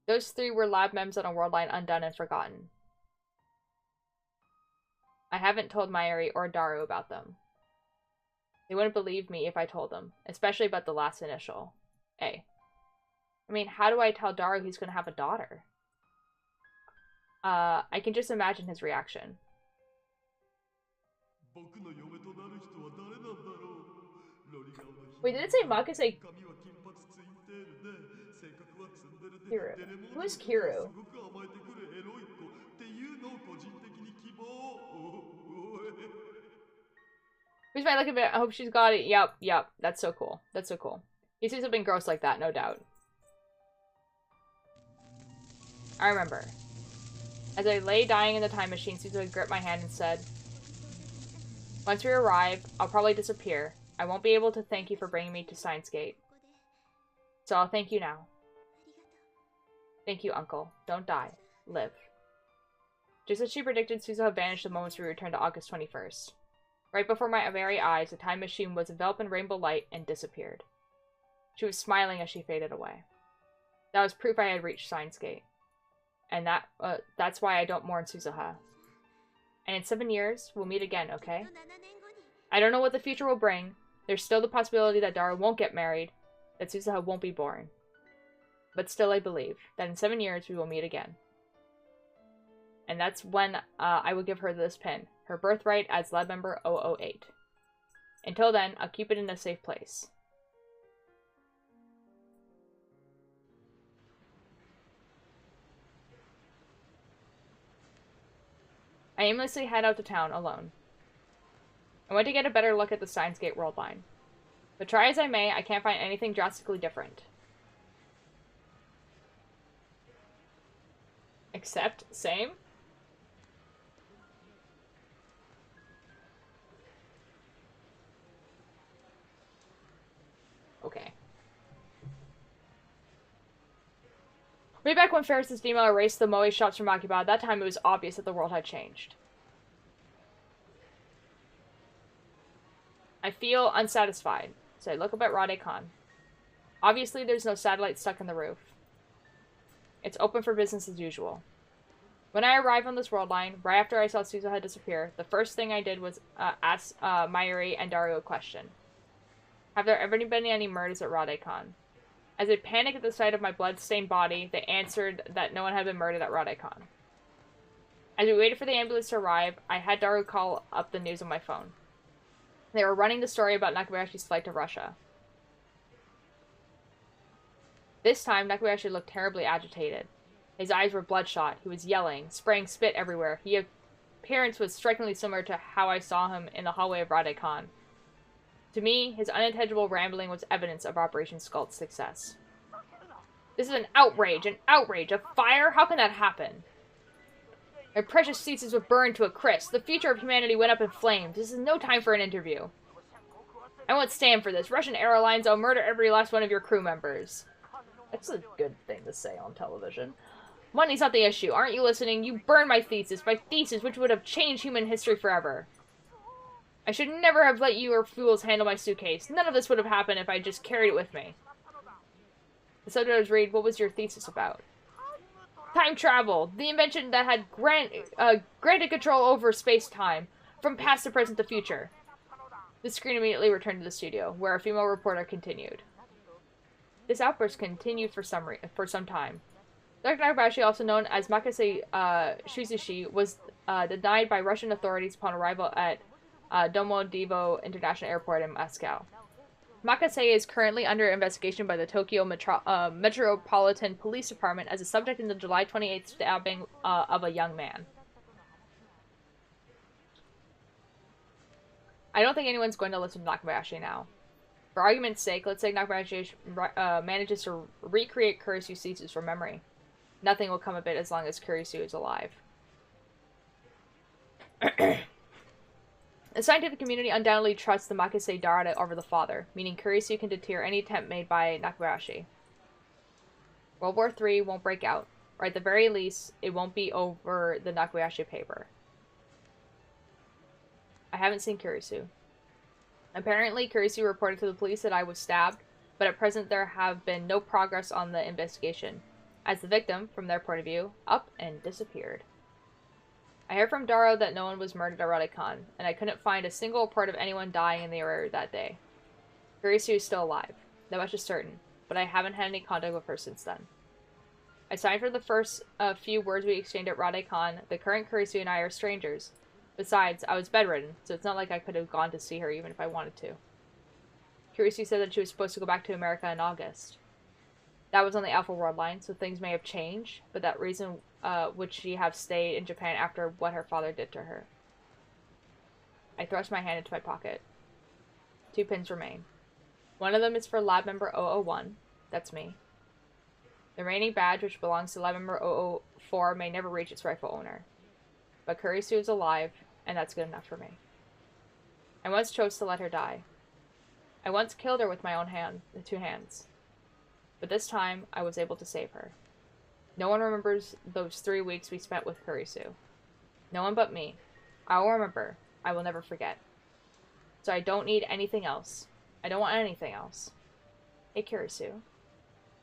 Those three were lab mems on a world line undone and forgotten. I haven't told Myrie or Daru about them. They wouldn't believe me if I told them, especially about the last initial, A. I mean, how do I tell Daru he's gonna have a daughter? I can just imagine his reaction. Wait, did it say Makise? Kiru. Who is Kiru? Who's my lucky bit? I hope she's got it. Yep. That's so cool. That's so cool. He sees something gross like that, no doubt. I remember. As I lay dying in the time machine, Suzuha gripped my hand and said, once we arrive, I'll probably disappear. I won't be able to thank you for bringing me to Science Gate. So I'll thank you now. Thank you, Uncle. Don't die. Live. Just as she predicted, Suzuha vanished the moment we returned to August 21st. Right before my very eyes, the time machine was enveloped in rainbow light and disappeared. She was smiling as she faded away. That was proof I had reached Science Gate. And that's why I don't mourn Suzuha. And in 7 years, we'll meet again, okay? I don't know what the future will bring. There's still the possibility that Daru won't get married, that Suzuha won't be born. But still I believe that in 7 years we will meet again. And that's when I will give her this pin, her birthright as lab member 008. Until then, I'll keep it in a safe place. I aimlessly head out to town alone. I went to get a better look at the Science Gate world line. But try as I may, I can't find anything drastically different. Accept. Same. Okay. Way back when Ferris's female erased the Moe shops from Akiba, at that time it was obvious that the world had changed. I feel unsatisfied, so I look up at Radhe-Khan. Obviously, there's no satellite stuck in the roof. It's open for business as usual. When I arrived on this world line, right after I saw Suzuha disappear, the first thing I did was ask Mayuri and Dario a question. Have there ever been any murders at Radhe-Khan? As I panicked at the sight of my blood-stained body, they answered that no one had been murdered at Radhe-Khan. As we waited for the ambulance to arrive, I had Dario call up the news on my phone. They were running the story about Nakabayashi's flight to Russia. This time, Nakabayashi looked terribly agitated. His eyes were bloodshot, he was yelling, spraying spit everywhere. His appearance was strikingly similar to how I saw him in the hallway of Radhe-Khan. To me, his unintelligible rambling was evidence of Operation Skull's success. This is an outrage! An outrage! A fire? How can that happen? My precious thesis was burned to a crisp. The future of humanity went up in flames. This is no time for an interview. I won't stand for this. Russian airlines, I'll murder every last one of your crew members. That's a good thing to say on television. Money's not the issue. Aren't you listening? You burned my thesis which would have changed human history forever. I should never have let you or fools handle my suitcase. None of this would have happened if I just carried it with me. The subtitles read, what was your thesis about? Time travel. The invention that had granted control over space-time, from past to present to future. The screen immediately returned to the studio, where a female reporter continued. This outburst continued for some time. Dr. Nakabayashi, also known as Makase Shuzushi, was denied by Russian authorities upon arrival at Domodedovo International Airport in Moscow. Makase is currently under investigation by the Tokyo Metropolitan Police Department as a subject in the July 28th stabbing of a young man. I don't think anyone's going to listen to Nakabayashi now. For argument's sake, let's say Nakabayashi manages to recreate Kurisu's thesis from memory. Nothing will come of it as long as Kurisu is alive. The scientific community undoubtedly trusts the Makase Darada over the father, meaning Kurisu can deter any attempt made by Nakabayashi. World War III won't break out, or at the very least, it won't be over the Nakabayashi paper. I haven't seen Kurisu. Apparently, Kurisu reported to the police that I was stabbed, but at present there have been no progress on the investigation, as the victim, from their point of view, up and disappeared. I heard from Daro that no one was murdered at Radhe-Khan, and I couldn't find a single report of anyone dying in the area that day. Kurisu is still alive, that much is certain, but I haven't had any contact with her since then. I signed for the first few words we exchanged at Radhe-Khan. The current Kurisu and I are strangers. Besides, I was bedridden, so it's not like I could have gone to see her even if I wanted to. Kurisu said that she was supposed to go back to America in August. That was on the Alpha World line, so things may have changed, but that reason would she have stayed in Japan after what her father did to her. I thrust my hand into my pocket. 2 pins remain. One of them is for lab member 001. That's me. The remaining badge, which belongs to lab member 004, may never reach its rightful owner. But Kurisu is alive, and that's good enough for me. I once chose to let her die. I once killed her with my own 2 hands. But this time, I was able to save her. No one remembers those 3 weeks we spent with Kurisu. No one but me. I will remember. I will never forget. So I don't need anything else. I don't want anything else. Hey, Kurisu.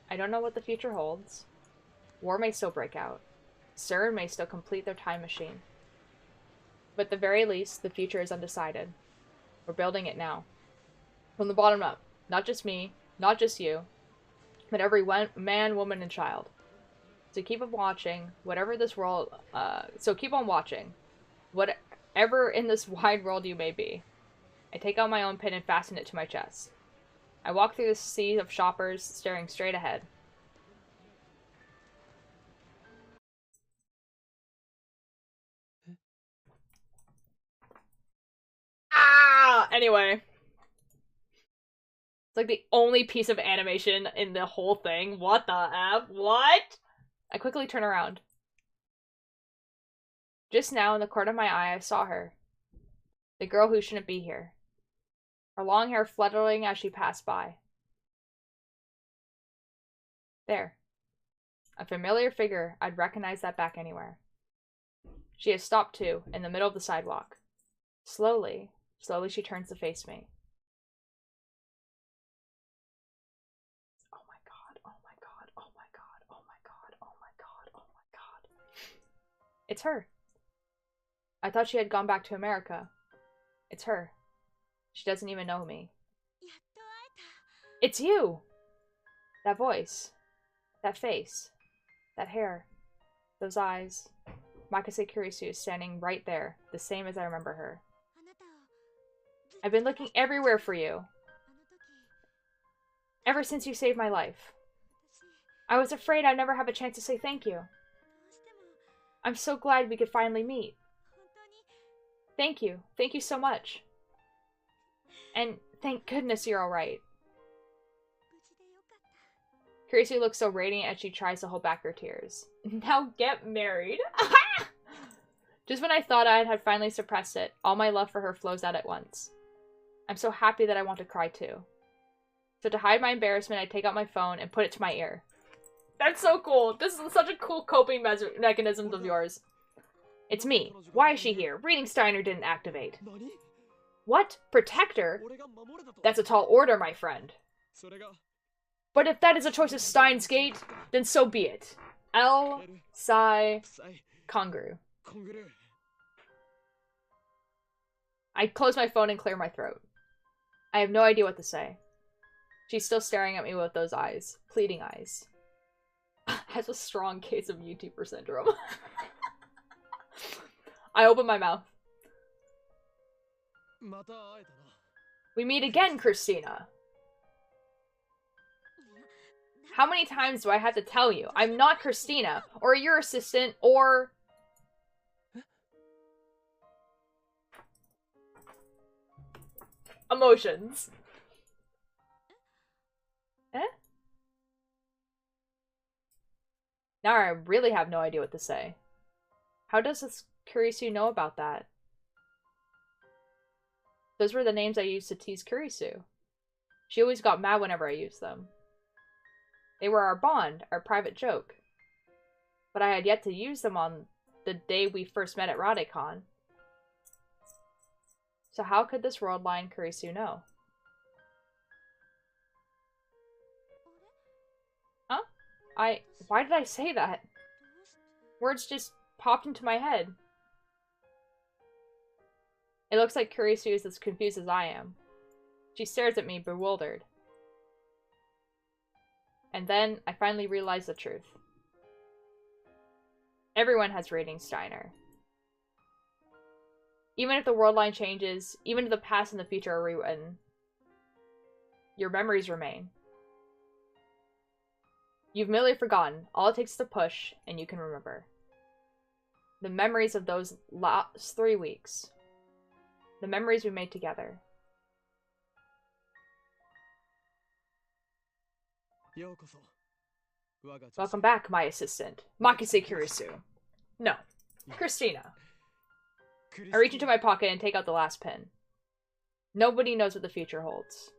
I don't know what the future holds. War may still break out. CERN may still complete their time machine. But at the very least, the future is undecided. We're building it now. From the bottom up. Not just me, not just you, but every man, woman, and child. So keep on watching, whatever this world, so keep on watching, whatever in this wide world you may be. I take out my own pin and fasten it to my chest. I walk through the sea of shoppers, staring straight ahead. Ah! Anyway. It's like the only piece of animation in the whole thing. What the F? What? I quickly turn around. Just now, in the corner of my eye, I saw her. The girl who shouldn't be here. Her long hair fluttering as she passed by. There. A familiar figure. I'd recognize that back anywhere. She has stopped too, in the middle of the sidewalk. Slowly she turns to face me. Oh my god, oh my god, oh my god, oh my god, oh my god, oh my god. It's her. I thought she had gone back to America. It's her. She doesn't even know me. It's you! That voice. That face. That hair. Those eyes. Makase Kurisu is standing right there, the same as I remember her. I've been looking everywhere for you. Ever since you saved my life. I was afraid I'd never have a chance to say thank you. I'm so glad we could finally meet. Thank you. Thank you so much. And thank goodness you're alright. Kurisu looks so radiant as she tries to hold back her tears. Now get married. Just when I thought I had finally suppressed it, all my love for her flows out at once. I'm so happy that I want to cry too. So to hide my embarrassment, I take out my phone and put it to my ear. That's so cool. This is such a cool coping mechanism of yours. It's me. Why is she here? Reading Steiner didn't activate. What? Protector? That's a tall order, my friend. But if that is a choice of Steins Gate, then so be it. L. Sai. Konguru. I close my phone and clear my throat. I have no idea what to say. She's still staring at me with those eyes. Pleading eyes. Has a strong case of YouTuber syndrome. I open my mouth. We meet again, Christina. How many times do I have to tell you? I'm not Christina, or your assistant, or... Emotions. Eh? Now I really have no idea what to say. How does this Kurisu know about that? Those were the names I used to tease Kurisu. She always got mad whenever I used them. They were our bond, our private joke. But I had yet to use them on the day we first met at Radecon. So how could this world line Kurisu know? Huh? Why did I say that? Words just popped into my head. It looks like Kurisu is as confused as I am. She stares at me, bewildered. And then, I finally realize the truth. Everyone has Rating Steiner. Even if the world line changes, even if the past and the future are rewritten, your memories remain. You've merely forgotten. All it takes is a push, and you can remember. The memories of those last 3 weeks. The memories we made together. Welcome back, my assistant. Makise Kurisu. No. Christina. I reach into my pocket and take out the last pin. Nobody knows what the future holds.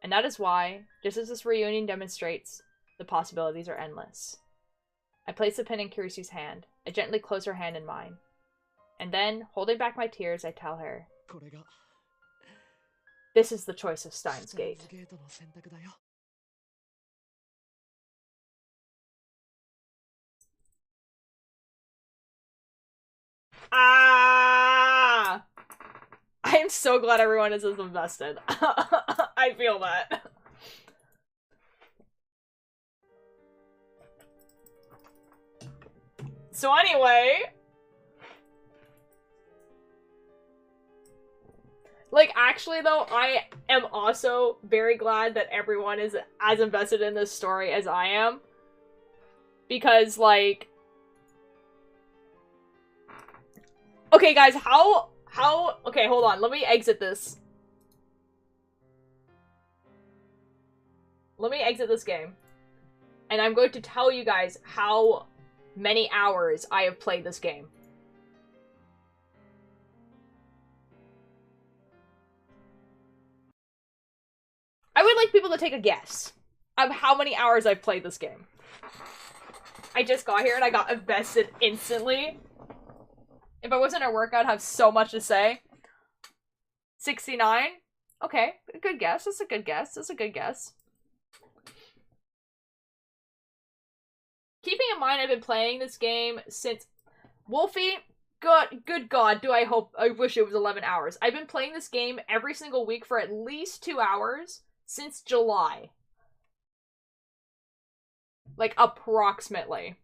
And that is why, just as this reunion demonstrates, the possibilities are endless. I place the pin in Kurisu's hand. I gently close her hand in mine. And then, holding back my tears, I tell her, this is the choice of Steins Gate. Ah! I am so glad everyone is as invested. I feel that. So anyway... Like, actually, though, I am also very glad that everyone is as invested in this story as I am. Because, like... Okay, guys, how... Okay, hold on. Let me exit this. Let me exit this game. And I'm going to tell you guys how many hours I have played this game. I would like people to take a guess of how many hours I've played this game. I just got here and I got invested instantly. If I wasn't at work, I'd have so much to say. 69? Okay, good guess. That's a good guess. That's a good guess. Keeping in mind I've been playing this game since... Wolfie, good God, I wish it was 11 hours. I've been playing this game every single week for at least 2 hours since July. Like, approximately.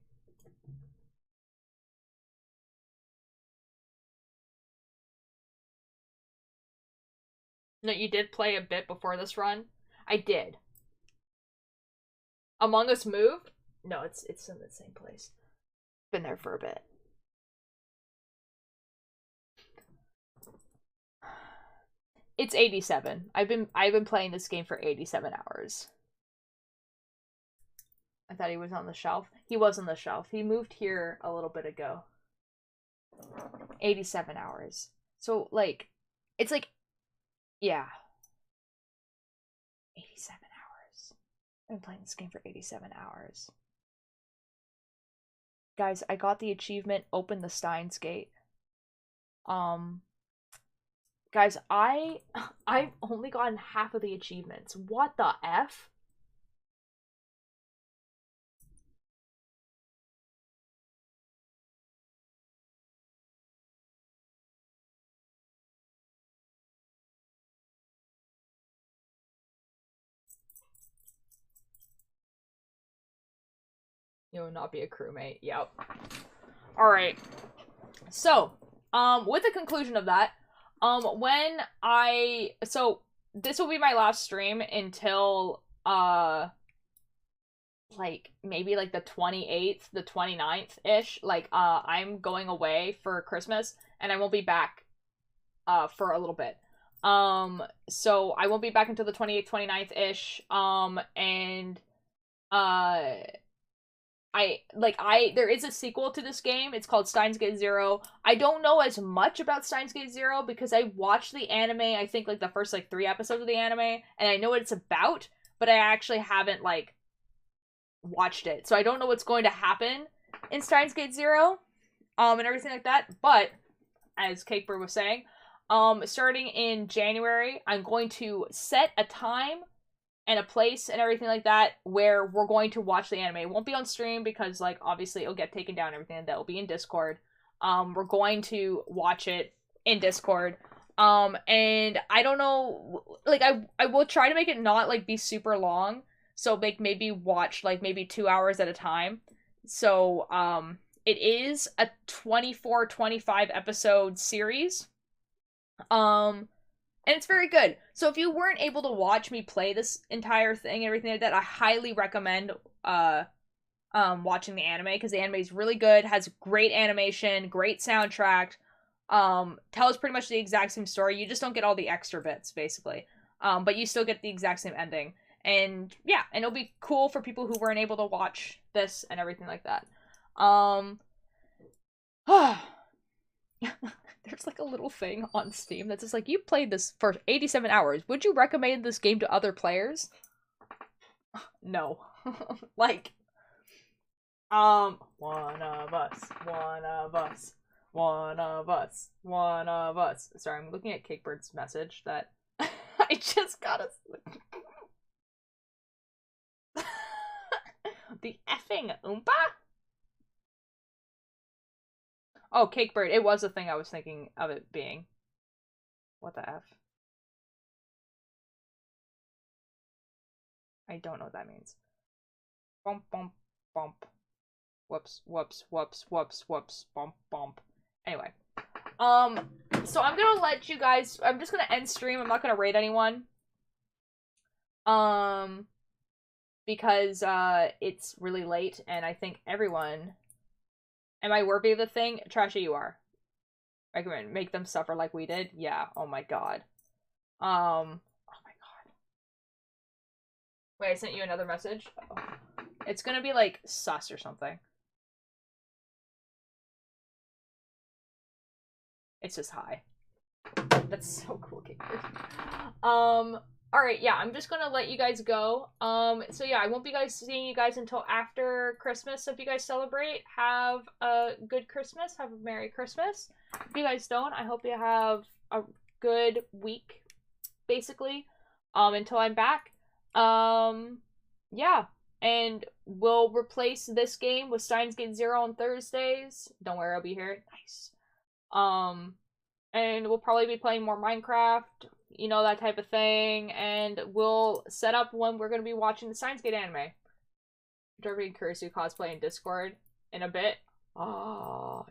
No, you did play a bit before this run? I did. Among Us moved? No, it's in the same place. Been there for a bit. It's 87. I've been playing this game for 87 hours. I thought he was on the shelf. He was on the shelf. He moved here a little bit ago. 87 hours. So, like, it's like, yeah. 87 hours. I've been playing this game for 87 hours. Guys, I got the achievement, Open the Steins Gate. Guys, I've only gotten half of the achievements. What the F? You'll not be a crewmate. Yep. Alright. So, with the conclusion of that, so, this will be my last stream until, like, maybe, like, the 28th, the 29th-ish. Like, I'm going away for Christmas, and I won't be back, for a little bit. So I won't be back until the 28th, 29th-ish, and, there is a sequel to this game. It's called Steins Gate Zero. I don't know as much about Steins Gate Zero because I watched the anime, I think, like, the first, like, 3 episodes of the anime, and I know what it's about, but I actually haven't, like, watched it. So I don't know what's going to happen in Steins Gate Zero, and everything like that, but, as Cakebird was saying, starting in January, I'm going to set a time and a place and everything like that where we're going to watch the anime. It won't be on stream because, like, obviously it'll get taken down and everything. That will be in Discord. We're going to watch it in Discord. And I don't know, like, I will try to make it not, like, be super long. So, like, maybe watch, like, maybe 2 hours at a time. So, it is a 24, 25 episode series. And it's very good. So if you weren't able to watch me play this entire thing and everything like that, I highly recommend watching the anime, because the anime is really good, has great animation, great soundtrack, tells pretty much the exact same story. You just don't get all the extra bits, basically. But you still get the exact same ending. And yeah, and it'll be cool for people who weren't able to watch this and everything like that. There's, like, a little thing on Steam that's just like, you played this for 87 hours. Would you recommend this game to other players? No. Like, one of us, one of us, one of us, one of us. Sorry, I'm looking at Cakebird's message that I just got a... The effing Oompa? Oh, Cakebird. It was the thing I was thinking of it being. What the F? I don't know what that means. Bump, bump, bump. Whoops, whoops, whoops, whoops, whoops, bump, bump. Anyway. So I'm gonna let you guys... I'm just gonna end stream. I'm not gonna raid anyone. Because, it's really late, and I think everyone... Am I worthy of the thing? Trashy, you are. Recommend make them suffer like we did? Yeah, oh my god. Oh my god. Wait, I sent you another message? Oh. It's gonna be, like, sus or something. It's just hi. That's so cool, Gator. Alright, yeah, I'm just gonna let you guys go. So yeah, I won't be seeing you guys until after Christmas. So if you guys celebrate, have a good Christmas. Have a Merry Christmas. If you guys don't, I hope you have a good week, basically, until I'm back. Yeah, and we'll replace this game with Steins Gate Zero on Thursdays. Don't worry, I'll be here. Nice. And we'll probably be playing more Minecraft, you know, that type of thing, and we'll set up when we're going to be watching the Steins Gate anime. Derby and Kurisu cosplay in Discord in a bit.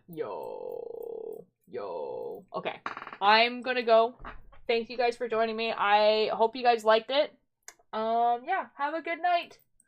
Yo. Okay, I'm gonna go. Thank you guys for joining me. I hope you guys liked it. Yeah, have a good night.